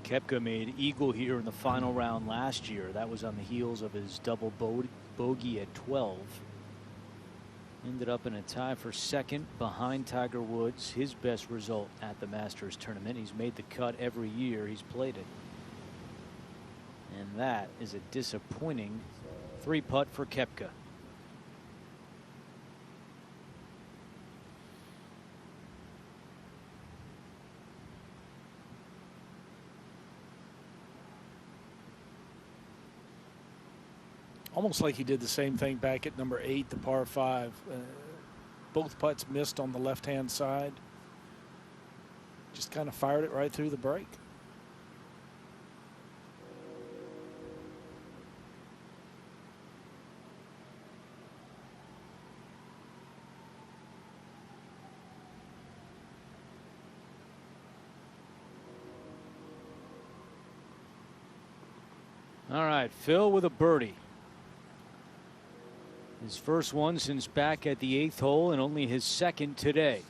Koepka made eagle here in the final round last year. That was on the heels of his double bogey at 12. Ended up in a tie for second behind Tiger Woods, his best result at the Masters tournament. He's made the cut every year he's played it. And that is a disappointing 3-putt for Koepka. Almost like he did the same thing back at number 8, the par 5. Both putts missed on the left-hand side. Just kind of fired it right through the break. All right, Phil with a birdie. His first one since back at the 8th hole, and only his second today.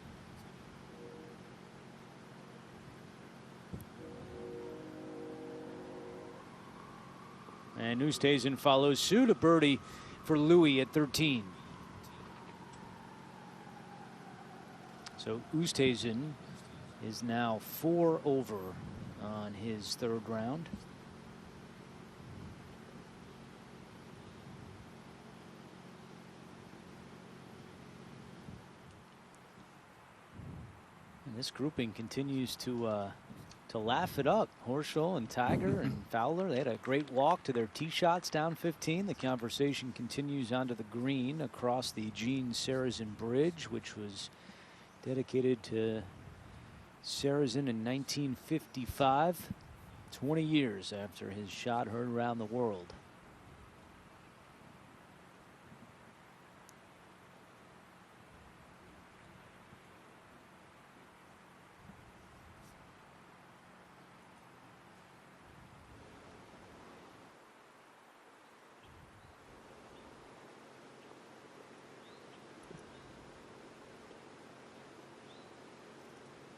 And Oosthuizen follows suit, a birdie for Louis at 13. So Oosthuizen is now 4 over on his 3rd round. And this grouping continues to laugh it up. Horschel and Tiger and Fowler, they had a great walk to their tee shots down 15. The conversation continues onto the green across the Gene Sarazen Bridge, which was dedicated to Sarazen in 1955, 20 years after his shot heard around the world.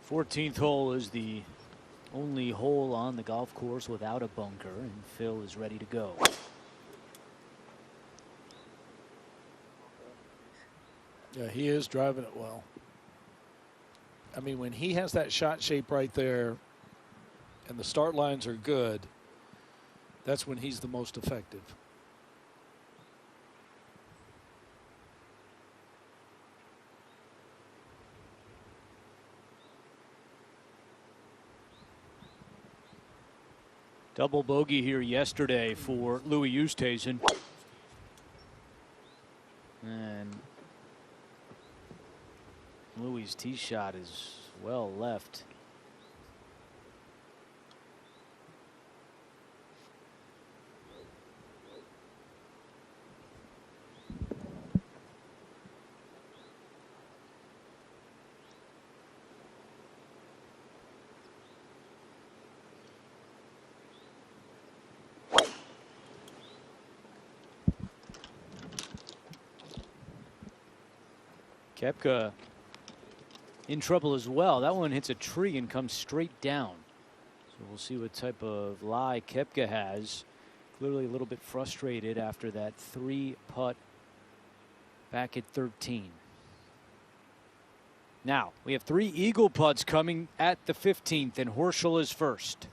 The 14th hole is the only hole on the golf course without a bunker, and Phil is ready to go. Yeah, he is driving it well. I mean, when he has that shot shape right there and the start lines are good, that's when he's the most effective. Double bogey here yesterday for Louis Oosthuizen. And Louis' tee shot is well left. Koepka in trouble as well. That one hits a tree and comes straight down. So we'll see what type of lie Koepka has. Clearly a little bit frustrated after that 3-putt back at 13. Now we have 3 eagle putts coming at the 15th, and Horschel is first.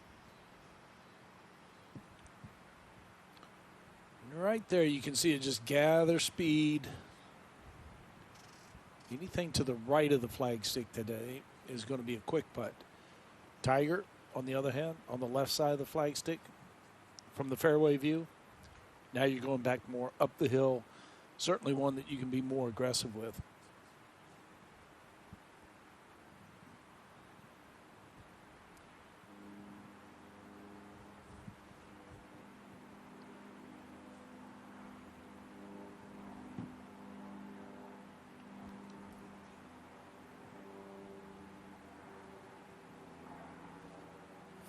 Right there, you can see it just gather speed. Anything to the right of the flagstick today is going to be a quick putt. Tiger, on the other hand, on the left side of the flagstick from the fairway view. Now you're going back more up the hill. Certainly one that you can be more aggressive with.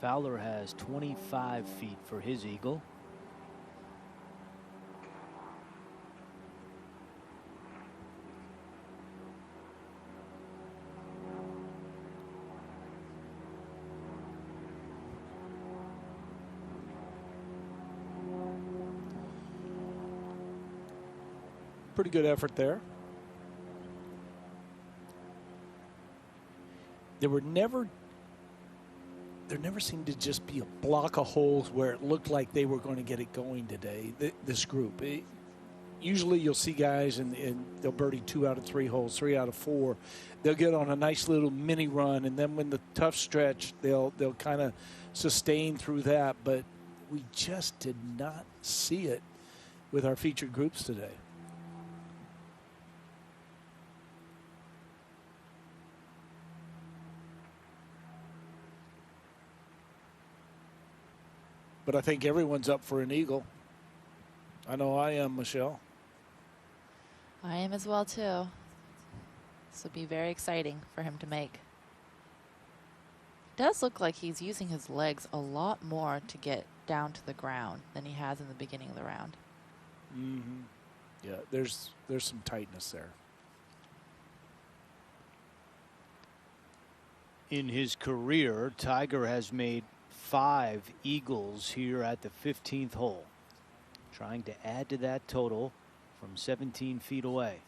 Fowler has 25 feet for his eagle. Pretty good effort there. There never seemed to just be a block of holes where it looked like they were going to get it going today, this group. Usually you'll see guys and they'll birdie 2 out of 3 holes, 3 out of 4. They'll get on a nice little mini run, and then when the tough stretch, they'll kind of sustain through that. But we just did not see it with our featured groups today. But I think everyone's up for an eagle. I know I am, Michelle. I am as well, too. This will be very exciting for him to make. It does look like he's using his legs a lot more to get down to the ground than he has in the beginning of the round. Mm-hmm. Yeah, there's some tightness there. In his career, Tiger has made 5 eagles here at the 15th hole, trying to add to that total from 17 feet away.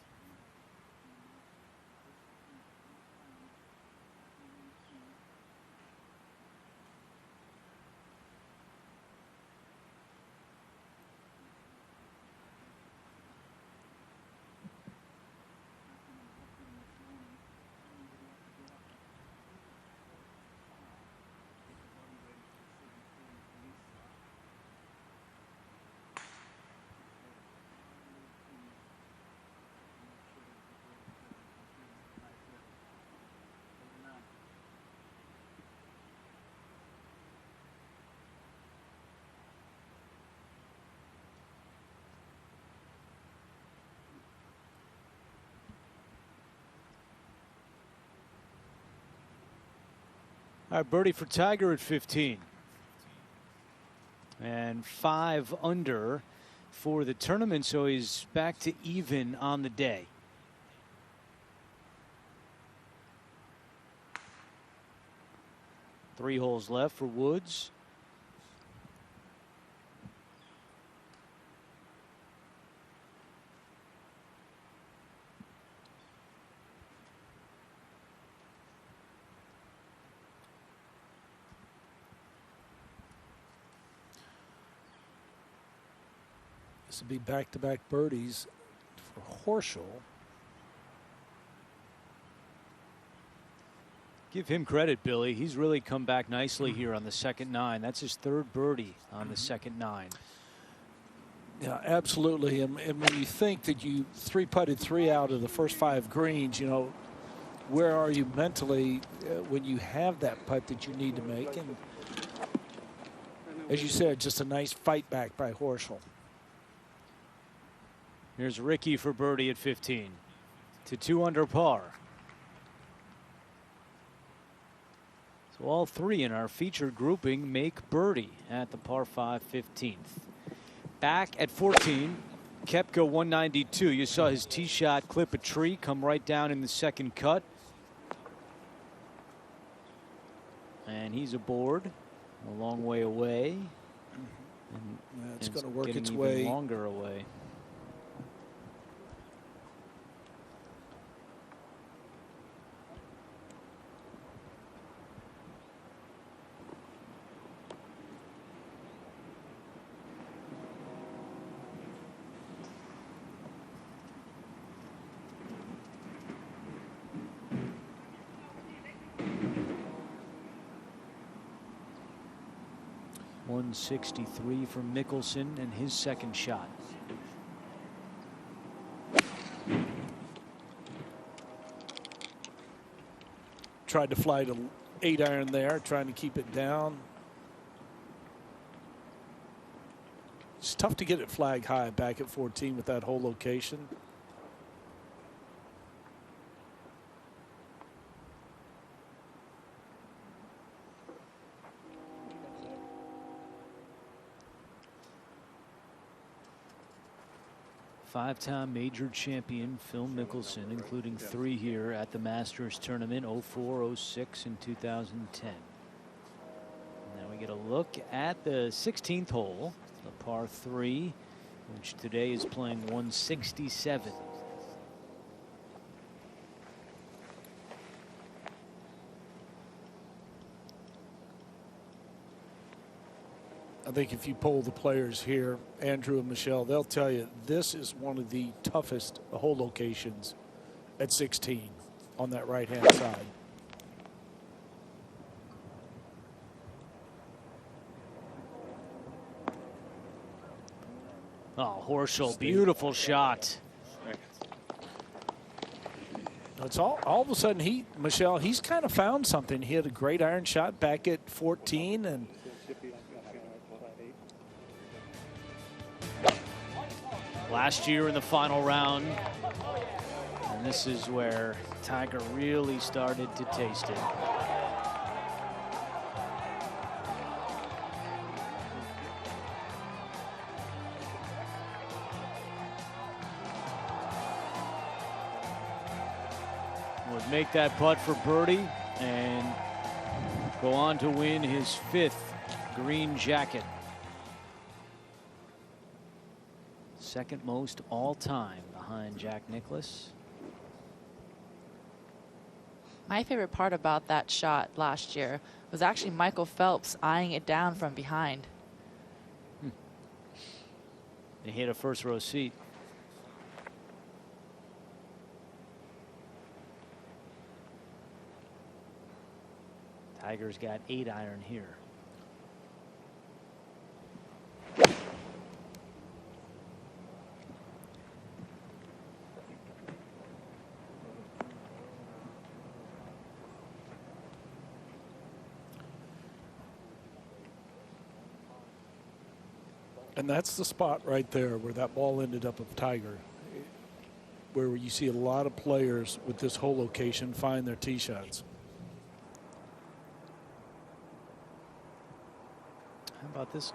All right, birdie for Tiger at 15. And 5 under for the tournament, so he's back to even on the day. Three holes left for Woods. This will be back-to-back birdies for Horschel. Give him credit, Billy. He's really come back nicely here on the second 9. That's his 3rd birdie on the second 9. Yeah, absolutely. And when you think that you 3-putted 3 out of the first 5 greens, you know, where are you mentally when you have that putt that you need to make? And as you said, just a nice fight back by Horschel. Here's Ricky for birdie at 15 to 2 under par. So all 3 in our featured grouping make birdie at the par 5 15th. Back at 14, Koepka 192. You saw his tee shot clip a tree, come right down in the second cut. And he's aboard, a long way away. Yeah, it's going to work its even way longer away. .163 from Mickelson and his second shot. Tried to fly to 8-iron there, trying to keep it down. It's tough to get it flag high back at 14 with that whole location. Five-time major champion Phil Mickelson, including 3 here at the Masters tournament, 04, 06, and 2010. Now we get a look at the 16th hole, the par 3, which today is playing 167. I think if you poll the players here, Andrew and Michelle, they'll tell you this is one of the toughest hole locations at 16 on that right-hand side. Oh, Horschel, beautiful shot. It's all of a sudden Michelle, he's kind of found something. He had a great iron shot back at 14 and last year in the final round, and this is where Tiger really started to taste it. Would make that putt for birdie and go on to win his 5th green jacket. Second most all time behind Jack Nicklaus. My favorite part about that shot last year was actually Michael Phelps eyeing it down from behind. They hit a first row seat. Tiger's got 8-iron here. And that's the spot right there where that ball ended up of Tiger, where you see a lot of players with this whole location find their tee shots. How about this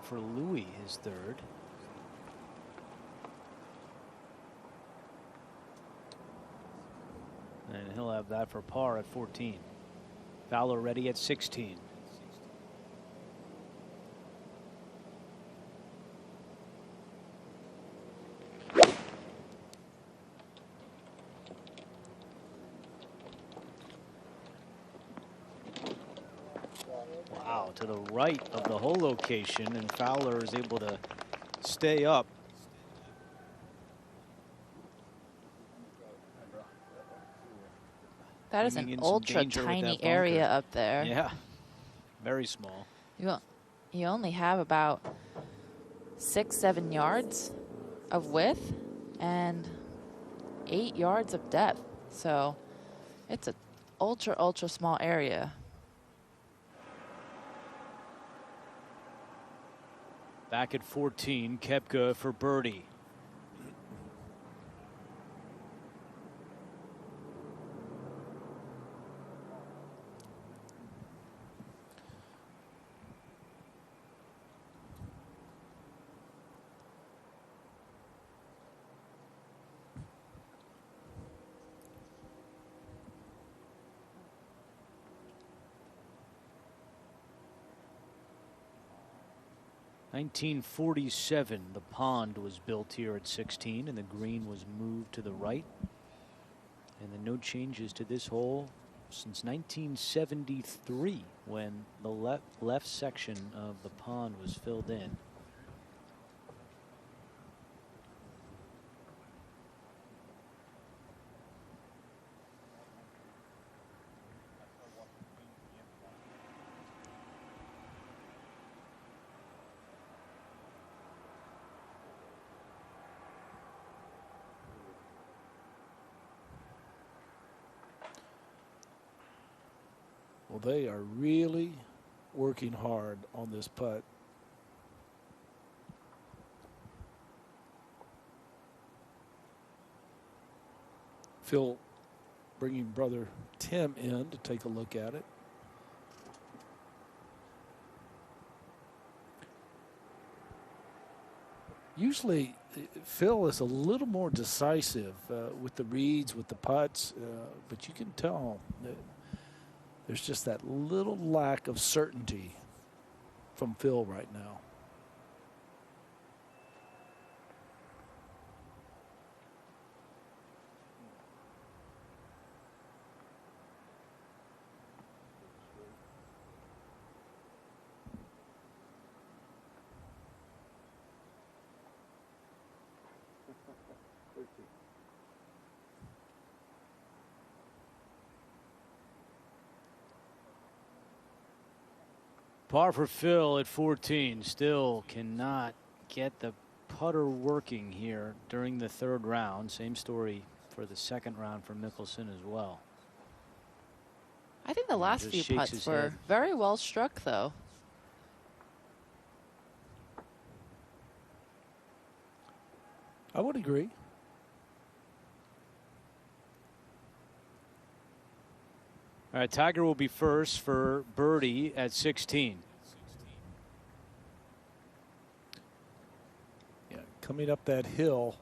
for Louis, his third? And he'll have that for par at 14. Fowler ready at 16. Wow, to the right of the hole location, and Fowler is able to stay up. That is an ultra tiny area up there. Yeah, very small. You only have about 6-7 yards of width and 8 yards of depth. So it's an ultra small area. Back at 14, Koepka for birdie. In 1947, the pond was built here at 16, and the green was moved to the right. And then no changes to this hole since 1973, when the left section of the pond was filled in. Well, they are really working hard on this putt. Phil bringing brother Tim in to take a look at it. Usually Phil is a little more decisive with the reads, with the putts, but you can tell that there's just that little lack of certainty from Phil right now. Par for Phil at 14. Still cannot get the putter working here during the third round. Same story for the second round for Mickelson as well. I think the last few putts were very well struck, though. I would agree. All right, Tiger will be first for birdie at 16. Yeah, coming up that hill.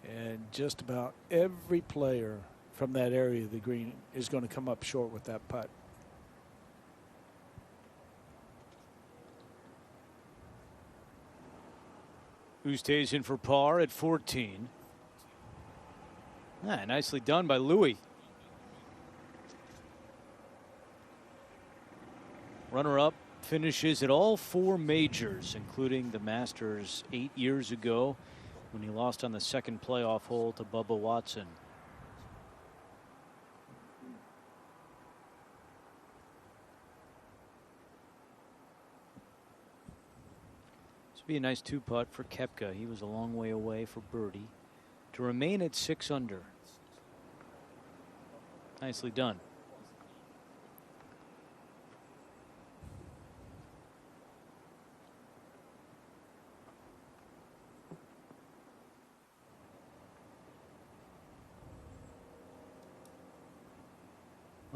And just about every player from that area of the green is going to come up short with that putt. Oosthuizen for par at 14. Ah, nicely done by Louis. Runner-up finishes at all 4 majors, including the Masters 8 years ago when he lost on the second playoff hole to Bubba Watson. This would be a nice 2-putt for Koepka. He was a long way away for birdie to remain at 6 under. Nicely done.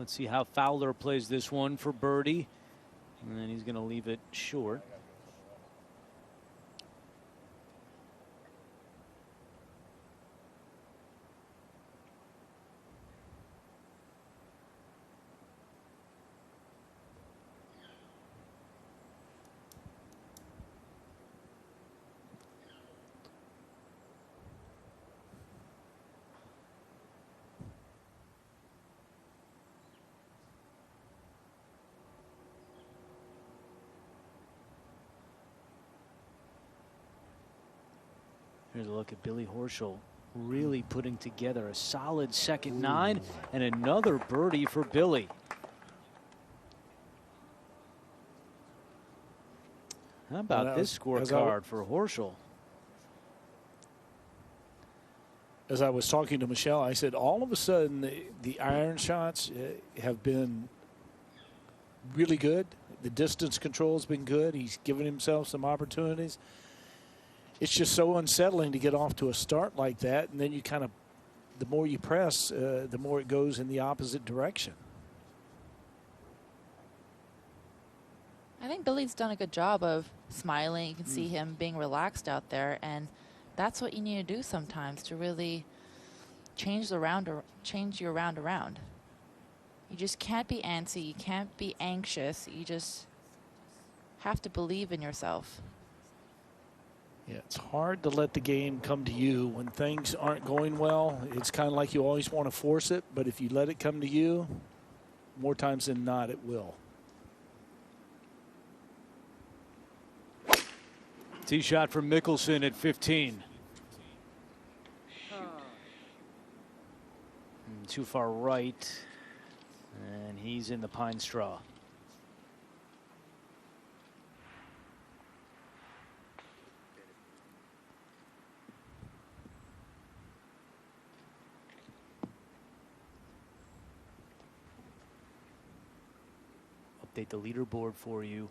Let's see how Fowler plays this one for birdie. And then he's going to leave it short. Here's a look at Billy Horschel really putting together a solid second nine and another birdie for Billy. How about this scorecard for Horschel? As I was talking to Michelle, I said all of a sudden the iron shots have been really good. The distance control has been good. He's given himself some opportunities. It's just so unsettling to get off to a start like that, and then you kind of, the more you press, the more it goes in the opposite direction. I think Billy's done a good job of smiling. You can see him being relaxed out there, and that's what you need to do sometimes to really change your round around. You just can't be antsy. You can't be anxious. You just have to believe in yourself. Yeah, it's hard to let the game come to you when things aren't going well. It's kind of like you always want to force it, but if you let it come to you, more times than not, it will. Tee shot from Mickelson at 15. Too far right, and he's in the pine straw. Update the leaderboard for you.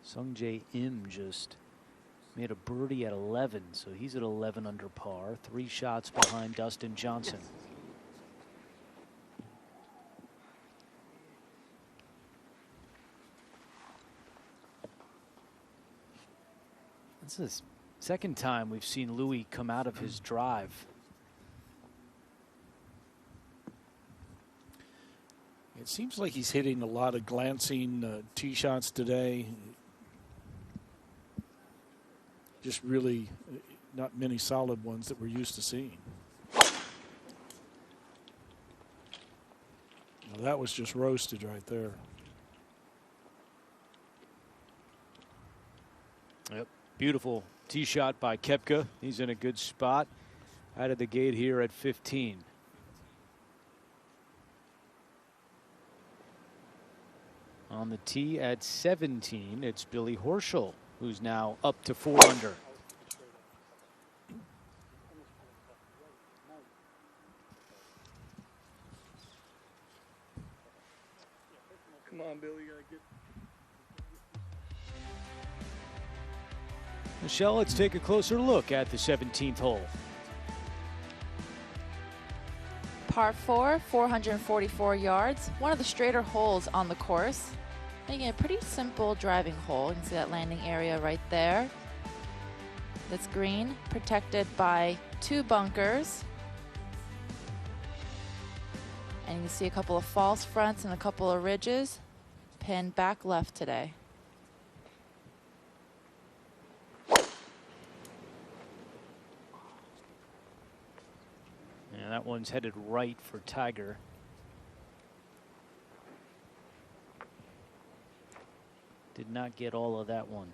Sungjae Im just made a birdie at 11, so he's at 11 under par, 3 shots behind Dustin Johnson. This is the second time we've seen Louis come out of his drive. It seems like he's hitting a lot of glancing tee shots today. Just really not many solid ones that we're used to seeing. Well, that was just roasted right there. Yep. Beautiful tee shot by Koepka. He's in a good spot out of the gate here at 15. On the tee at 17, it's Billy Horschel, who's now up to 4 under. Come on, Billy, you gotta get. Michelle, let's take a closer look at the 17th hole. Par 4, 444 yards, one of the straighter holes on the course. Making a pretty simple driving hole. You can see that landing area right there. That's green, protected by 2 bunkers. And you can see a couple of false fronts and a couple of ridges. Pinned back left today. And that one's headed right for Tiger. Did not get all of that one.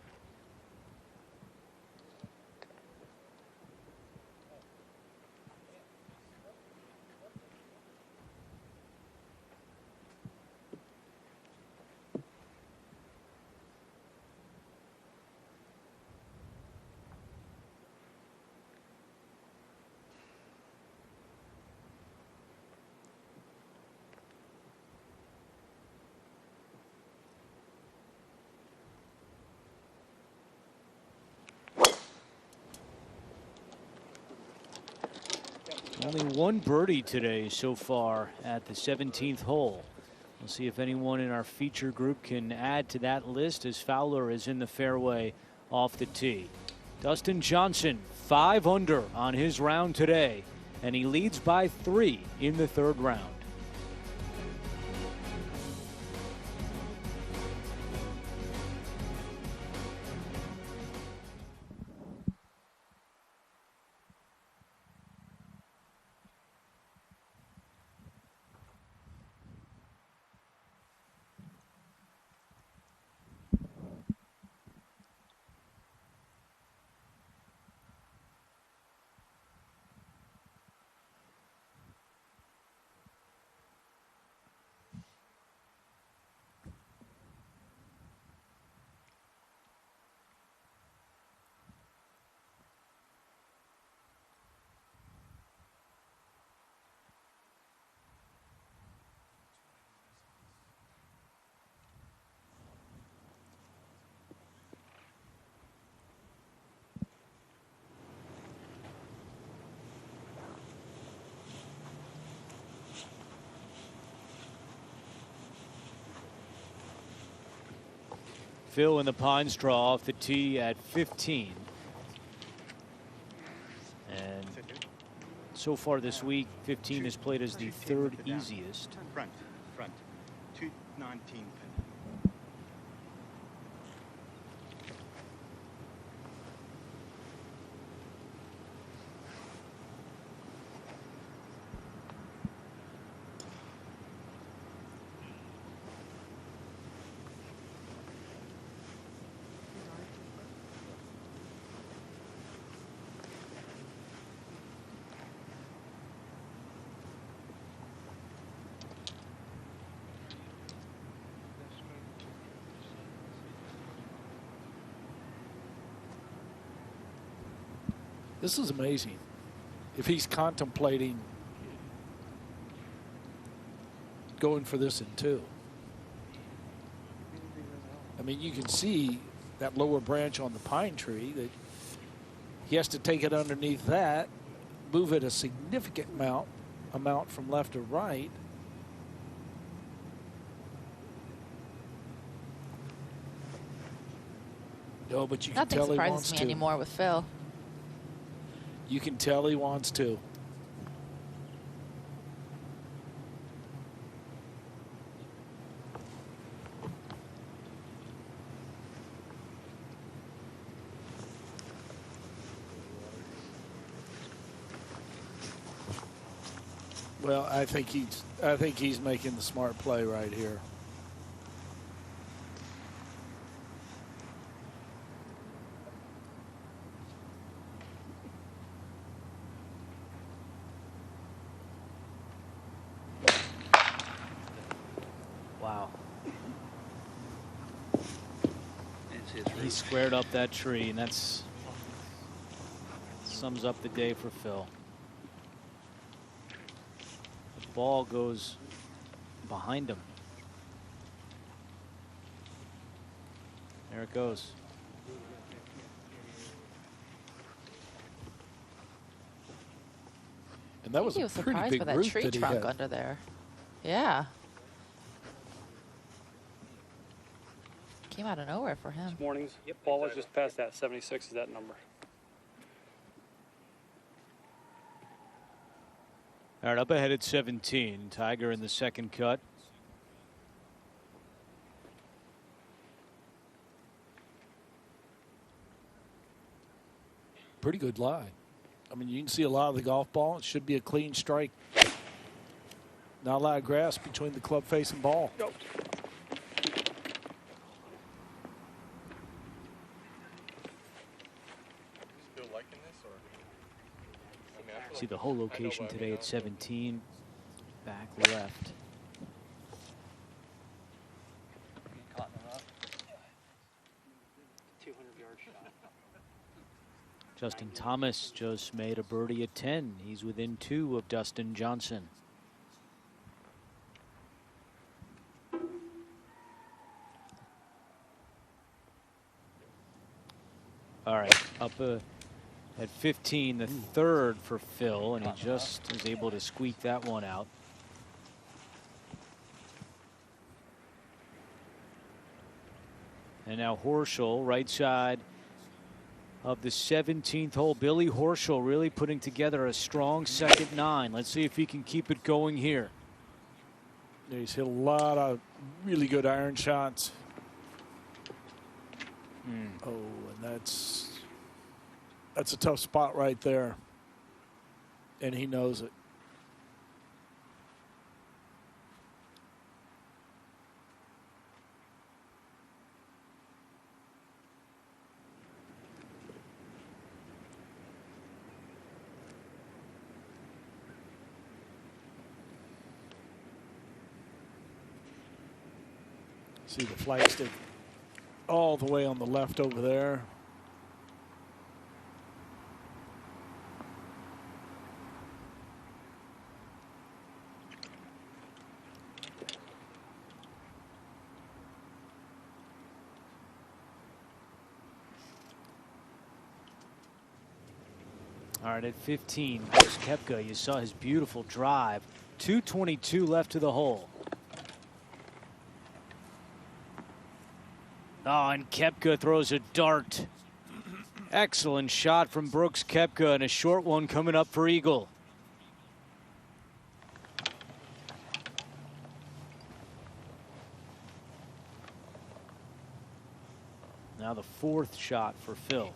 Only 1 birdie today so far at the 17th hole. We'll see if anyone in our feature group can add to that list as Fowler is in the fairway off the tee. Dustin Johnson, 5 under on his round today, and he leads by 3 in the 3rd round. Phil in the pine straw off the tee at 15. And so far this week, 15 is played as the 3rd easiest. Front. 219 pin. This is amazing. If he's contemplating going for this in 2. I mean, you can see that lower branch on the pine tree that he has to take it underneath that, move it a significant amount from left to right. No, but you can Nothing tell he wants surprises me to. anymore with Phil. You can tell he wants to. Well, I think he's making the smart play right here. Wow. He squared up that tree, and that's sums up the day for Phil. The ball goes behind him. There it goes. And that was he a was pretty surprised big by that root tree that he trunk had. under there. Yeah. Came out of nowhere for him. This morning's ball was just past that. 76 is that number. All right, up ahead at 17. Tiger in the 2nd cut. Pretty good lie. I mean, you can see a lot of the golf ball. It should be a clean strike. Not a lot of grass between the club face and ball. Go. Still liking this, or? I mean, I feel See the whole location today at 17. Back left. Caught in the rough. 200-yard shot. Justin Thomas just made a birdie at 10. He's within 2 of Dustin Johnson. All right, up at 15, the 3rd for Phil, and he just is able to squeak that one out. And now Horschel, right side of the 17th hole. Billy Horschel really putting together a strong second 9. Let's see if he can keep it going here. Yeah, he's hit a lot of really good iron shots. Oh, and that's a tough spot right there. And he knows it. See the flagstick all the way on the left over there. All right, at 15, Brooks Koepka, you saw his beautiful drive. 222 left to the hole. Oh, and Koepka throws a dart. Excellent shot from Brooks Koepka, and a short one coming up for eagle. Now the 4th shot for Phil.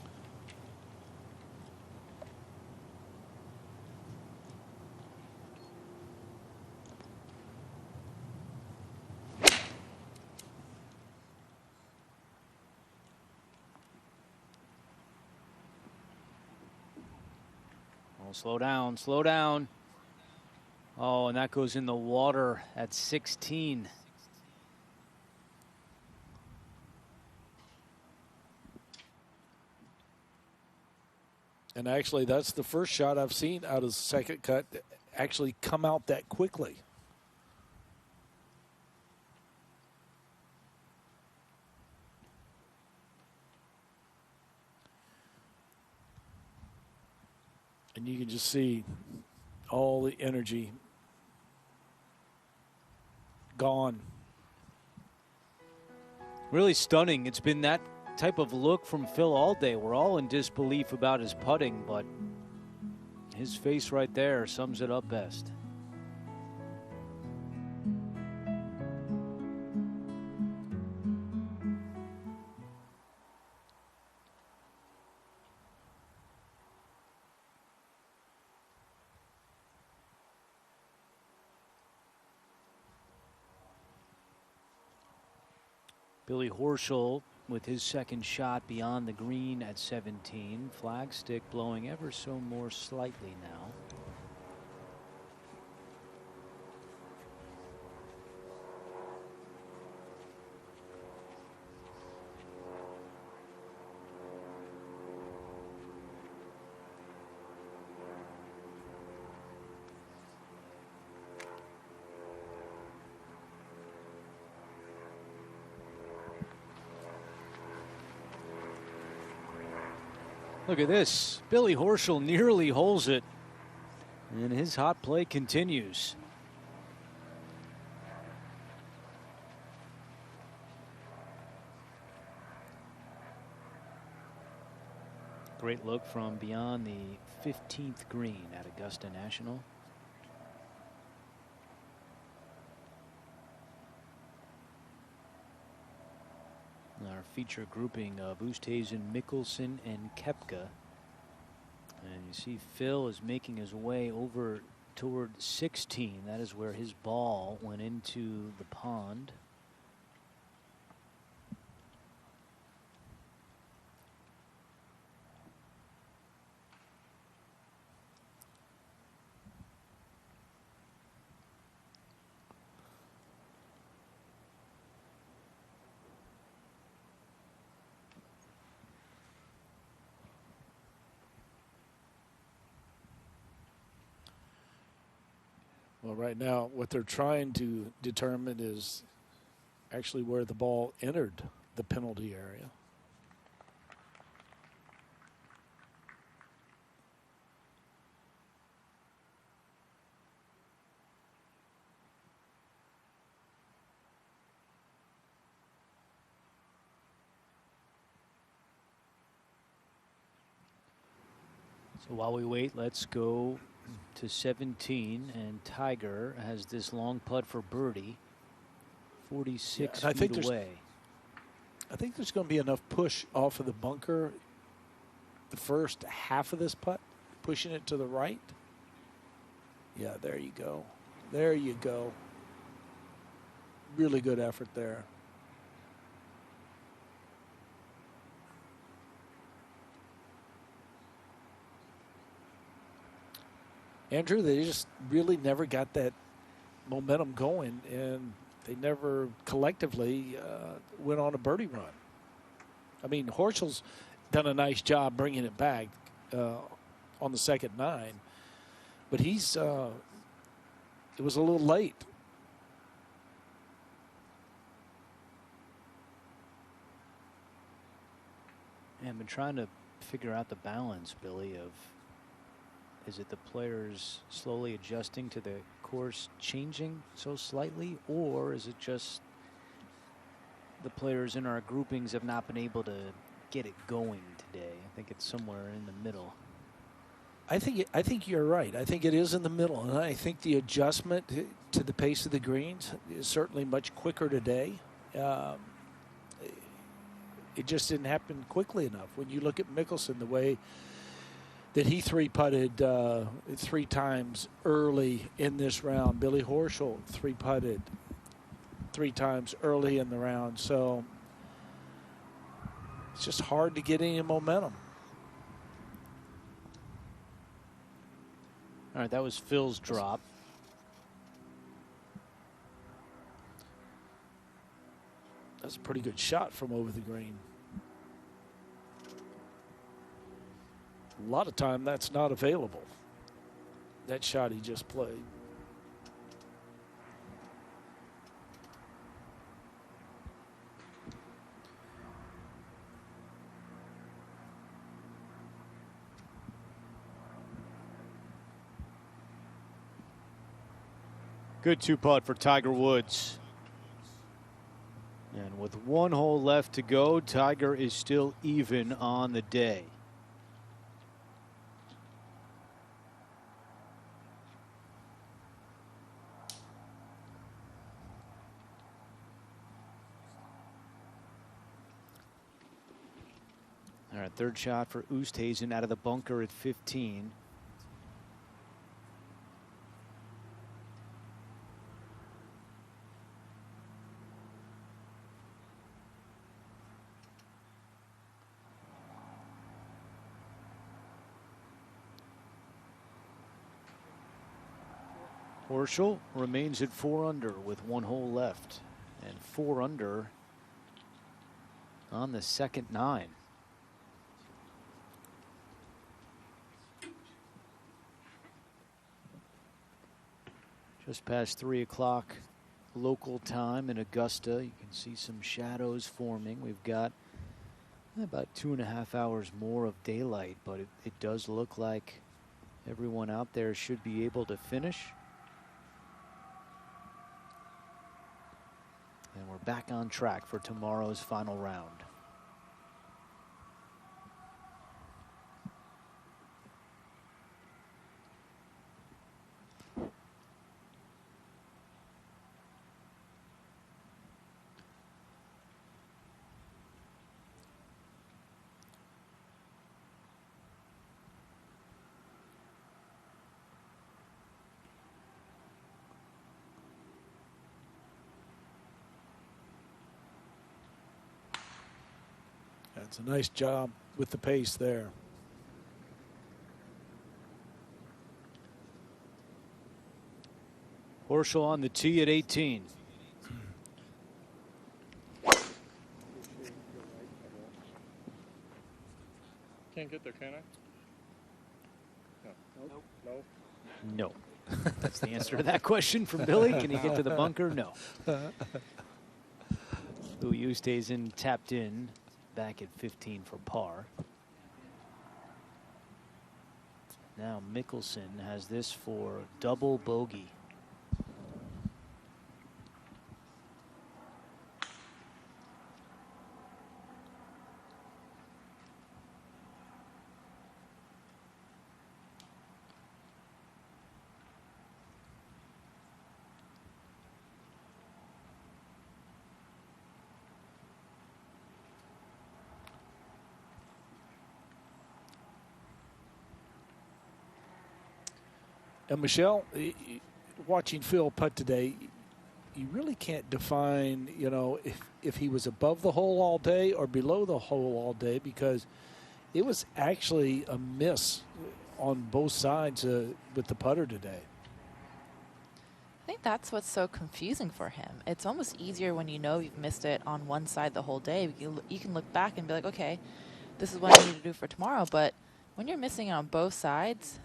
Slow down, slow down. Oh, and that goes in the water at 16. And actually, that's the first shot I've seen out of the second cut actually come out that quickly. And you can just see all the energy gone. Really stunning. It's been that type of look from Phil all day. We're all in disbelief about his putting, but his face right there sums it up best. Billy Horschel with his second shot beyond the green at 17. Flag stick blowing ever so more slightly now. Look at this. Billy Horschel nearly holes it. And his hot play continues. Great look from beyond the 15th green at Augusta National. Our feature grouping of Oosthuizen, Mickelson, and Koepka. And you see Phil is making his way over toward 16. That is where his ball went into the pond. Well, right now, what they're trying to determine is actually where the ball entered the penalty area. So while we wait, let's go to 17, and Tiger has this long putt for birdie, 46 feet away. I think there's going to be enough push off of the bunker the first half of this putt, pushing it to the right. Yeah, there you go. There you go. Really good effort there. Andrew, they just really never got that momentum going, and they never collectively went on a birdie run. I mean, Horschel's done a nice job bringing it back on the second 9, but he's it was a little late. Yeah, I've been trying to figure out the balance, Billy, of is it the players slowly adjusting to the course changing so slightly, or is it just the players in our groupings have not been able to get it going today? I think it's somewhere in the middle. I think you're right. I think it is in the middle, and I think the adjustment to the pace of the greens is certainly much quicker today. It just didn't happen quickly enough. When you look at Mickelson, the way that he 3-putted 3 times early in this round, Billy Horschel 3-putted 3 times early in the round, so it's just hard to get any momentum. All right, that was Phil's drop. That's a pretty good shot from over the green. A lot of time that's not available. That shot he just played. Good 2-putt for Tiger Woods. And with 1 hole left to go, Tiger is still even on the day. All right, 3rd shot for Oosthuizen out of the bunker at 15. Horschel remains at 4 under with 1 hole left, and 4 under on the second 9. Just past 3 o'clock local time in Augusta. You can see some shadows forming. We've got about 2.5 hours more of daylight, but it does look like everyone out there should be able to finish. And we're back on track for tomorrow's final round. That's a nice job with the pace there. Horschel on the tee at 18. Can't get there, can I? No. Nope. No. No. That's the answer to that question from Billy. Can he get to the bunker? No. Louis Oosthuizen tapped in back at 15 for par. Now Mickelson has this for double bogey. And Michelle, watching Phil putt today, you really can't define, if he was above the hole all day or below the hole all day, because it was actually a miss on both sides with the putter today. I think that's what's so confusing for him. It's almost easier when you know you've missed it on one side the whole day. You can look back and be like, okay, this is what I need to do for tomorrow. But when you're missing it on both sides,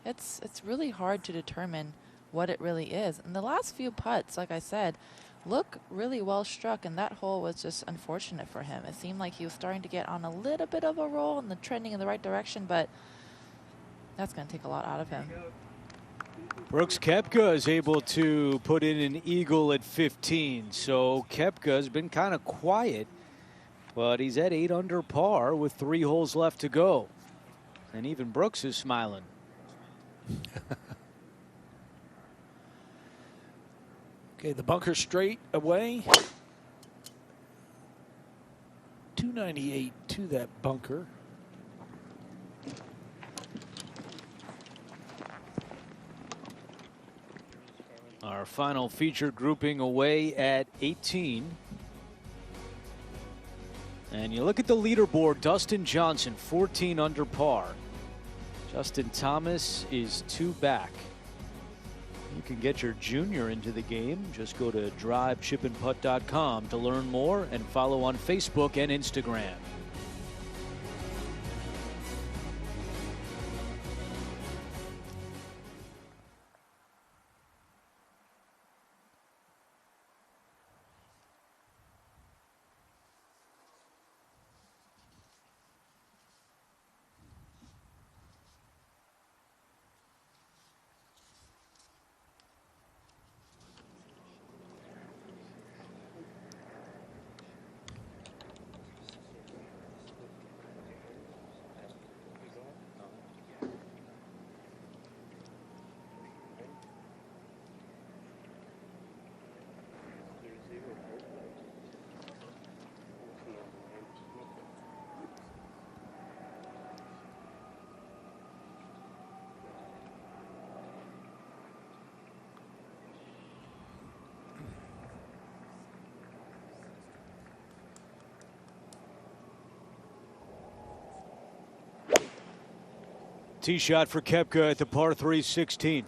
it's really hard to determine what it really is. And the last few putts, like I said, look really well struck, and that hole was just unfortunate for him. It seemed like he was starting to get on a little bit of a roll and trending in the right direction, but that's going to take a lot out of him. Brooks Koepka is able to put in an eagle at 15. So Koepka has been kind of quiet, but he's at 8 under par with 3 holes left to go. And even Brooks is smiling. Okay, the bunker straight away. 298 to that bunker. Our final feature grouping away at 18. And you look at the leaderboard, Dustin Johnson, 14 under par. Justin Thomas is 2 back. You can get your junior into the game. Just go to drivechipandputt.com to learn more and follow on Facebook and Instagram. Tee shot for Koepka at the par 3 16th.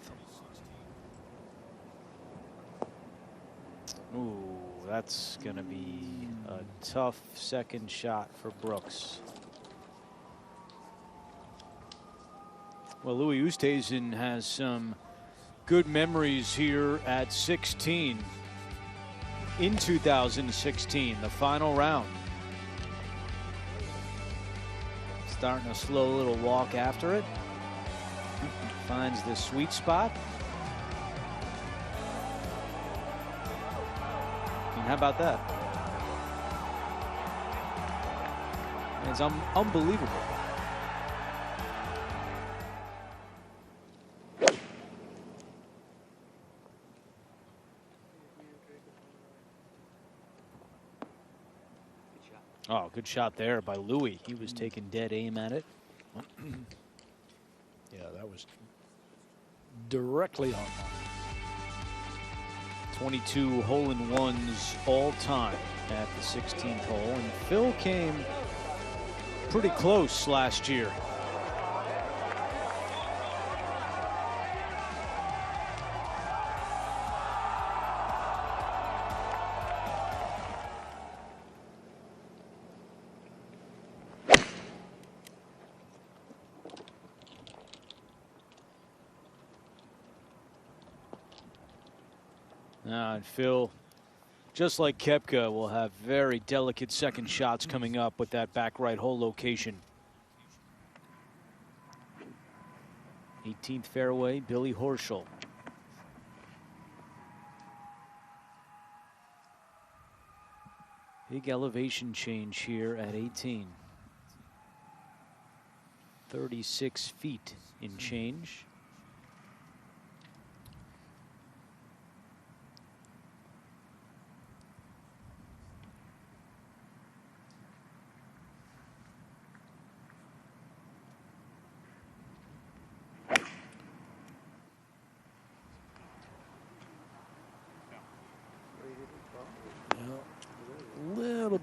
Ooh, that's going to be a tough second shot for Brooks. Well, Louis Oosthuizen has some good memories here at 16 in 2016, the final round. Starting a slow little walk after it. Finds the sweet spot. And how about that? It's unbelievable. Oh, good shot there by Louis. He was taking dead aim at it. Yeah, that was directly on. 22 hole-in-ones all time at the 16th hole, and Phil came pretty close last year. And Phil, just like Koepka, will have very delicate second shots coming up with that back right hole location. 18th fairway, Billy Horschel. Big elevation change here at 18. 36 feet in change.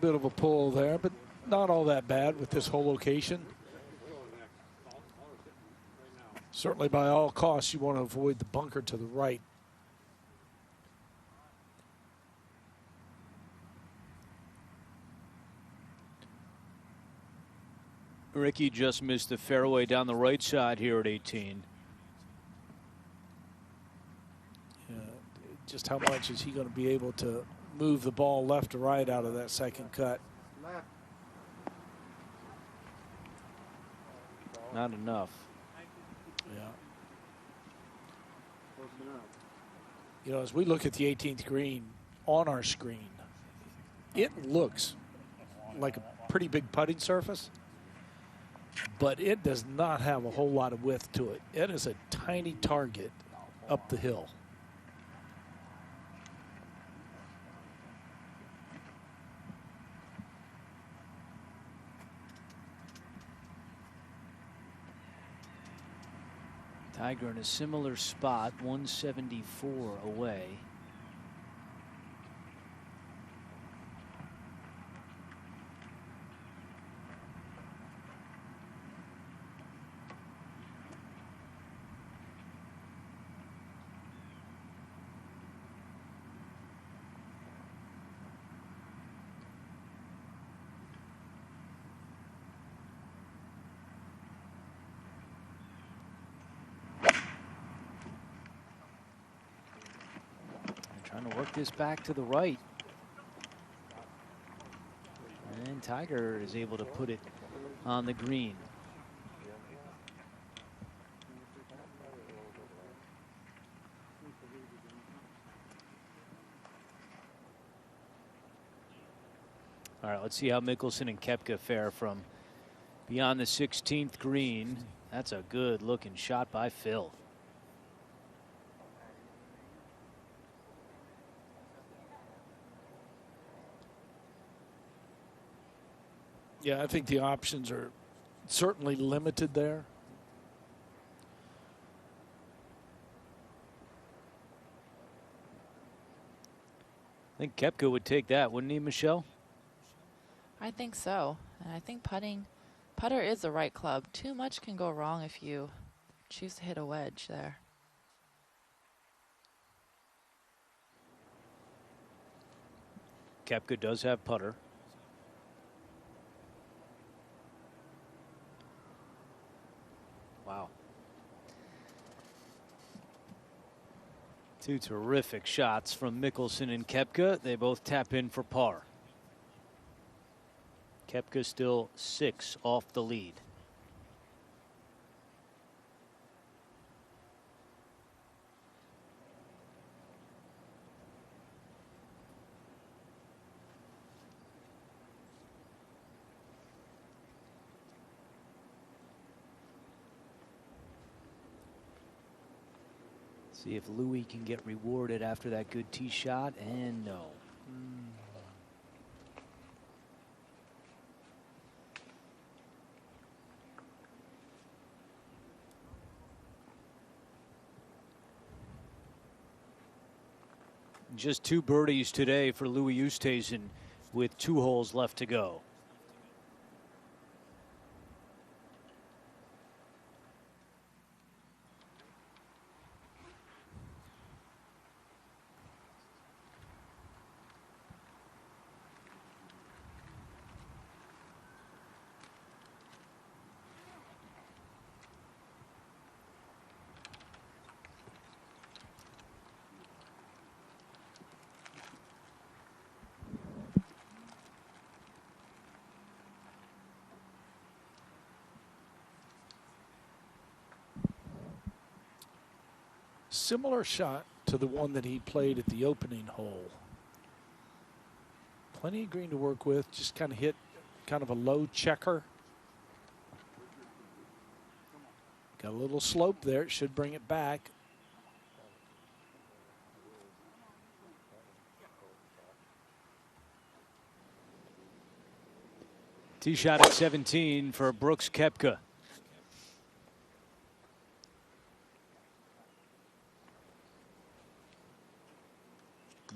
bit of a pull there, but not all that bad with this whole location. Certainly by all costs, you want to avoid the bunker to the right. Ricky just missed the fairway down the right side here at 18. Yeah, just how much is he going to be able to move the ball left to right out of that second cut? Not enough. Yeah. You know, as we look at the 18th green on our screen, it looks like a pretty big putting surface, but it does not have a whole lot of width to it. It is a tiny target up the hill. Tiger in a similar spot, 174 away. Trying to work this back to the right. And Tiger is able to put it on the green. All right, let's see how Mickelson and Koepka fare from beyond the 16th green. That's a good looking shot by Phil. Yeah, I think the options are certainly limited there. I think Koepka would take that, wouldn't he, Michelle? I think so. And I think putter is the right club. Too much can go wrong if you choose to hit a wedge there. Koepka does have putter. Wow. Two terrific shots from Mickelson and Koepka. They both tap in for par. Koepka still 6 off the lead. See if Louis can get rewarded after that good tee shot, and no. Just 2 birdies today for Louis Oosthuizen with 2 holes left to go. Similar shot to the one that he played at the opening hole. Plenty of green to work with, just kind of hit kind of a low checker. Got a little slope there, it should bring it back. Tee shot at 17 for Brooks Koepka.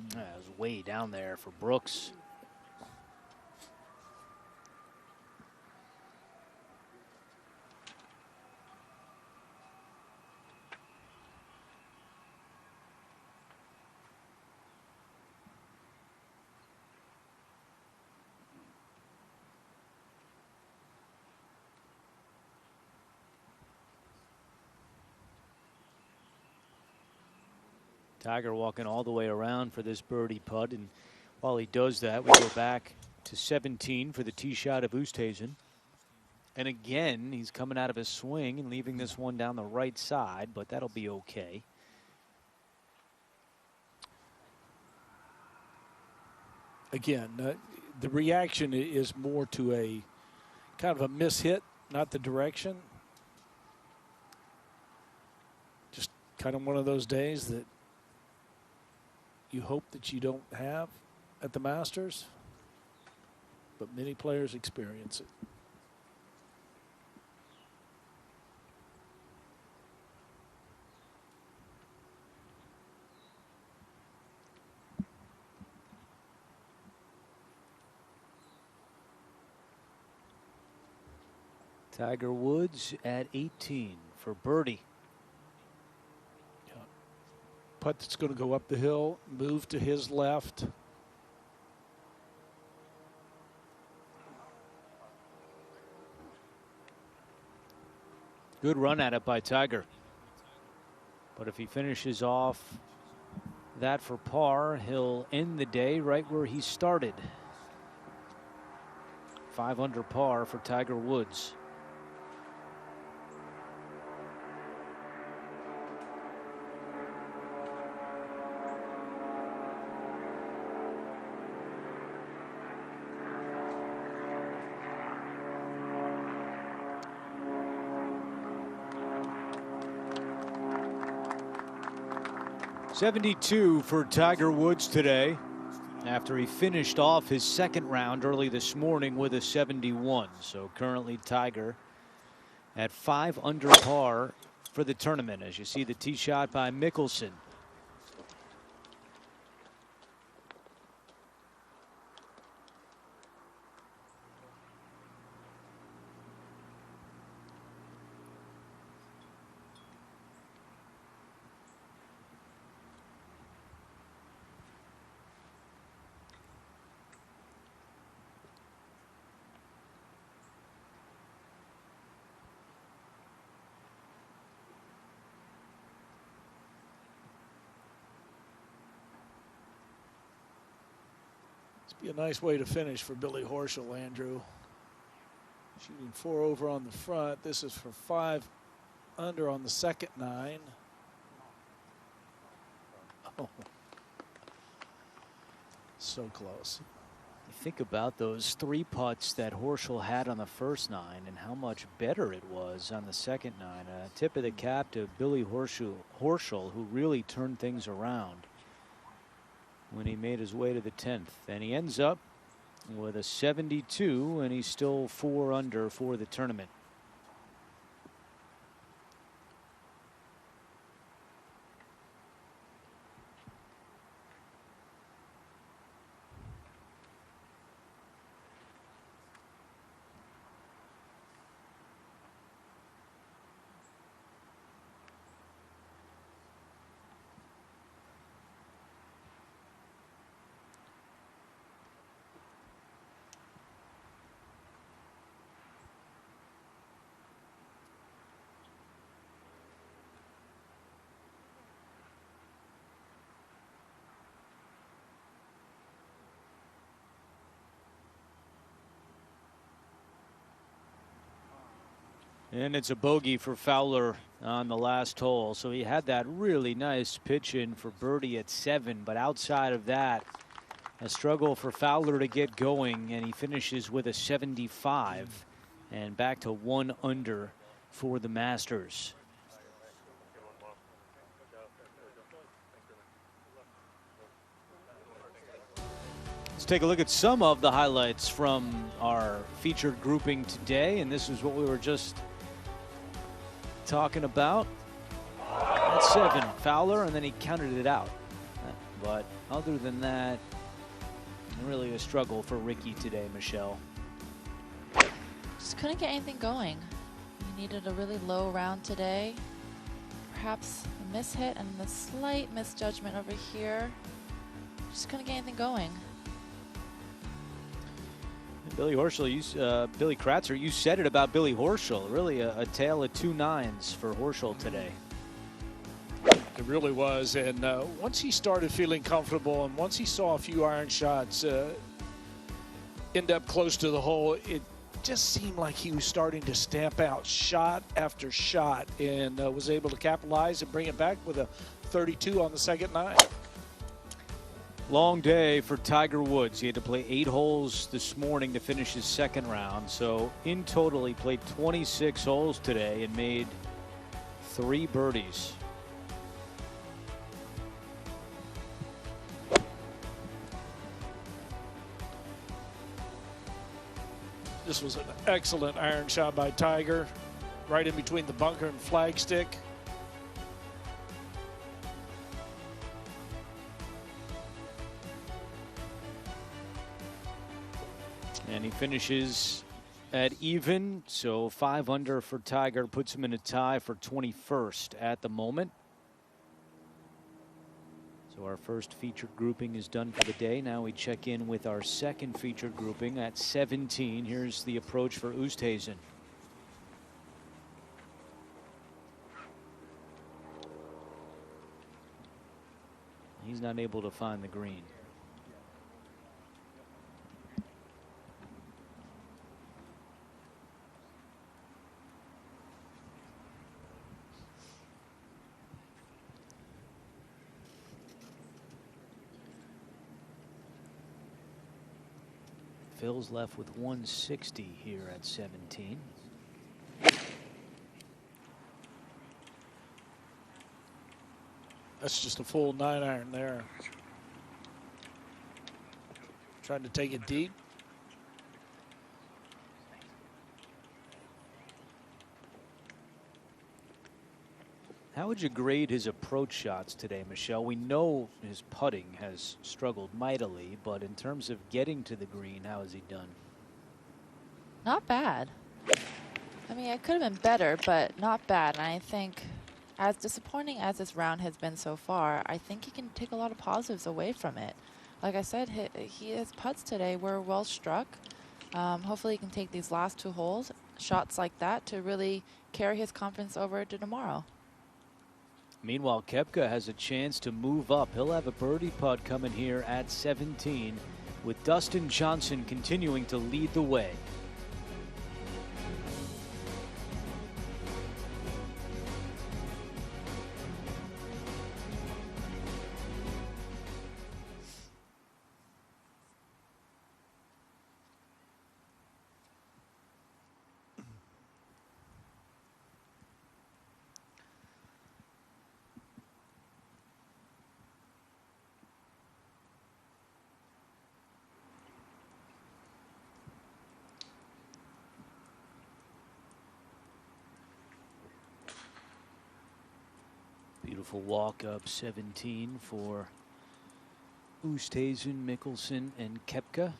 That was way down there for Brooks. Tiger walking all the way around for this birdie putt, and while he does that, we go back to 17 for the tee shot of Oosthuizen. And again, he's coming out of his swing and leaving this one down the right side, but that'll be okay. Again, the reaction is more to a kind of a mishit, not the direction. Just kind of one of those days that you hope that you don't have at the Masters, but many players experience it. Tiger Woods at 18 for birdie. Putt that's going to go up the hill, move to his left. Good run at it by Tiger. But if he finishes off that for par, he'll end the day right where he started. 5 under par for Tiger Woods. .72 for Tiger Woods today, after he finished off his second round early this morning with a 71. So currently Tiger at 5 under par for the tournament, as you see the tee shot by Mickelson. Be a nice way to finish for Billy Horschel, Andrew. Shooting 4 over on the front. This is for 5 under on the second 9. Oh, so close. You think about those 3 putts that Horschel had on the first 9 and how much better it was on the second 9. Tip of the cap to Billy Horschel, who really turned things around when he made his way to the 10th. And he ends up with a 72, and he's still 4 under for the tournament. And it's a bogey for Fowler on the last hole. So he had that really nice pitch in for birdie at 7. But outside of that, a struggle for Fowler to get going. And he finishes with a 75 and back to 1 under for the Masters. Let's take a look at some of the highlights from our featured grouping today. And this is what we were just talking about. That's 7, Fowler, and then he counted it out. But other than that, really a struggle for Ricky today, Michelle. Just couldn't get anything going. He needed a really low round today. Perhaps a mishit and a slight misjudgment over here. Just couldn't get anything going. Billy Horschel, Billy Kratzer, you said it about Billy Horschel. Really a tale of 2 nines for Horschel today. It It really was. And once he started feeling comfortable and once he saw a few iron shots end up close to the hole, it just seemed like he was starting to stamp out shot after shot and was able to capitalize and bring it back with a 32 on the second nine. Long day for Tiger Woods. He had to play 8 holes this morning to finish his second round. So in total, he played 26 holes today and made 3 birdies. This was an excellent iron shot by Tiger, right in between the bunker and flagstick. And he finishes at even, so 5 under for Tiger puts him in a tie for 21st at the moment. So our first featured grouping is done for the day. Now we check in with our second featured grouping at 17. Here's the approach for Oosthuizen. He's not able to find the green. Phil's left with 160 here at 17. That's just a full 9-iron there. Trying to take it deep. How would you grade his approach shots today, Michelle? We know his putting has struggled mightily, but in terms of getting to the green, how has he done? Not bad. I mean, it could have been better, but not bad. And I think, as disappointing as this round has been so far, I think he can take a lot of positives away from it. Like I said, his putts today were well struck. Hopefully he can take these last 2 holes, shots like that, to really carry his confidence over to tomorrow. Meanwhile, Koepka has a chance to move up. He'll have a birdie putt coming here at 17, with Dustin Johnson continuing to lead the way. Beautiful walk up 17 for Oosthuizen, Mickelson, and Koepka.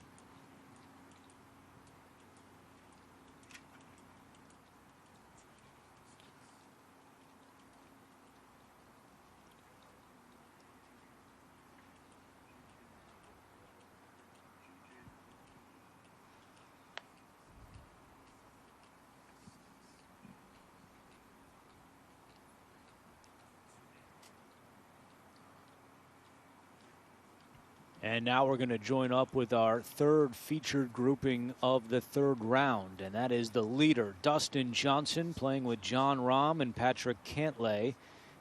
And now we're going to join up with our third featured grouping of the third round, and that is the leader, Dustin Johnson, playing with Jon Rahm and Patrick Cantlay,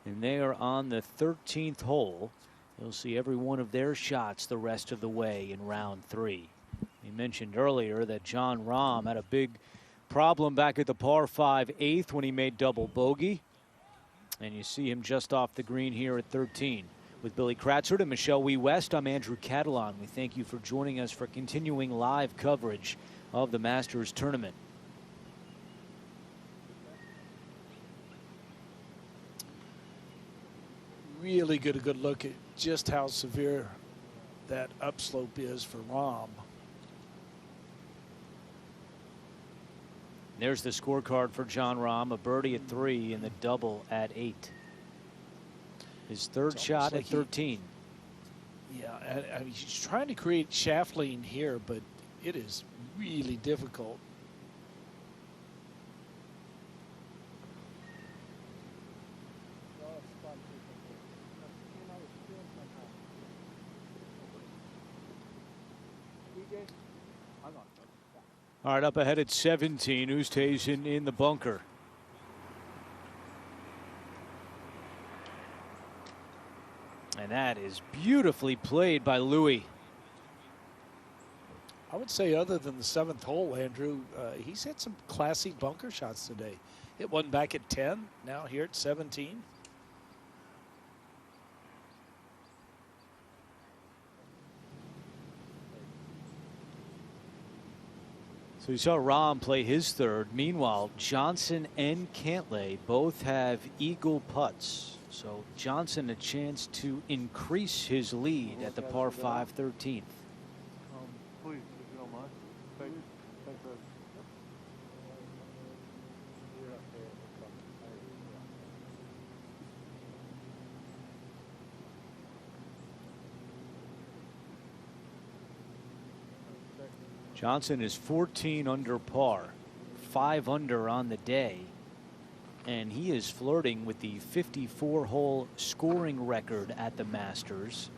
and they are on the 13th hole. You'll see every one of their shots the rest of the way in round 3. We mentioned earlier that Jon Rahm had a big problem back at the par 5 8th when he made double bogey, and you see him just off the green here at 13. With Billy Kratzert and Michelle Wee West, I'm Andrew Catalon. We thank you for joining us for continuing live coverage of the Masters tournament. Really get a good look at just how severe that upslope is for Rahm. There's the scorecard for Jon Rahm, a birdie at 3 and the double at 8. His third shot at 13. Yeah, I mean, he's trying to create shaft lean here, but it is really difficult. All right, up ahead at 17. Oosthuizen in the bunker. And that is beautifully played by Louis. I would say other than the 7th hole, Andrew, he's had some classy bunker shots today. Hit one back at 10, now here at 17. So you saw Rahm play his third. Meanwhile, Johnson and Cantlay both have eagle putts. So Johnson a chance to increase his lead at the par 5 13th. Please, if you don't mind. Thank you. Thanks, Ed. Johnson is 14 under par, 5 under on the day, and he is flirting with the 54-hole scoring record at the Masters.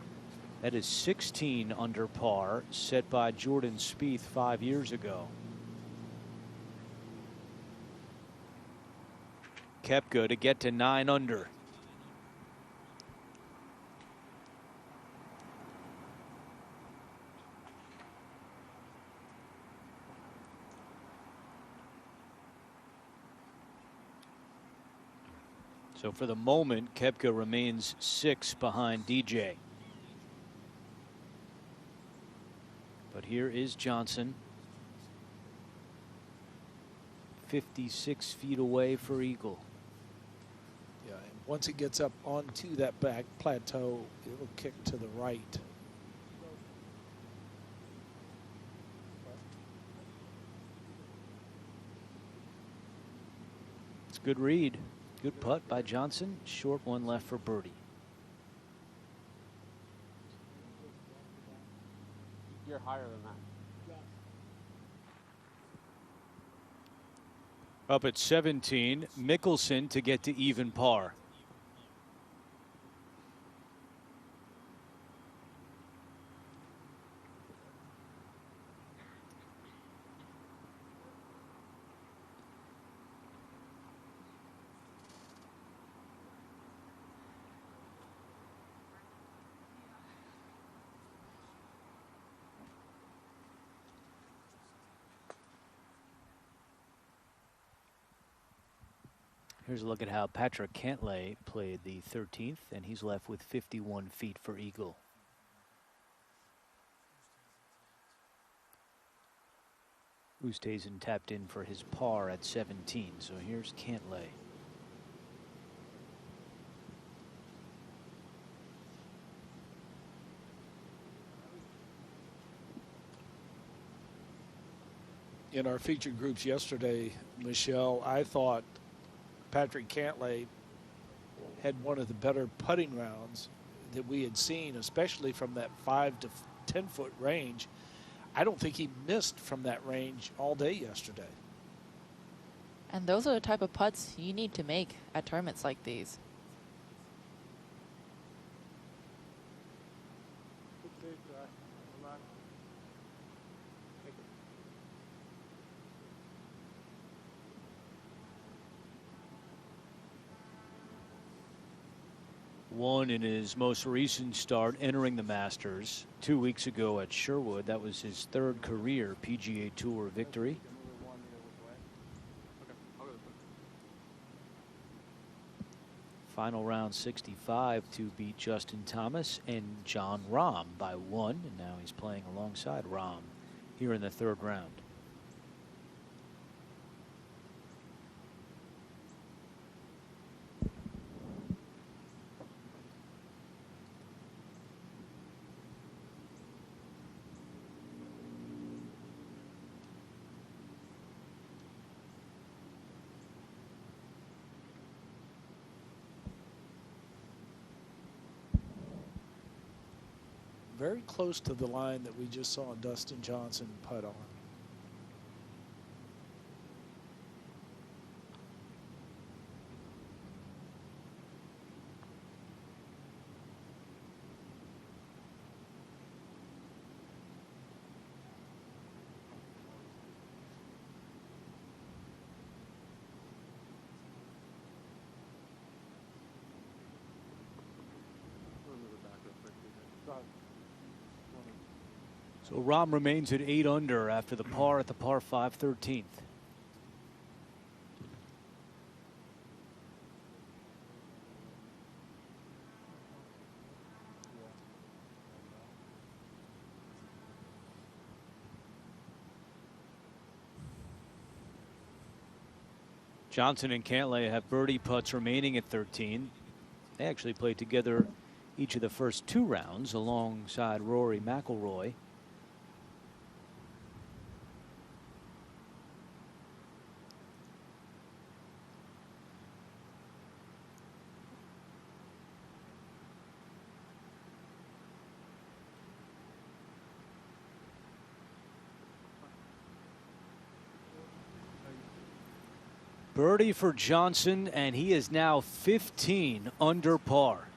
That is 16 under par, set by Jordan Spieth 5 years ago. Koepka to get to 9 under. So for the moment, Koepka remains 6 behind DJ. But here is Johnson. 56 feet away for eagle. Yeah, and once it gets up onto that back plateau, it'll kick to the right. It's a good read. Good putt by Johnson. Short one left for birdie. You're higher than that. Up at 17, Mickelson to get to even par. Here's a look at how Patrick Cantlay played the 13th, and he's left with 51 feet for eagle. Oosthuizen tapped in for his par at 17, so here's Cantlay. In our featured groups yesterday, Michelle, I thought Patrick Cantlay had one of the better putting rounds that we had seen, especially from that 5 to 10 foot range. I don't think he missed from that range all day yesterday. And those are the type of putts you need to make at tournaments like these. Won in his most recent start entering the Masters 2 weeks ago at Sherwood. That was his 3rd career PGA Tour victory. Final round 65 to beat Justin Thomas and Jon Rahm by 1, and now he's playing alongside Rahm here in the 3rd round. Very close to the line that we just saw Dustin Johnson putt on. So Rahm remains at 8 under after the par at the par 5 13th. Johnson and Cantlay have birdie putts remaining at 13. They actually played together each of the first 2 rounds alongside Rory McIlroy. Birdie for Johnson, and he is now 15 under par.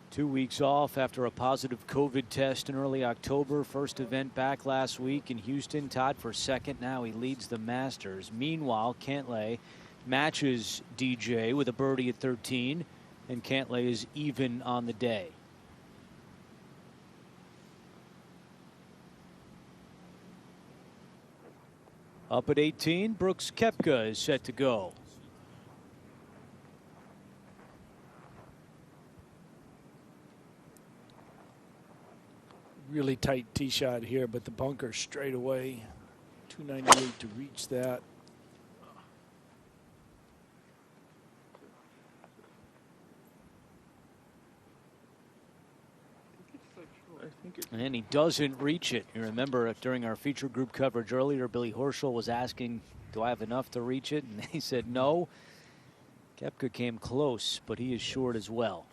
Two weeks off after a positive COVID test in early October. First event back last week in Houston, tied for second. Now he leads the Masters. Meanwhile, Cantlay matches DJ with a birdie at 13. And Cantlay is even on the day. Up at 18, Brooks Koepka is set to go. Really tight tee shot here, but the bunker straight away. 298 to reach that. And he doesn't reach it. You remember during our feature group coverage earlier, Billy Horschel was asking, do I have enough to reach it? And he said no. Koepka came close, but he is short as well.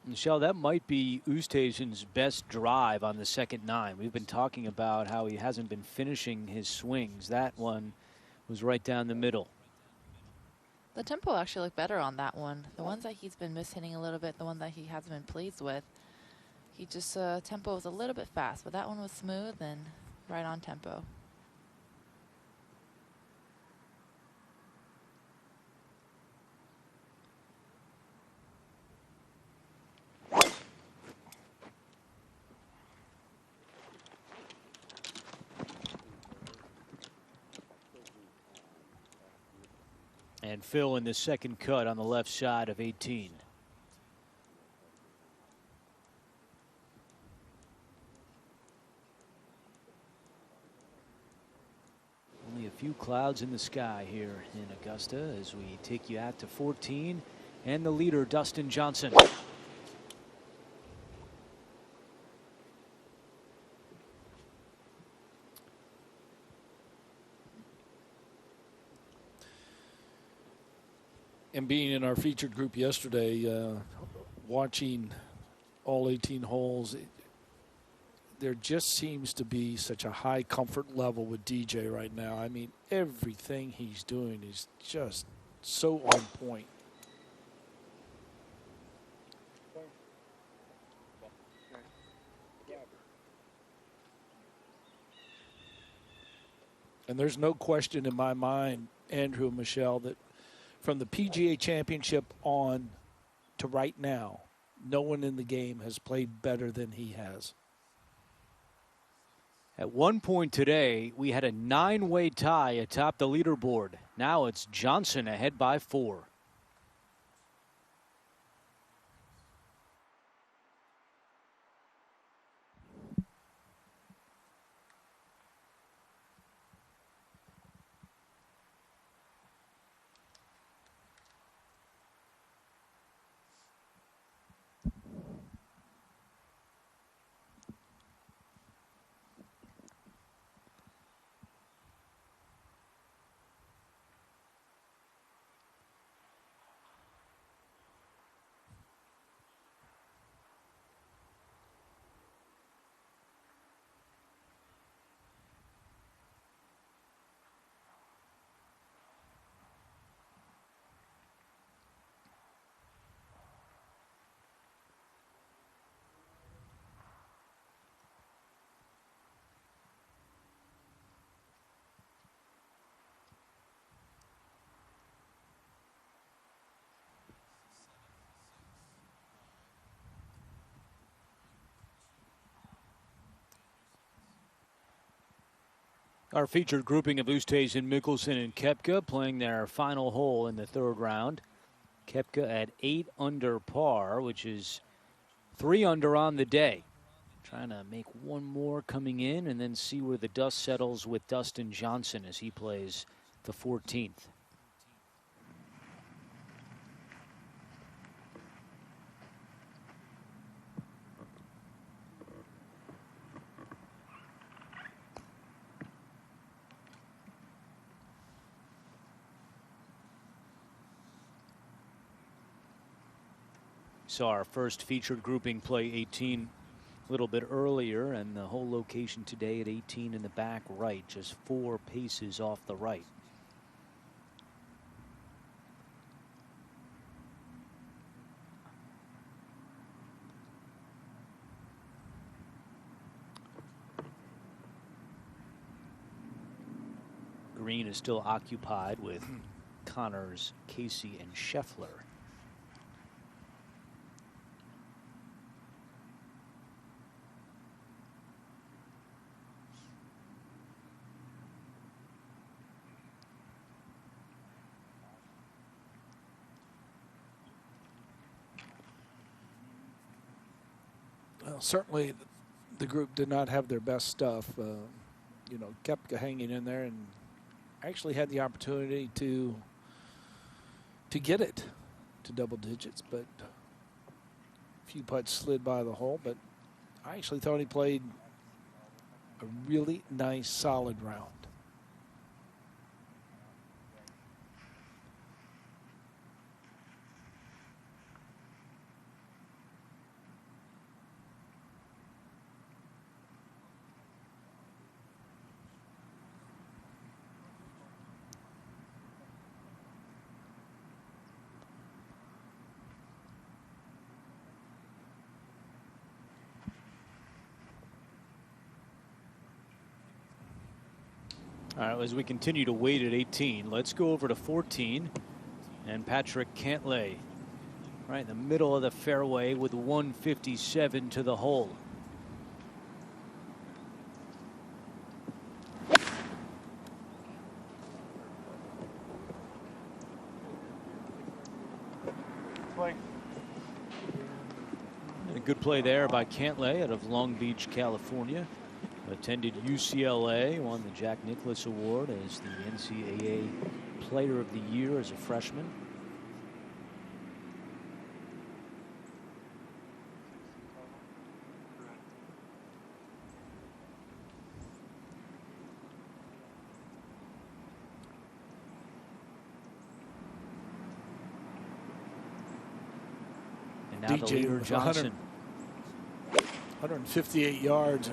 Michelle, that might be Oosthuizen's best drive on the second 9. We've been talking about how he hasn't been finishing his swings. That one was right down the middle. The tempo actually looked better on that one. The ones that he's been mishitting a little bit, the one that he hasn't been pleased with, he just, tempo was a little bit fast, but that one was smooth and right on tempo. And Phil in the second cut on the left side of 18. Only a few clouds in the sky here in Augusta as we take you out to 14. And the leader, Dustin Johnson. And being in our featured group yesterday, watching all 18 holes, there just seems to be such a high comfort level with DJ right now. I mean, everything he's doing is just so on point. And there's no question in my mind, Andrew and Michelle, that from the PGA Championship on to right now, no one in the game has played better than he has. At one point today, we had a 9-way tie atop the leaderboard. Now it's Johnson ahead by 4. Our featured grouping of Oosthuizen, Mickelson, and Koepka playing their final hole in the third round. Koepka at 8 under par, which is 3 under on the day. Trying to make one more coming in and then see where the dust settles with Dustin Johnson as he plays the 14th. Saw our first featured grouping play 18 a little bit earlier, and the whole location today at 18 in the back right, just 4 paces off the right. Green is still occupied with Connors, Casey, and Scheffler. Well, certainly the group did not have their best stuff. You know, Koepka hanging in there and actually had the opportunity to get it to double digits, but a few putts slid by the hole. But I actually thought he played a really nice, solid round. All right, as we continue to wait at 18, let's go over to 14. And Patrick Cantlay, right in the middle of the fairway with 157 to the hole. And a good play there by Cantlay out of Long Beach, California. Attended UCLA, won the Jack Nicklaus Award as the NCAA Player of the Year as a freshman. And now the DJ leader, Johnson. 158 yards.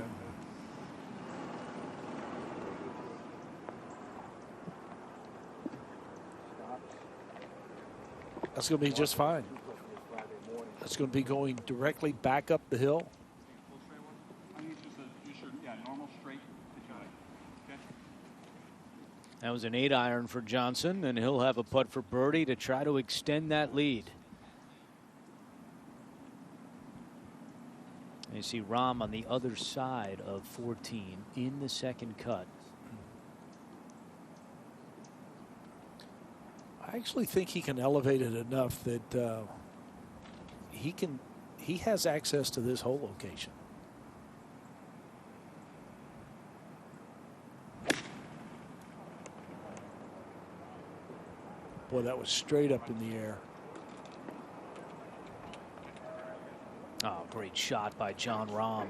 That's going to be just fine. That's going to be going directly back up the hill. That was an 8-iron for Johnson, and he'll have a putt for birdie to try to extend that lead. You see Rahm on the other side of 14 in the second cut. I actually think he can elevate it enough that he has access to this whole location. Boy, that was straight up in the air. Oh, great shot by Jon Rahm.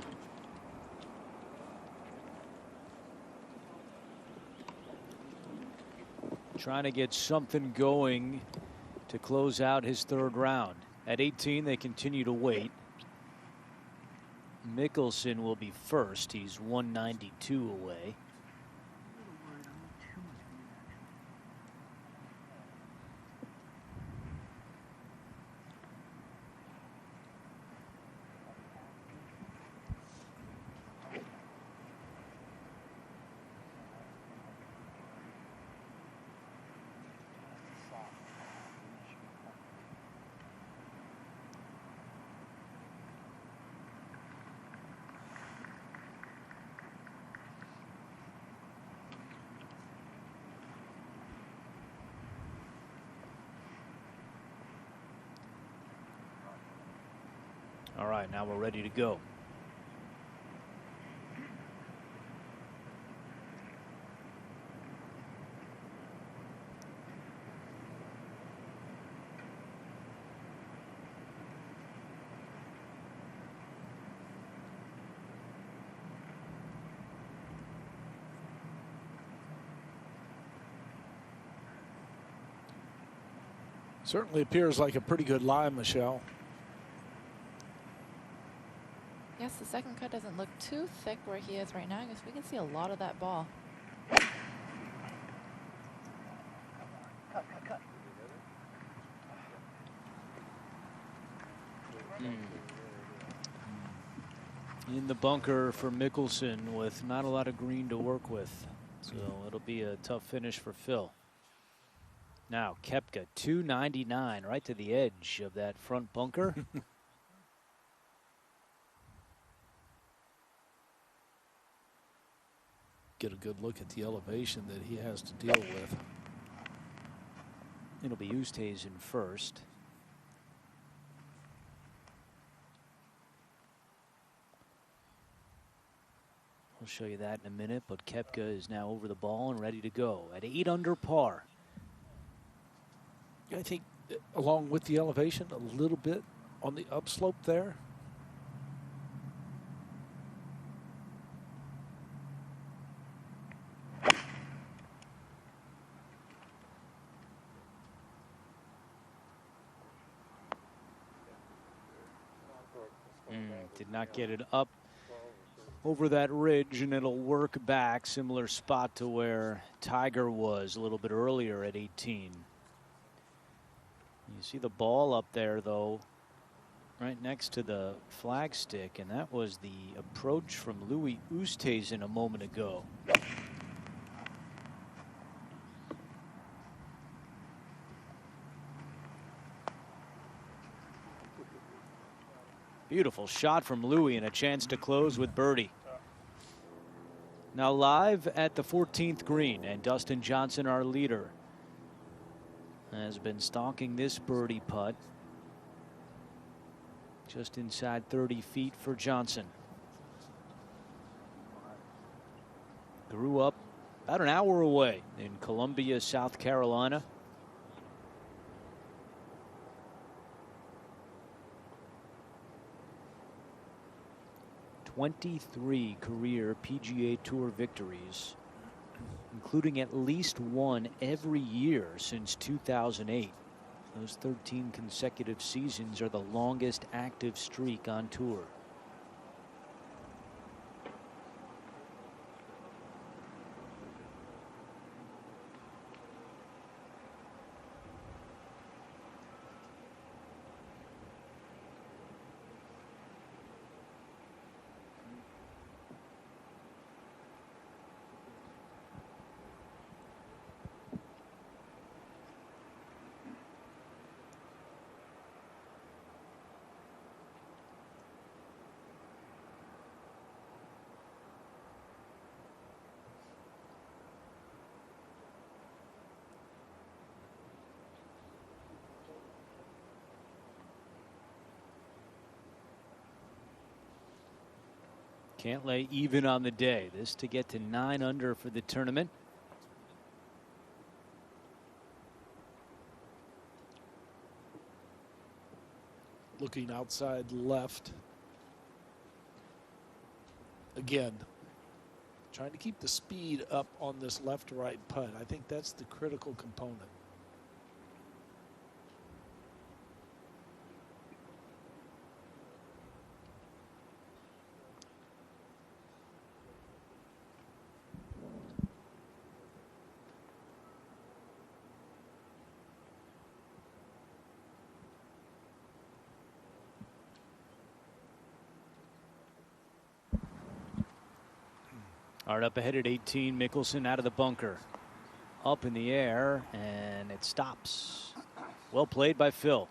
Trying to get something going to close out his third round. At 18, they continue to wait. Mickelson will be first. He's 192 away. All right, now we're ready to go. Certainly appears like a pretty good lie, Michelle. Yes, the second cut doesn't look too thick where he is right now. I guess we can see a lot of that ball. In the bunker for Mickelson with not a lot of green to work with. So it'll be a tough finish for Phil. Now Koepka, 299 right to the edge of that front bunker. Get a good look at the elevation that he has to deal with. It'll be Oosthuizen first. We'll show you that in a minute, but Koepka is now over the ball and ready to go at 8 under par. I think along with the elevation, a little bit on the upslope there. Did not get it up over that ridge, and it'll work back. Similar spot to where Tiger was a little bit earlier at 18. You see the ball up there, though, right next to the flagstick, and that was the approach from Louis Oosthuizen a moment ago. Beautiful shot from Louis and a chance to close with birdie. Now live at the 14th green, and Dustin Johnson, our leader, has been stalking this birdie putt. Just inside 30 feet for Johnson. Grew up about an hour away in Columbia, South Carolina. '23 career PGA Tour victories, including at least one every year since 2008. Those 13 consecutive seasons are the longest active streak on tour. Can't lay even on the day. This to get to 9 under for the tournament. Looking outside left. Again, trying to keep the speed up on this left to right putt. I think that's the critical component. All right, up ahead at 18, Mickelson out of the bunker. Up in the air, and it stops. Well played by Phil.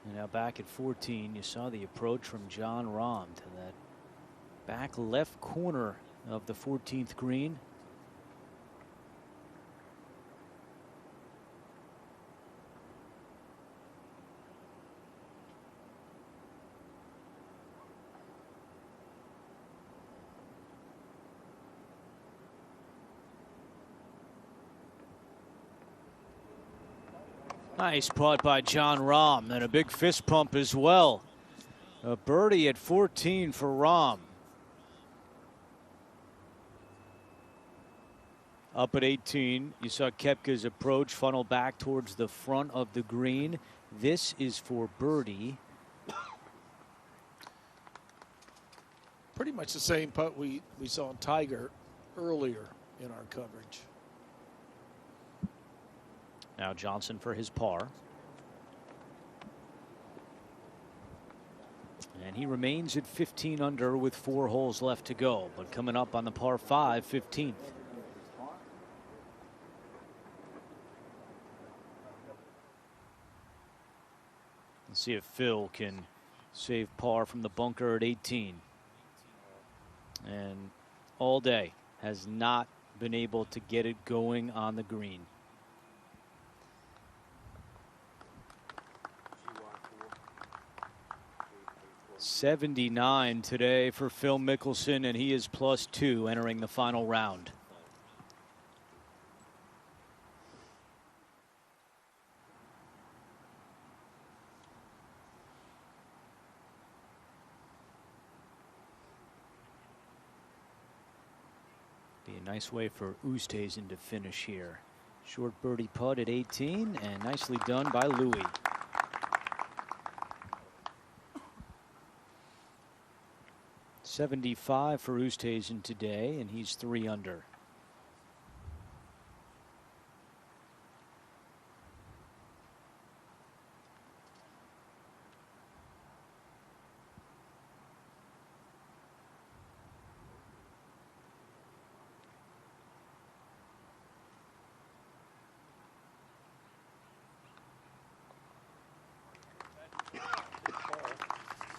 And now back at 14, you saw the approach from Jon Rahm to that back left corner of the 14th green. Nice putt by John Rahm, and a big fist pump as well. A birdie at 14 for Rahm. Up at 18, you saw Koepka's approach funnel back towards the front of the green. This is for birdie. Pretty much the same putt we saw in Tiger earlier in our coverage. Now Johnson for his par. And he remains at 15 under with 4 holes left to go. But coming up on the par 5, 15th. Let's see if Phil can save par from the bunker at 18. And all day has not been able to get it going on the green. '79 today for Phil Mickelson, and he is +2 entering the final round. Be a nice way for Oosthuizen to finish here. Short birdie putt at 18, and nicely done by Louis. '75 for Oosthuizen today, and he's 3 under.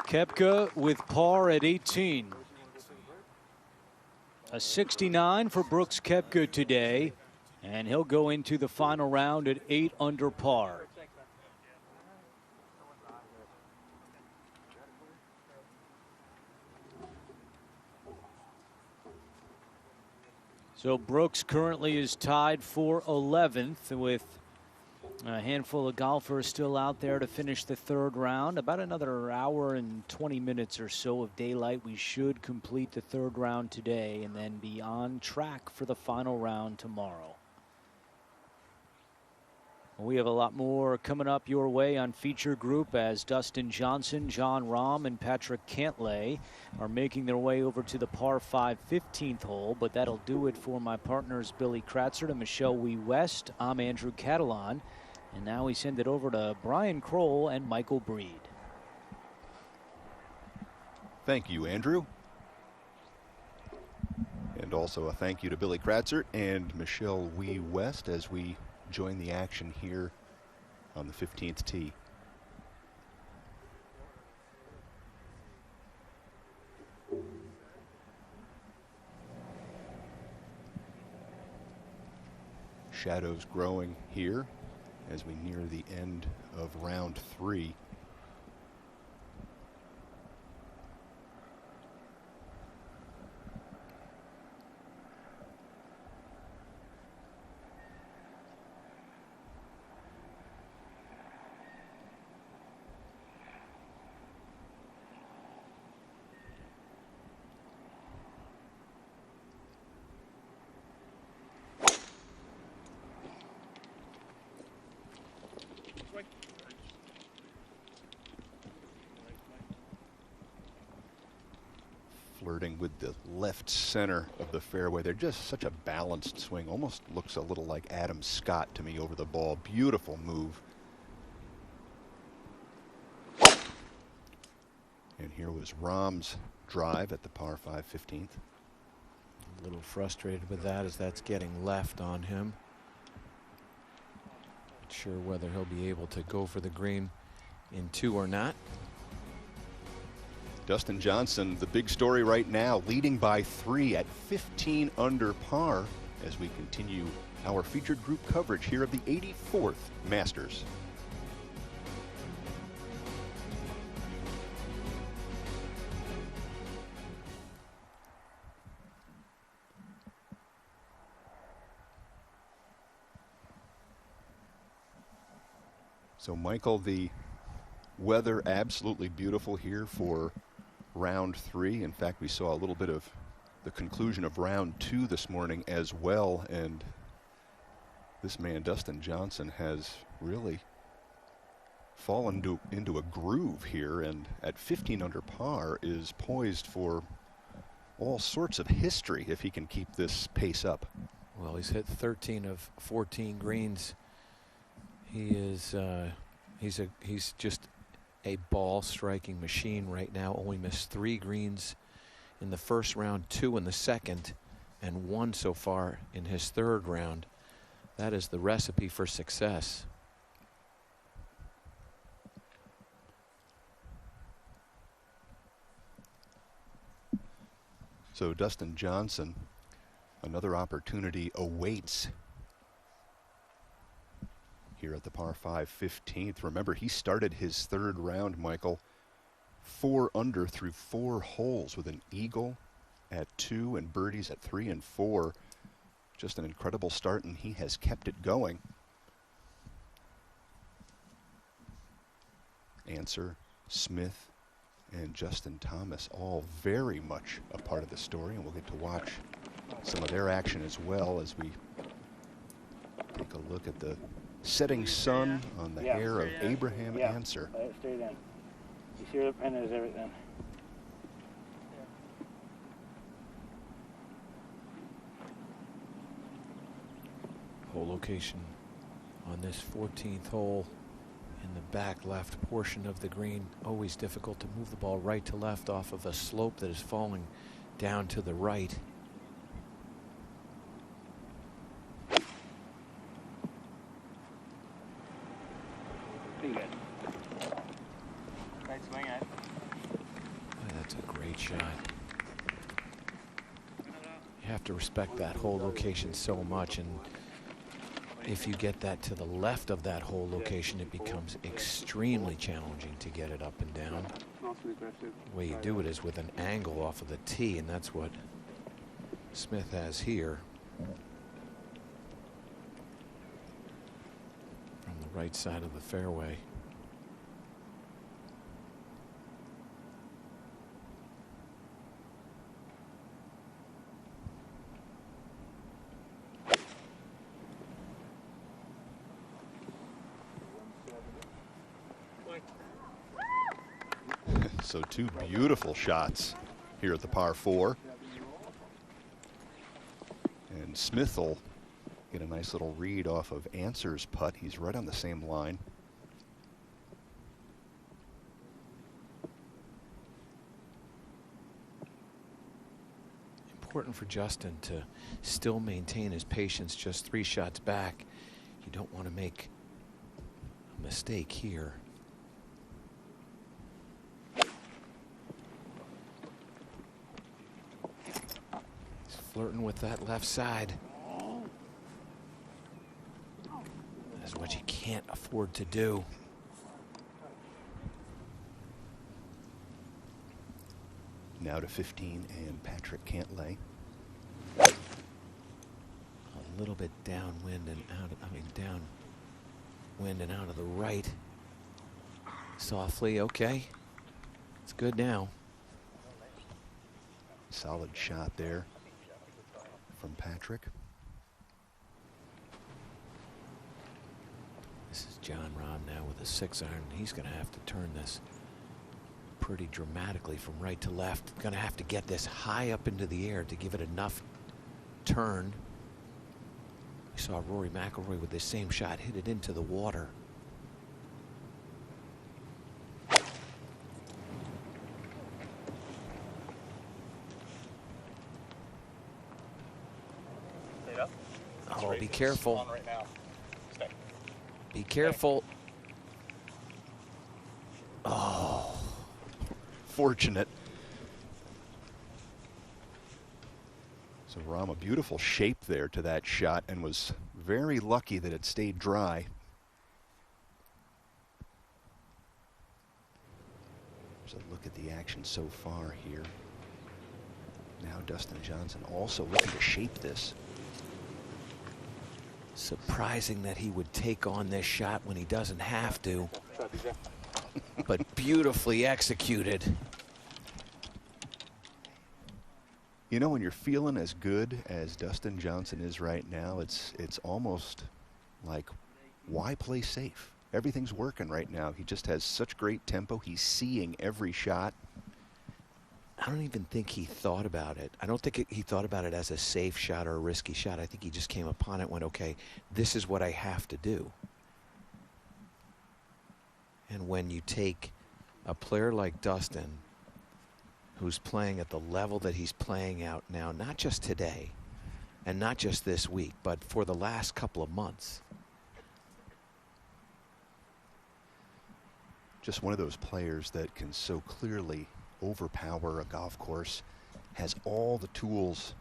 Koepka with par at 18. A 69 for Brooks Koepka today, and he'll go into the final round at 8 under par. So Brooks currently is tied for 11th with a handful of golfers still out there to finish the 3rd round. About another hour and 20 minutes or so of daylight. We should complete the 3rd round today and then be on track for the final round tomorrow. We have a lot more coming up your way on Feature Group as Dustin Johnson, John Rahm, and Patrick Cantlay are making their way over to the par 5 15th hole. But that'll do it for my partners Billy Kratzer and Michelle Wee West. I'm Andrew Catalan. And now we send it over to Brian Kroll and Michael Breed. Thank you, Andrew. And also a thank you to Billy Kratzer and Michelle Wee West as we join the action here on the 15th tee. Shadows growing here as we near the end of round 3. Flirting with the left center of the fairway. They're just such a balanced swing. Almost looks a little like Adam Scott to me over the ball. Beautiful move. And here was Rahm's drive at the par 5 15th. A little frustrated with that as that's getting left on him. Not sure whether he'll be able to go for the green in 2 or not. Dustin Johnson, the big story right now, leading by 3 at 15 under par as we continue our featured group coverage here of the 84th Masters. So, Michael, the weather absolutely beautiful here for round 3. In fact, we saw a little bit of the conclusion of round 2 this morning as well. And this man, Dustin Johnson, has really fallen into a groove here, and at 15 under par is poised for all sorts of history if he can keep this pace up. Well, he's hit 13 of 14 greens. He is he's just a ball striking machine right now. Only missed 3 greens in the first round, 2 in the second, and 1 so far in his third round. That is the recipe for success. So Dustin Johnson, another opportunity awaits here at the par 5 15th. Remember, he started his third round, Michael, 4 under through 4 holes with an eagle at 2 and birdies at 3 and 4. Just an incredible start, and he has kept it going. Answer, Smith, and Justin Thomas, all very much a part of the story, and we'll get to watch some of their action as well as we take a look at the setting sun on the hair of Abraham Answer. Let it stay in. You see where the pin is, everything. Hole location on this 14th hole in the back left portion of the green. Always difficult to move the ball right to left off of a slope that is falling down to the right. Pretty good. Right swing, Ed. That's a great shot. You have to respect that hole location so much, and if you get that to the left of that hole location, it becomes extremely challenging to get it up and down. The way you do it is with an angle off of the tee, and that's what Smith has here. From the right side of the fairway. So 2 beautiful shots here at the par 4. And Smith will get a nice little read off of Answer's putt. He's right on the same line. Important for Justin to still maintain his patience, just 3 shots back. You don't want to make a mistake here. Flirting with that left side. That's what you can't afford to do. Now to 15 and Patrick Cantlay. A little bit downwind and out of, downwind and out of the right. Softly, okay. It's good now. Solid shot there from Patrick. This is John Rahm now with a 6-iron. He's going to have to turn this pretty dramatically from right to left. Going to have to get this high up into the air to give it enough turn. We saw Rory McIlroy with the same shot hit it into the water. Oh, be careful. Be careful. Oh. Fortunate. So Rahm, a beautiful shape there to that shot, and was very lucky that it stayed dry. There's a look at the action so far here. Now Dustin Johnson also looking to shape this. Surprising that he would take on this shot when he doesn't have to, but beautifully executed. You know, when you're feeling as good as Dustin Johnson is right now, it's almost like, why play safe? Everything's working right now. He just has such great tempo. He's seeing every shot. I don't even think he thought about it. I don't think he thought about it as a safe shot or a risky shot. I think he just came upon it and went, okay, this is what I have to do. And when you take a player like Dustin, who's playing at the level that he's playing out now, not just today and not just this week, but for the last couple of months. Just one of those players that can so clearly overpower a golf course, has all the tools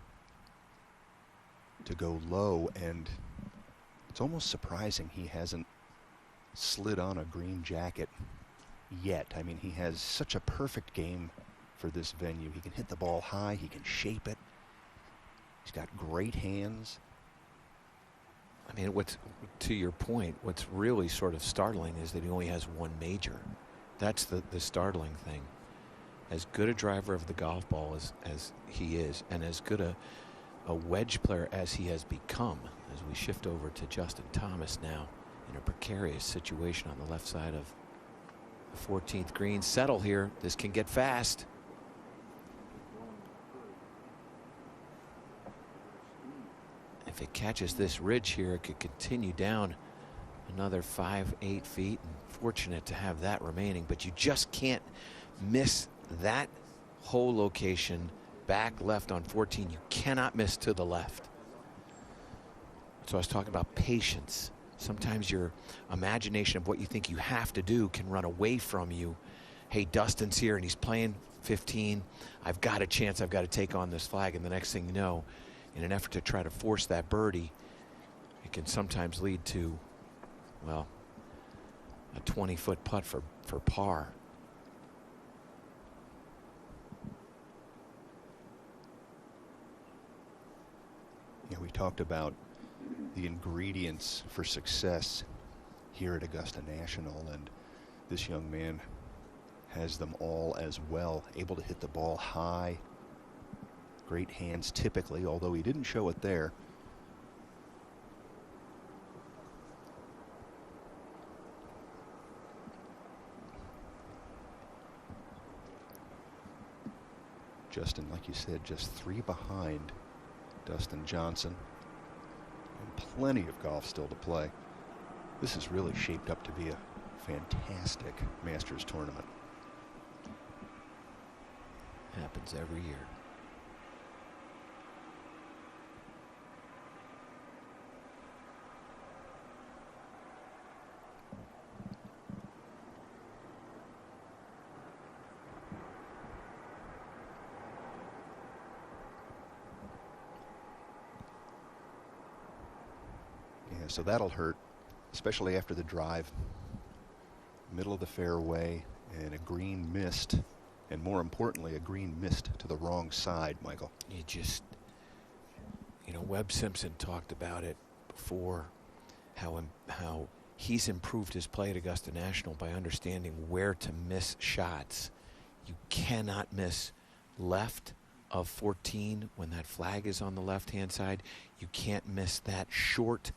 to go low, and it's almost surprising he hasn't slid on a green jacket yet. I mean, he has such a perfect game for this venue. He can hit the ball high, he can shape it. He's got great hands. I mean, to your point, what's really sort of startling is that he only has one major. That's the startling thing. As good a driver of the golf ball as he is, and as good a wedge player as he has become, as we shift over to Justin Thomas now in a precarious situation on the left side of the 14th green. Settle here. This can get fast. If it catches this ridge here, it could continue down another 5-8 feet, and fortunate to have that remaining, but you just can't miss that hole location back left on 14. You cannot miss to the left. So I was talking about patience. Sometimes your imagination of what you think you have to do can run away from you. Hey, Dustin's here and he's playing 15. I've got a chance. I've got to take on this flag. And the next thing you know, in an effort to try to force that birdie, it can sometimes lead to, well, a 20-foot putt for par. Yeah, we talked about the ingredients for success here at Augusta National, and this young man has them all as well. Able to hit the ball high, great hands typically, although he didn't show it there. Justin, like you said, just 3 behind Dustin Johnson, and plenty of golf still to play. This is really shaped up to be a fantastic Masters tournament. Happens every year. So that'll hurt, especially after the drive. Middle of the fairway and a green missed, and more importantly, a green missed to the wrong side, Michael. You know, Webb Simpson talked about it before, how he's improved his play at Augusta National by understanding where to miss shots. You cannot miss left of 14 when that flag is on the left-hand side. You can't miss that short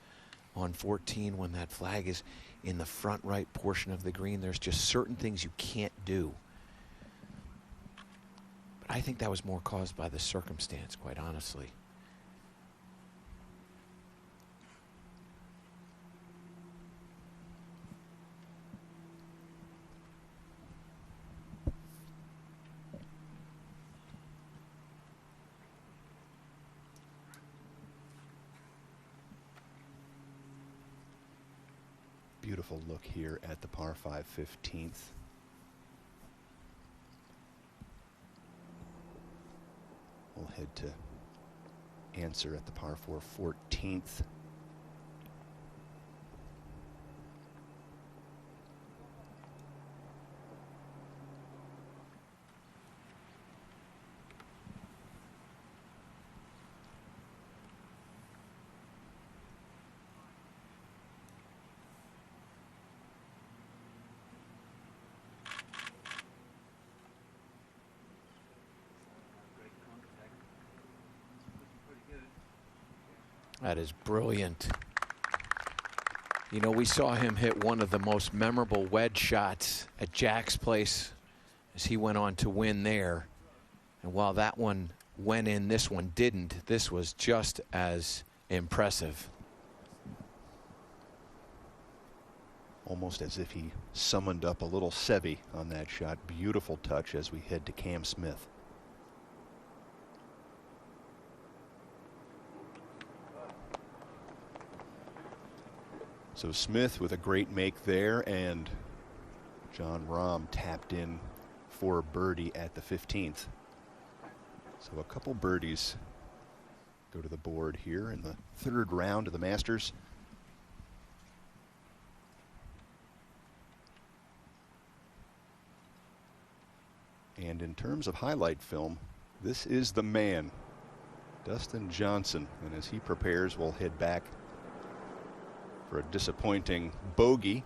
on 14 when that flag is in the front right portion of the green. There's just certain things you can't do. But I think that was more caused by the circumstance, quite honestly. Beautiful look here at the par 5 15th. We'll head to answer at the par 4 14th. That is brilliant. You know, we saw him hit one of the most memorable wedge shots at Jack's place as he went on to win there. And while that one went in, this one didn't. This was just as impressive. Almost as if he summoned up a little Seve on that shot. Beautiful touch as we head to Cam Smith. So Smith with a great make there, and Jon Rahm tapped in for a birdie at the 15th. So a couple birdies go to the board here in the third round of the Masters. And in terms of highlight film, this is the man, Dustin Johnson. And as he prepares, we'll head back for a disappointing bogey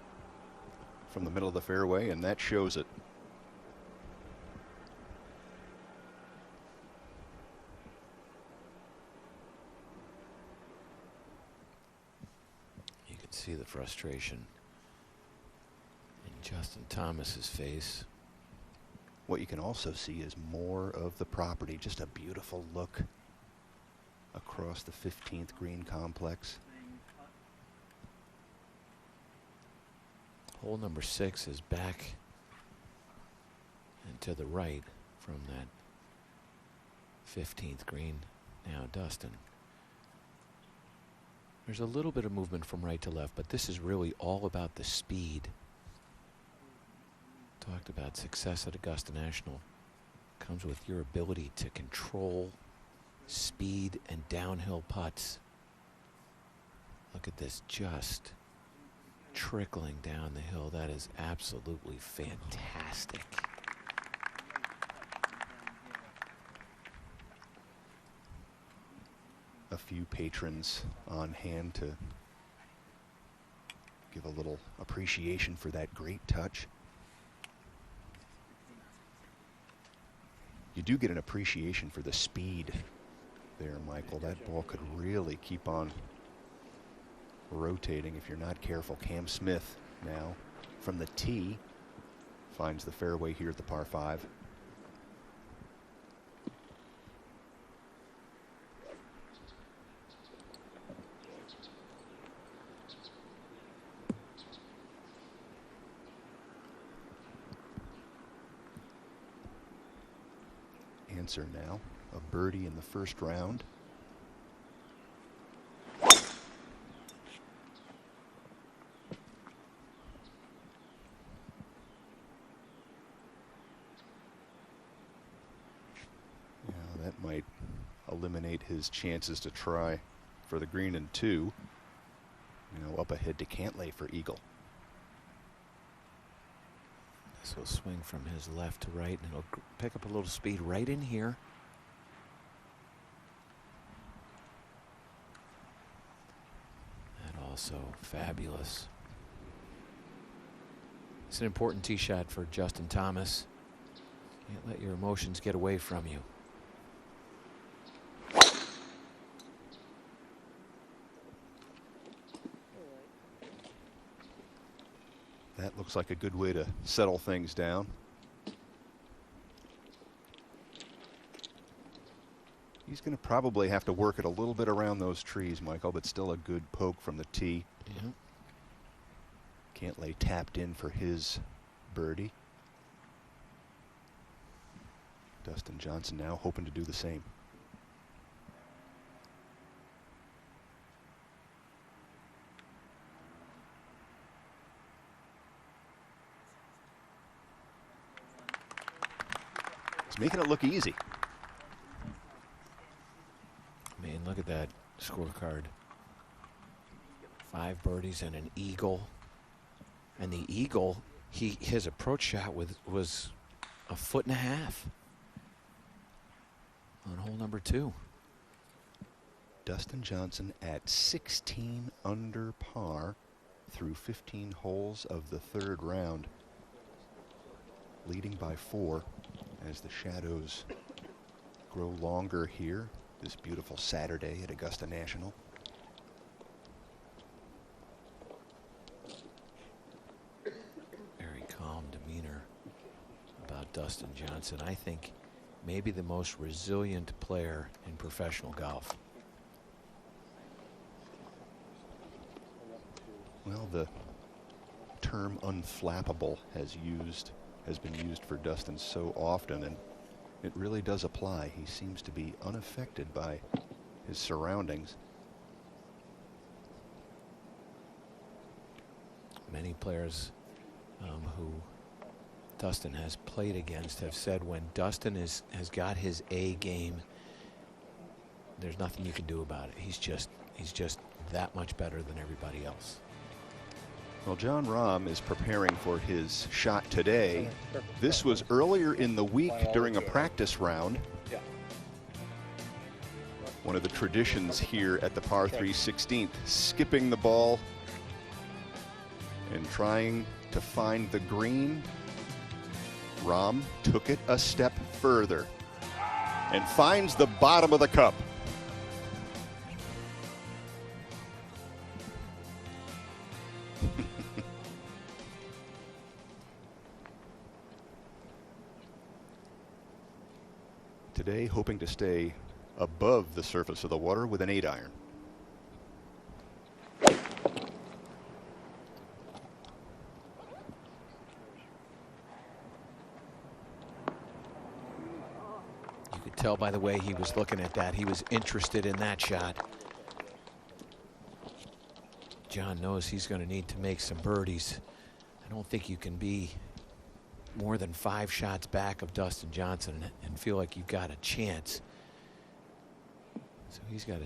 from the middle of the fairway, and that shows it. You can see the frustration in Justin Thomas's face. What you can also see is more of the property. Just a beautiful look across the 15th green complex. Hole number 6 is back and to the right from that 15th green. Now Dustin. There's a little bit of movement from right to left, but this is really all about the speed. Talked about success at Augusta National. Comes with your ability to control speed and downhill putts. Look at this, just trickling down the hill. That is absolutely fantastic. A few patrons on hand to give a little appreciation for that great touch. You do get an appreciation for the speed there, Michael. That ball could really keep on rotating if you're not careful. Cam Smith now from the tee finds the fairway here at the par 5. Answer now, a birdie in the first round. That might eliminate his chances to try for the green in 2. You know, up ahead to Cantlay for eagle. This will swing from his left to right, and it'll pick up a little speed right in here. That also fabulous. It's an important tee shot for Justin Thomas. Can't let your emotions get away from you. That looks like a good way to settle things down. He's going to probably have to work it a little bit around those trees, Michael, but still a good poke from the tee. Yeah. Cantlay tapped in for his birdie. Dustin Johnson now hoping to do the same. He's making it look easy. I mean, look at that scorecard. 5 birdies and an eagle. And the eagle, his approach shot was a 1.5 feet on hole number 2. Dustin Johnson at 16 under par through 15 holes of the 3rd round, leading by 4 as the shadows grow longer here this beautiful Saturday at Augusta National. Dustin Johnson. I think maybe the most resilient player in professional golf. Well, the term unflappable has been used for Dustin so often, and it really does apply. He seems to be unaffected by his surroundings. Many players who Dustin has played against have said when Dustin has got his A game, there's nothing you can do about it. He's just that much better than everybody else. Well, Jon Rahm is preparing for his shot today. This was earlier in the week during a practice round. One of the traditions here at the par 3 16th, skipping the ball and trying to find the green. Rahm took it a step further and finds the bottom of the cup. Today, hoping to stay above the surface of the water with an 8-iron. You could tell by the way he was looking at that. He was interested in that shot. John knows he's going to need to make some birdies. I don't think you can be more than 5 shots back of Dustin Johnson and feel like you've got a chance. So he's got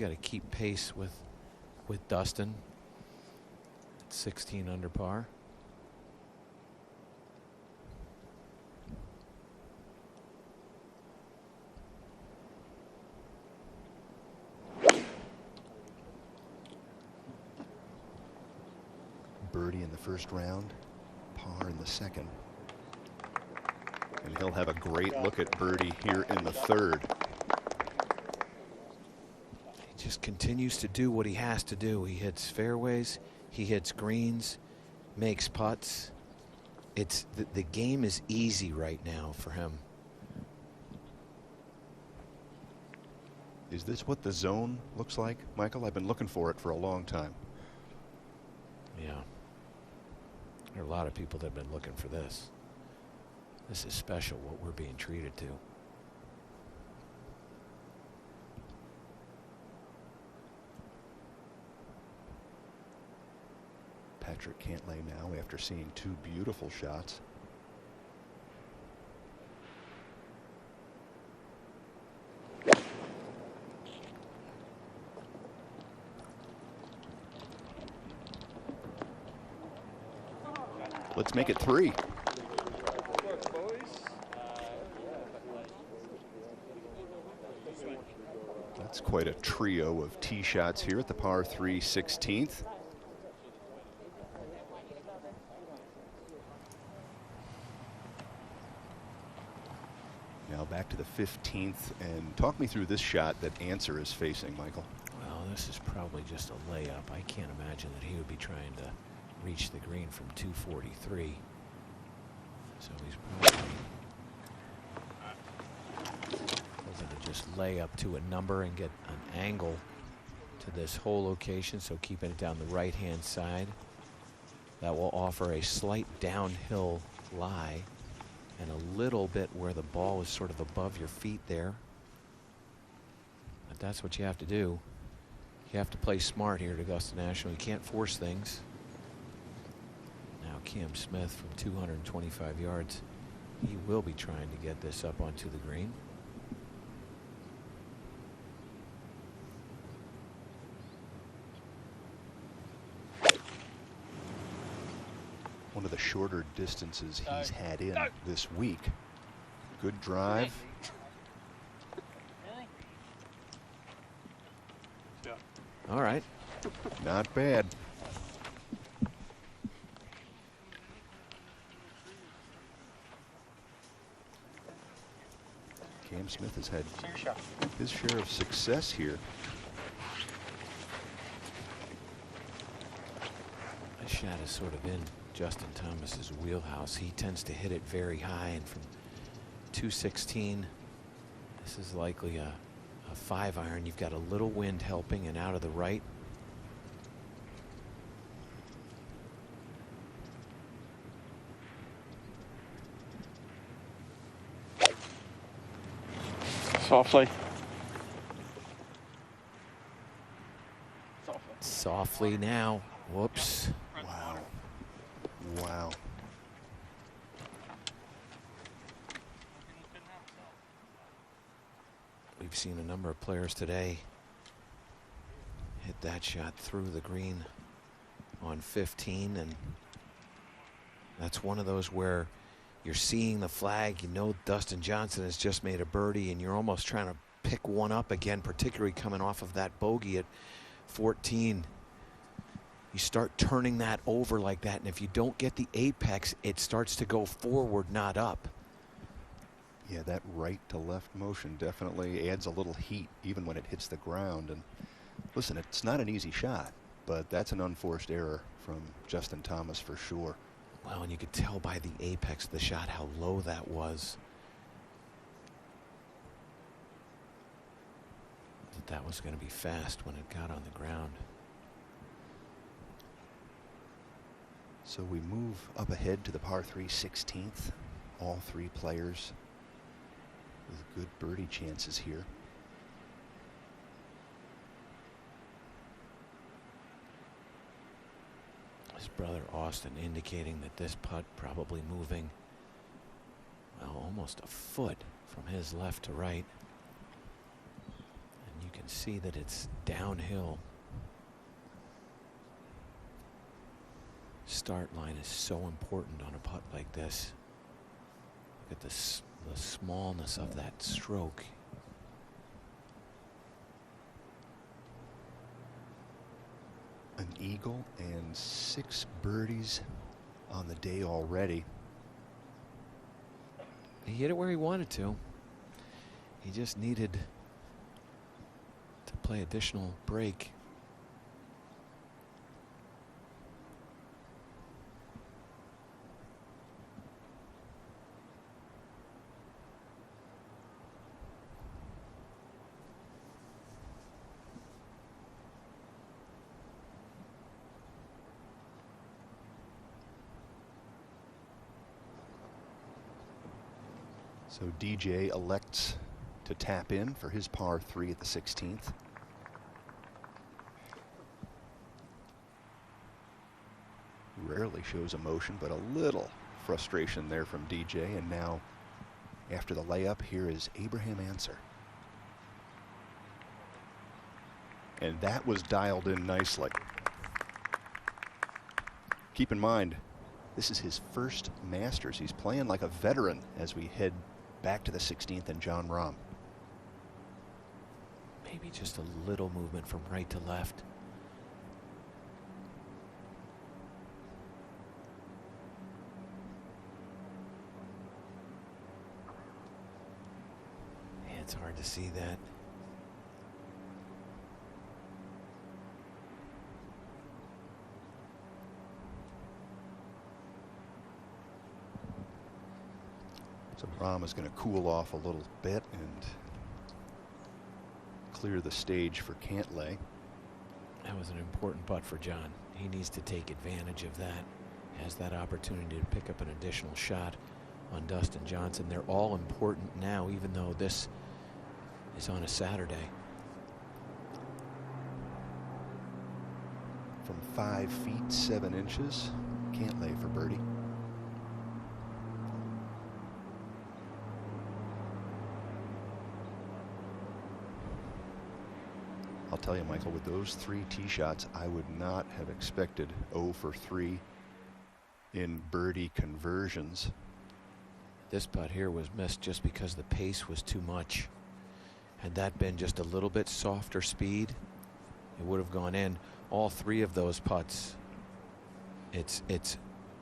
to keep pace with Dustin at 16 under par. Birdie in the first round, par in the second. And he'll have a great look at birdie here in the third. He just continues to do what he has to do. He hits fairways, he hits greens, makes putts. It's the game is easy right now for him. Is this what the zone looks like, Michael? I've been looking for it for a long time. Yeah. There are a lot of people that have been looking for this. This is special, what we're being treated to. Patrick Cantlay now after seeing 2 beautiful shots. Let's make it 3. That's quite a trio of tee shots here at the par 3 16th. Now back to the 15th, and talk me through this shot that Answer is facing, Michael. Well, this is probably just a layup. I can't imagine that he would be trying to reach the green from 243. So he's probably going to just lay up to a number and get an angle to this whole location. So keeping it down the right-hand side. That will offer a slight downhill lie and a little bit where the ball is sort of above your feet there. But that's what you have to do. You have to play smart here at Augusta National. You can't force things. Now Cam Smith from 225 yards. He will be trying to get this up onto the green. One of the shorter distances he's had in this week. Good drive. All right. Not bad. Cam Smith has had his share of success here. This shot is sort of in Justin Thomas's wheelhouse. He tends to hit it very high, and from 216. This is likely a 5-iron. You've got a little wind helping and out of the right. Softly. Softly now. Whoops. Wow. Wow. We've seen a number of players today hit that shot through the green on 15, and that's one of those where you're seeing the flag, you know Dustin Johnson has just made a birdie, and you're almost trying to pick one up again, particularly coming off of that bogey at 14. You start turning that over like that, and if you don't get the apex, it starts to go forward, not up. Yeah, that right to left motion definitely adds a little heat even when it hits the ground. And listen, it's not an easy shot, but that's an unforced error from Justin Thomas for sure. Well, and you could tell by the apex of the shot how low that was. That was going to be fast when it got on the ground. So we move up ahead to the par 3 16th. All three players with good birdie chances here. His brother Austin indicating that this putt probably moving, well, almost a foot from his left to right. And you can see that it's downhill. Start line is so important on a putt like this. Look at this, the smallness of that stroke. An eagle and 6 birdies on the day already. He hit it where he wanted to. He just needed to play additional break. So DJ elects to tap in for his par 3 at the 16th. Rarely shows emotion, but a little frustration there from DJ. And now, after the layup, here is Abraham Answer. And that was dialed in nicely. Keep in mind, this is his first Masters. He's playing like a veteran as we head back to the 16th and John Rahm. Maybe just a little movement from right to left. Yeah, it's hard to see that. So Rahm is going to cool off a little bit and clear the stage for Cantlay. That was an important putt for John. He needs to take advantage of that. Has that opportunity to pick up an additional shot on Dustin Johnson. They're all important now, even though this is on a Saturday. From 5 feet 7 inches, Cantlay for birdie. I'll tell you, Michael, with those 3 tee shots, I would not have expected 0 for 3 in birdie conversions. This putt here was missed just because the pace was too much. Had that been just a little bit softer speed, it would have gone in. All 3 of those putts, it's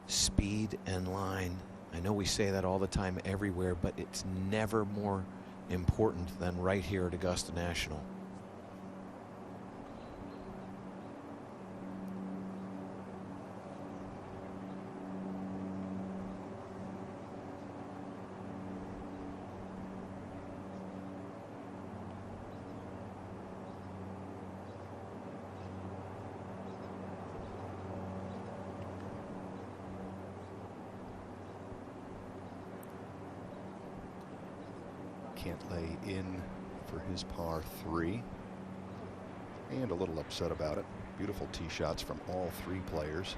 speed and line. I know we say that all the time everywhere, but it's never more important than right here at Augusta National. can't lay in for his par 3. And a little upset about it. Beautiful tee shots from all 3 players.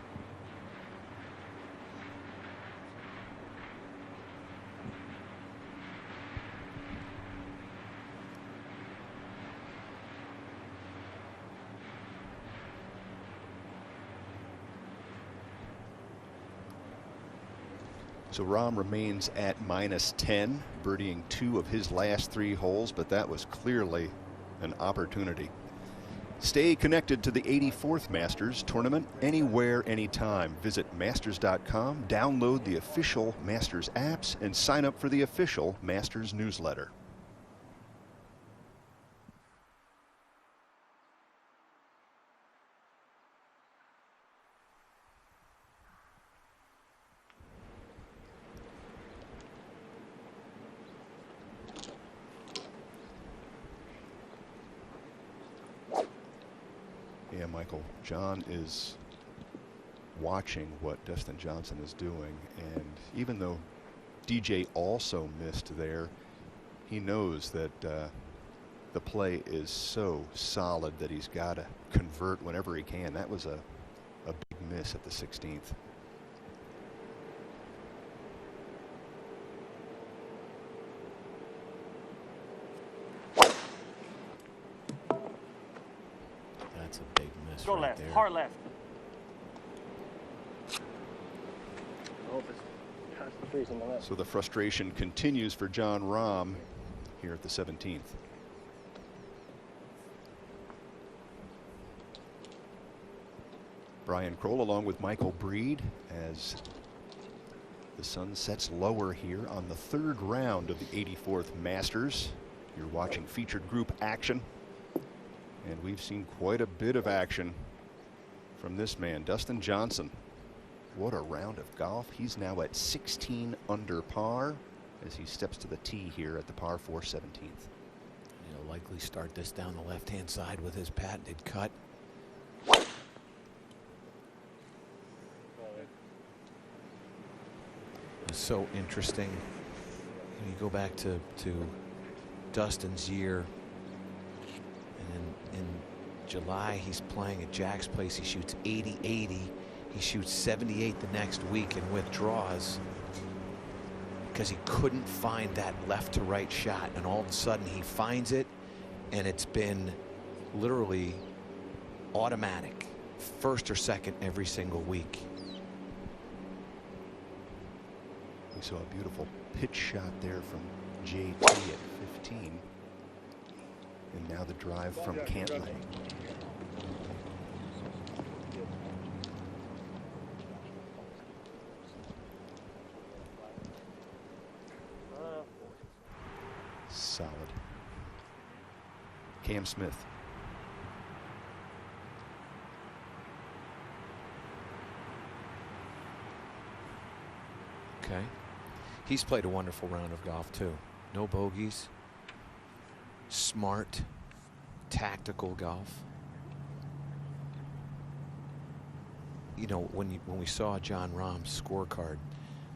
So Rahm remains at -10, birdieing 2 of his last 3 holes, but that was clearly an opportunity. Stay connected to the 84th Masters tournament anywhere, anytime. Visit masters.com, download the official Masters apps, and sign up for the official Masters newsletter. Yeah, Michael, John is watching what Dustin Johnson is doing, and even though DJ also missed there, he knows that the play is so solid that he's got to convert whenever he can. That was a big miss at the 16th. That's a big miss. Go right left, there. hard left. So the frustration continues for Jon Rahm here at the 17th. Brian Kroll along with Michael Breed as the sun sets lower here on the 3rd round of the 84th Masters. You're watching featured group action, and we've seen quite a bit of action from this man, Dustin Johnson. What a round of golf. He's now at 16 under par as he steps to the tee here at the par 4 17th. He'll likely start this down the left-hand side with his patented cut. It's so interesting when you go back to Dustin's year, and in July he's playing at Jack's Place. He shoots 80-80. He shoots 78 the next week and withdraws because he couldn't find that left to right shot, and all of a sudden he finds it, and it's been literally automatic, first or second every single week. We saw a beautiful pitch shot there from JT at 15, and now the drive from Cantlay. Solid. Cam Smith. Okay. He's played a wonderful round of golf too. No bogeys. Smart, tactical golf. You know, when we saw Jon Rahm's scorecard,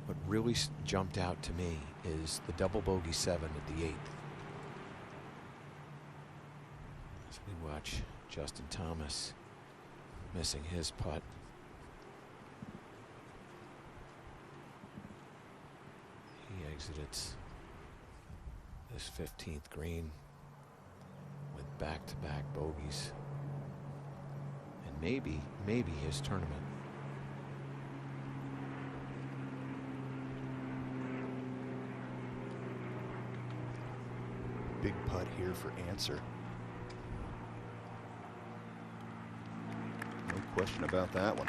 what really jumped out to me is the double bogey 7 at the 8th. As we watch Justin Thomas missing his putt. He exits this 15th green with back-to-back bogeys, and maybe his tournament. Big putt here for Answer. No question about that one.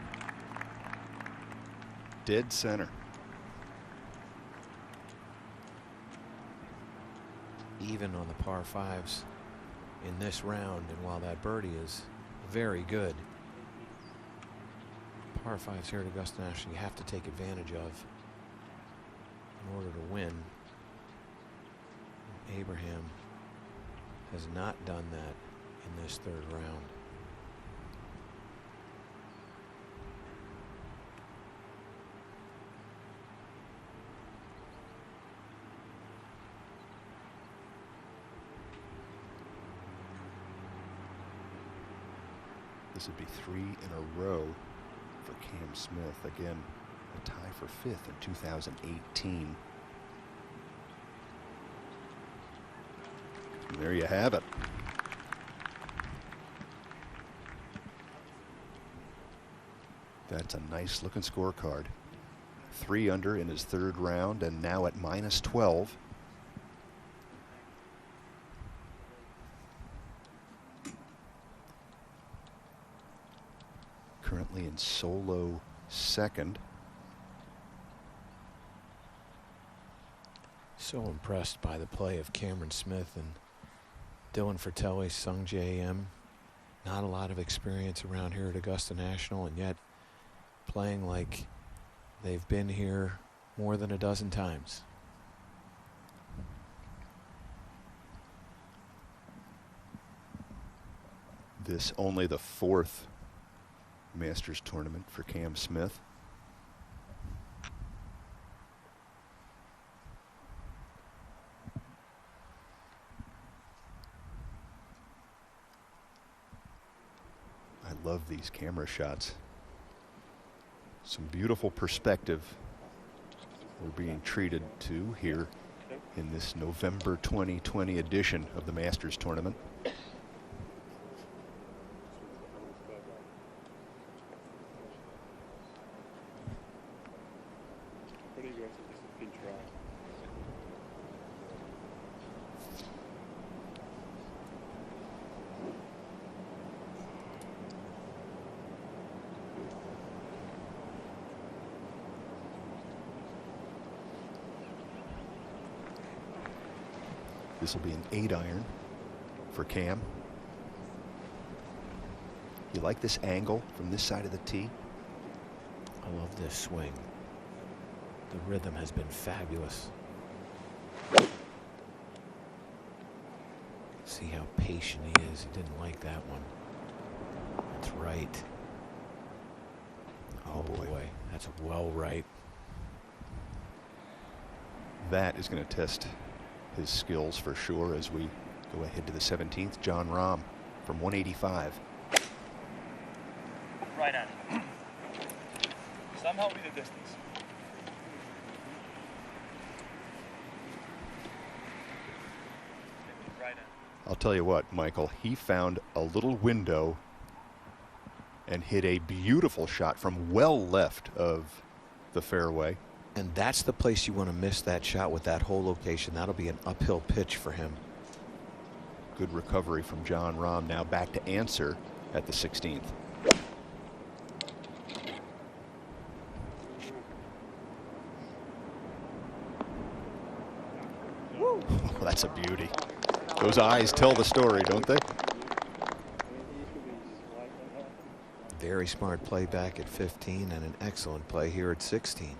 Dead center. Even on the par 5s in this round, and while that birdie is very good, par 5s here at Augusta National you have to take advantage of in order to win. Abraham has not done that in this 3rd round. This would be 3 in a row for Cam Smith. Again, a tie for 5th in 2018. And there you have it. That's a nice looking scorecard. 3 under in his 3rd round and now at -12. Currently in solo 2nd. So impressed by the play of Cameron Smith and Dylan Fratelli, Sung J M. Not a lot of experience around here at Augusta National, and yet playing like they've been here more than a dozen times. This only the 4th Masters tournament for Cam Smith. I love these camera shots. Some beautiful perspective we're being treated to here in this November 2020 edition of the Masters tournament. This will be an 8-iron for Cam. You like this angle from this side of the tee? I love this swing. The rhythm has been fabulous. See how patient he is. He didn't like that one. That's right. Oh boy, that's well right. That is going to test his skills for sure as we go ahead to the 17th. John Rahm from 185. Right on it. Somehow be the distance. Right on. I'll tell you what, Michael, he found a little window and hit a beautiful shot from well left of the fairway. And that's the place you want to miss that shot with that whole location. That'll be an uphill pitch for him. Good recovery from John Rahm. Now back to answer at the 16th. Oh, that's a beauty. Those eyes tell the story, don't they? Very smart play back at 15 and an excellent play here at 16.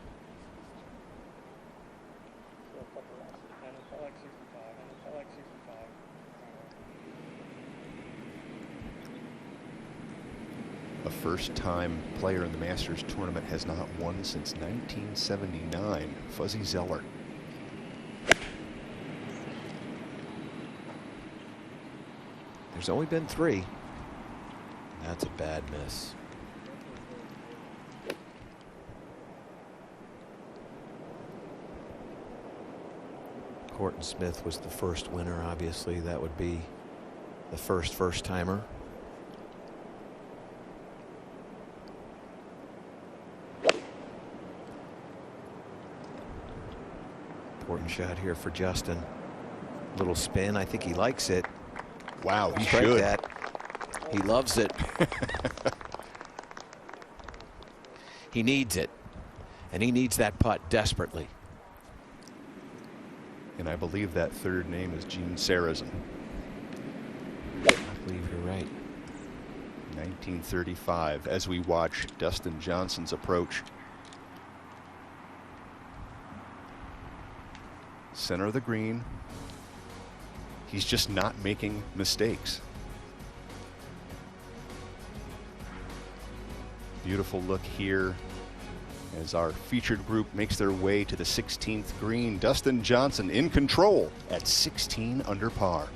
A first-time player in the Masters tournament has not won since 1979. Fuzzy Zeller. There's only been 3. That's a bad miss. Horton Smith was the first winner. Obviously, that would be the first-timer. Important shot here for Justin. Little spin. I think he likes it. Wow, he Strike should. That. He loves it. He needs it. And he needs that putt desperately. And I believe that third name is Gene Sarazen. I believe you're right. 1935, as we watch Dustin Johnson's approach. Center of the green. He's just not making mistakes. Beautiful look here as our featured group makes their way to the 16th green. Dustin Johnson in control at 16 under par.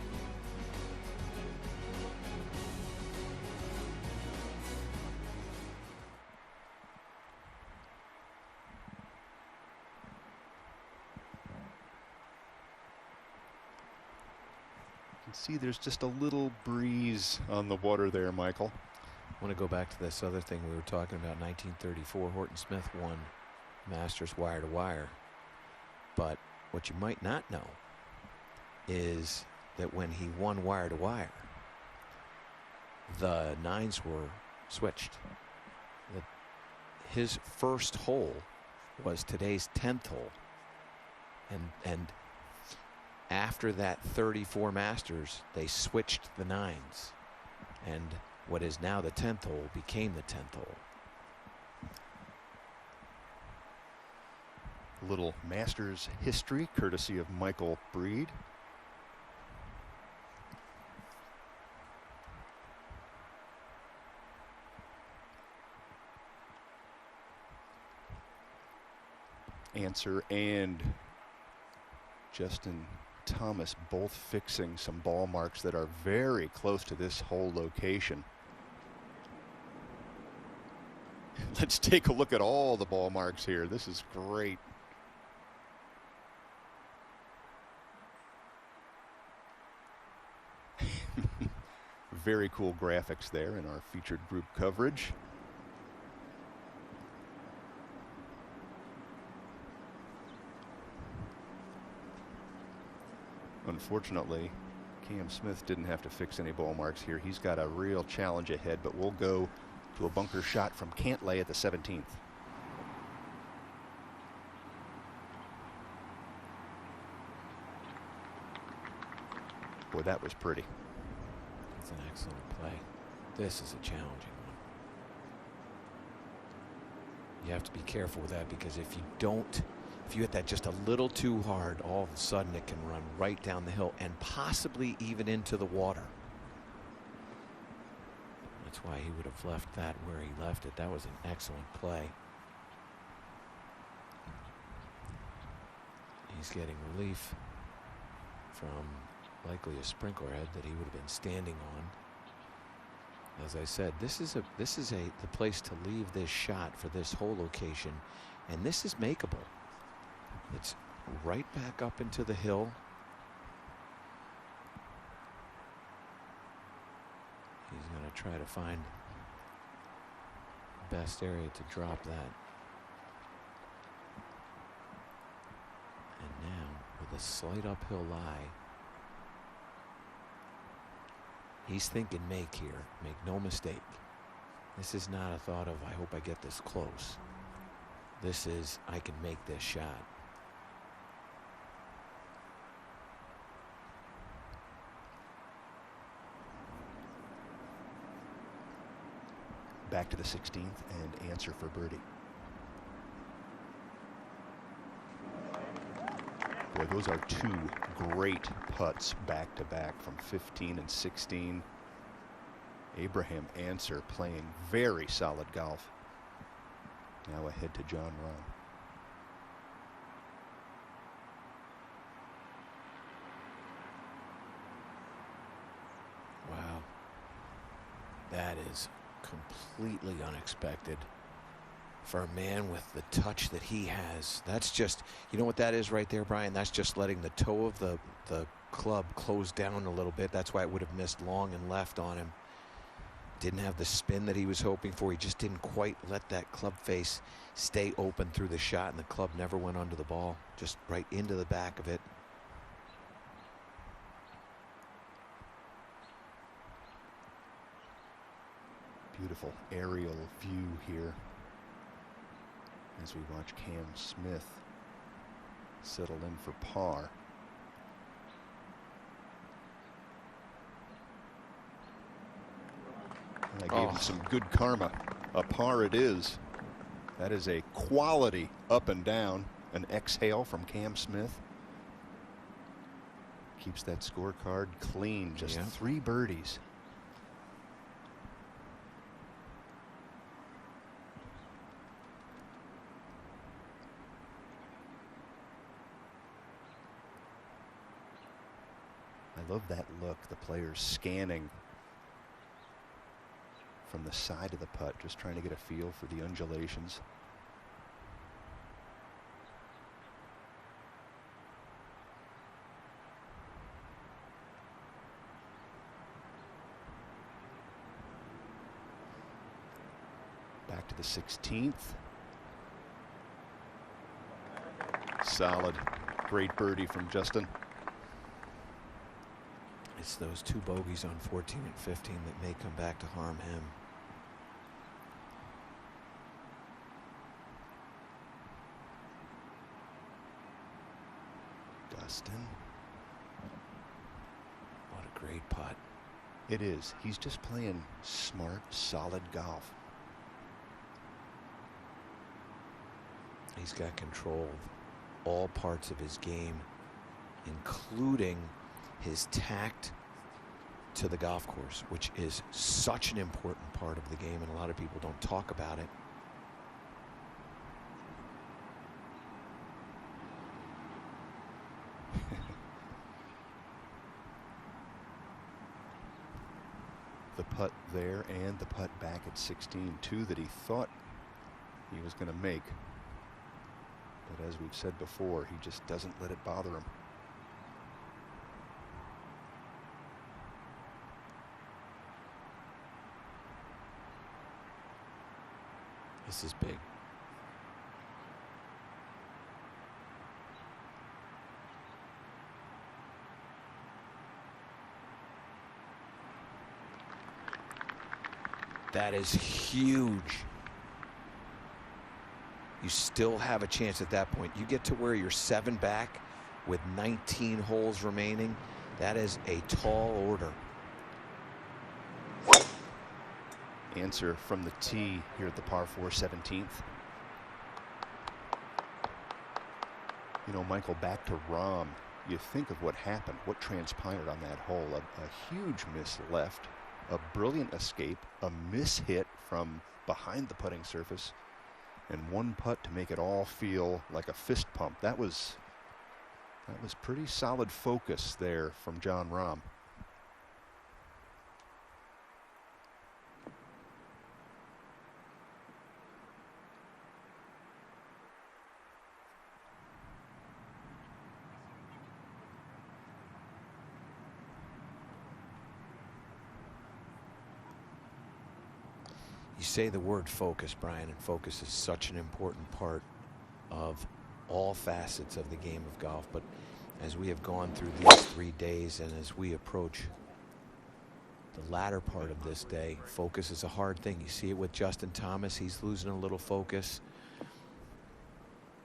can see there's just a little breeze on the water there, Michael. I want to go back to this other thing we were talking about. 1934, Horton Smith won Masters wire to wire. But what you might not know is that when he won wire to wire, the nines were switched. His first hole was today's 10th hole. And after that 34 Masters, they switched the nines. And what is now the 10th hole became the 10th hole. A little Masters history courtesy of Michael Breed. Answer and Justin Thomas both fixing some ball marks that are very close to this hole location. Let's take a look at all the ball marks here. This is great. Very cool graphics there in our featured group coverage. Unfortunately, Cam Smith didn't have to fix any ball marks here. He's got a real challenge ahead, but we'll go to a bunker shot from Cantlay at the 17th. Boy, that was pretty. That's an excellent play. This is a challenging one. You have to be careful with that, because if you hit that just a little too hard, all of a sudden it can run right down the hill and possibly even into the water. That's why he would have left that where he left it. That was an excellent play. He's getting relief from likely a sprinkler head that he would have been standing on. As I said, this is the place to leave this shot for this hole location, and this is makeable. It's right back up into the hill. He's going to try to find the best area to drop that. And now, with a slight uphill lie, he's thinking make here. Make no mistake. This is not a thought of, I hope I get this close. This is, I can make this shot. Back to the 16th and answer for birdie. Boy, those are two great putts back to back from 15 and 16. Abraham Answer playing very solid golf. Now ahead to John Rahm. Wow. That is completely unexpected for a man with the touch that he has. That's just, you know what that is right there, Brian? That's just letting the toe of the club close down a little bit. That's why it would have missed long and left on him. Didn't have the spin that he was hoping for. He just didn't quite let that club face stay open through the shot, and the club never went onto the ball, just right into the back of it. Beautiful aerial view here as we watch Cam Smith settle in for par. I gave him some good karma. A par it is. That is a quality up and down. An exhale from Cam Smith. Keeps that scorecard clean. Just 3 birdies. I love that look. The players scanning from the side of the putt, just trying to get a feel for the undulations. back to the 16th. Solid. Great birdie from Justin. It's those 2 bogeys on 14 and 15 that may come back to harm him. Dustin. What a great putt. It is. He's just playing smart, solid golf. He's got control of all parts of his game, including his tact to the golf course, which is such an important part of the game, and a lot of people don't talk about it. The putt there and the putt back at 16, 2 that he thought he was going to make. But as we've said before, he just doesn't let it bother him. This is big. That is huge. You still have a chance at that point. You get to where you're 7 back with 19 holes remaining. That is a tall order. Answer from the tee here at the par 4 17th. You know, Michael, back to Rahm. You think of what happened, what transpired on that hole. A huge miss left, a brilliant escape, a miss hit from behind the putting surface, and 1 putt to make it all feel like a fist pump. That was pretty solid focus there from Jon Rahm. You say the word focus, Brian, and focus is such an important part of all facets of the game of golf. But as we have gone through these 3 days and as we approach the latter part of this day, focus is a hard thing. You see it with Justin Thomas. He's losing a little focus.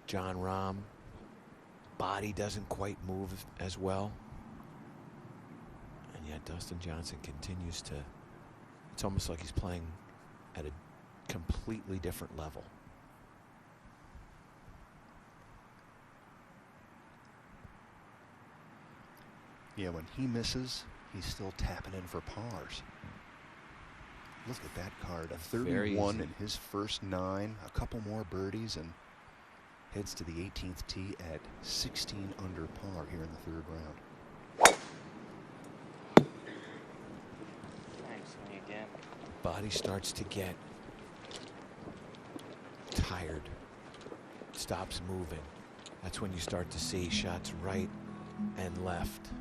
Jon Rahm, body doesn't quite move as well. And yet Dustin Johnson continues to, it's almost like he's playing at a completely different level. Yeah, when he misses, he's still tapping in for pars. Look at that card, a 31 in his first 9, a couple more birdies, and heads to the 18th tee at 16 under par here in the 3rd round. Thanks, me again. Body starts to get tired, stops moving. That's when you start to see shots right and left.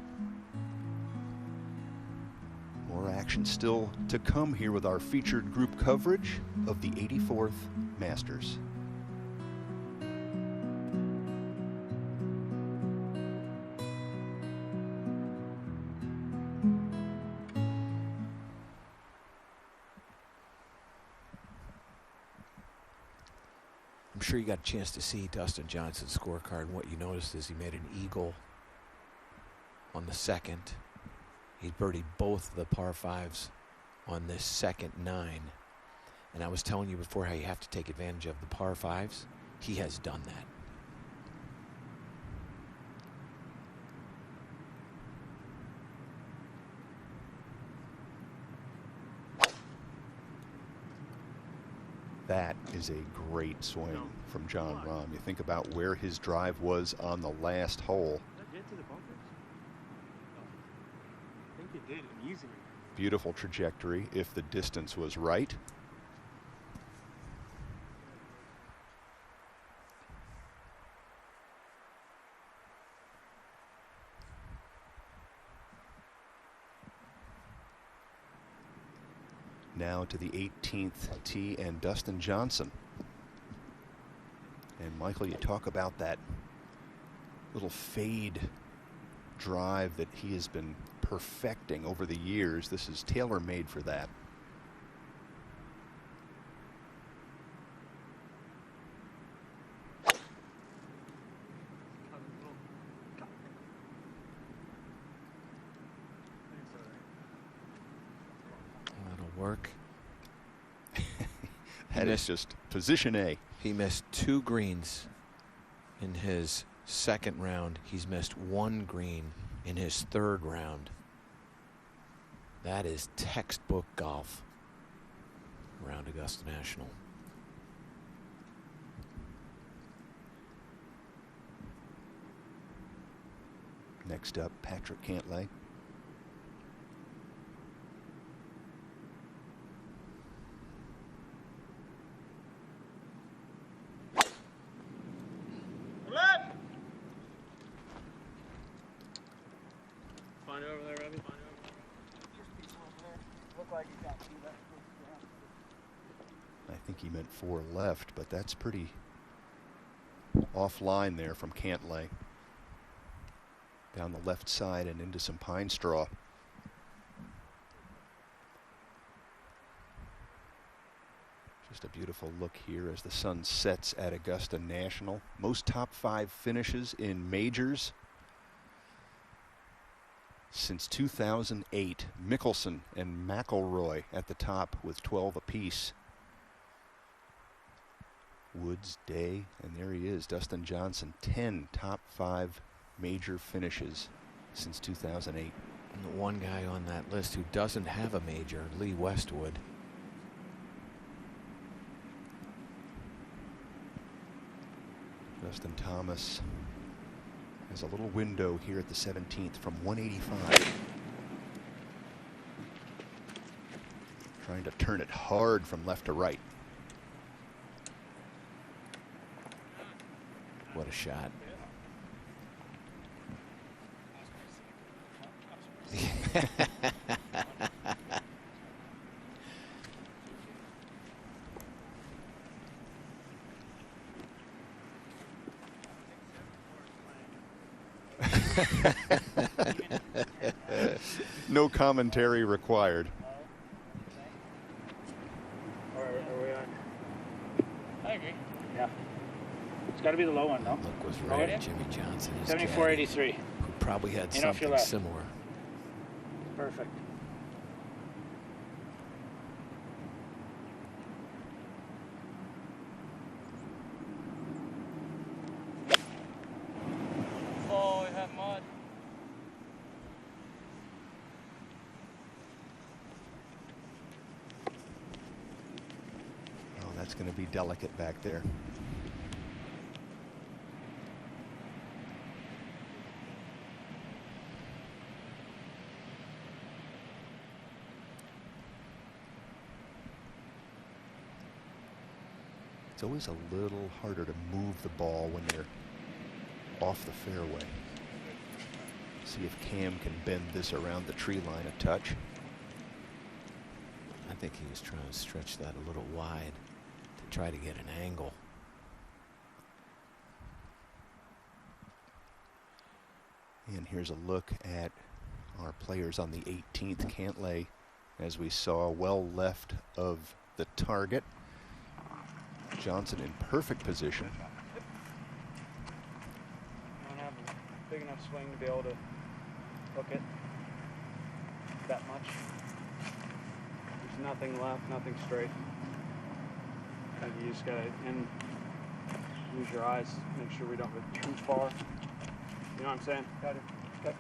More action still to come here with our featured group coverage of the 84th Masters. I'm sure you got a chance to see Dustin Johnson's scorecard, and what you noticed is he made an eagle on the 2nd. He birdied both the par 5s on this second 9. And I was telling you before how you have to take advantage of the par 5s. He has done that. That is a great swing from Jon Rahm. You think about where his drive was on the last hole. Get to the bunkers. I think it did easily. Beautiful trajectory if the distance was right. Now to the 18th tee and Dustin Johnson. And Michael, you talk about that little fade drive that he has been perfecting over the years. This is tailor-made for that. Work. That is just position A. He missed 2 greens in his second round. He's missed 1 green in his third round. That is textbook golf around Augusta National. Next up, Patrick Cantlay. I think he meant 4 left, but that's pretty offline there from Cantlay. Down the left side and into some pine straw. Just a beautiful look here as the sun sets at Augusta National. Most top 5 finishes in majors since 2008. Mickelson and McIlroy at the top with 12 apiece. Woods, Day, and there he is, Dustin Johnson. 10 top 5 major finishes since 2008. And the one guy on that list who doesn't have a major, Lee Westwood. Justin Thomas has a little window here at the 17th from 185. Trying to turn it hard from left to right. What a shot. No commentary required. I agree. Yeah. It's got to be the low one, no? Look was right. Jimmy Johnson is 74.83. Who probably had You know, something similar. Perfect. Oh, we have mud. Oh, that's going to be delicate back there. It's always a little harder to move the ball when you're off the fairway. See if Cam can bend this around the tree line a touch. I think he was trying to stretch that a little wide to try to get an angle. And here's a look at our players on the 18th. Cantlay, as we saw, well left of the target. Johnson in perfect position. Don't have a big enough swing to be able to hook it that much. There's nothing left, nothing straight. I think you just gotta use your eyes, make sure we don't go too far. You know what I'm saying? Got it. Okay.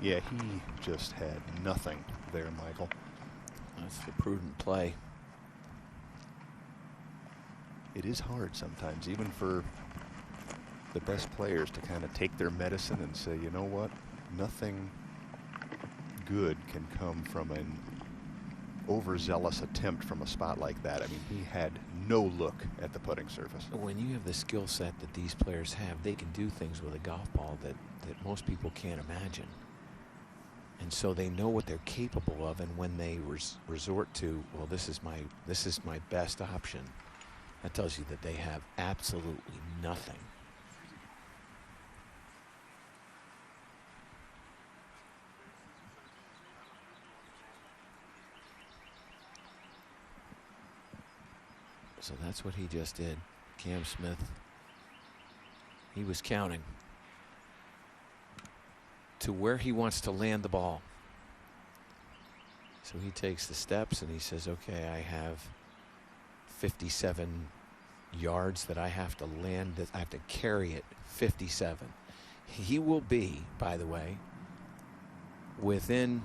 Yeah, he just had nothing there, Michael. That's the prudent play. It is hard sometimes, even for the best players, to kind of take their medicine and say, you know what, nothing good can come from an overzealous attempt from a spot like that. I mean, he had no look at the putting surface. When you have the skill set that these players have, they can do things with a golf ball that most people can't imagine. And so they know what they're capable of, and when they resort to, well, this is my best option, that tells you that they have absolutely nothing. So that's what he just did. Cam Smith, he was counting to where he wants to land the ball. So he takes the steps and he says, okay, I have 57 yards that I have to land, that I have to carry it 57. He will be, by the way, within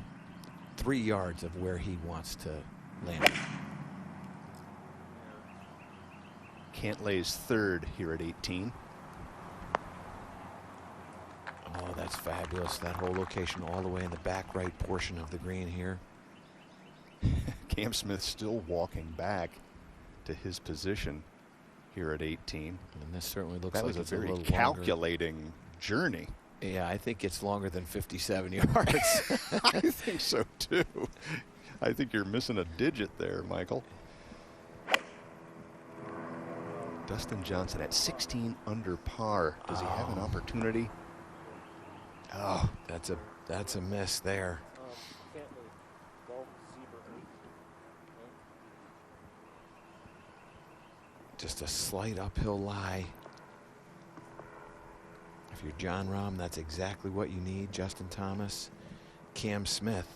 3 yards of where he wants to land it. Cantlay's third here at 18. Oh, that's fabulous. That whole location all the way in the back right portion of the green here. Cam Smith still walking back to his position here at 18. And this certainly looks that like was it's a very little calculating longer journey. Yeah, I think it's longer than 57 yards. I think so too. I think you're missing a digit there, Michael. Dustin Johnson at 16 under par. Does he have an opportunity? Oh, that's a miss there. Just a slight uphill lie. If you're John Rahm, that's exactly what you need. Justin Thomas, Cam Smith.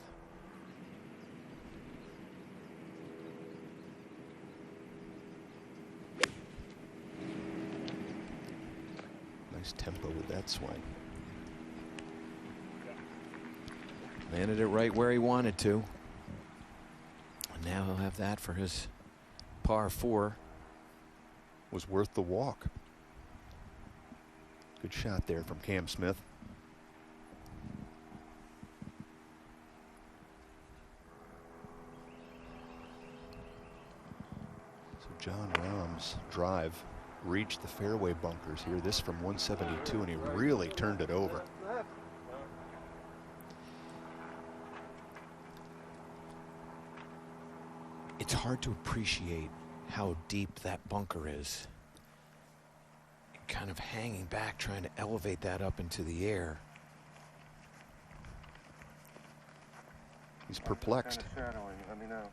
Nice tempo with that swing. Landed it right where he wanted to. And now he'll have that for his par 4. Was worth the walk. Good shot there from Cam Smith. So John Rahm's drive reached the fairway bunkers here. This from 172, and he really turned it over. It's hard to appreciate how deep that bunker is. Kind of hanging back, trying to elevate that up into the air. He's perplexed. Let me know.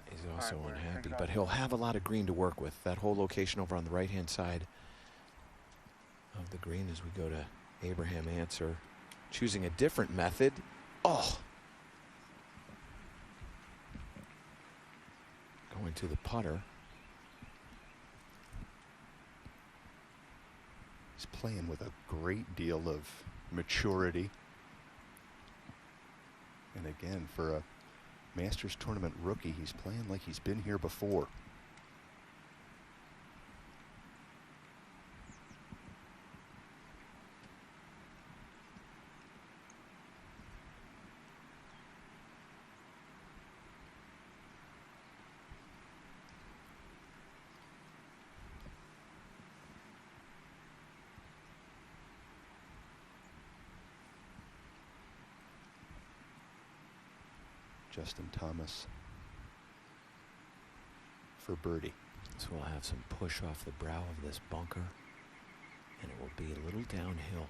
He's also unhappy, but he'll have a lot of green to work with. That whole location over on the right-hand side of the green as we go to Abraham Answer, choosing a different method. Oh! Going to the putter. He's playing with a great deal of maturity. And again, for a Masters Tournament rookie, he's playing like he's been here before. Justin Thomas for birdie. So we'll have some push off the brow of this bunker, and it will be a little downhill.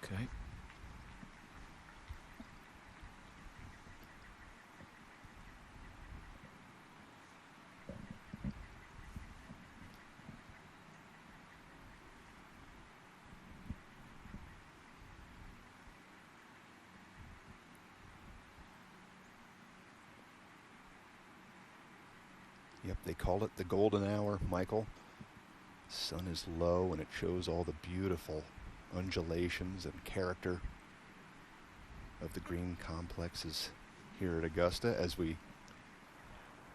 Okay. Yep, they call it the golden hour, Michael. Sun is low and it shows all the beautiful undulations and character of the green complexes here at Augusta as we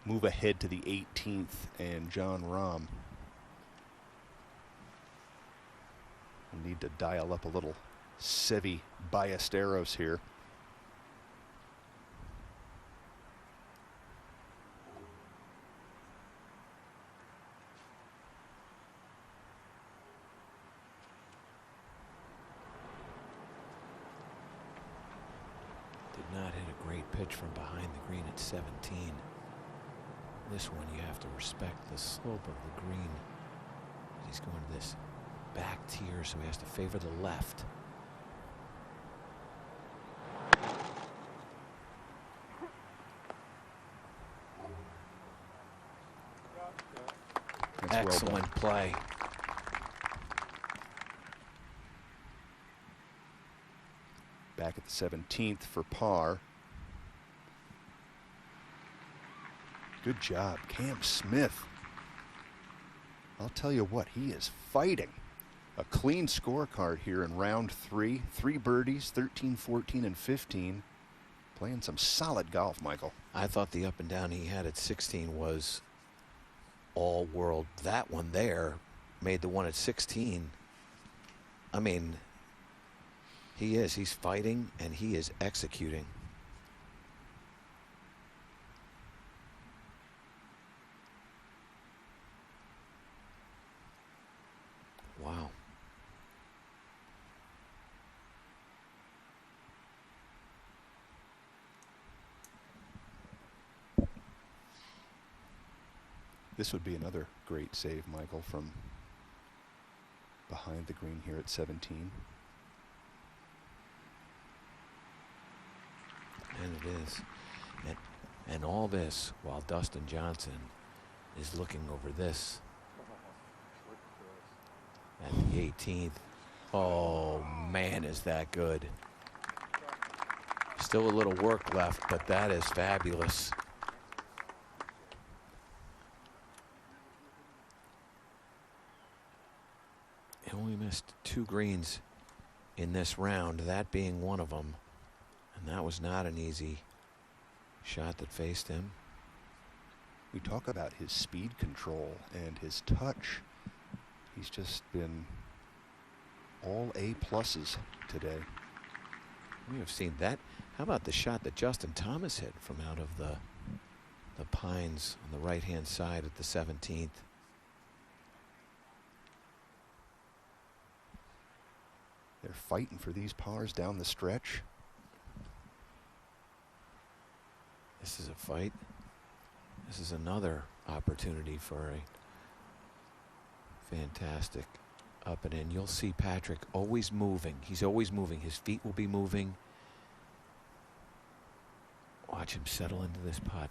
move ahead to the 18th, and John Rahm will need to dial up a little Seve Ballesteros here. Did not hit a great pitch from behind the green at 17. This one you have to respect the slope of the green. He's going to this back tier, so he has to favor the left. Excellent play. Back at the 17th for par. Good job, Cam Smith. I'll tell you what, he is fighting. A clean scorecard here in round 3. 3 birdies, 13, 14, and 15. Playing some solid golf, Michael. I thought the up and down he had at 16 was all world. That one there made the one at 16. I mean, he's fighting and he is executing. Wow. This would be another great save, Michael, from behind the green here at 17. And it is. And all this while Dustin Johnson is looking over this at the 18th. Oh, man, is that good. Still a little work left, but that is fabulous. He only missed 2 greens in this round, that being one of them. And that was not an easy shot that faced him. We talk about his speed control and his touch. He's just been all A pluses today. We have seen that. How about the shot that Justin Thomas hit from out of the pines on the right-hand side at the 17th? They're fighting for these pars down the stretch. This is a fight. This is another opportunity for a fantastic up and in. You'll see Patrick always moving. He's always moving. His feet will be moving. Watch him settle into this putt.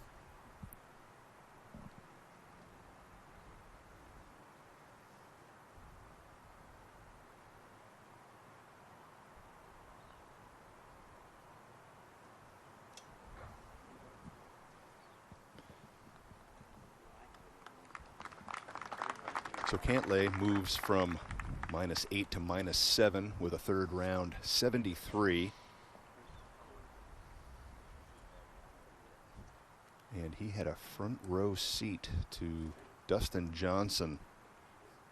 So Cantlay moves from -8 to -7 with a third round 73. And he had a front row seat to Dustin Johnson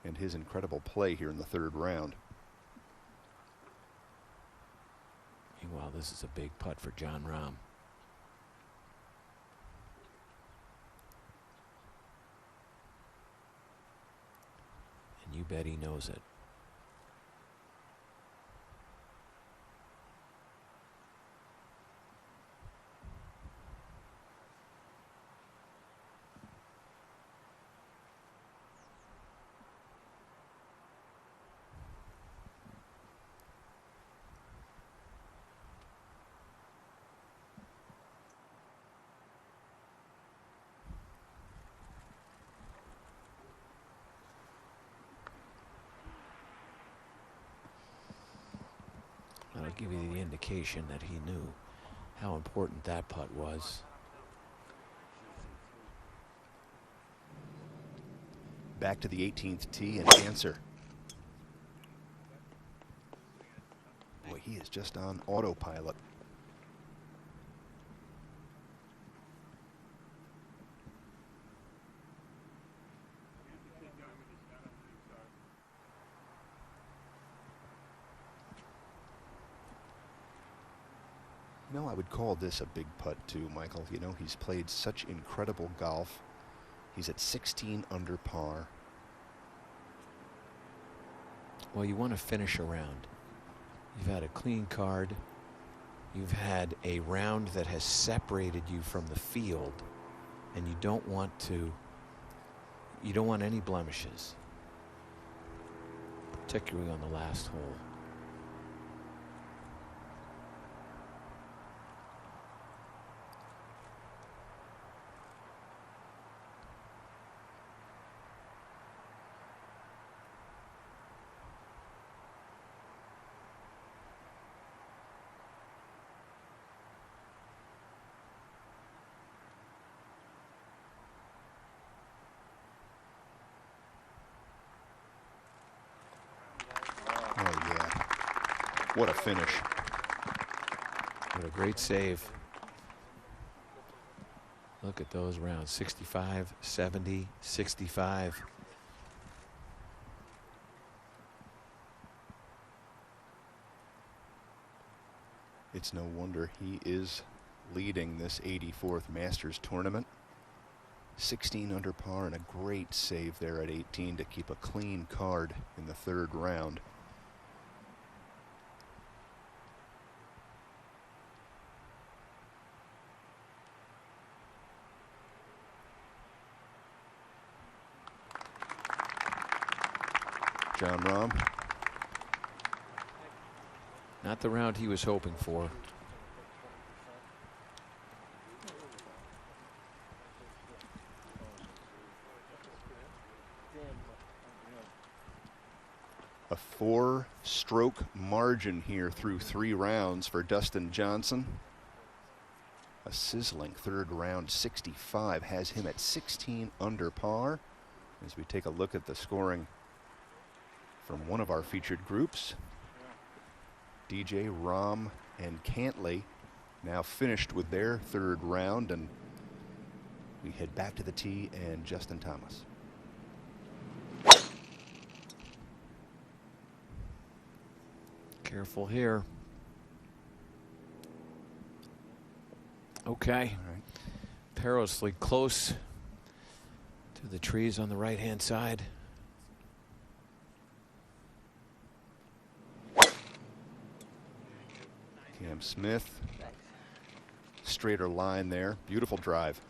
and his incredible play here in the third round. Meanwhile, this is a big putt for John Rahm. And you bet he knows it. That'll give you the indication that he knew how important that putt was. Back to the 18th tee and answer. Boy, he is just on autopilot. No, I would call this a big putt too, Michael. You know, he's played such incredible golf. He's at 16 under par. Well, you want to finish a round. You've had a clean card. You've had a round that has separated you from the field, and you don't want any blemishes, particularly on the last hole. What a finish. What a great save. Look at those rounds. 65, 70, 65. It's no wonder he is leading this 84th Masters tournament. 16 under par and a great save there at 18 to keep a clean card in the third round. John Rahm. Not the round he was hoping for. A 4-stroke margin here through 3 rounds for Dustin Johnson. A sizzling third round 65 has him at 16 under par. As we take a look at the scoring from one of our featured groups, DJ, Rahm, and Cantley now finished with their third round, and we head back to the tee and Justin Thomas. Careful here. Okay. All right. Perilously close to the trees on the right-hand side. Cam Smith, straighter line there, beautiful drive.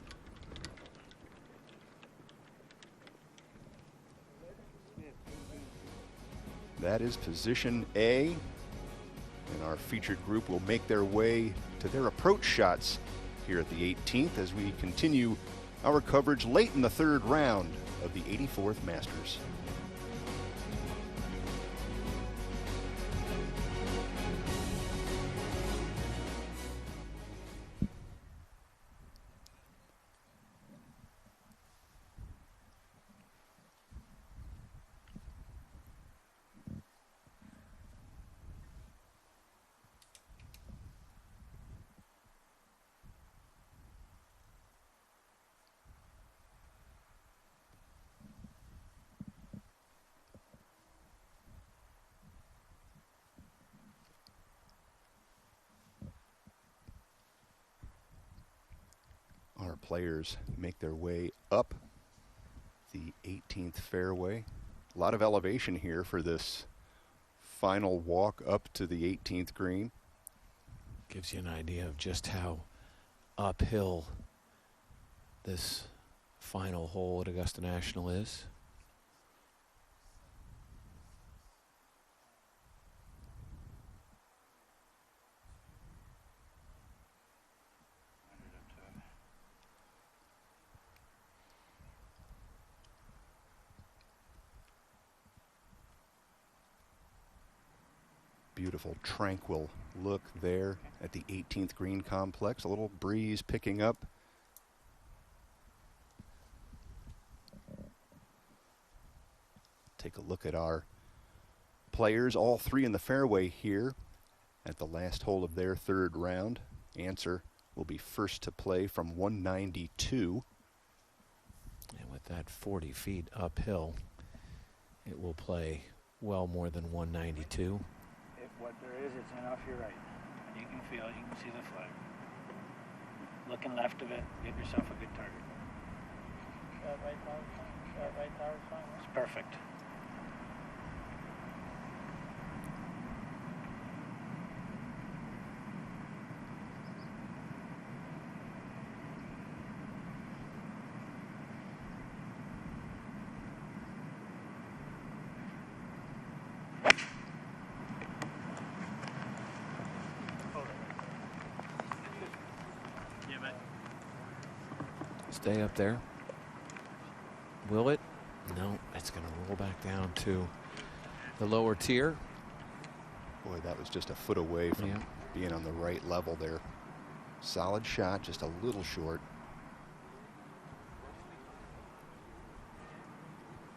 That is position A, and our featured group will make their way to their approach shots here at the 18th as we continue our coverage late in the third round of the 84th Masters. Our players make their way up the 18th fairway. A lot of elevation here for this final walk up to the 18th green. Gives you an idea of just how uphill this final hole at Augusta National is. Beautiful, tranquil look there at the 18th green complex. A little breeze picking up. Take a look at our players, all three in the fairway here at the last hole of their third round. Answer will be first to play from 192. And with that 40 feet uphill, it will play well more than 192. If what there is, it's enough, you're right. You can feel, you can see the flag. Looking left of it, get yourself a good target. That right tower's fine. That right tower's fine. It's perfect. Stay up there. Will it? No, it's going to roll back down to the lower tier. Boy, that was just a foot away from being on the right level there. Solid shot, just a little short.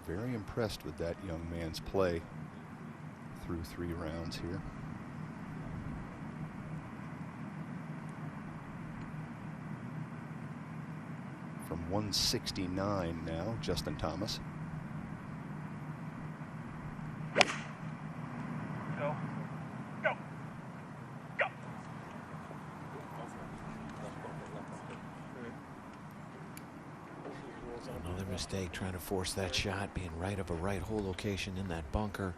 Very impressed with that young man's play through 3 rounds here. From 169 now, Justin Thomas. Go. Go. Go. Another mistake trying to force that shot, being right of a right hole location in that bunker.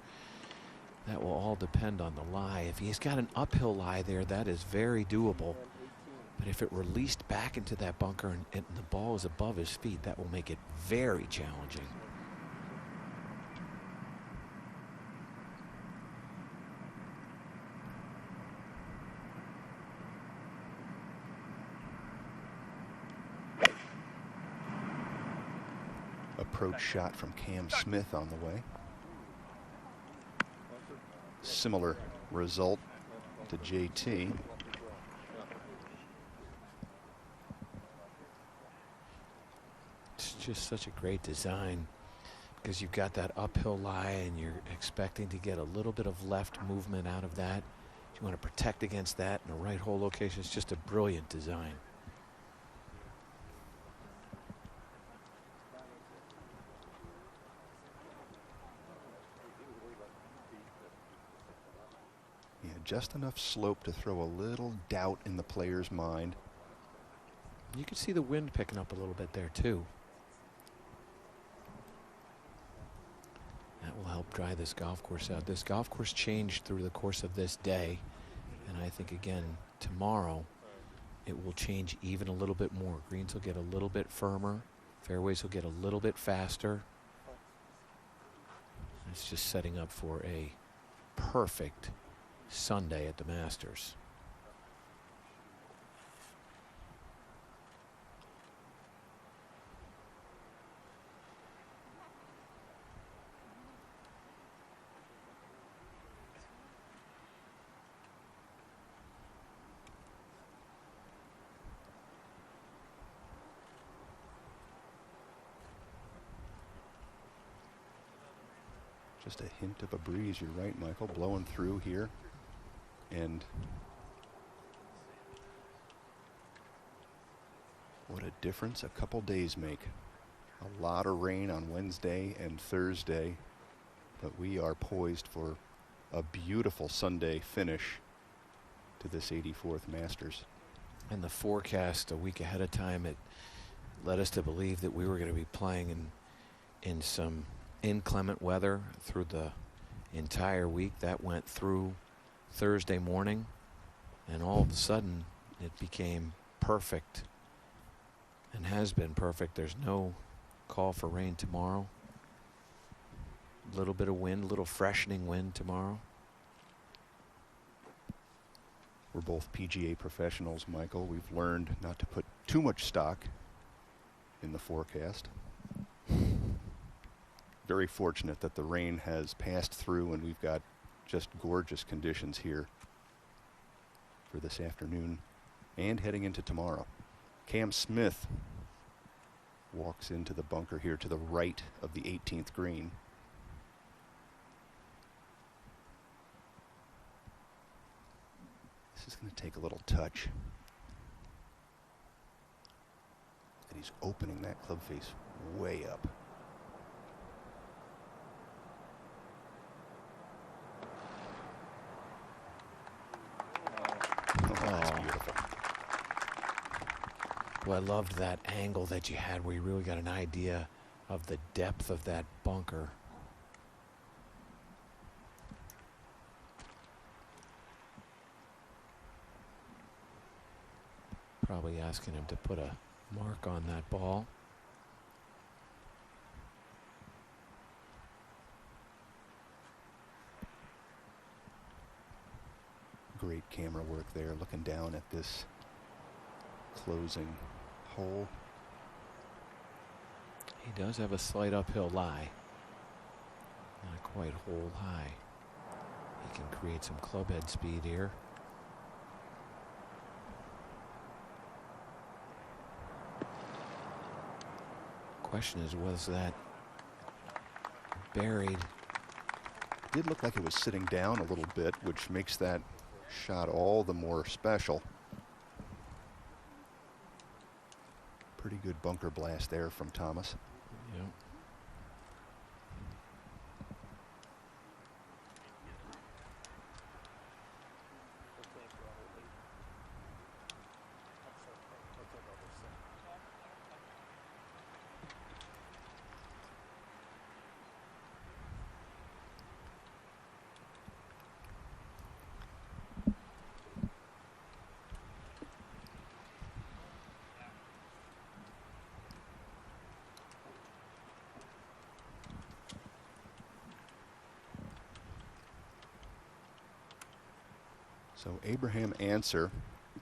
That will all depend on the lie. If he's got an uphill lie there, that is very doable. But if it released back into that bunker and the ball is above his feet, that will make it very challenging. Approach shot from Cam Smith on the way. Similar result to JT. It's just such a great design because you've got that uphill lie and you're expecting to get a little bit of left movement out of that. You want to protect against that in a right hole location. It's just a brilliant design. Yeah, just enough slope to throw a little doubt in the player's mind. You can see the wind picking up a little bit there too. That will help dry this golf course out. This golf course changed through the course of this day, and I think again tomorrow it will change even a little bit more. Greens will get a little bit firmer, fairways will get a little bit faster. It's just setting up for a perfect Sunday at the Masters. Just a hint of a breeze, you're right, Michael, blowing through here. And what a difference a couple days make. A lot of rain on Wednesday and Thursday, but we are poised for a beautiful Sunday finish to this 84th Masters. And the forecast a week ahead of time, it led us to believe that we were going to be playing in some inclement weather through the entire week. That went through Thursday morning, and all of a sudden it became perfect and has been perfect. There's no call for rain tomorrow. A little bit of wind, a little freshening wind tomorrow. We're both PGA professionals, Michael. We've learned not to put too much stock in the forecast. Very fortunate that the rain has passed through and we've got just gorgeous conditions here for this afternoon and heading into tomorrow. Cam Smith walks into the bunker here to the right of the 18th green. This is going to take a little touch. And he's opening that club face way up. I loved that angle that you had where you really got an idea of the depth of that bunker. Probably asking him to put a mark on that ball. Great camera work there, looking down at this closing hole. He does have a slight uphill lie. Not quite hole high. He can create some club head speed here. Question is, was that buried? It did look like it was sitting down a little bit, which makes that shot all the more special. Pretty good bunker blast there from Thomas. Yep. So Abraham Answer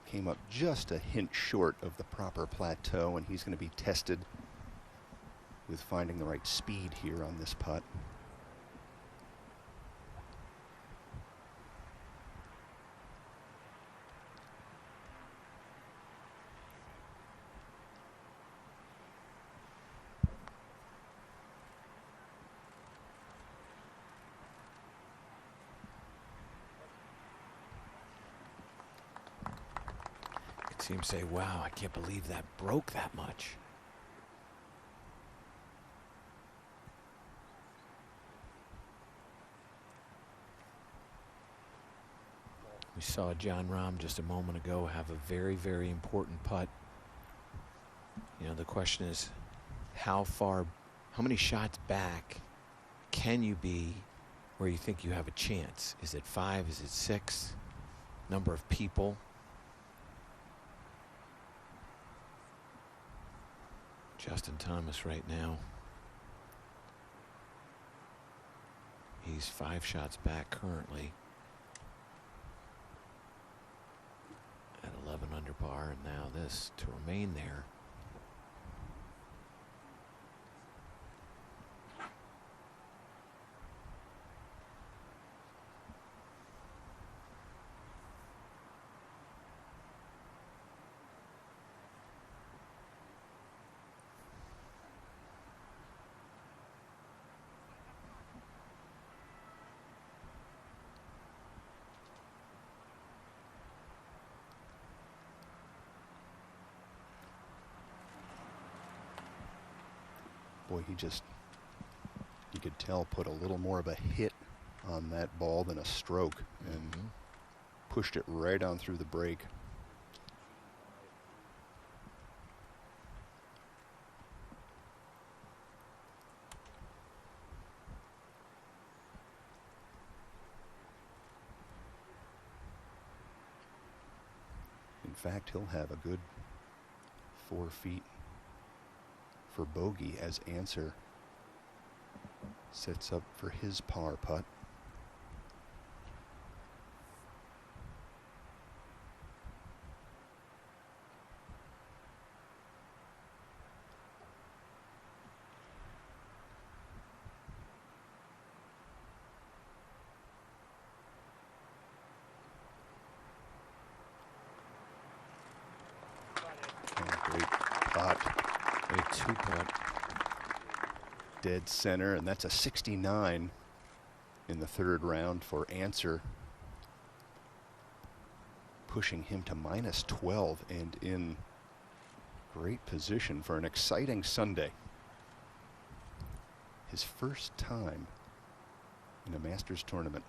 came up just a hint short of the proper plateau, and he's going to be tested with finding the right speed here on this putt. Seems to say, wow, I can't believe that broke that much. We saw John Rahm just a moment ago have a very, very important putt. You know, the question is how many shots back can you be where you think you have a chance? Is it 5? Is it 6? Number of people. Justin Thomas right now. He's 5 shots back currently at 11 under par, and now this to remain there. Boy, he just, you could tell, put a little more of a hit on that ball than a stroke, and pushed it right on through the break. In fact, he'll have a good 4 feet for bogey as Answer sets up for his par putt. Great putt. Great 2-putt. Dead center, and that's a 69 in the 3rd round for Answer, pushing him to -12 and in great position for an exciting Sunday. His first time in a Masters tournament.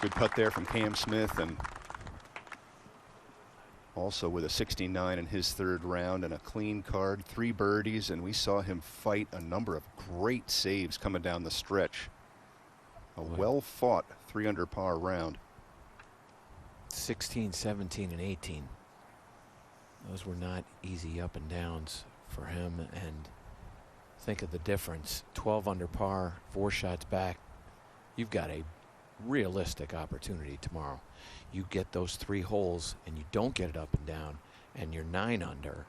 Good putt there from Cam Smith, and also with a 69 in his third round and a clean card, 3 birdies, and we saw him fight a number of great saves coming down the stretch. A well-fought 3 under par round. 16, 17, and 18. Those were not easy up and downs for him, and think of the difference. 12 under par, 4 shots back. You've got a realistic opportunity tomorrow. You get those 3 holes and you don't get it up and down, and you're 9 under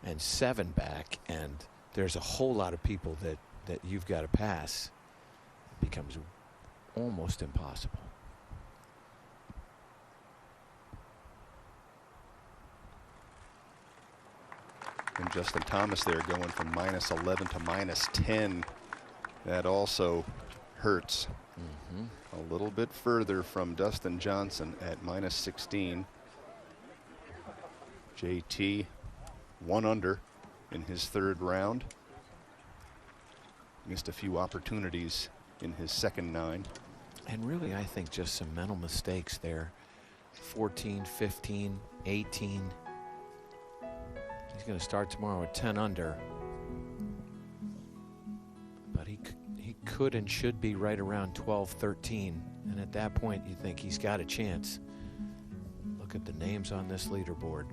and 7 back, and there's a whole lot of people that you've got to pass. It becomes almost impossible. And Justin Thomas there going from -11 to -10. That also hurts. A little bit further from Dustin Johnson at -16. JT 1 under in his third round. Missed a few opportunities in his second 9. And really, I think just some mental mistakes there. 14, 15, 18. He's going to start tomorrow at 10 under. But he could and should be right around 12, 13. And at that point, you think he's got a chance. Look at the names on this leaderboard.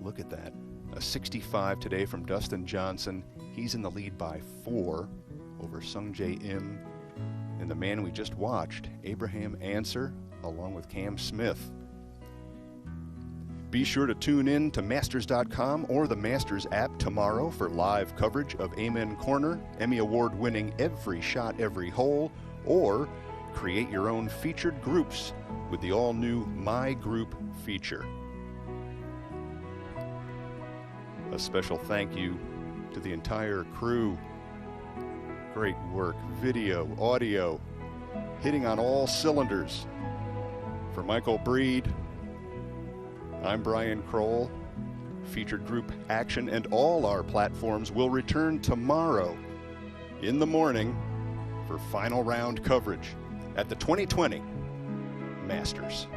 Look at that. A 65 today from Dustin Johnson. He's in the lead by 4 over Sung Jae Im. And the man we just watched, Abraham Answer, along with Cam Smith. Be sure to tune in to Masters.com or the Masters app tomorrow for live coverage of Amen Corner, Emmy Award-winning Every Shot, Every Hole, or create your own featured groups with the all-new My Group feature. A special thank you to the entire crew. Great work, video, audio, hitting on all cylinders. For Michael Breed, I'm Brian Kroll. Featured group action and all our platforms will return tomorrow in the morning for final round coverage at the 2020 Masters.